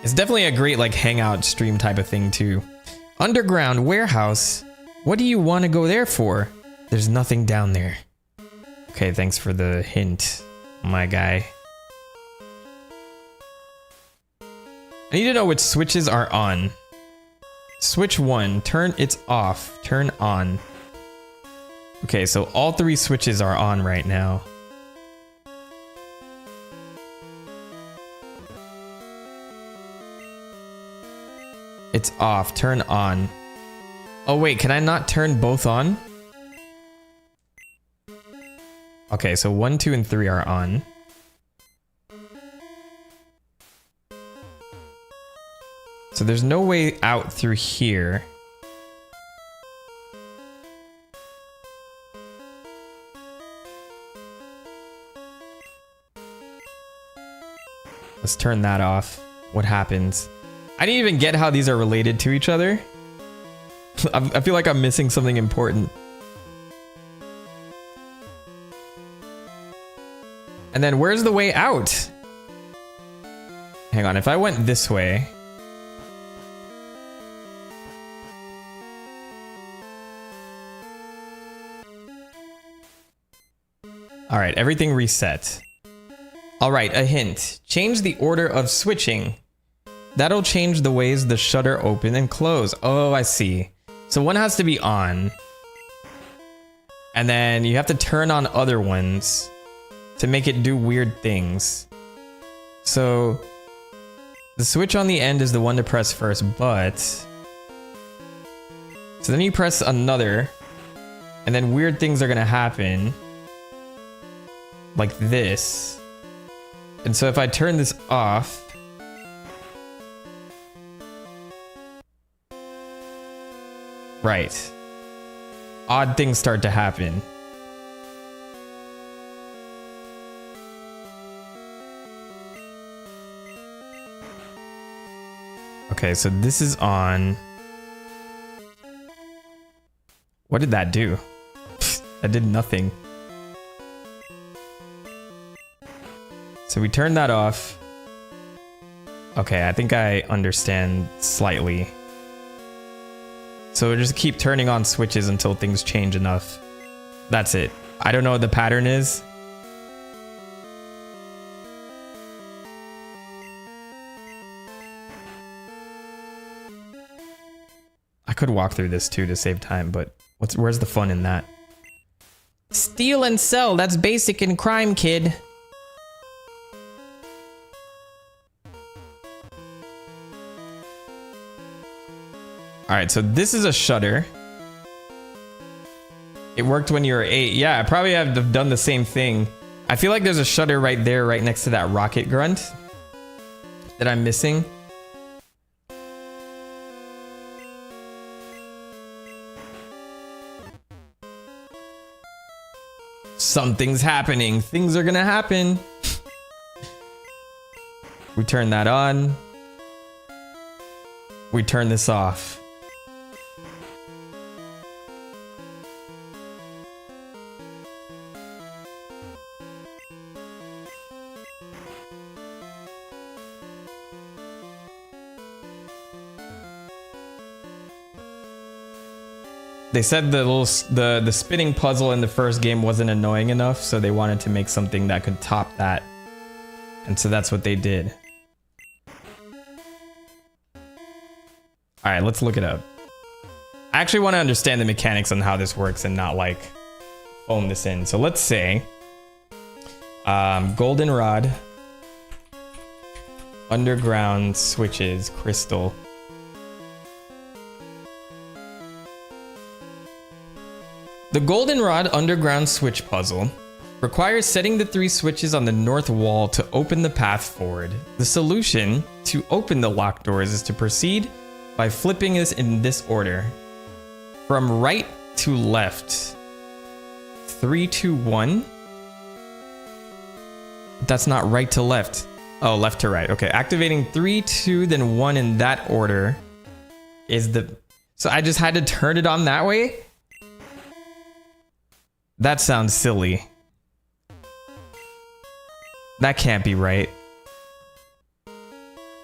It's definitely a great like hangout stream type of thing too. Underground warehouse. What do you want to go there for? There's nothing down there. Okay, thanks for the hint, my guy. I need to know which switches are on. Switch 1, turn it's off, turn on. Okay, so all 3 switches are on right now. It's off, turn on. Oh wait, can I not turn both on? Okay, so 1, 2, and 3 are on. So there's no way out through here. Let's turn that off. What happens? I didn't even get how these are related to each other. I feel like I'm missing something important. And then where's the way out? Hang on, if I went this way... All right, everything reset. All right, a hint. Change the order of switching. That'll change the ways the shutter open and close. Oh, I see. So one has to be on. And then you have to turn on other ones to make it do weird things. So the switch on the end is the one to press first, but... So then you press another, and then weird things are gonna happen. Like this. And so if I turn this off, right, odd things start to happen. Okay, so this is on. What did that do? That did nothing. So we turn that off. Okay, I think I understand slightly. So we just keep turning on switches until things change enough. That's it. I don't know what the pattern is. I could walk through this too to save time, but where's the fun in that? Steal and sell, that's basic in crime, kid. All right, so this is a shutter. It worked when you were 8. Yeah, I probably have done the same thing. I feel like there's a shutter right there, right next to that rocket grunt that I'm missing. Something's happening. Things are gonna happen. We turn that on. We turn this off. They said the spinning puzzle in the first game wasn't annoying enough, so they wanted to make something that could top that. And so that's what they did. Alright, let's look it up. I actually want to understand the mechanics on how this works and not like phone this in. So let's say goldenrod, underground switches, crystal. The goldenrod underground switch puzzle requires setting the 3 switches on the north wall to open the path forward. The solution to open the locked doors is to proceed by flipping this in this order. From right to left. 3, 2, 1. That's not right to left. Oh, left to right. Okay, activating 3, 2, then 1 in that order is the... So I just had to turn it on that way? That sounds silly. That can't be right.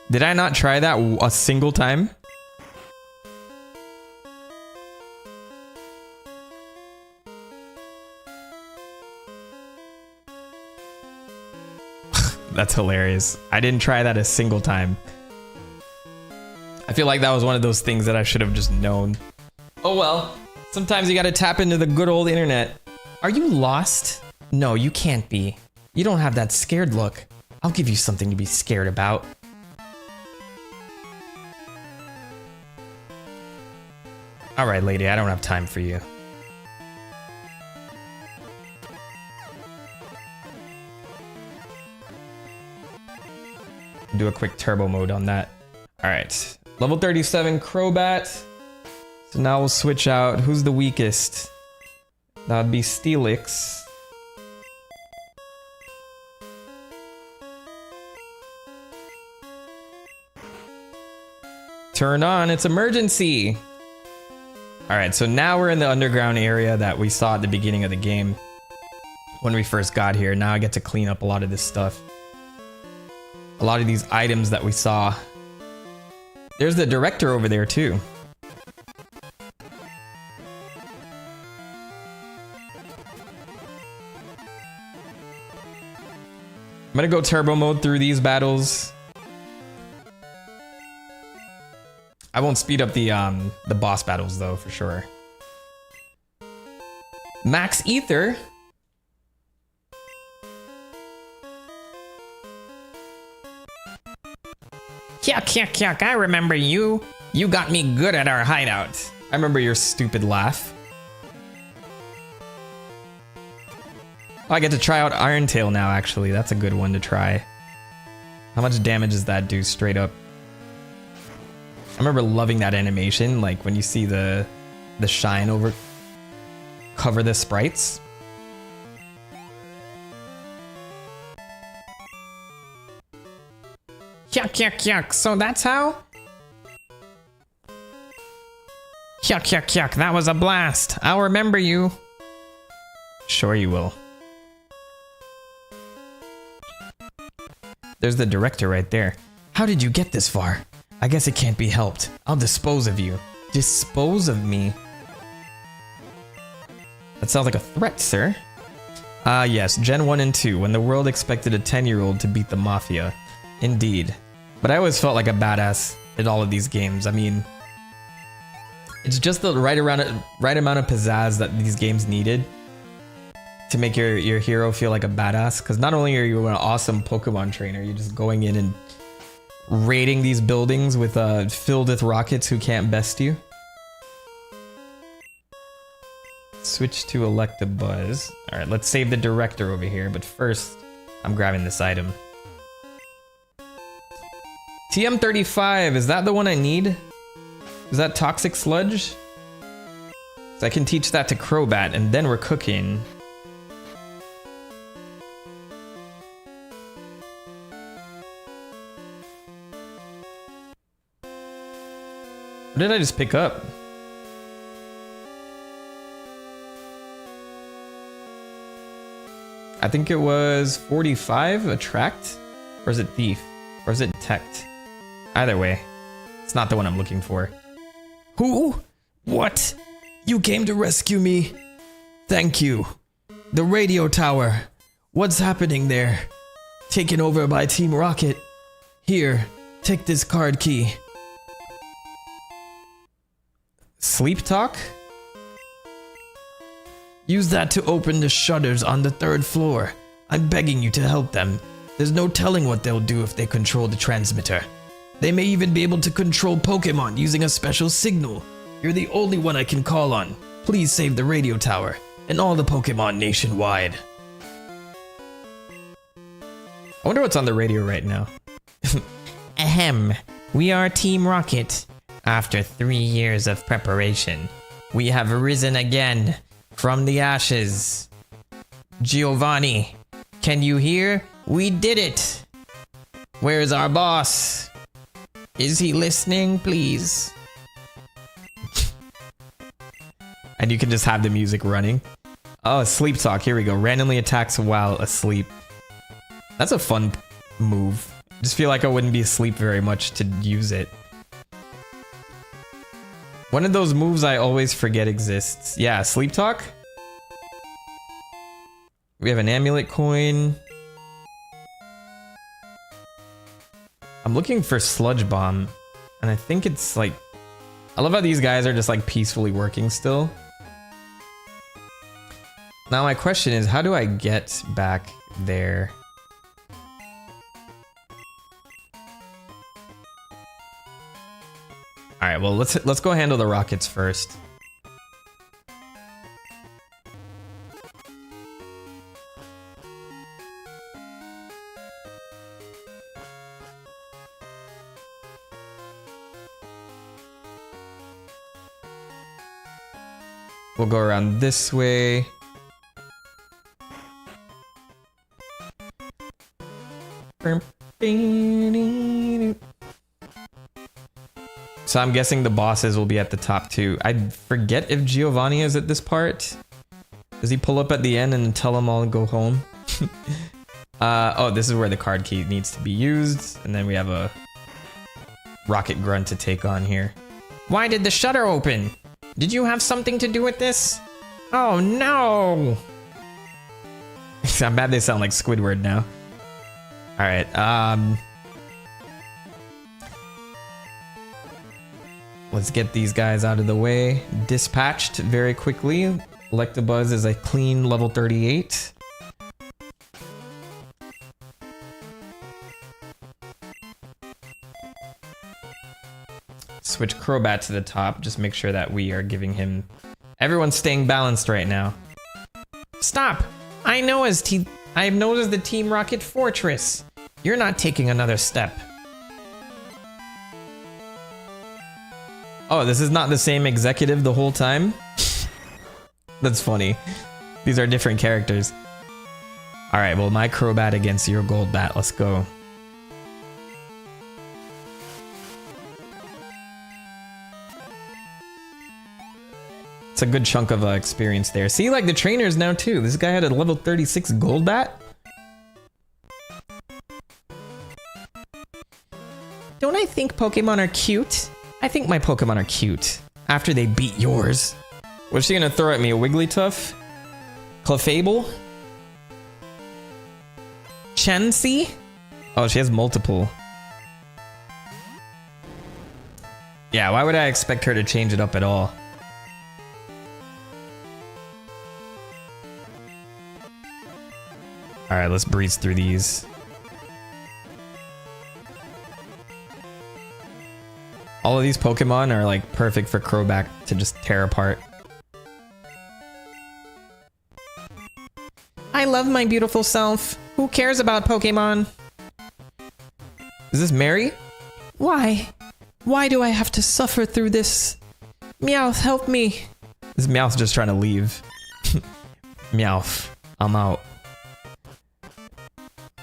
Did I not try that a single time? That's hilarious. I didn't try that a single time. I feel like that was one of those things that I should have just known. Oh well. Sometimes you gotta tap into the good old internet. Are you lost? No, you can't be. You don't have that scared look. I'll give you something to be scared about. Alright, lady, I don't have time for you. Do a quick turbo mode on that. Alright, level 37 Crobat. So now we'll switch out. Who's the weakest? That would be Steelix. Turn on, it's emergency. All right, so now we're in the underground area that we saw at the beginning of the game when we first got here. Now I get to clean up a lot of this stuff. A lot of these items that we saw. There's the director over there too. I'm gonna go turbo mode through these battles. I won't speed up the boss battles though, for sure. Max Ether. Yuck, yuck, yuck, I remember you. You got me good at our hideout. I remember your stupid laugh. Oh, I get to try out Iron Tail now, actually. That's a good one to try. How much damage does that do straight up? I remember loving that animation, like when you see the shine cover the sprites. Yuck, yuck, yuck, so that's how? Yuck, yuck, yuck, that was a blast. I'll remember you. Sure you will. There's the director right there. How did you get this far? I guess it can't be helped. I'll dispose of you. Dispose of me? That sounds like a threat, sir. Yes, Gen 1 and 2, when the world expected a 10-year-old to beat the Mafia. Indeed. But I always felt like a badass in all of these games. I mean, it's just the right amount of pizzazz that these games needed to make your hero feel like a badass. Because not only are you an awesome Pokemon trainer, you're just going in and raiding these buildings with filled with rockets who can't best you. Switch to Electabuzz. All right, let's save the director over here. But first, I'm grabbing this item. TM35, is that the one I need? Is that Toxic Sludge? So I can teach that to Crobat, and then we're cooking. What did I just pick up? I think it was 45, attract? Or is it thief? Or is it detect? Either way, it's not the one I'm looking for. Who? What? You came to rescue me? Thank you. The radio tower. What's happening there? Taken over by Team Rocket. Here, take this card key. Sleep talk? Use that to open the shutters on the 3rd floor. I'm begging you to help them. There's no telling what they'll do if they control the transmitter. They may even be able to control Pokémon using a special signal. You're the only one I can call on. Please save the radio tower and all the Pokémon nationwide. I wonder what's on the radio right now. Ahem. We are Team Rocket. After 3 years of preparation, we have risen again from the ashes. Giovanni, can you hear? We did it! Where's our boss? Is he listening, please? And you can just have the music running. Oh, sleep talk. Here we go. Randomly attacks while asleep. That's a fun move. Just feel like I wouldn't be asleep very much to use it. One of those moves I always forget exists. Yeah, sleep talk. We have an amulet coin. I'm looking for sludge bomb, and I think it's like, I love how these guys are just like peacefully working still. Now my question is, how do I get back there? All right, well, let's go handle the rockets first. We'll go around this way. So I'm guessing the bosses will be at the top too. I forget if Giovanni is at this part. Does he pull up at the end and tell them all to go home? Oh, this is where the card key needs to be used. And then we have a rocket grunt to take on here. Why did the shutter open? Did you have something to do with this? Oh no! I'm bad they sound like Squidward now. Alright, let's get these guys out of the way. Dispatched very quickly. Electabuzz is a clean level 38. Switch Crobat to the top. Just make sure that we are giving him... Everyone's staying balanced right now. Stop! I know as the Team Rocket Fortress. You're not taking another step. Oh, this is not the same executive the whole time? That's funny. These are different characters. Alright, well, my Crobat against your Golbat. Let's go. It's a good chunk of experience there. See, like the trainers now too. This guy had a level 36 Golbat. Don't I think Pokemon are cute? I think my Pokemon are cute. After they beat yours. What's she gonna throw at me? A Wigglytuff? Clefable? Chansey? Oh, she has multiple. Yeah, why would I expect her to change it up at all? Alright, let's breeze through these. All of these Pokemon are like perfect for Crobat to just tear apart. I love my beautiful self. Who cares about Pokemon? Is this Mary? Why? Why do I have to suffer through this? Meowth, help me. This Meowth's just trying to leave. Meowth, I'm out.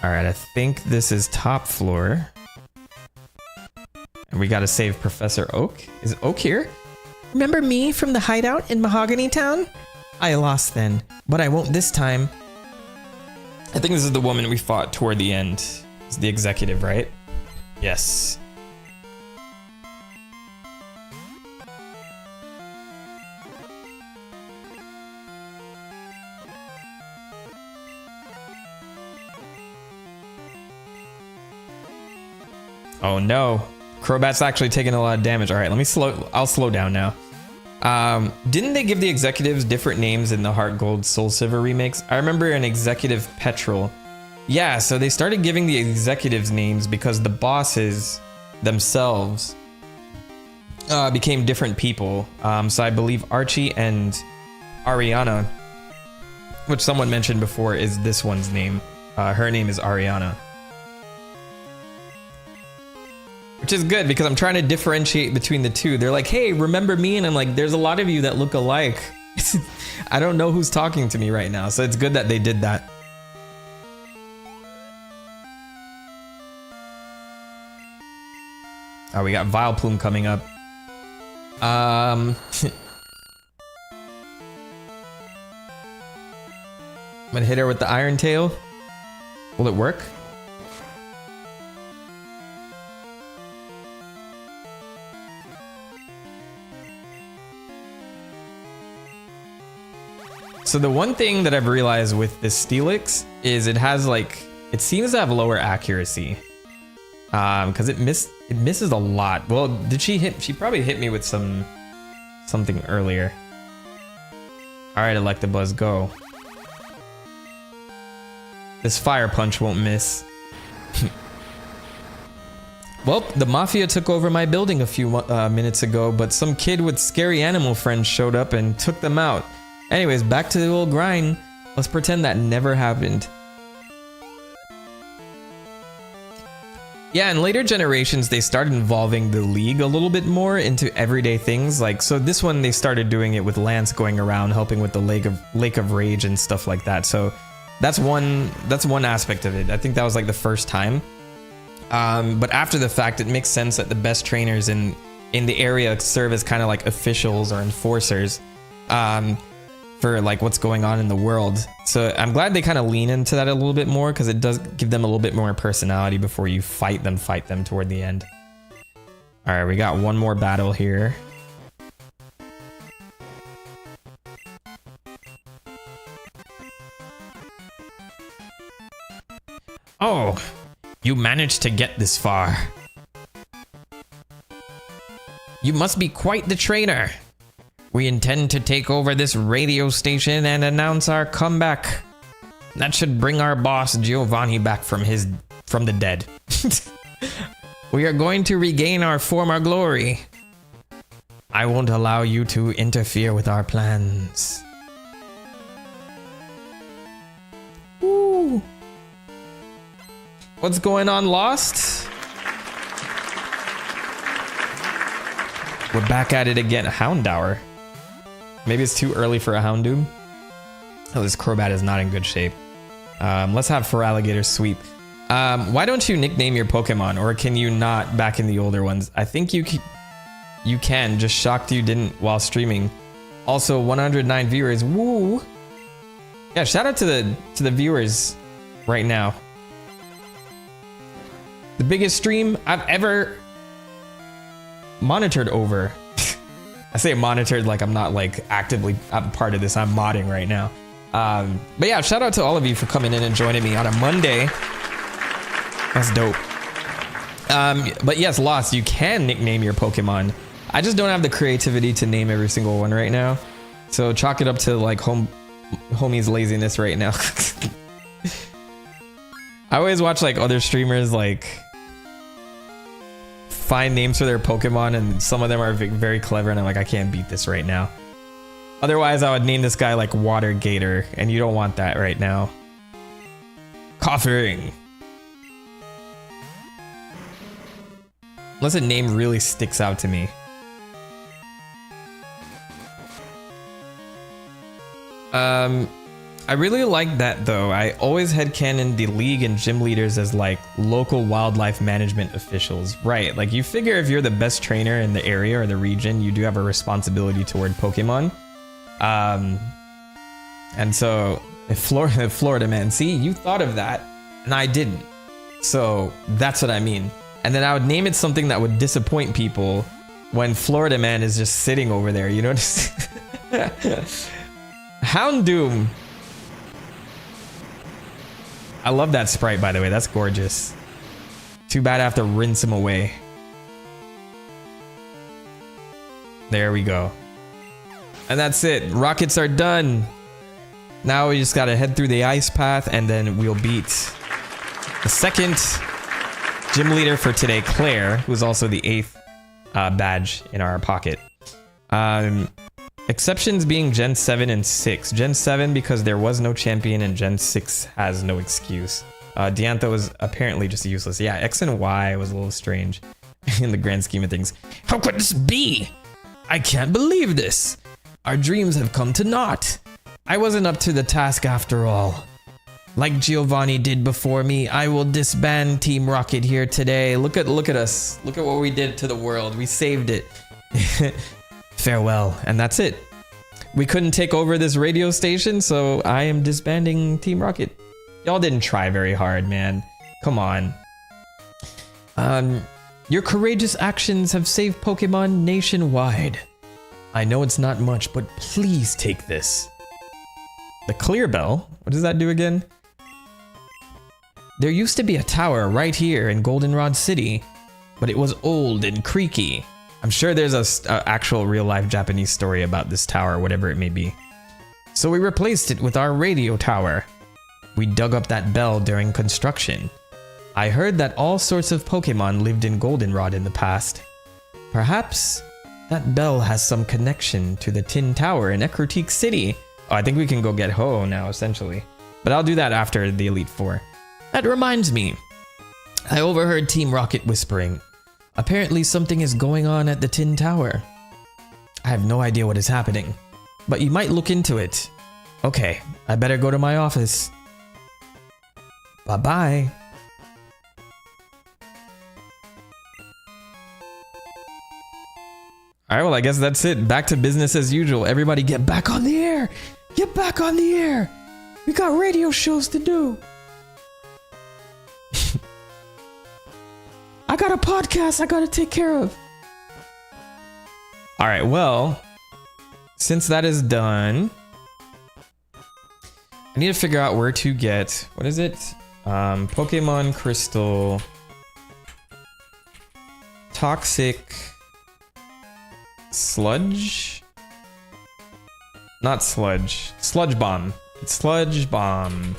Alright, I think this is top floor. And We gotta save Professor Oak. Is Oak here? Remember me from the hideout in Mahogany Town? I lost then, but I won't this time. I think this is the woman we fought toward the end. It's the executive, right? Yes. Oh no. Crobat's actually taking a lot of damage. All right, I'll slow down now. Didn't they give the executives different names in the Heart Gold Soul Silver remakes? I remember an executive Petrol. Yeah, so they started giving the executives names because the bosses themselves became different people. So I believe Archie and Ariana, which someone mentioned before, is this one's name. Her name is Ariana. Which is good because I'm trying to differentiate between the two. They're like, hey, remember me? And I'm like, there's a lot of you that look alike. I don't know who's talking to me right now. So it's good that they did that. Oh, we got Vileplume coming up. I'm gonna hit her with the Iron Tail. Will it work? So the one thing that I've realized with this Steelix is it seems to have lower accuracy. Because it misses a lot. Well, did she hit? She probably hit me with something earlier. All right, Electabuzz, go. This Fire Punch won't miss. Well, the Mafia took over my building a few minutes ago, but some kid with scary animal friends showed up and took them out. Anyways, back to the old grind. Let's pretend that never happened. Yeah, in later generations, they started involving the League a little bit more into everyday things. Like, so this one, they started doing it with Lance going around, helping with the Lake of Rage and stuff like that. So that's one aspect of it. I think that was like the first time. But after the fact, it makes sense that the best trainers in the area serve as kind of like officials or enforcers. For like what's going on in the world. So I'm glad they kind of lean into that a little bit more because it does give them a little bit more personality before you fight them toward the end. All right, we got one more battle here. Oh, you managed to get this far. You must be quite the trainer. We intend to take over this radio station and announce our comeback. That should bring our boss Giovanni back from the dead. We are going to regain our former glory. I won't allow you to interfere with our plans. Ooh. What's going on, Lost? We're back at it again. Houndour. Maybe it's too early for a Houndoom. Oh, this Crobat is not in good shape. Let's have Feraligatr sweep. Why don't you nickname your Pokemon, or can you not back in the older ones? I think you can. Just shocked you didn't while streaming. Also, 109 viewers. Woo! Yeah, shout out to the viewers right now. The biggest stream I've ever monitored over. I say monitored like I'm not like actively a part of this. I'm modding right now. But yeah, shout out to all of you for coming in and joining me on a Monday. That's dope. But yes, Lost, you can nickname your Pokemon. I just don't have the creativity to name every single one right now. So chalk it up to like homie's laziness right now. I always watch like other streamers like find names for their Pokemon, and some of them are very clever, and I'm like, I can't beat this right now. Otherwise, I would name this guy like Water Gator, and you don't want that right now. Coughing. Unless a name really sticks out to me. I really like that though. I always headcanon the league and gym leaders as like local wildlife management officials. Right, like you figure if you're the best trainer in the area or the region, you do have a responsibility toward Pokemon. And so if Florida man, see, you thought of that and I didn't. So that's what I mean. And then I would name it something that would disappoint people when Florida man is just sitting over there, you know? Houndoom. I love that sprite, by the way. That's gorgeous. Too bad I have to rinse him away. There we go. And that's it. Rockets are done. Now we just gotta head through the ice path and then we'll beat the second gym leader for today, Claire, who's also the 8th badge in our pocket. Exceptions being Gen 7 and 6. Gen 7 because there was no champion and Gen 6 has no excuse. Diantha was apparently just useless. Yeah, X and Y was a little strange in the grand scheme of things. How could this be? I can't believe this. Our dreams have come to naught. I wasn't up to the task after all. Like Giovanni did before me, I will disband Team Rocket here today. Look at us. Look at what we did to the world. We saved it. Farewell. And that's it. We couldn't take over this radio station, so I am disbanding Team Rocket. Y'all didn't try very hard, man. Come on. Your courageous actions have saved Pokemon nationwide. I know it's not much, but please take this. The clear bell? What does that do again? There used to be a tower right here in Goldenrod City, but it was old and creaky. I'm sure there's a actual real-life Japanese story about this tower, whatever it may be. So we replaced it with our radio tower. We dug up that bell during construction. I heard that all sorts of Pokemon lived in Goldenrod in the past. Perhaps that bell has some connection to the Tin Tower in Ecruteak City. Oh, I think we can go get Ho now, essentially. But I'll do that after the Elite Four. That reminds me. I overheard Team Rocket whispering. Apparently something is going on at the Tin Tower. I have no idea what is happening, but you might look into it. Okay, I better go to my office. Bye-bye. Alright, well, I guess that's it. Back to business as usual. Everybody get back on the air! Get back on the air! We got radio shows to do! I got a podcast I gotta take care of. Alright, well, since that is done, I need to figure out where to get, what is it? Pokemon Crystal, Toxic, Sludge? Not Sludge, Sludge Bomb. It's Sludge Bomb.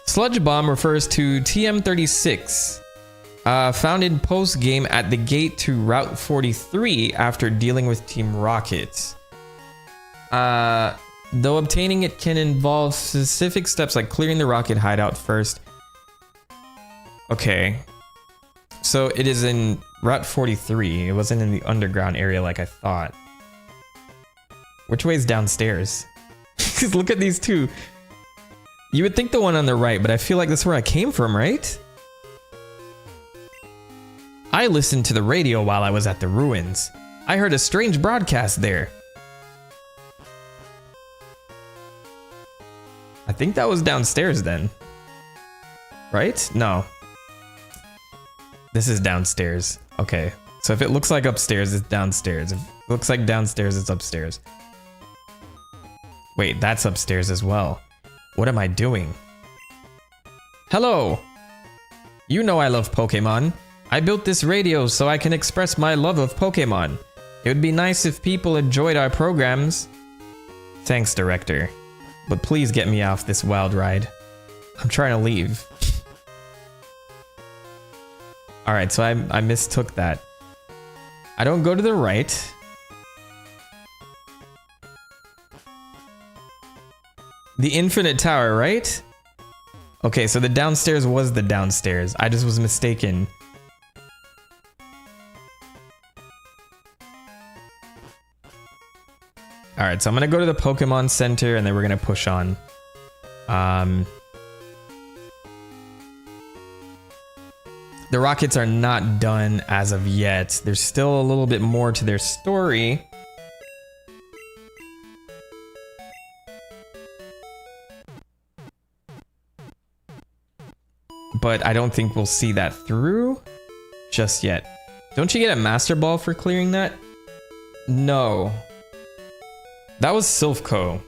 Sludge Bomb refers to TM36, founded post-game at the gate to Route 43 after dealing with Team Rocket. Though obtaining it can involve specific steps like clearing the Rocket hideout first. Okay. So it is in Route 43. It wasn't in the underground area like I thought. Which way is downstairs? Because look at these two. You would think the one on the right, but I feel like that's where I came from, right? I listened to the radio while I was at the ruins. I heard a strange broadcast there. I think that was downstairs then. Right? No. This is downstairs. Okay. So if it looks like upstairs, it's downstairs. If it looks like downstairs, it's upstairs. Wait, that's upstairs as well. What am I doing? Hello! You know I love Pokemon. I built this radio so I can express my love of Pokemon. It would be nice if people enjoyed our programs. Thanks, director. But please get me off this wild ride. I'm trying to leave. Alright, so I mistook that. I don't go to the right. The Infinite Tower, right? Okay, so the downstairs was the downstairs. I just was mistaken. All right, so I'm gonna go to the Pokemon Center and then we're gonna push on. The Rockets are not done as of yet. There's still a little bit more to their story. But I don't think we'll see that through just yet. Don't you get a Master Ball for clearing that? No. That was Silphco.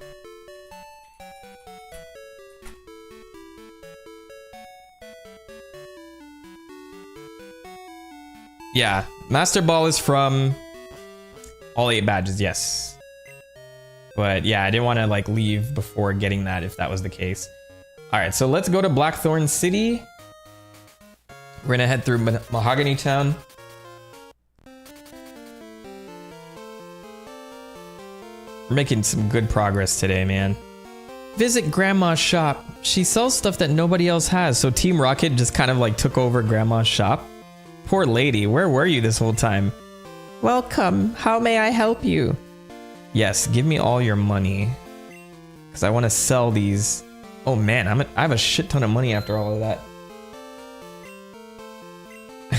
Yeah, Master Ball is from all 8 badges, yes. But yeah, I didn't want to like leave before getting that if that was the case. All right, so let's go to Blackthorn City. We're gonna head through Mahogany Town. We're making some good progress today, man. Visit Grandma's shop. She sells stuff that nobody else has, so Team Rocket just kind of like took over Grandma's shop. Poor lady, where were you this whole time? Welcome. How may I help you? Yes, give me all your money. Because I want to sell these. Oh man, I have a shit ton of money after all of that.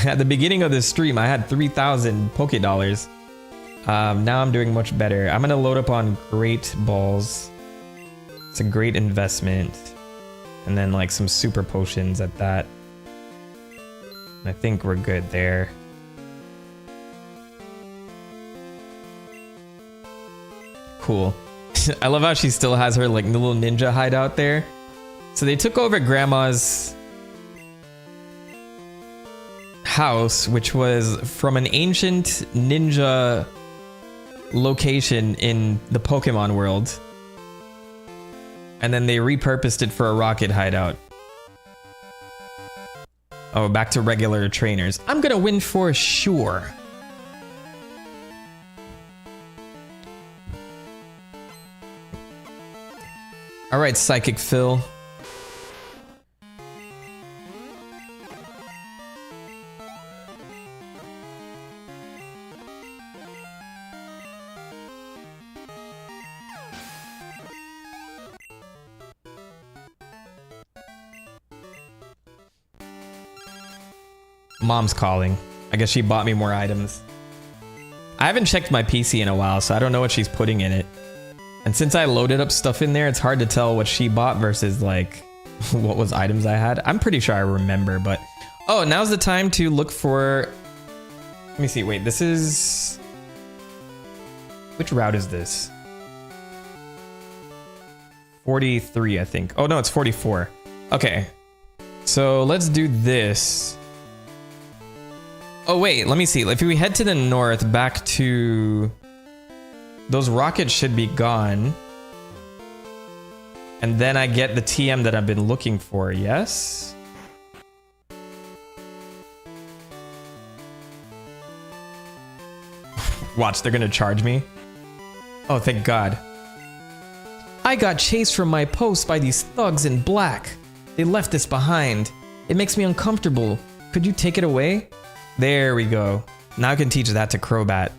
At the beginning of this stream, I had 3,000 Poké Dollars. Now I'm doing much better. I'm gonna load up on Great Balls. It's a great investment. And then like some Super Potions at that. I think we're good there. Cool. I love how she still has her like little ninja hideout there. So they took over Grandma's house, which was from an ancient ninja location in the Pokemon world. And then they repurposed it for a rocket hideout. Oh, back to regular trainers. I'm gonna win for sure. All right, Psychic Phil. Mom's calling. I guess she bought me more items. I haven't checked my PC in a while, so I don't know what she's putting in it. And since I loaded up stuff in there, it's hard to tell what she bought versus like what was items I had. I'm pretty sure I remember, but oh, now's the time to look for. Let me see. Wait, this is which route is this? 43, I think. Oh no, it's 44. Okay, so let's do this. Oh wait, let me see. If we head to the north, back to those rockets should be gone. And then I get the TM that I've been looking for, yes? Watch, they're gonna charge me. Oh, thank God. I got chased from my post by these thugs in black. They left this behind. It makes me uncomfortable. Could you take it away? There we go. Now I can teach that to Crobat.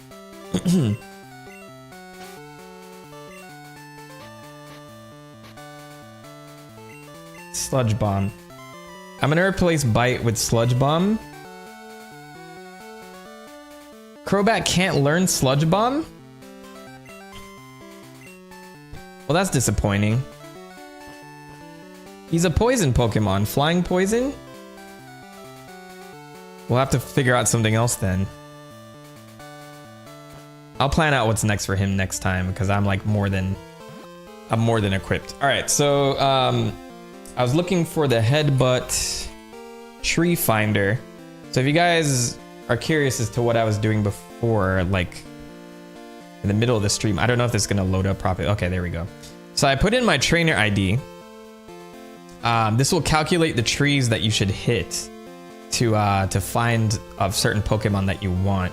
Sludge Bomb. I'm gonna replace Bite with Sludge Bomb. Crobat can't learn Sludge Bomb? Well, that's disappointing. He's a poison Pokemon. Flying Poison? We'll have to figure out something else then. I'll plan out what's next for him next time because I'm like more than equipped. All right, so I was looking for the Headbutt Tree Finder. So if you guys are curious as to what I was doing before, like in the middle of the stream, I don't know if this is gonna load up properly. Okay, there we go. So I put in my trainer ID. This will calculate the trees that you should hit to find a certain Pokemon that you want.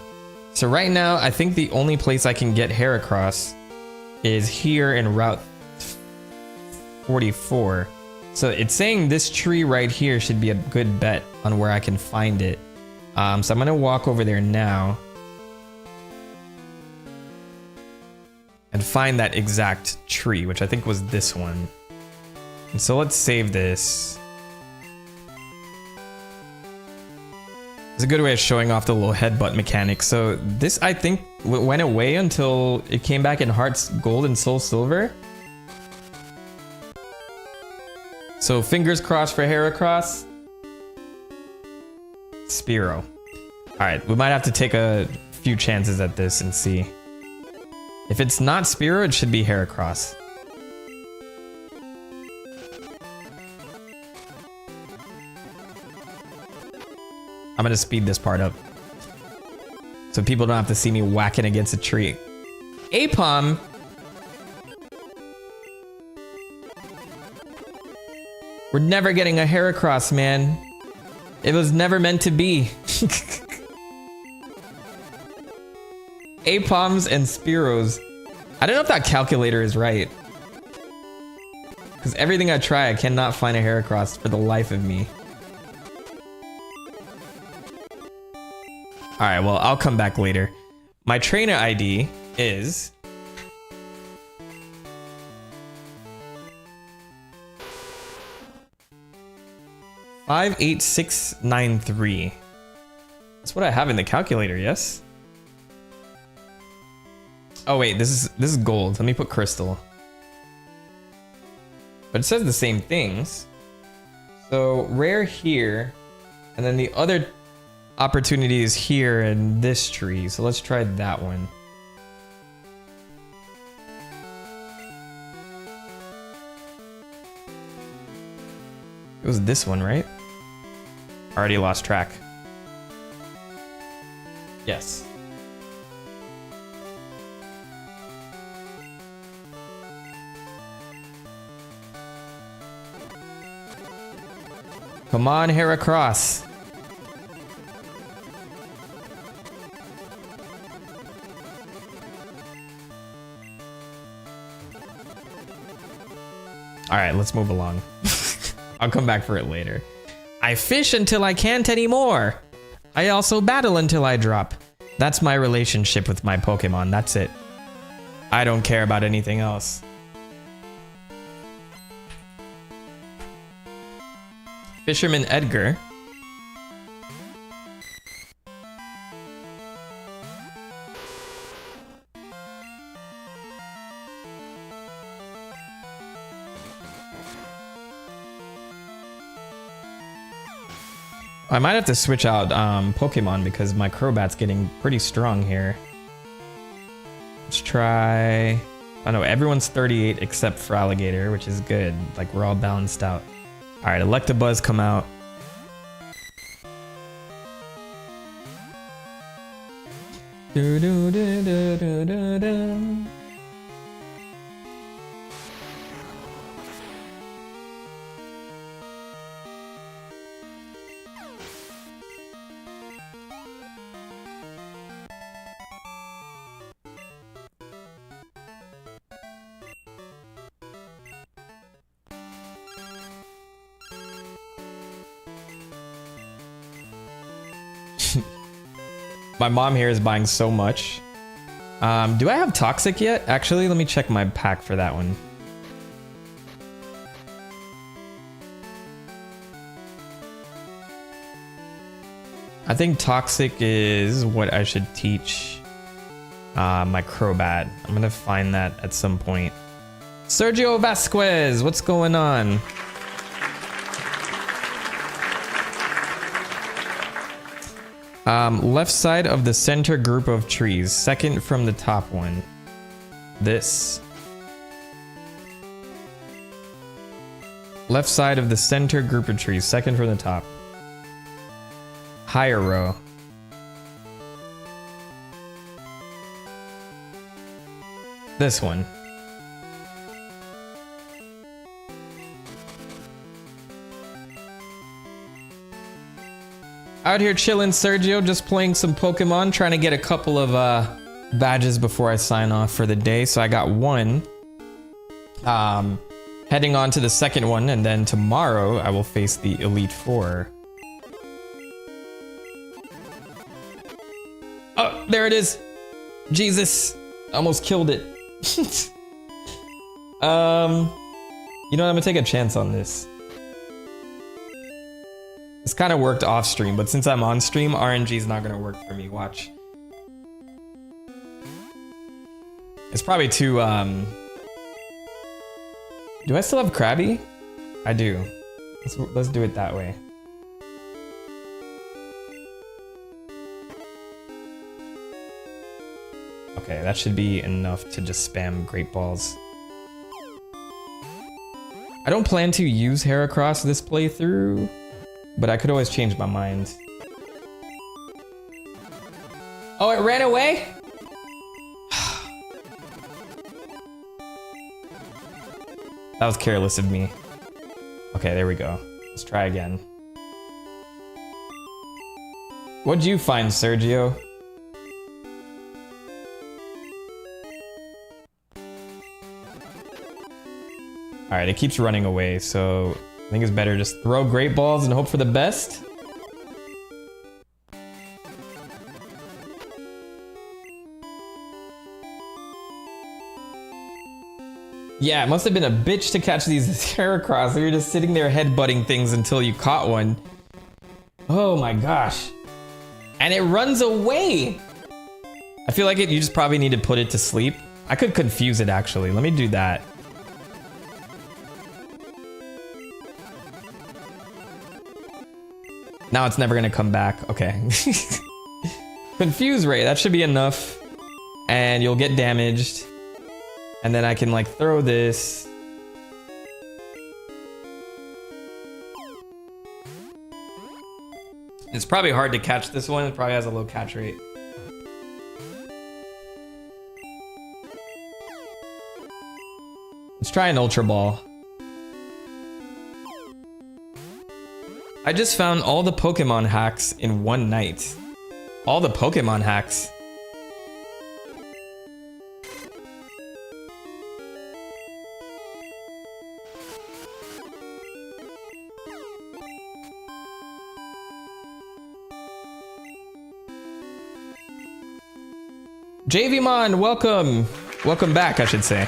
So right now, I think the only place I can get Heracross is here in Route 44. So it's saying this tree right here should be a good bet on where I can find it. So I'm gonna walk over there now. And could find that exact tree, which I think was this one. And so let's save this. It's a good way of showing off the little headbutt mechanic. So this, I think, went away until it came back in Hearts Gold and Soul Silver. So fingers crossed for Heracross. Spearow. Alright, we might have to take a few chances at this and see. If it's not Spearow, it should be Heracross. I'm gonna speed this part up so people don't have to see me whacking against a tree. Apom! We're never getting a Heracross, man. It was never meant to be. Apoms and Spearows. I don't know if that calculator is right. Because everything I try, I cannot find a Heracross for the life of me. Alright, well, I'll come back later. My trainer ID is... $58693. That's what I have in the calculator, yes? Oh wait, this is gold. Let me put crystal. But it says the same things. So rare here, and then the other opportunity is here in this tree. So let's try that one. It was this one, right? Already lost track. Yes. Come on, Heracross. All right, let's move along. I'll come back for it later. I fish until I can't anymore. I also battle until I drop. That's my relationship with my Pokemon. That's it. I don't care about anything else. Fisherman Edgar. I might have to switch out Pokemon because my Crobat's getting pretty strong here. Let's try... I know everyone's 38 except for Alligator, which is good. Like, we're all balanced out. Alright, Electabuzz come out. Do do do do do do do. My mom here is buying so much. Do I have Toxic yet? Actually, let me check my pack for that one. I think Toxic is what I should teach my Crobat. I'm gonna find that at some point. Sergio Vasquez, what's going on? Left side of the center group of trees, second from the top one. This. Left side of the center group of trees, second from the top. Higher row. This one. Out here chilling, Sergio, just playing some Pokemon, trying to get a couple of badges before I sign off for the day. So I got one. Heading on to the second one, and then tomorrow I will face the Elite Four. Oh, there it is. Jesus, almost killed it. You know what, I'm gonna take a chance on this. This kind of worked off stream, but since I'm on stream, RNG is not gonna work for me. Watch. It's probably too, do I still have Krabby? I do. Let's do it that way. Okay, that should be enough to just spam Great Balls. I don't plan to use Heracross this playthrough, but I could always change my mind. Oh, it ran away? That was careless of me. Okay, there we go. Let's try again. What'd you find, Sergio? Alright, it keeps running away, so I think it's better just throw Great Balls and hope for the best. Yeah, it must have been a bitch to catch these Heracross. You were just sitting there headbutting things until you caught one. Oh my gosh. And it runs away! I feel like you just probably need to put it to sleep. I could confuse it actually. Let me do that. Now it's never gonna come back. Okay. Confuse Ray, that should be enough. And you'll get damaged. And then I can like throw this. It's probably hard to catch this one. It probably has a low catch rate. Let's try an Ultra Ball. I just found all the Pokemon hacks in one night. All the Pokemon hacks. JVmon, welcome. Welcome back, I should say.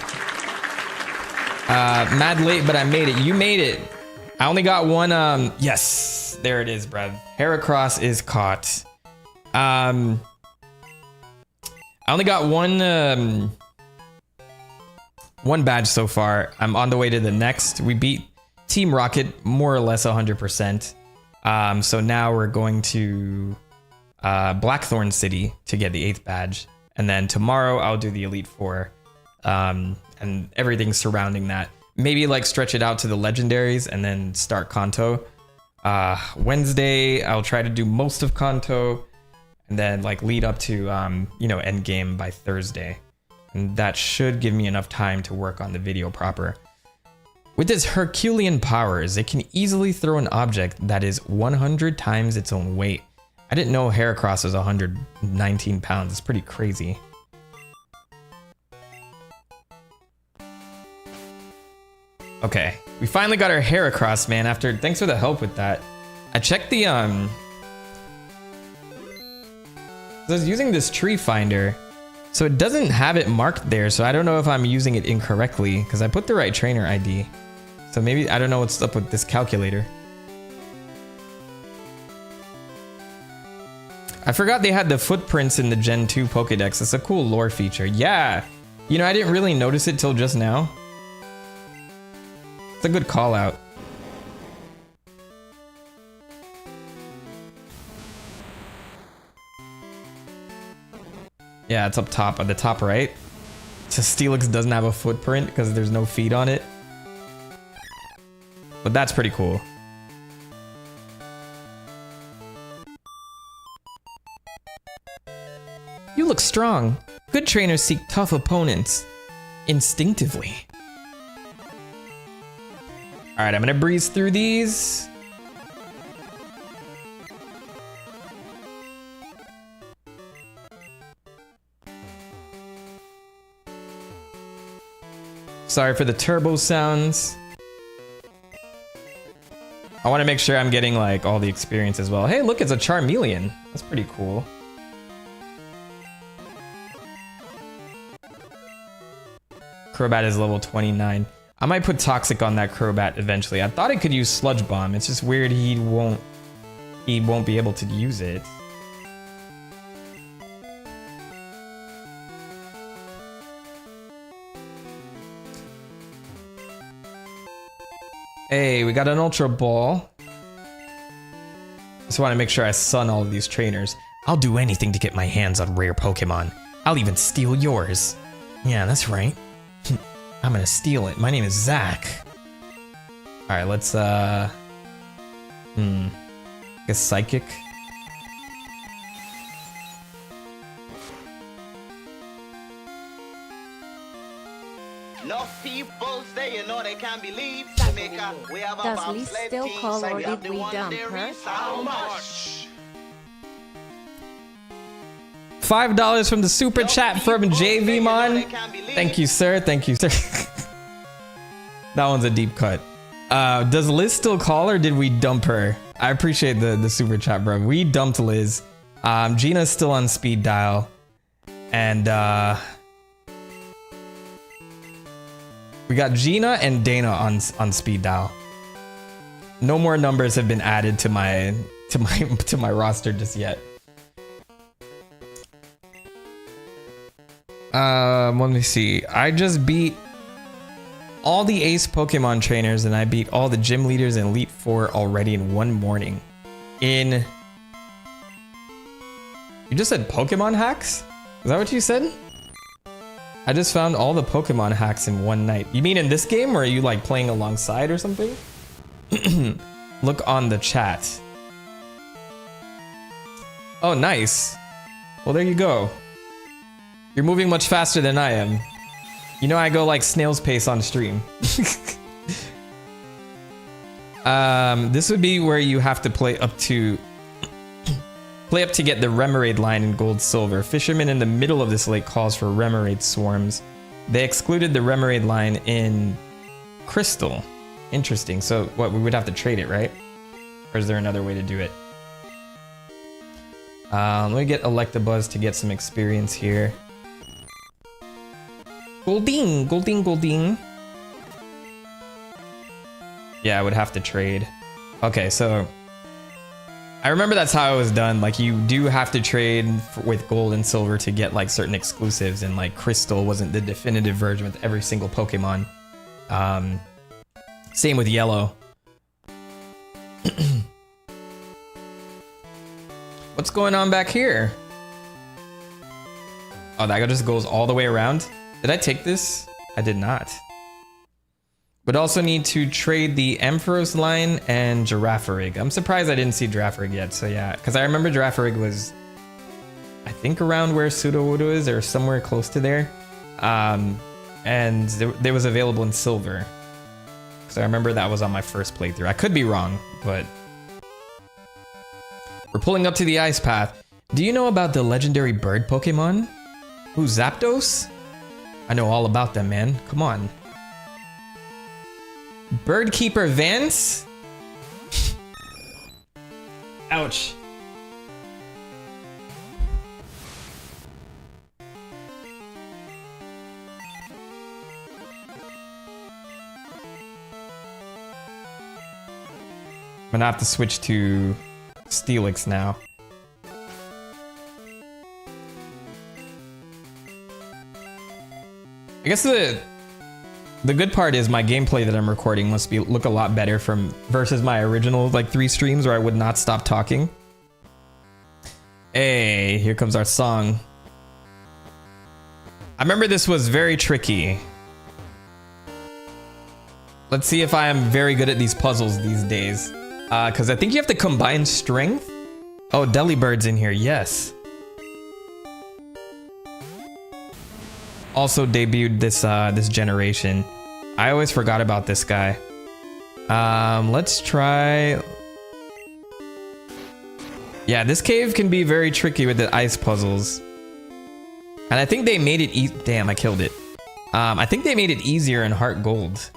Mad late, but I made it. You made it. I only got one, yes, there it is, bruv. Heracross is caught. I only got one badge so far. I'm on the way to the next. We beat Team Rocket more or less 100%. So now we're going to Blackthorn City to get the 8th badge. And then tomorrow I'll do the Elite Four, and everything surrounding that. Maybe like stretch it out to the legendaries and then start Kanto. Wednesday, I'll try to do most of Kanto and then like lead up to, you know, end game by Thursday. And that should give me enough time to work on the video proper. With its Herculean powers, it can easily throw an object that is 100 times its own weight. I didn't know Heracross was 119 pounds. It's pretty crazy. Okay, we finally got our Heracross, man, thanks for the help with that. I checked the, I was using this tree finder, so it doesn't have it marked there, so I don't know if I'm using it incorrectly, because I put the right trainer ID. So maybe, I don't know what's up with this calculator. I forgot they had the footprints in the Gen 2 Pokédex. It's a cool lore feature. Yeah, you know, I didn't really notice it till just now. It's a good call out. Yeah, it's up top, at the top right. So Steelix doesn't have a footprint because there's no feet on it. But that's pretty cool. You look strong. Good trainers seek tough opponents instinctively. All right, I'm gonna breeze through these. Sorry for the turbo sounds. I want to make sure I'm getting like all the experience as well. Hey, look, it's a Charmeleon. That's pretty cool. Crobat is level 29. I might put Toxic on that Crobat eventually. I thought it could use Sludge Bomb. It's just weird he won't be able to use it. Hey, we got an Ultra Ball. Just want to make sure I sun all of these trainers. I'll do anything to get my hands on rare Pokemon. I'll even steal yours. Yeah, that's right. I'm gonna steal it. My name is Zach. Alright, let's guess Psychic. No people say you know they can't believe. We have a Does Lee still call or did we dump her? How much? $5 from the super chat from JVmon. Thank you, sir. Thank you, sir. That one's a deep cut. Does Liz still call or did we dump her? I appreciate the super chat, bro. We dumped Liz. Gina's still on speed dial. And we got Gina and Dana on speed dial. No more numbers have been added to my roster just yet. Let me see. I just beat all the ace Pokemon trainers and I beat all the gym leaders in Elite Four already in one morning. You just said Pokemon hacks? Is that what you said? I just found all the Pokemon hacks in one night. You mean in this game, or are you like playing alongside or something? Look on the chat. Oh, nice. Well, there you go. You're moving much faster than I am. You know I go like snail's pace on stream. This would be where you have to play up to get the Remoraid line in Gold Silver. Fisherman in the middle of this lake calls for Remoraid swarms. They excluded the Remoraid line in Crystal. Interesting. So what, we would have to trade it, right? Or is there another way to do it? Let me get Electabuzz to get some experience here. Golding, Golding, Golding. Yeah, I would have to trade. Okay, so I remember that's how it was done. Like, you do have to trade with gold and silver to get like certain exclusives, and like Crystal wasn't the definitive version with every single Pokemon. Same with Yellow. What's going on back here? Oh, that just goes all the way around? Did I take this? I did not. But also need to trade the Ampharos line and Girafarig. I'm surprised I didn't see Girafarig yet, so yeah. Because I remember Girafarig was, I think, around where Sudowoodo is, or somewhere close to there. And there was available in silver. So I remember that was on my first playthrough. I could be wrong, but... We're pulling up to the ice path. Do you know about the legendary bird Pokemon? Who, Zapdos? I know all about them, man. Come on. Birdkeeper Vance? Ouch. I'm gonna have to switch to Steelix now. I guess the good part is my gameplay that I'm recording must look a lot better versus my original like 3 streams where I would not stop talking. Hey, here comes our song. I remember this was very tricky. Let's see if I am very good at these puzzles these days. Because I think you have to combine strength. Oh, Delibird's in here, yes. Also debuted this generation. I always forgot about this guy. Let's try. Yeah, this cave can be very tricky with the ice puzzles. And I think they made it damn, I killed it. I think they made it easier in Heart Gold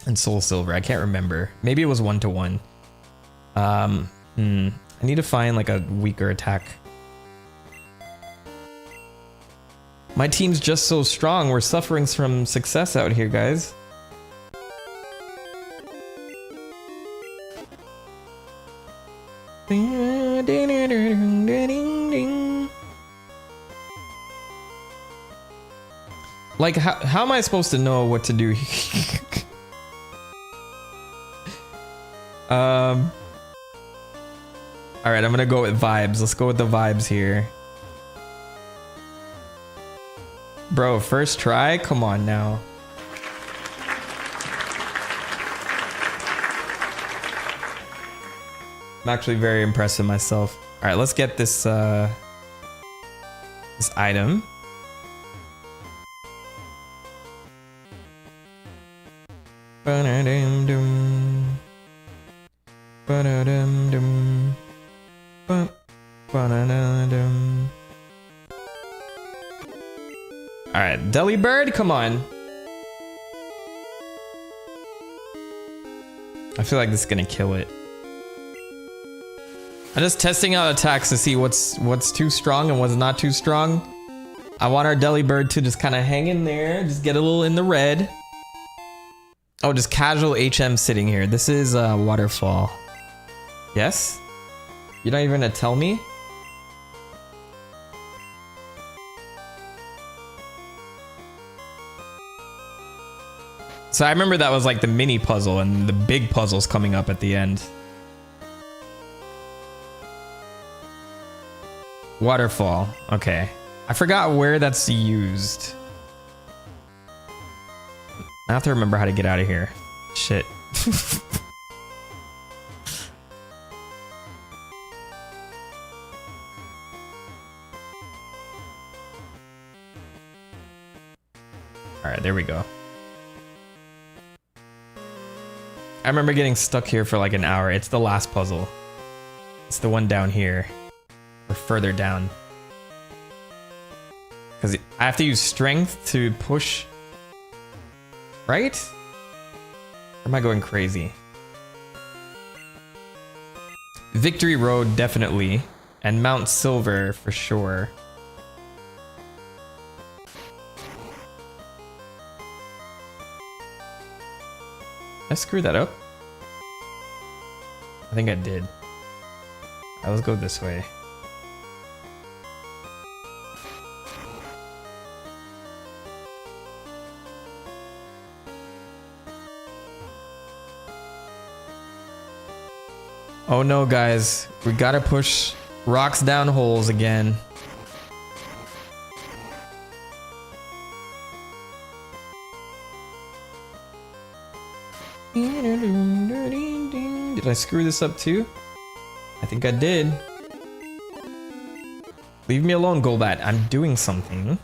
and Soul Silver. I can't remember. Maybe it was 1-to-1. I need to find like a weaker attack. My team's just so strong. We're suffering from success out here, guys. Like, how am I supposed to know what to do? All right, I'm gonna go with vibes. Let's go with the vibes here. Bro, first try? Come on now. I'm actually very impressed with myself. All right, let's get this this item. Ba-da-dum-dum. Ba-da-dum-dum. Ba-da-dum. All right, Deli Bird, come on. I feel like this is gonna kill it. I'm just testing out attacks to see what's too strong and what's not too strong. I want our Deli Bird to just kind of hang in there, just get a little in the red. Oh, just casual HM sitting here. This is Waterfall. Yes? You're not even gonna tell me? So I remember that was like the mini puzzle and the big puzzle's coming up at the end. Waterfall. Okay. I forgot where that's used. I have to remember how to get out of here. Shit. Alright, there we go. I remember getting stuck here for like an hour. It's the last puzzle. It's the one down here. Or further down. Because I have to use strength to push. Right? Or am I going crazy? Victory Road, definitely. And Mount Silver, for sure. Did I screw that up? I think I did. Alright, let's go this way. Oh no, guys. We gotta push rocks down holes again. Did I screw this up too? I think I did. Leave me alone, Golbat. I'm doing something.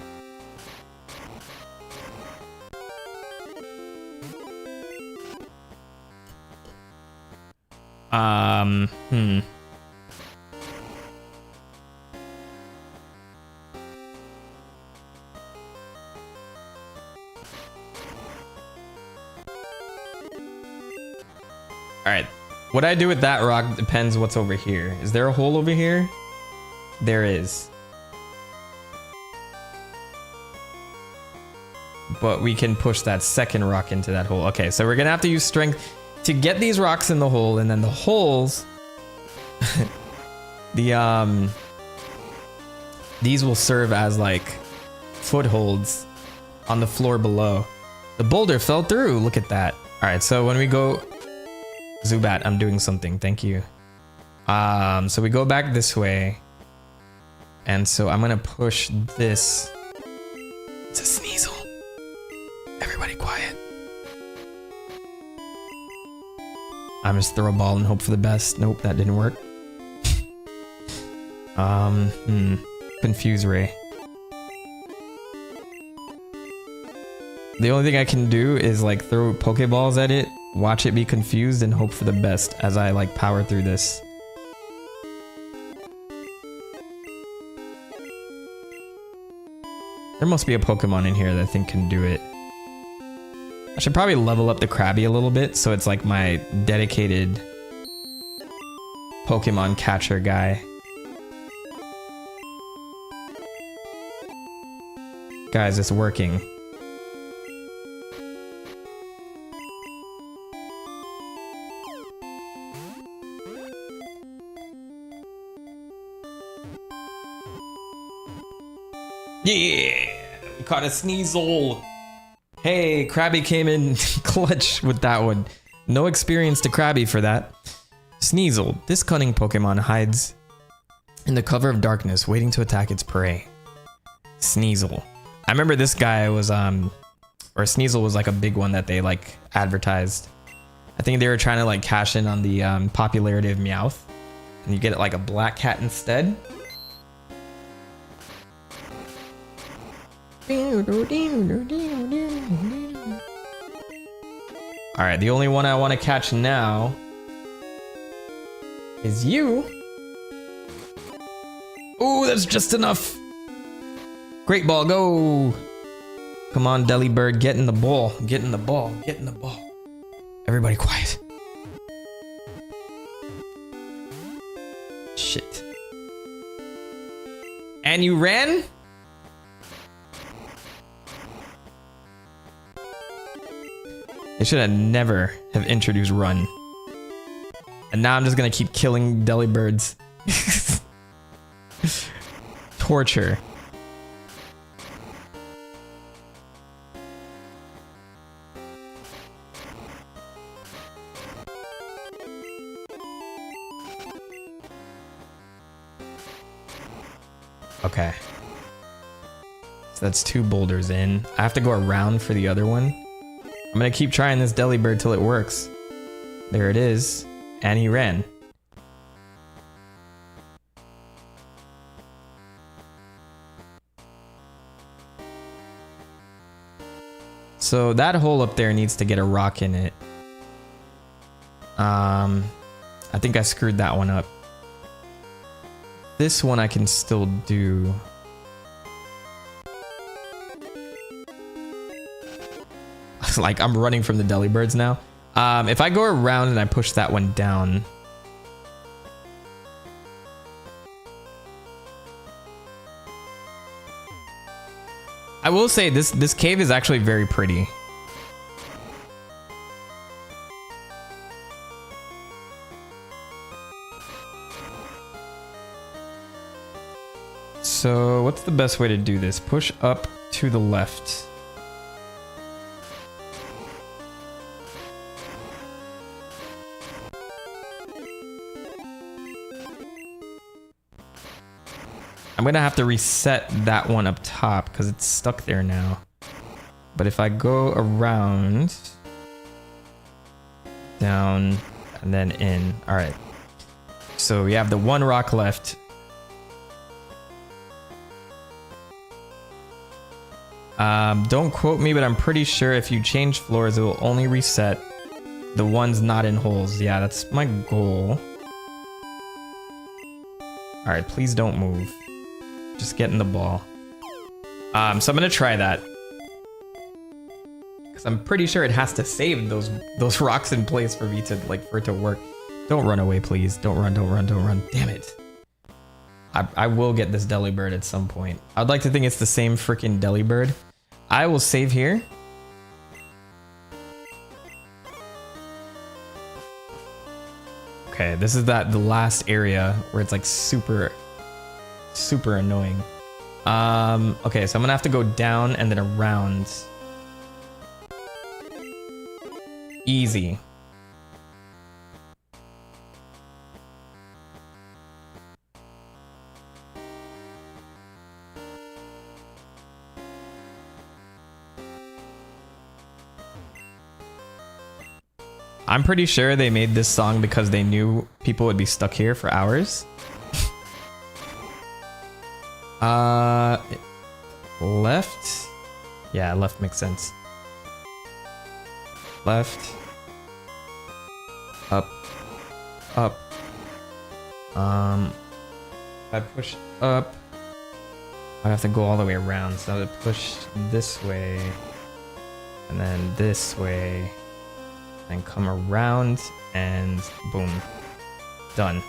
Alright. What I do with that rock depends what's over here. Is there a hole over here? There is. But we can push that second rock into that hole. Okay, so we're gonna have to use strength to get these rocks in the hole, and then the holes these will serve as like footholds on the floor below. The boulder fell through. Look at that. All right, so when we go Zubat, I'm doing something. Thank you. So we go back this way, and so I'm gonna push this. It's a Sneasel. Everybody quiet. I'm just throw a ball and hope for the best. Nope, that didn't work. Confuse Ray. The only thing I can do is like throw Pokeballs at it, watch it be confused, and hope for the best as I like power through this. There must be a Pokemon in here that I think can do it. I should probably level up the Krabby a little bit so it's like my dedicated Pokemon catcher guy. Guys, it's working. Yeah! We caught a Sneasel! Hey, Krabby came in clutch with that one. No experience to Krabby for that. Sneasel. This cunning Pokemon hides in the cover of darkness, waiting to attack its prey. Sneasel. I remember this guy was, or Sneasel was like a big one that they like advertised. I think they were trying to like cash in on the popularity of Meowth. And you get like a black cat instead. Alright, the only one I want to catch now is you. Ooh, that's just enough. Great ball, go. Come on, Delibird, get in the ball. Get in the ball. Get in the ball. Everybody quiet. Shit. And you ran? They should have never have introduced Run. And now I'm just gonna keep killing Delibirds. Torture. Okay. So that's 2 boulders in. I have to go around for the other one. I'm gonna keep trying this Delibird till it works. There it is. And he ran. So that hole up there needs to get a rock in it. I think I screwed that one up. This one I can still do. Like I'm running from the Delibirds now. If I go around and I push that one down. I will say this cave is actually very pretty. So what's the best way to do this? Push up to the left. I'm gonna have to reset that one up top because it's stuck there now. But if I go around, down, and then in. All right. So we have the 1 rock left. Don't quote me, but I'm pretty sure if you change floors, it will only reset the ones not in holes. Yeah, that's my goal. All right, please don't move. Just get in the ball. So I'm gonna try that. Cause I'm pretty sure it has to save those rocks in place for me to for it to work. Don't run away, please. Don't run, don't run, don't run. Damn it. I will get this Delibird at some point. I'd like to think it's the same freaking Delibird. I will save here. Okay, this is the last area where it's like super annoying. Okay, so I'm gonna have to go down and then around. Easy. I'm pretty sure they made this song because they knew people would be stuck here for hours. Left? Yeah, left makes sense. Left. Up. Up. I push up. I have to go all the way around, so I have to push this way. And then this way. And come around and boom. Done.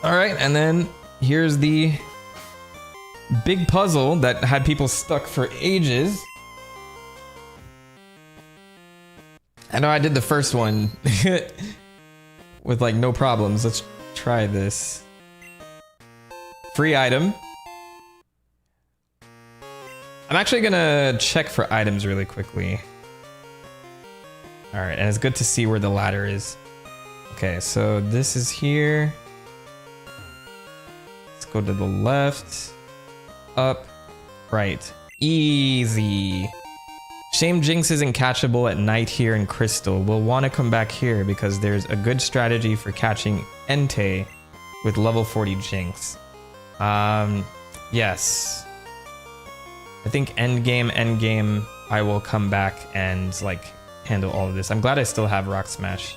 Alright, and then here's the big puzzle that had people stuck for ages. I know I did the first one with like no problems. Let's try this. Free item. I'm actually gonna check for items really quickly. All right, and it's good to see where the ladder is. Okay, so this is here. Let's go to the left, up, right. Easy. Shame Jinx isn't catchable at night here in Crystal. We'll want to come back here because there's a good strategy for catching Entei with level 40 Jinx. Yes. I think endgame, I will come back and like handle all of this. I'm glad I still have Rock Smash.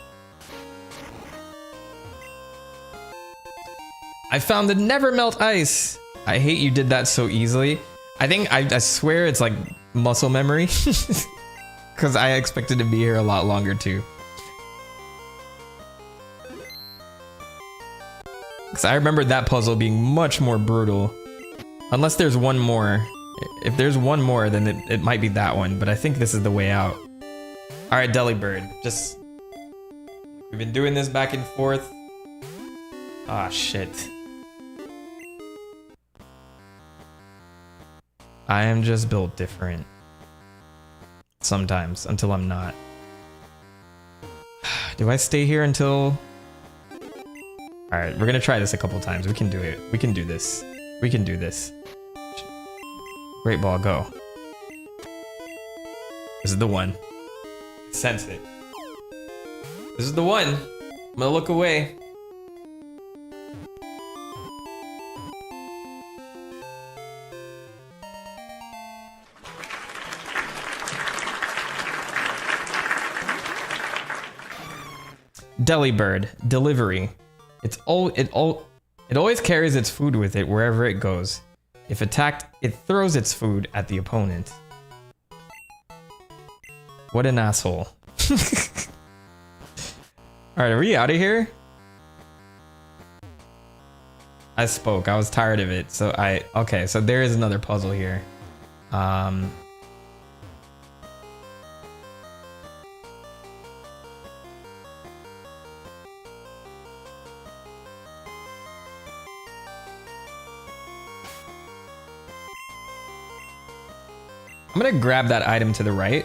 I found the Never Melt Ice. I hate you did that so easily. I swear it's like muscle memory because I expected to be here a lot longer too. Because I remember that puzzle being much more brutal. Unless there's one more. If there's one more, then it might be that one, but I think this is the way out. Alright, Delibird. Just... We've been doing this back and forth. Ah, shit. I am just built different. Sometimes, until I'm not. Do I stay here until... Alright, we're gonna try this a couple times. We can do it. We can do this. We can do this. Great ball, go. This is the one. Sense it. This is the one. I'm gonna look away. Delibird, delivery. It always carries its food with it wherever it goes. If attacked, it throws its food at the opponent. What an asshole. Alright, are we out of here? I spoke, I was tired of it, so okay, so there is another puzzle here. I'm gonna grab that item to the right.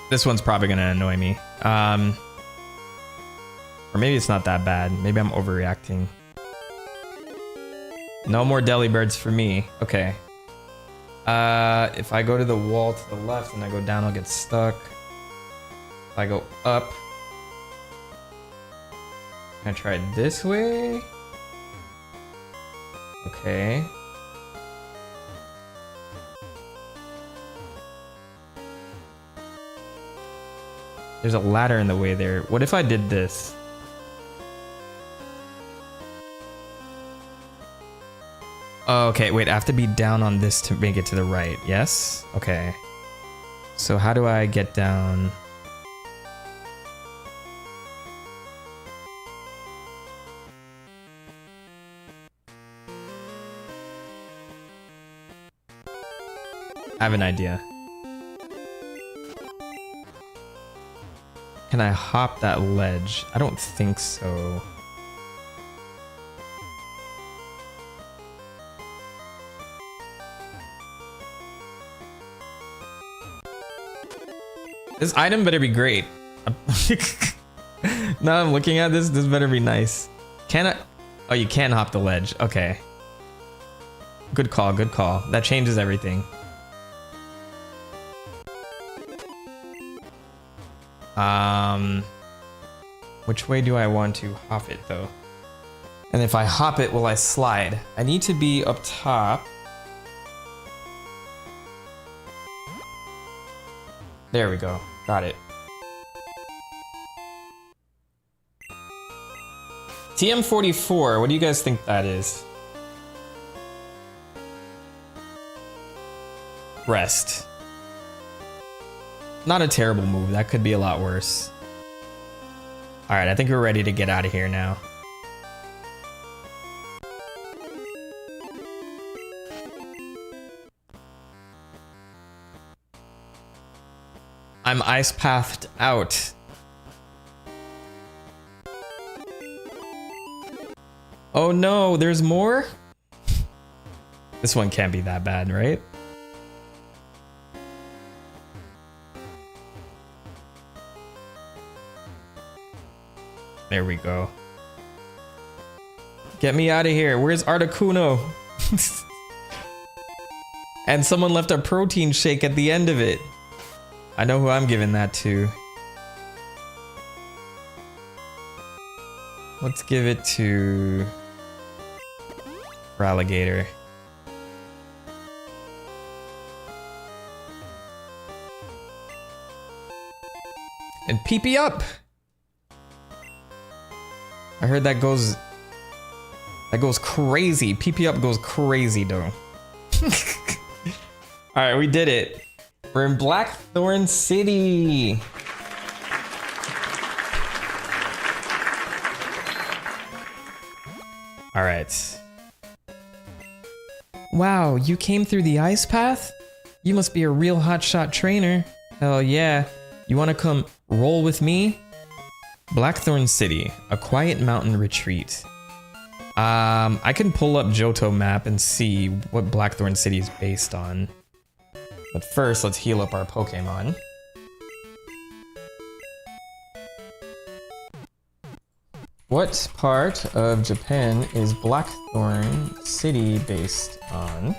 This one's probably gonna annoy me. Or maybe it's not that bad. Maybe I'm overreacting. No more Delibirds for me. Okay. If I go to the wall to the left and I go down, I'll get stuck. If I go up, can I try it this way? Okay. There's a ladder in the way there. What if I did this? Oh, okay, wait, I have to be down on this to make it to the right, yes? Okay. So how do I get down? I have an idea. Can I hop that ledge? I don't think so. This item better be great. Now I'm looking at this, this better be nice. Can I? Oh, you can hop the ledge. Okay. Good call, good call. That changes everything. Which way do I want to hop it though? And if I hop it, will I slide? I need to be up top. There we go. Got it. TM44, what do you guys think that is? Rest. Not a terrible move. That could be a lot worse. Alright, I think we're ready to get out of here now. I'm ice pathed out. Oh no, there's more? This one can't be that bad, right? There we go. Get me out of here. Where's Articuno? And someone left a protein shake at the end of it. I know who I'm giving that to. Let's give it to Alligator. And PP up. I heard that goes crazy. PP up goes crazy though. All right, we did it. We're in Blackthorn City. All right. Wow, you came through the ice path? You must be a real hotshot trainer. Hell yeah. You wanna come roll with me? Blackthorn City, a quiet mountain retreat. I can pull up Johto map and see what Blackthorn City is based on. But first, let's heal up our Pokemon. What part of Japan is Blackthorn City based on?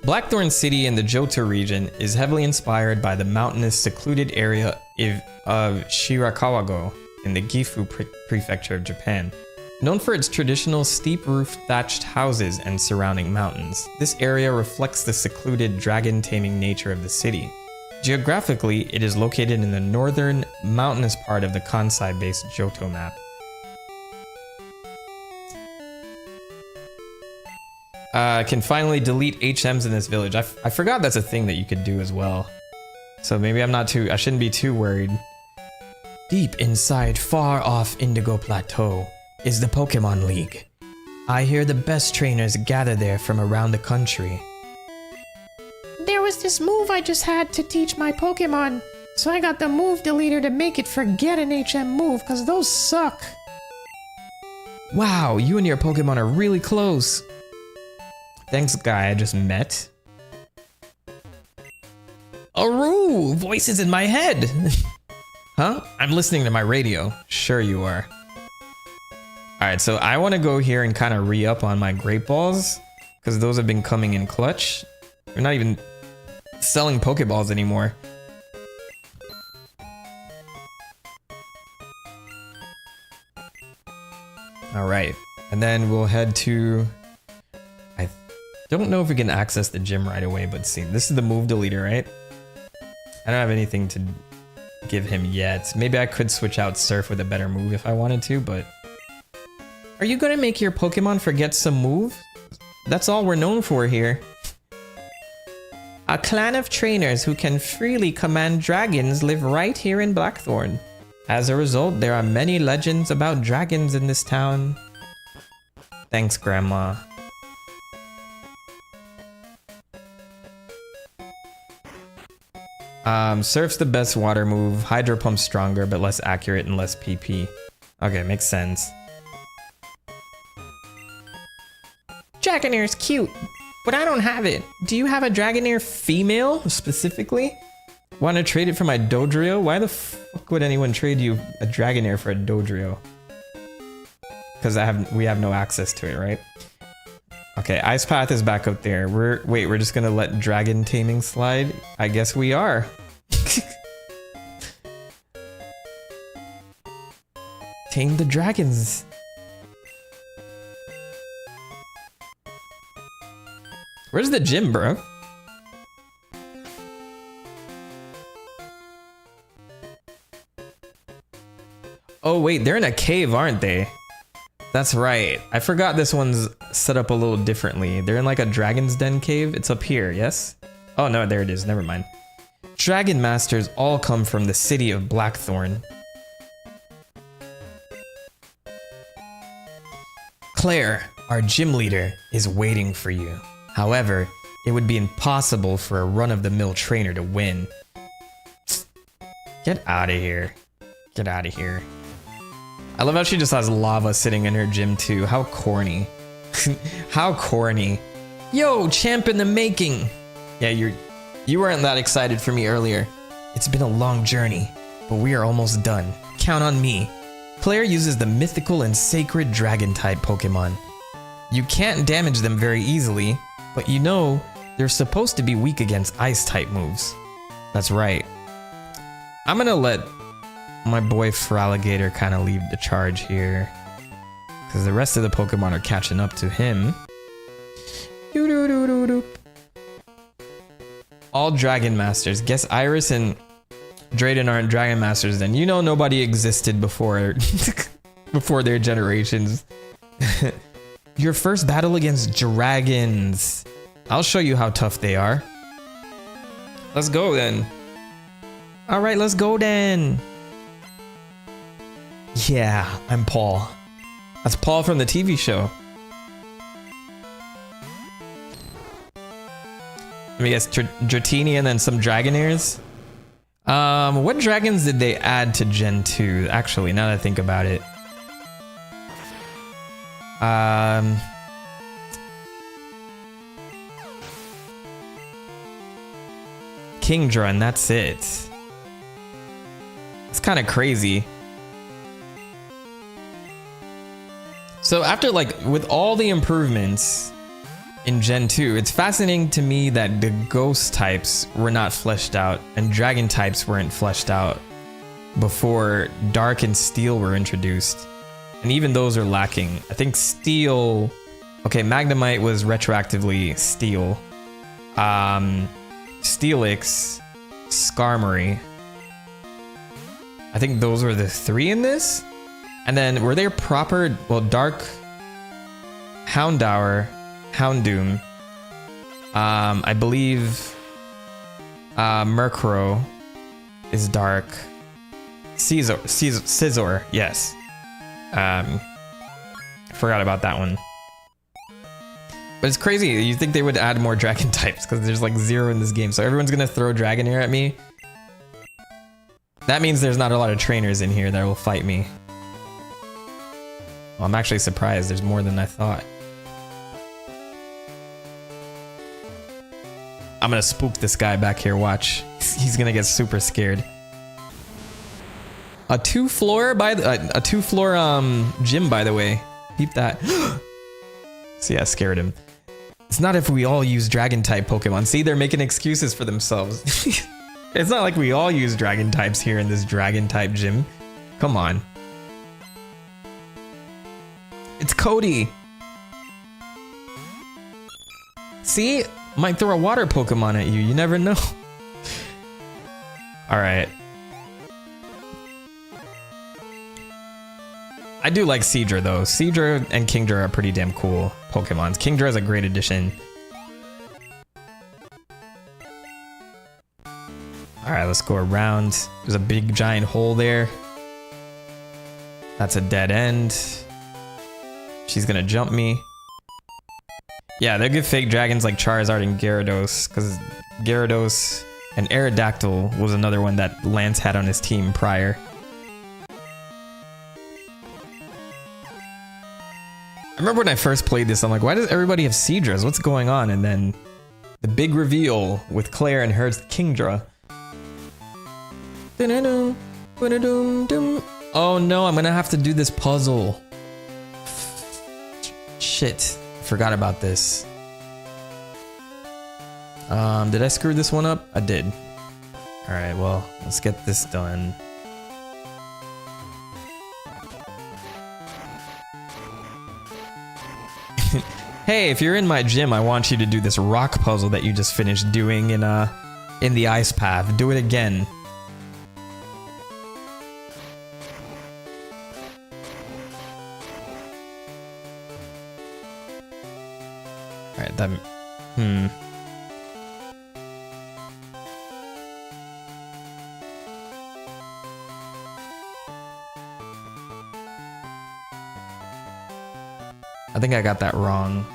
Blackthorn City in the Johto region is heavily inspired by the mountainous, secluded area of Shirakawa-go in the Gifu prefecture of Japan. Known for its traditional steep-roofed thatched houses and surrounding mountains, this area reflects the secluded dragon-taming nature of the city. Geographically, it is located in the northern, mountainous part of the Kansai-based Johto map. Can finally delete HMs in this village. I forgot that's a thing that you could do as well. So maybe I shouldn't be too worried. Deep inside far-off Indigo Plateau is the Pokemon League. I hear the best trainers gather there from around the country. There was this move I just had to teach my Pokemon, so I got the move deleter to make it forget an HM move, cause those suck. Wow, you and your Pokemon are really close. Thanks, guy I just met. Aru! Voices in my head! Huh? I'm listening to my radio. Sure you are. Alright, so I want to go here and kind of re-up on my Great Balls, because those have been coming in clutch. They're not even selling Pokeballs anymore. Alright, and then we'll head to... I don't know if we can access the gym right away, but see, this is the move deleter, right? I don't have anything to give him yet. Maybe I could switch out Surf with a better move if I wanted to, but... Are you gonna make your Pokemon forget some move? That's all we're known for here. A clan of trainers who can freely command dragons live right here in Blackthorn. As a result, there are many legends about dragons in this town. Thanks, Grandma. Surf's the best water move. Hydro Pump's stronger, but less accurate and less PP. Okay, makes sense. Dragonair's cute, but I don't have it. Do you have a Dragonair female, specifically? Want to trade it for my Dodrio? Why the fuck would anyone trade you a Dragonair for a Dodrio? Because we have no access to it, right? Okay, Ice Path is back up there. We're just gonna let Dragon Taming slide? I guess we are. Tame the dragons. Where's the gym, bro? Oh wait, they're in a cave, aren't they? That's right. I forgot this one's set up a little differently. They're in like a dragon's den cave. It's up here, yes? Oh no, there it is. Never mind. Dragon Masters all come from the city of Blackthorn. Claire, our gym leader, is waiting for you. However, it would be impossible for a run-of-the-mill trainer to win. Get out of here. Get out of here. I love how she just has lava sitting in her gym too. How corny. How corny. Yo, champ in the making. Yeah, you weren't that excited for me earlier. It's been a long journey, but we are almost done. Count on me. Claire uses the mythical and sacred dragon type Pokemon. You can't damage them very easily, but you know they're supposed to be weak against ice type moves. That's right. I'm gonna let my boy Feraligatr kind of lead the charge here, because the rest of the Pokemon are catching up to him. All Dragon Masters. Guess Iris and Drayden aren't Dragon Masters then. You know nobody existed before before their generations. Your first battle against dragons. I'll show you how tough they are. Let's go then. All right, let's go then. Yeah, I'm Paul. That's Paul from the TV show. Let me guess, Dratini and then some Dragonairs. What dragons did they add to Gen 2? Actually, now that I think about it. Kingdra, and that's it. It's kind of crazy. So after, like, with all the improvements in Gen 2, it's fascinating to me that the ghost types were not fleshed out and dragon types weren't fleshed out before Dark and Steel were introduced. And even those are lacking. I think Steel... Okay, Magnemite was retroactively Steel. Steelix, Skarmory. I think those were the three in this? And then were there proper... Well, Dark... Houndour... Houndoom. I believe Murkrow is Dark. Scizor, yes. Forgot about that one. But it's crazy. You think they would add more dragon types because there's like 0 in this game. So everyone's gonna throw Dragonair at me. That means there's not a lot of trainers in here that will fight me. Well, I'm actually surprised. There's more than I thought. I'm gonna spook this guy back here, watch. He's gonna get super scared. A 2-floor gym, by the way. Peep that. See, I scared him. It's not if we all use dragon type Pokemon. See, they're making excuses for themselves. It's not like we all use dragon types here in this dragon type gym. Come on. It's Cody. See? Might throw a water Pokemon at you. You never know. Alright. I do like Seadra though. Seadra and Kingdra are pretty damn cool Pokemons. Kingdra is a great addition. Alright, let's go around. There's a big giant hole there. That's a dead end. She's gonna jump me. Yeah, they'll give fake dragons like Charizard and Gyarados, because Gyarados and Aerodactyl was another one that Lance had on his team prior. I remember when I first played this, I'm like, why does everybody have Seadras? What's going on? And then the big reveal with Claire and her Kingdra. Oh no, I'm gonna have to do this puzzle. Shit. Forgot about this. Did I screw this one up? I did. Alright, well, let's get this done. Hey, if you're in my gym, I want you to do this rock puzzle that you just finished doing in the ice path. Do it again. Alright, that... I think I got that wrong.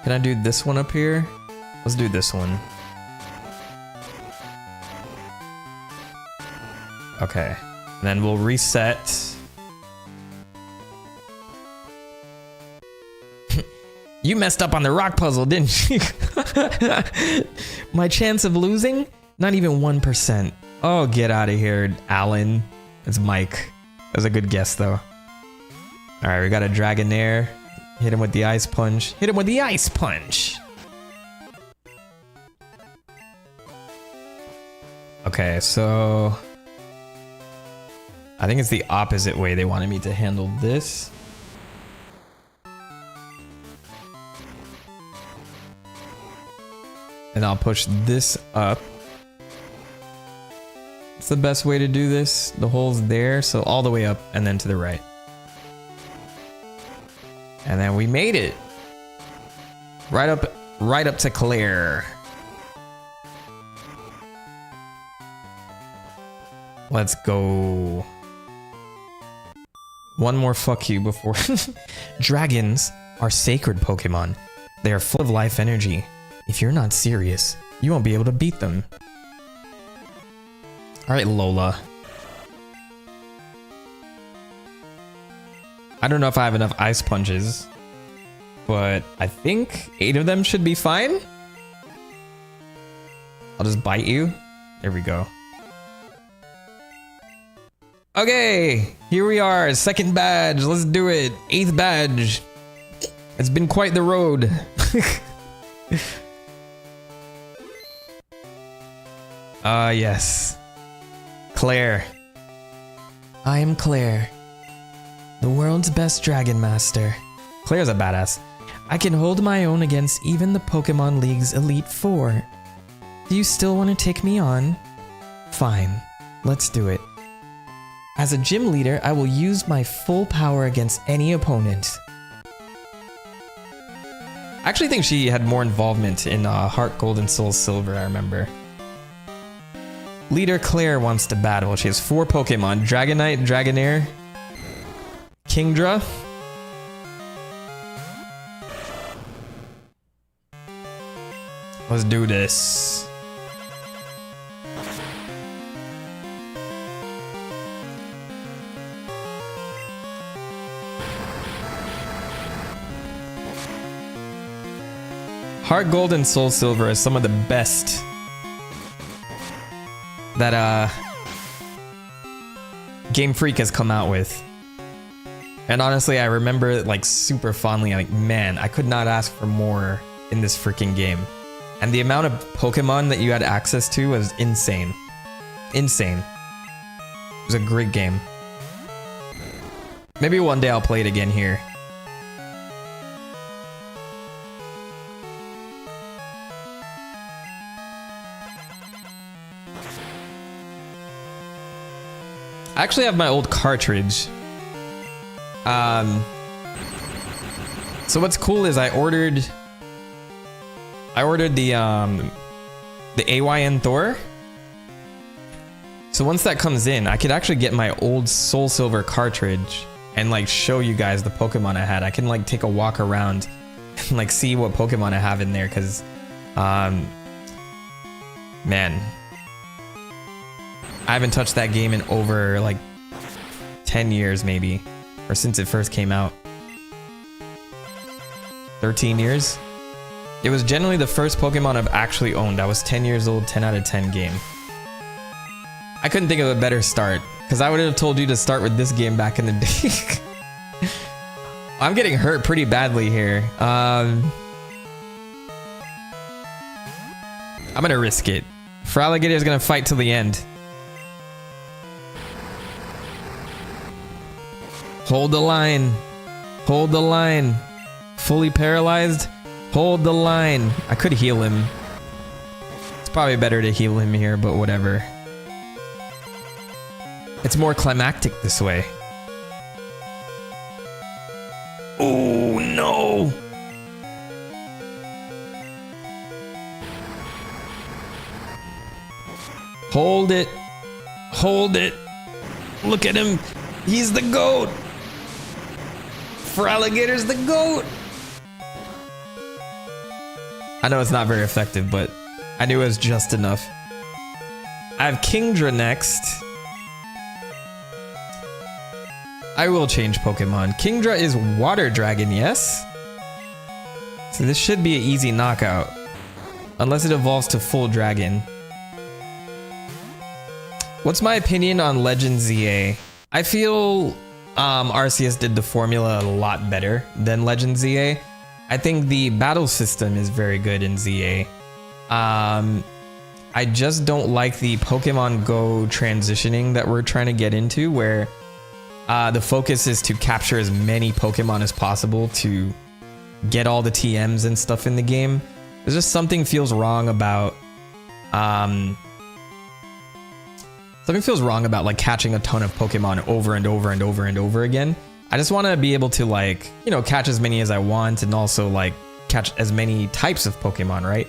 Can I do this one up here? Let's do this one. Okay. And then we'll reset. You messed up on the rock puzzle, didn't you? My chance of losing? Not even 1%. Oh, get out of here, Alan. It's Mike. That was a good guess, though. Alright, we got a Dragonair. Hit him with the Ice Punch. Hit him with the Ice Punch! Okay, so... I think it's the opposite way they wanted me to handle this. And I'll push this up. It's the best way to do this. The hole's there, so all the way up and then to the right. And then we made it. Right up to Claire. Let's go. One more fuck you before. Dragons are sacred Pokemon. They are full of life energy. If you're not serious, you won't be able to beat them. Alright, Lola. I don't know if I have enough Ice Punches, but I think 8 of them should be fine. I'll just bite you. There we go. Okay, here we are. 2nd badge. Let's do it. 8th badge. It's been quite the road. Yes. Claire. I am Claire, the world's best Dragon Master. Claire's a badass. I can hold my own against even the Pokemon League's Elite Four. Do you still want to take me on? Fine, let's do it. As a gym leader, I will use my full power against any opponent. I actually think she had more involvement in Heart Gold and Soul Silver, I remember. Leader Claire wants to battle. She has 4 Pokemon. Dragonite, Dragonair, Kingdra. Let's do this. Heart Gold and Soul Silver is some of the best that Game Freak has come out with. And honestly, I remember it like super fondly. Like, man, I could not ask for more in this freaking game. And the amount of Pokemon that you had access to was insane. Insane. It was a great game. Maybe one day I'll play it again here. I actually have my old cartridge. So what's cool is I ordered the AYN Thor. So once that comes in, I could actually get my old Soul Silver cartridge and like show you guys the Pokemon I had. I can like take a walk around and like see what Pokemon I have in there, because man, I haven't touched that game in over like 10 years maybe, or since it first came out. 13 years? It was generally the first Pokemon I've actually owned. I was 10 years old, 10 out of 10 game. I couldn't think of a better start, because I would have told you to start with this game back in the day. I'm getting hurt pretty badly here. I'm gonna risk it. Fraligator's gonna fight till the end. Hold the line. Hold the line. Fully paralyzed. Hold the line. I could heal him. It's probably better to heal him here, but whatever. It's more climactic this way. Oh no! Hold it. Hold it. Look at him. He's the GOAT. Fraligator's the GOAT. I know it's not very effective, but I knew it was just enough. I have Kingdra next. I will change Pokemon. Kingdra is Water Dragon, yes? So this should be an easy knockout. Unless it evolves to full dragon. What's my opinion on Legend ZA? I feel Arceus did the formula a lot better than Legend ZA. I think the battle system is very good in ZA. I just don't like the Pokemon Go transitioning that we're trying to get into, where the focus is to capture as many Pokemon as possible to get all the TMs and stuff in the game. There's just something feels wrong about like catching a ton of Pokemon over and over and over and over again. I just want to be able to, like, you know, catch as many as I want and also like catch as many types of Pokemon, right?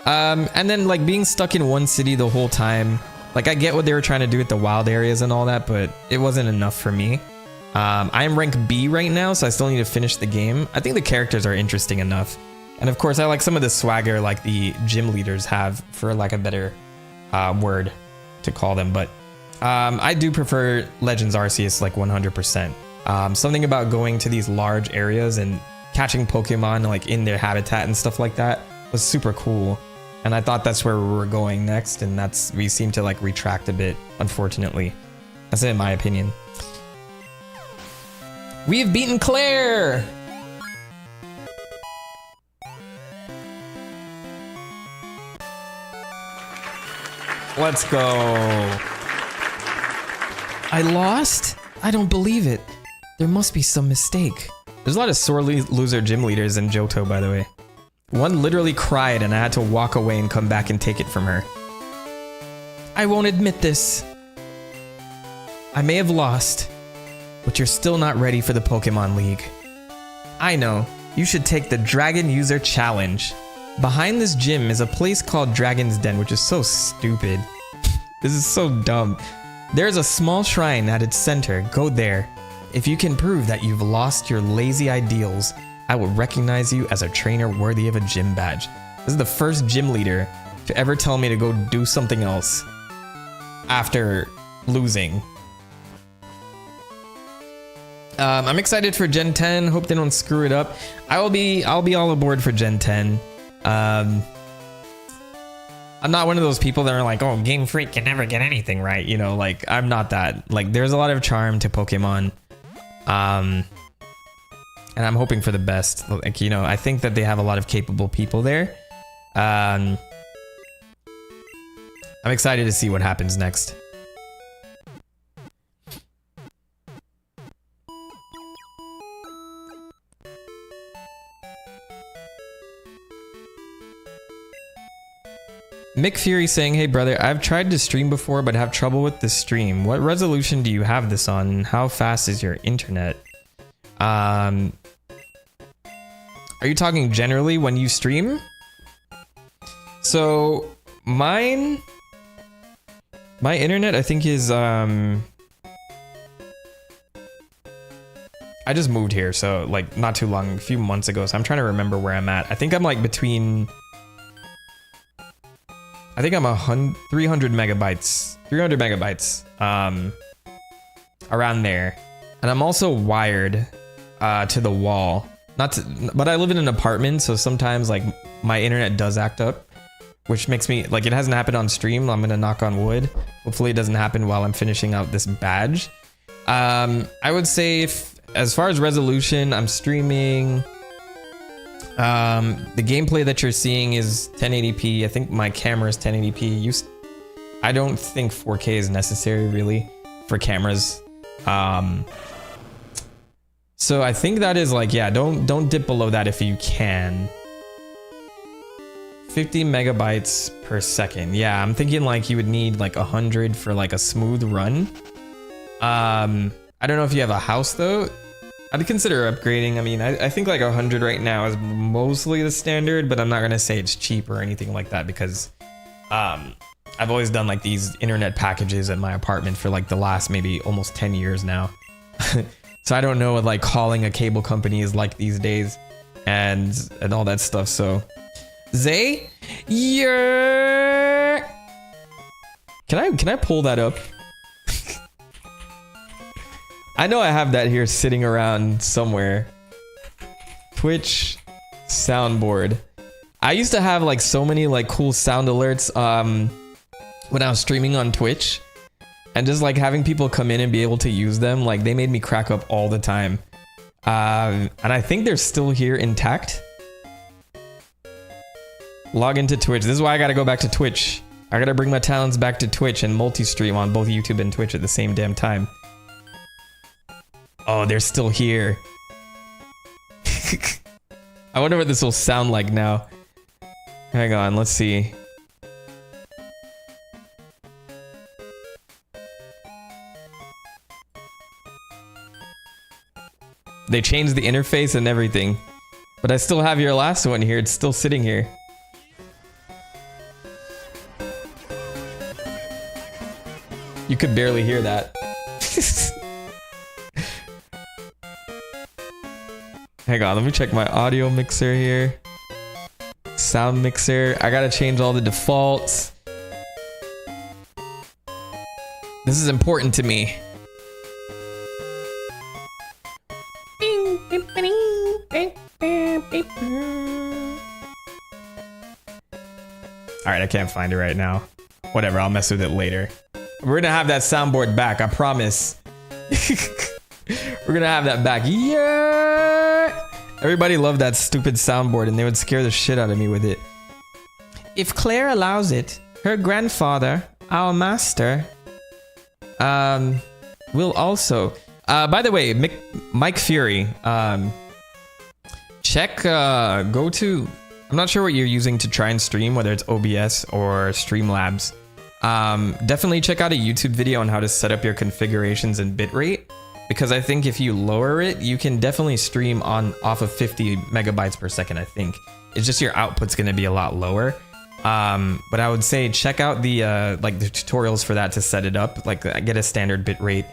And then like being stuck in one city the whole time, like I get what they were trying to do with the wild areas and all that, but it wasn't enough for me. I am rank B right now, so I still need to finish the game. I think the characters are interesting enough. And of course I like some of the swagger like the gym leaders have, for lack of a better word to call them, but I do prefer Legends Arceus like 100%. Something about going to these large areas and catching Pokemon like in their habitat and stuff like that was super cool. And I thought that's where we were going next, and we seem to like retract a bit, unfortunately. That's it in my opinion. We've beaten Claire! Let's go. I lost? I don't believe it. There must be some mistake. There's a lot of sore loser gym leaders in Johto, by the way. One literally cried and I had to walk away and come back and take it from her. I won't admit this. I may have lost, but you're still not ready for the Pokemon League. I know. You should take the Dragon User Challenge. Behind this gym is a place called Dragon's Den, which is so stupid. This is so dumb. There's a small shrine at its center. Go there. If you can prove that you've lost your lazy ideals, I will recognize you as a trainer worthy of a gym badge. This is the first gym leader to ever tell me to go do something else after losing. I'm excited for Gen 10. Hope they don't screw it up. I'll be all aboard for Gen 10. I'm not one of those people that are like, oh, Game Freak can never get anything right. You know, like, I'm not that. Like, there's a lot of charm to Pokemon. And I'm hoping for the best. Like, you know, I think that they have a lot of capable people there. I'm excited to see what happens next. Mick Fury saying, hey brother, I've tried to stream before but have trouble with the stream. What resolution do you have this on? How fast is your internet? Are you talking generally when you stream? So my internet I think is I just moved here, so like not too long, a few months ago, so I'm trying to remember where I'm at. I think I'm like between, I think I'm 300 megabytes around there. And I'm also wired to the wall. But I live in an apartment, so sometimes like my internet does act up, which makes me, like, it hasn't happened on stream. I'm gonna knock on wood. Hopefully it doesn't happen while I'm finishing out this badge. I would say as far as resolution, I'm streaming. The gameplay that you're seeing is 1080p. I think my camera is 1080p. I don't think 4K is necessary really for cameras. So I think that is like, yeah, don't dip below that if you can. 50 megabytes per second. Yeah, I'm thinking like you would need like 100 for like a smooth run. I don't know if you have a house though. I'd consider upgrading. I mean, I think like 100 right now is mostly the standard, but I'm not gonna say it's cheap or anything like that because I've always done like these internet packages at my apartment for like the last maybe almost 10 years now. So I don't know what like calling a cable company is like these days and all that stuff. So Zay, yeah. Can I pull that up? I know I have that here sitting around somewhere. Twitch soundboard. I used to have like so many like cool sound alerts when I was streaming on Twitch, and just like having people come in and be able to use them, like they made me crack up all the time. And I think they're still here intact. Log into Twitch. This is why I gotta go back to Twitch. I gotta bring my talents back to Twitch and multi-stream on both YouTube and Twitch at the same damn time. Oh, they're still here. I wonder what this will sound like now. Hang on, let's see. They changed the interface and everything, but I still have your last one here. It's still sitting here. You could barely hear that. Hang on, let me check my audio mixer here. Sound mixer. I gotta change all the defaults. This is important to me. Alright, I can't find it right now. Whatever, I'll mess with it later. We're gonna have that soundboard back, I promise. We're gonna have that back. Yeah! Everybody loved that stupid soundboard and they would scare the shit out of me with it. If Claire allows it, her grandfather, our master, will also. By the way, Mike Fury, check, go to, I'm not sure what you're using to try and stream, whether it's OBS or Streamlabs. Definitely check out a YouTube video on how to set up your configurations and bitrate, because I think if you lower it, you can definitely stream off of 50 megabytes per second, I think. It's just your output's gonna be a lot lower. But I would say check out the tutorials for that to set it up, like get a standard bitrate,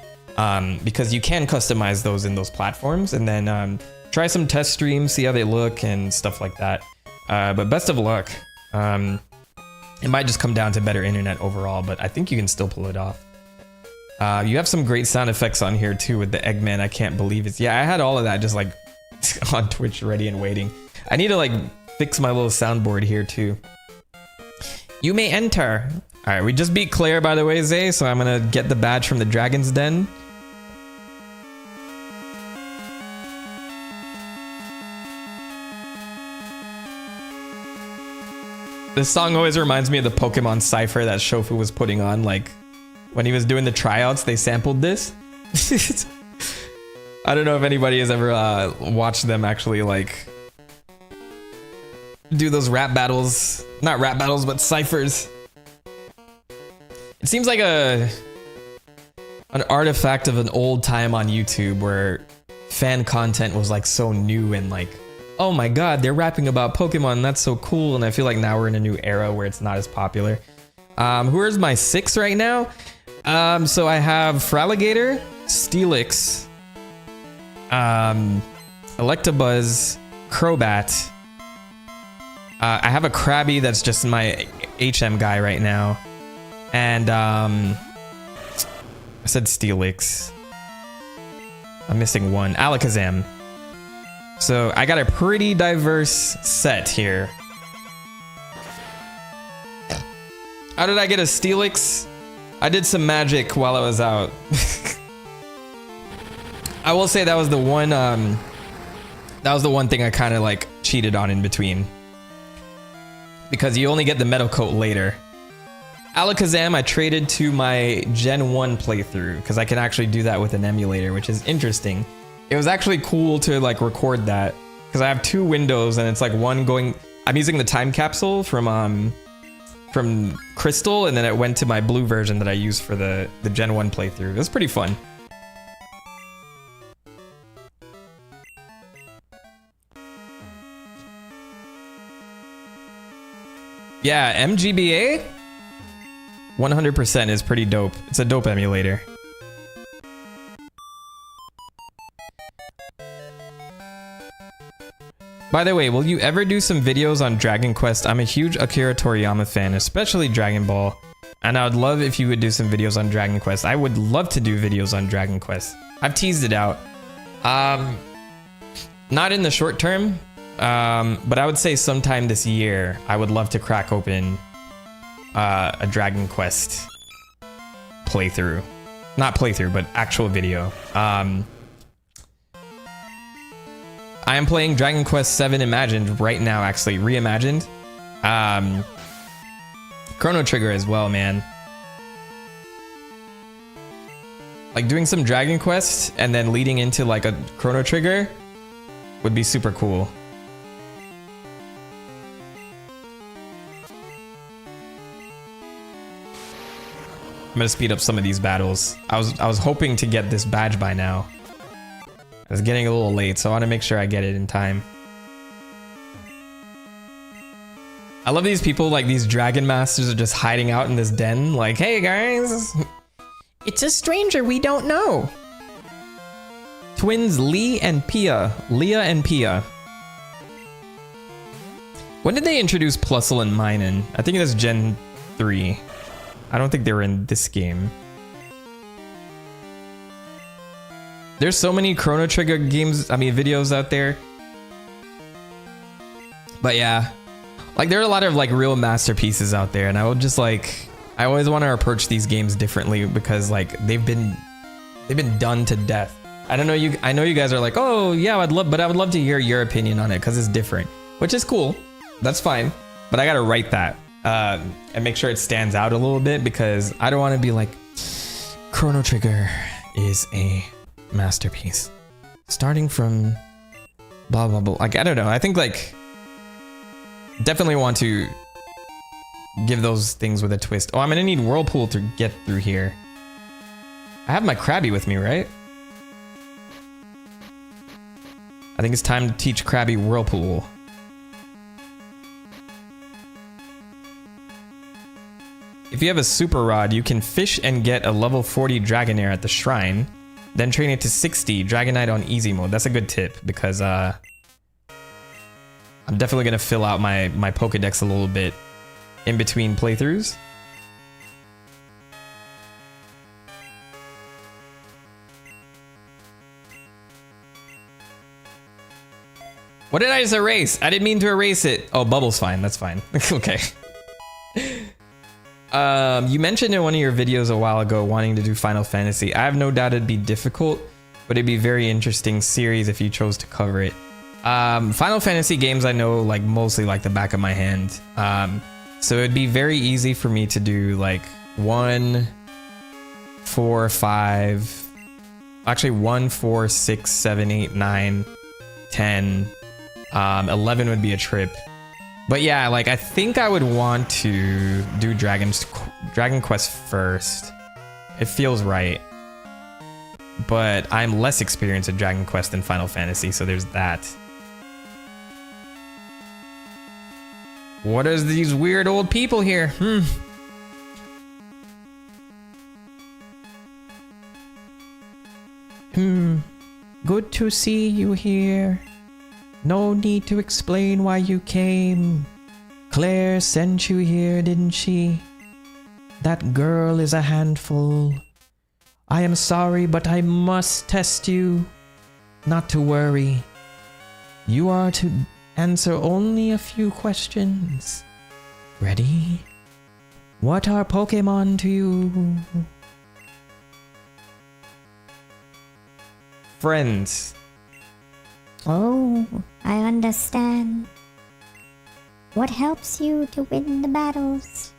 because you can customize those in those platforms, and then try some test streams, see how they look and stuff like that. But best of luck. It might just come down to better internet overall, but I think you can still pull it off. You have some great sound effects on here too with the Eggman. I can't believe it. Yeah, I had all of that just like on Twitch ready and waiting. I need to like fix my little soundboard here too. You may enter. All right, we just beat Claire, by the way, Zay, so I'm gonna get the badge from the Dragon's Den. This song always reminds me of the Pokemon Cypher that Shofu was putting on, like when he was doing the tryouts, they sampled this. I don't know if anybody has ever watched them actually like do those rap battles. Not rap battles, but ciphers. It seems like an artifact of an old time on YouTube where fan content was like so new and like, oh my god, they're rapping about Pokemon, that's so cool. And I feel like now we're in a new era where it's not as popular. Who is my 6 right now? So I have Fraligator, Steelix, Electabuzz, Crobat. I have a Krabby that's just my HM guy right now. And I said Steelix. I'm missing one. Alakazam. So I got a pretty diverse set here. How did I get a Steelix? I did some magic while I was out. I will say that was the one thing I kind of like cheated on in between, because you only get the metal coat later. Alakazam I traded to my Gen 1 playthrough because I can actually do that with an emulator, which is interesting. It was actually cool to like record that because I have 2 windows and it's like one going, I'm using the time capsule from Crystal, and then it went to my blue version that I used for the Gen 1 playthrough. It was pretty fun. Yeah, MGBA? 100% is pretty dope. It's a dope emulator. By the way, will you ever do some videos on Dragon Quest? I'm a huge Akira Toriyama fan, especially Dragon Ball. And I would love if you would do some videos on Dragon Quest. I would love to do videos on Dragon Quest. I've teased it out. Not in the short term, but I would say sometime this year, I would love to crack open a Dragon Quest playthrough. Not playthrough, but actual video. I am playing Dragon Quest VII Imagined right now, actually, reimagined. Chrono Trigger as well, man. Like doing some Dragon Quest and then leading into like a Chrono Trigger would be super cool. I'm gonna speed up some of these battles. I was hoping to get this badge by now. It's getting a little late, so I want to make sure I get it in time. I love these people, like these dragon masters are just hiding out in this den, like, hey guys, it's a stranger we don't know. Twins Leah and Pia. When did they introduce Plusle and Minun? I think it was Gen 3. I don't think they were in this game. There's so many Chrono Trigger games, videos out there. But yeah, like there are a lot of like real masterpieces out there, and I would just like, I always want to approach these games differently because like they've been done to death. I know you guys are like, oh yeah, I would love to hear your opinion on it because it's different, which is cool. That's fine, but I gotta write that and make sure it stands out a little bit because I don't want to be like, Chrono Trigger is a masterpiece starting from blah blah blah. Like I don't know, I think like definitely want to give those things with a twist. Oh, I'm gonna need Whirlpool to get through here. I have my Krabby with me, right? I think it's time to teach Krabby Whirlpool. If you have a super rod, you can fish and get a level 40 Dragonair at the shrine. Then train it to 60 Dragonite on easy mode. That's a good tip because I'm definitely gonna fill out my Pokedex a little bit in between playthroughs. What did I just erase? I didn't mean to erase it. Oh, Bubble's fine. That's fine. Okay. You mentioned in one of your videos a while ago wanting to do Final Fantasy. I have no doubt it'd be difficult, but it'd be a very interesting series if you chose to cover it. Final Fantasy games I know like mostly like the back of my hand. So it'd be very easy for me to do like 1, 4, 5, actually 1, 4, 6, 7, 8, 9, 10, 11 would be a trip. But yeah, like I think I would want to do Dragon Quest first. It feels right. But I'm less experienced at Dragon Quest than Final Fantasy, so there's that. What are these weird old people here? Good to see you here. No need to explain why you came. Claire sent you here, didn't she? That girl is a handful. I am sorry, but I must test you. Not to worry. You are to answer only a few questions. Ready? What are Pokemon to you? Friends. Oh, I understand. What helps you to win the battles?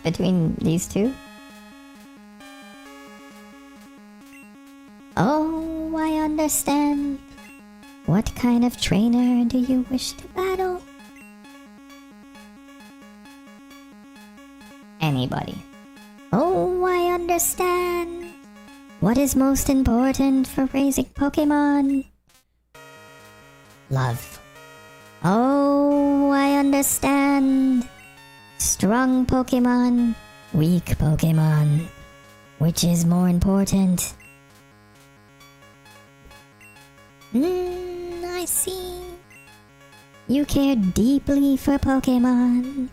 Between these two? Oh, I understand. What kind of trainer do you wish to battle? Anybody. Oh, I understand. What is most important for raising Pokemon? Love. Oh, I understand. Strong Pokemon, weak Pokemon. Which is more important? I see. You care deeply for Pokemon.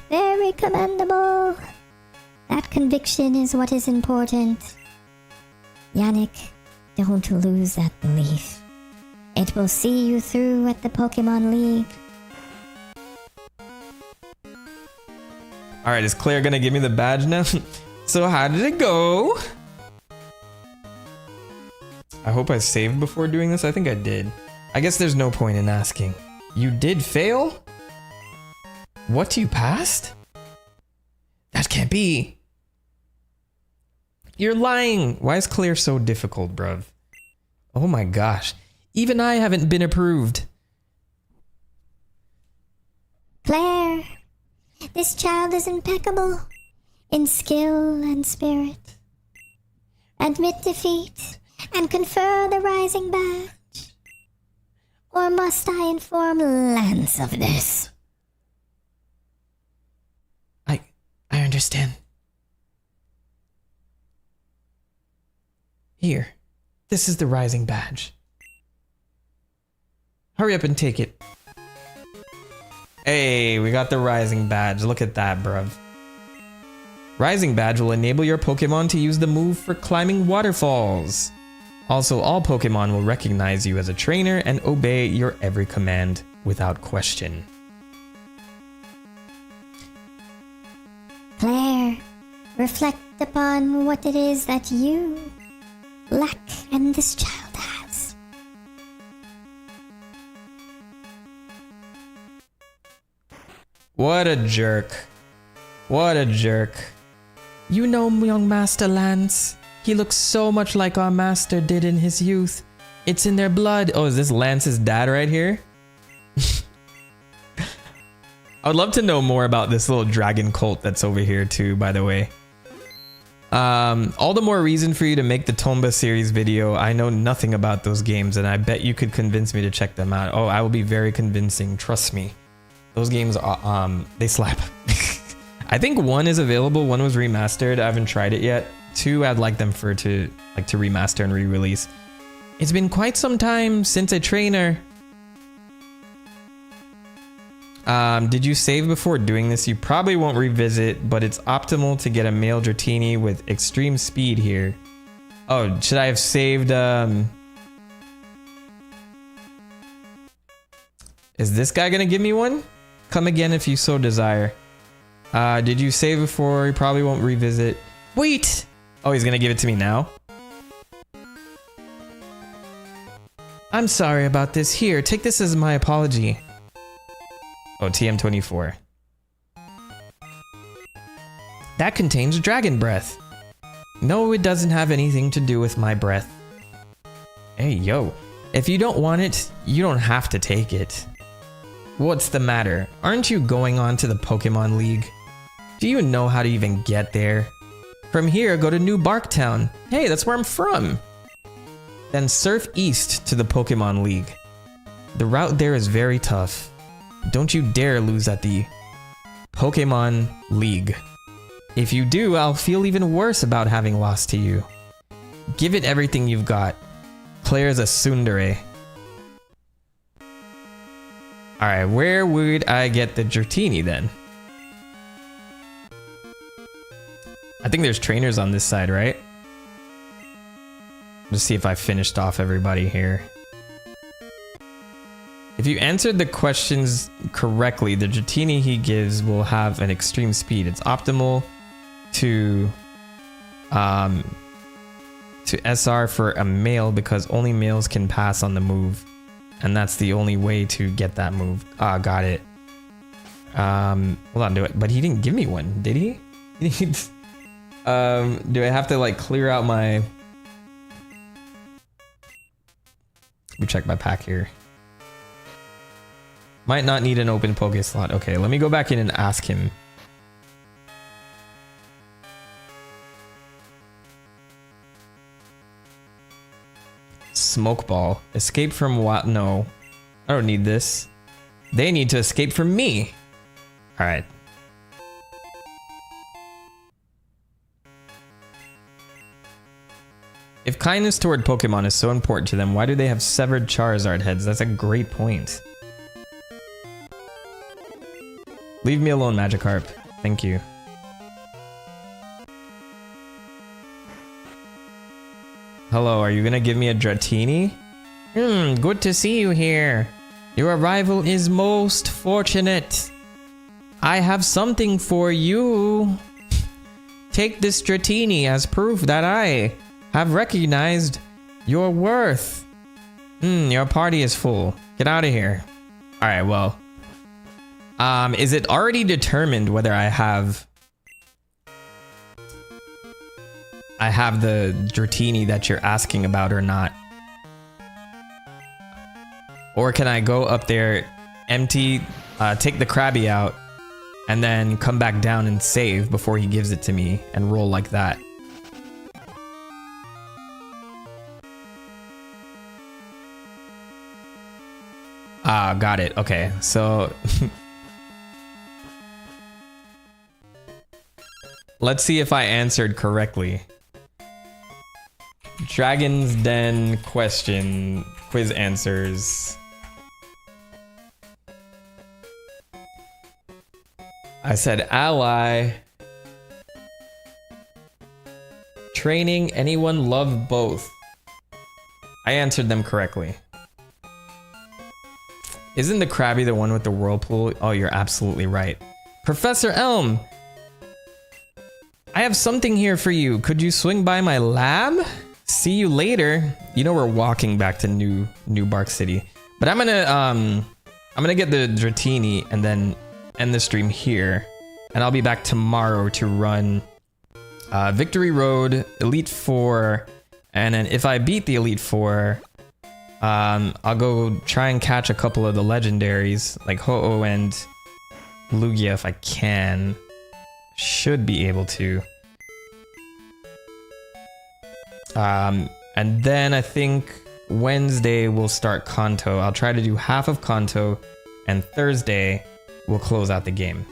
Very commendable. That conviction is what is important. Yannick, don't lose that belief. It will see you through at the Pokemon League. Alright, is Claire gonna give me the badge now? So how did it go? I hope I saved before doing this. I think I did. I guess there's no point in asking. You did fail? What, you passed? That can't be. You're lying. Why is Claire so difficult, bruv? Oh my gosh. Even I haven't been approved. Claire, this child is impeccable in skill and spirit. Admit defeat and confer the Rising Badge. Or must I inform Lance of this? I understand. Here, this is the Rising Badge. Hurry up and take it. Hey, we got the Rising Badge. Look at that, bruv. Rising Badge will enable your Pokemon to use the move for climbing waterfalls. Also, all Pokemon will recognize you as a trainer and obey your every command without question. Claire, reflect upon what it is that you lack and this child has. What a jerk. What a jerk. You know young Master Lance. He looks so much like our master did in his youth. It's in their blood. Oh, is this Lance's dad right here? I would love to know more about this little dragon cult that's over here too, by the way. All the more reason for you to make the Tomba series video. I know nothing about those games and I bet you could convince me to check them out. Oh, I will be very convincing, trust me. Those games are, they slap. I think 1 is available, 1 was remastered, I haven't tried it yet. 2, I'd like them to remaster and re-release. It's been quite some time since a trainer. Did you save before doing this? You probably won't revisit, but it's optimal to get a male Dratini with extreme speed here. Oh, should I have saved, Is this guy gonna give me one? Come again if you so desire. Did you save before? You probably won't revisit. Wait! Oh, he's gonna give it to me now? I'm sorry about this. Here, take this as my apology. Oh, TM24. That contains dragon breath. No, it doesn't have anything to do with my breath. Hey, yo. If you don't want it, you don't have to take it. What's the matter? Aren't you going on to the Pokemon League? Do you know how to even get there? From here, go to New Barktown. Hey, that's where I'm from. Then surf east to the Pokemon League. The route there is very tough. Don't you dare lose at the Pokemon League. If you do, I'll feel even worse about having lost to you. Give it everything you've got. Claire's a tsundere. Alright, where would I get the Dratini then? I think there's trainers on this side, right? Let's see if I finished off everybody here. If you answered the questions correctly, the Dratini he gives will have an extreme speed. It's optimal to SR for a male because only males can pass on the move. And that's the only way to get that move. Ah, got it. Hold on, do it. But he didn't give me one, did he? Do I have to like clear out my... Let me check my pack here. Might not need an open Poké slot. Okay, let me go back in and ask him. Smoke ball. Escape from what? No. I don't need this. They need to escape from me. Alright. If kindness toward Pokemon is so important to them, why do they have severed Charizard heads? That's a great point. Leave me alone, Magikarp. Thank you. Hello, are you gonna give me a Dratini? Good to see you here. Your arrival is most fortunate. I have something for you. Take this Dratini as proof that I have recognized your worth. Your party is full. Get out of here. Alright, well. Is it already determined whether I have the Dratini that you're asking about or not? Or can I go up there, empty, take the Krabby out, and then come back down and save before he gives it to me and roll like that? Ah, got it. Okay, so let's see if I answered correctly. Dragon's Den question, quiz answers. I said ally. Training, anyone, love both. I answered them correctly. Isn't the Krabby the one with the whirlpool? Oh, you're absolutely right. Professor Elm! I have something here for you. Could you swing by my lab? See you later. You know we're walking back to New Bark City. But I'm gonna get the Dratini and then end the stream here. And I'll be back tomorrow to run Victory Road, Elite Four, and then if I beat the Elite Four, I'll go try and catch a couple of the legendaries, like Ho-Oh and Lugia if I can. Should be able to. And then I think Wednesday we'll start Kanto. I'll try to do half of Kanto, and Thursday we'll close out the game.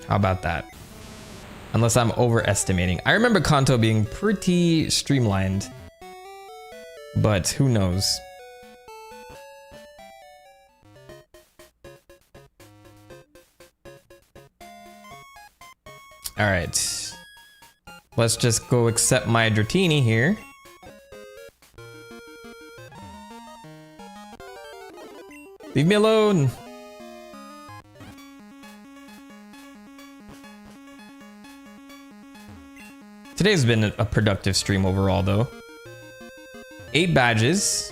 How about that? Unless I'm overestimating. I remember Kanto being pretty streamlined, but who knows? Alright. Let's just go accept my Dratini here. Leave me alone! Today's been a productive stream overall, though. 8 badges.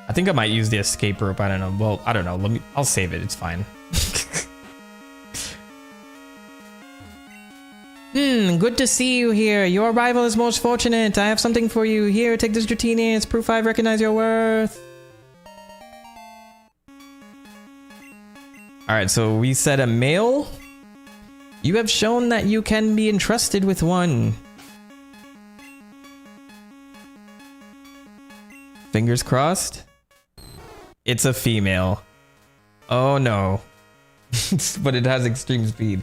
I think I might use the escape rope. I don't know. Well, I don't know. I'll save it. It's fine. Good to see you here. Your arrival is most fortunate. I have something for you. Here, take this Dratini. It's proof I recognize your worth. Alright, so we said a male. You have shown that you can be entrusted with one. Fingers crossed. It's a female. Oh no. But it has extreme speed.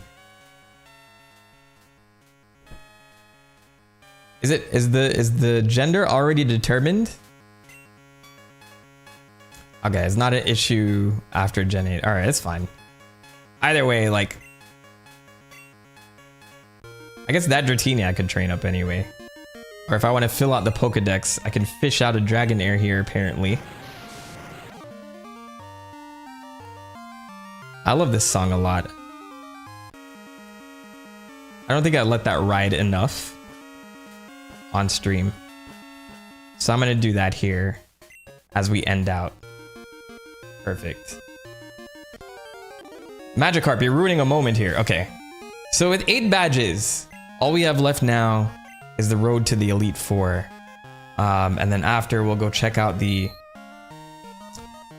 Is the gender already determined? Okay, it's not an issue after Gen 8. Alright, it's fine. Either way, like, I guess that Dratini I could train up anyway. Or if I want to fill out the Pokedex, I can fish out a Dragonair here, apparently. I love this song a lot. I don't think I let that ride enough on stream. So I'm going to do that here as we end out. Perfect. Magikarp, you're ruining a moment here. Okay. So with 8 badges, all we have left now is the road to the Elite Four. And then after, we'll go check out the...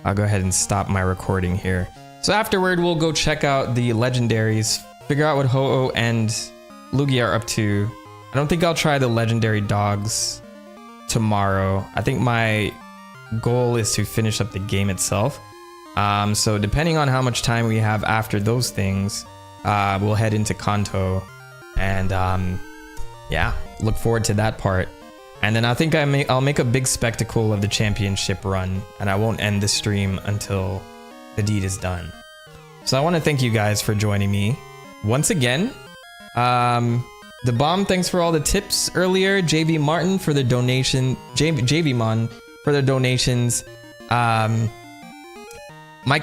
I'll go ahead and stop my recording here. So afterward, we'll go check out the legendaries, figure out what Ho-Oh and Lugia are up to. I don't think I'll try the legendary dogs tomorrow. I think my goal is to finish up the game itself. So depending on how much time we have after those things, we'll head into Kanto, and yeah, look forward to that part. And then I think I'll make a big spectacle of the championship run, and I won't end the stream until the deed is done. So I want to thank you guys for joining me once again. The Bomb, thanks for all the tips earlier. JV Martin for the donation. JV Mon for the donations. Mike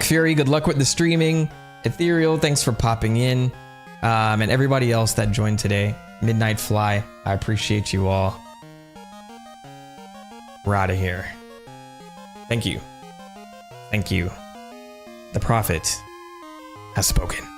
Fury, good luck with the streaming. Ethereal, thanks for popping in. And everybody else that joined today. Midnight Fly, I appreciate you all. We're out of here. Thank you. Thank you. The Prophet has spoken.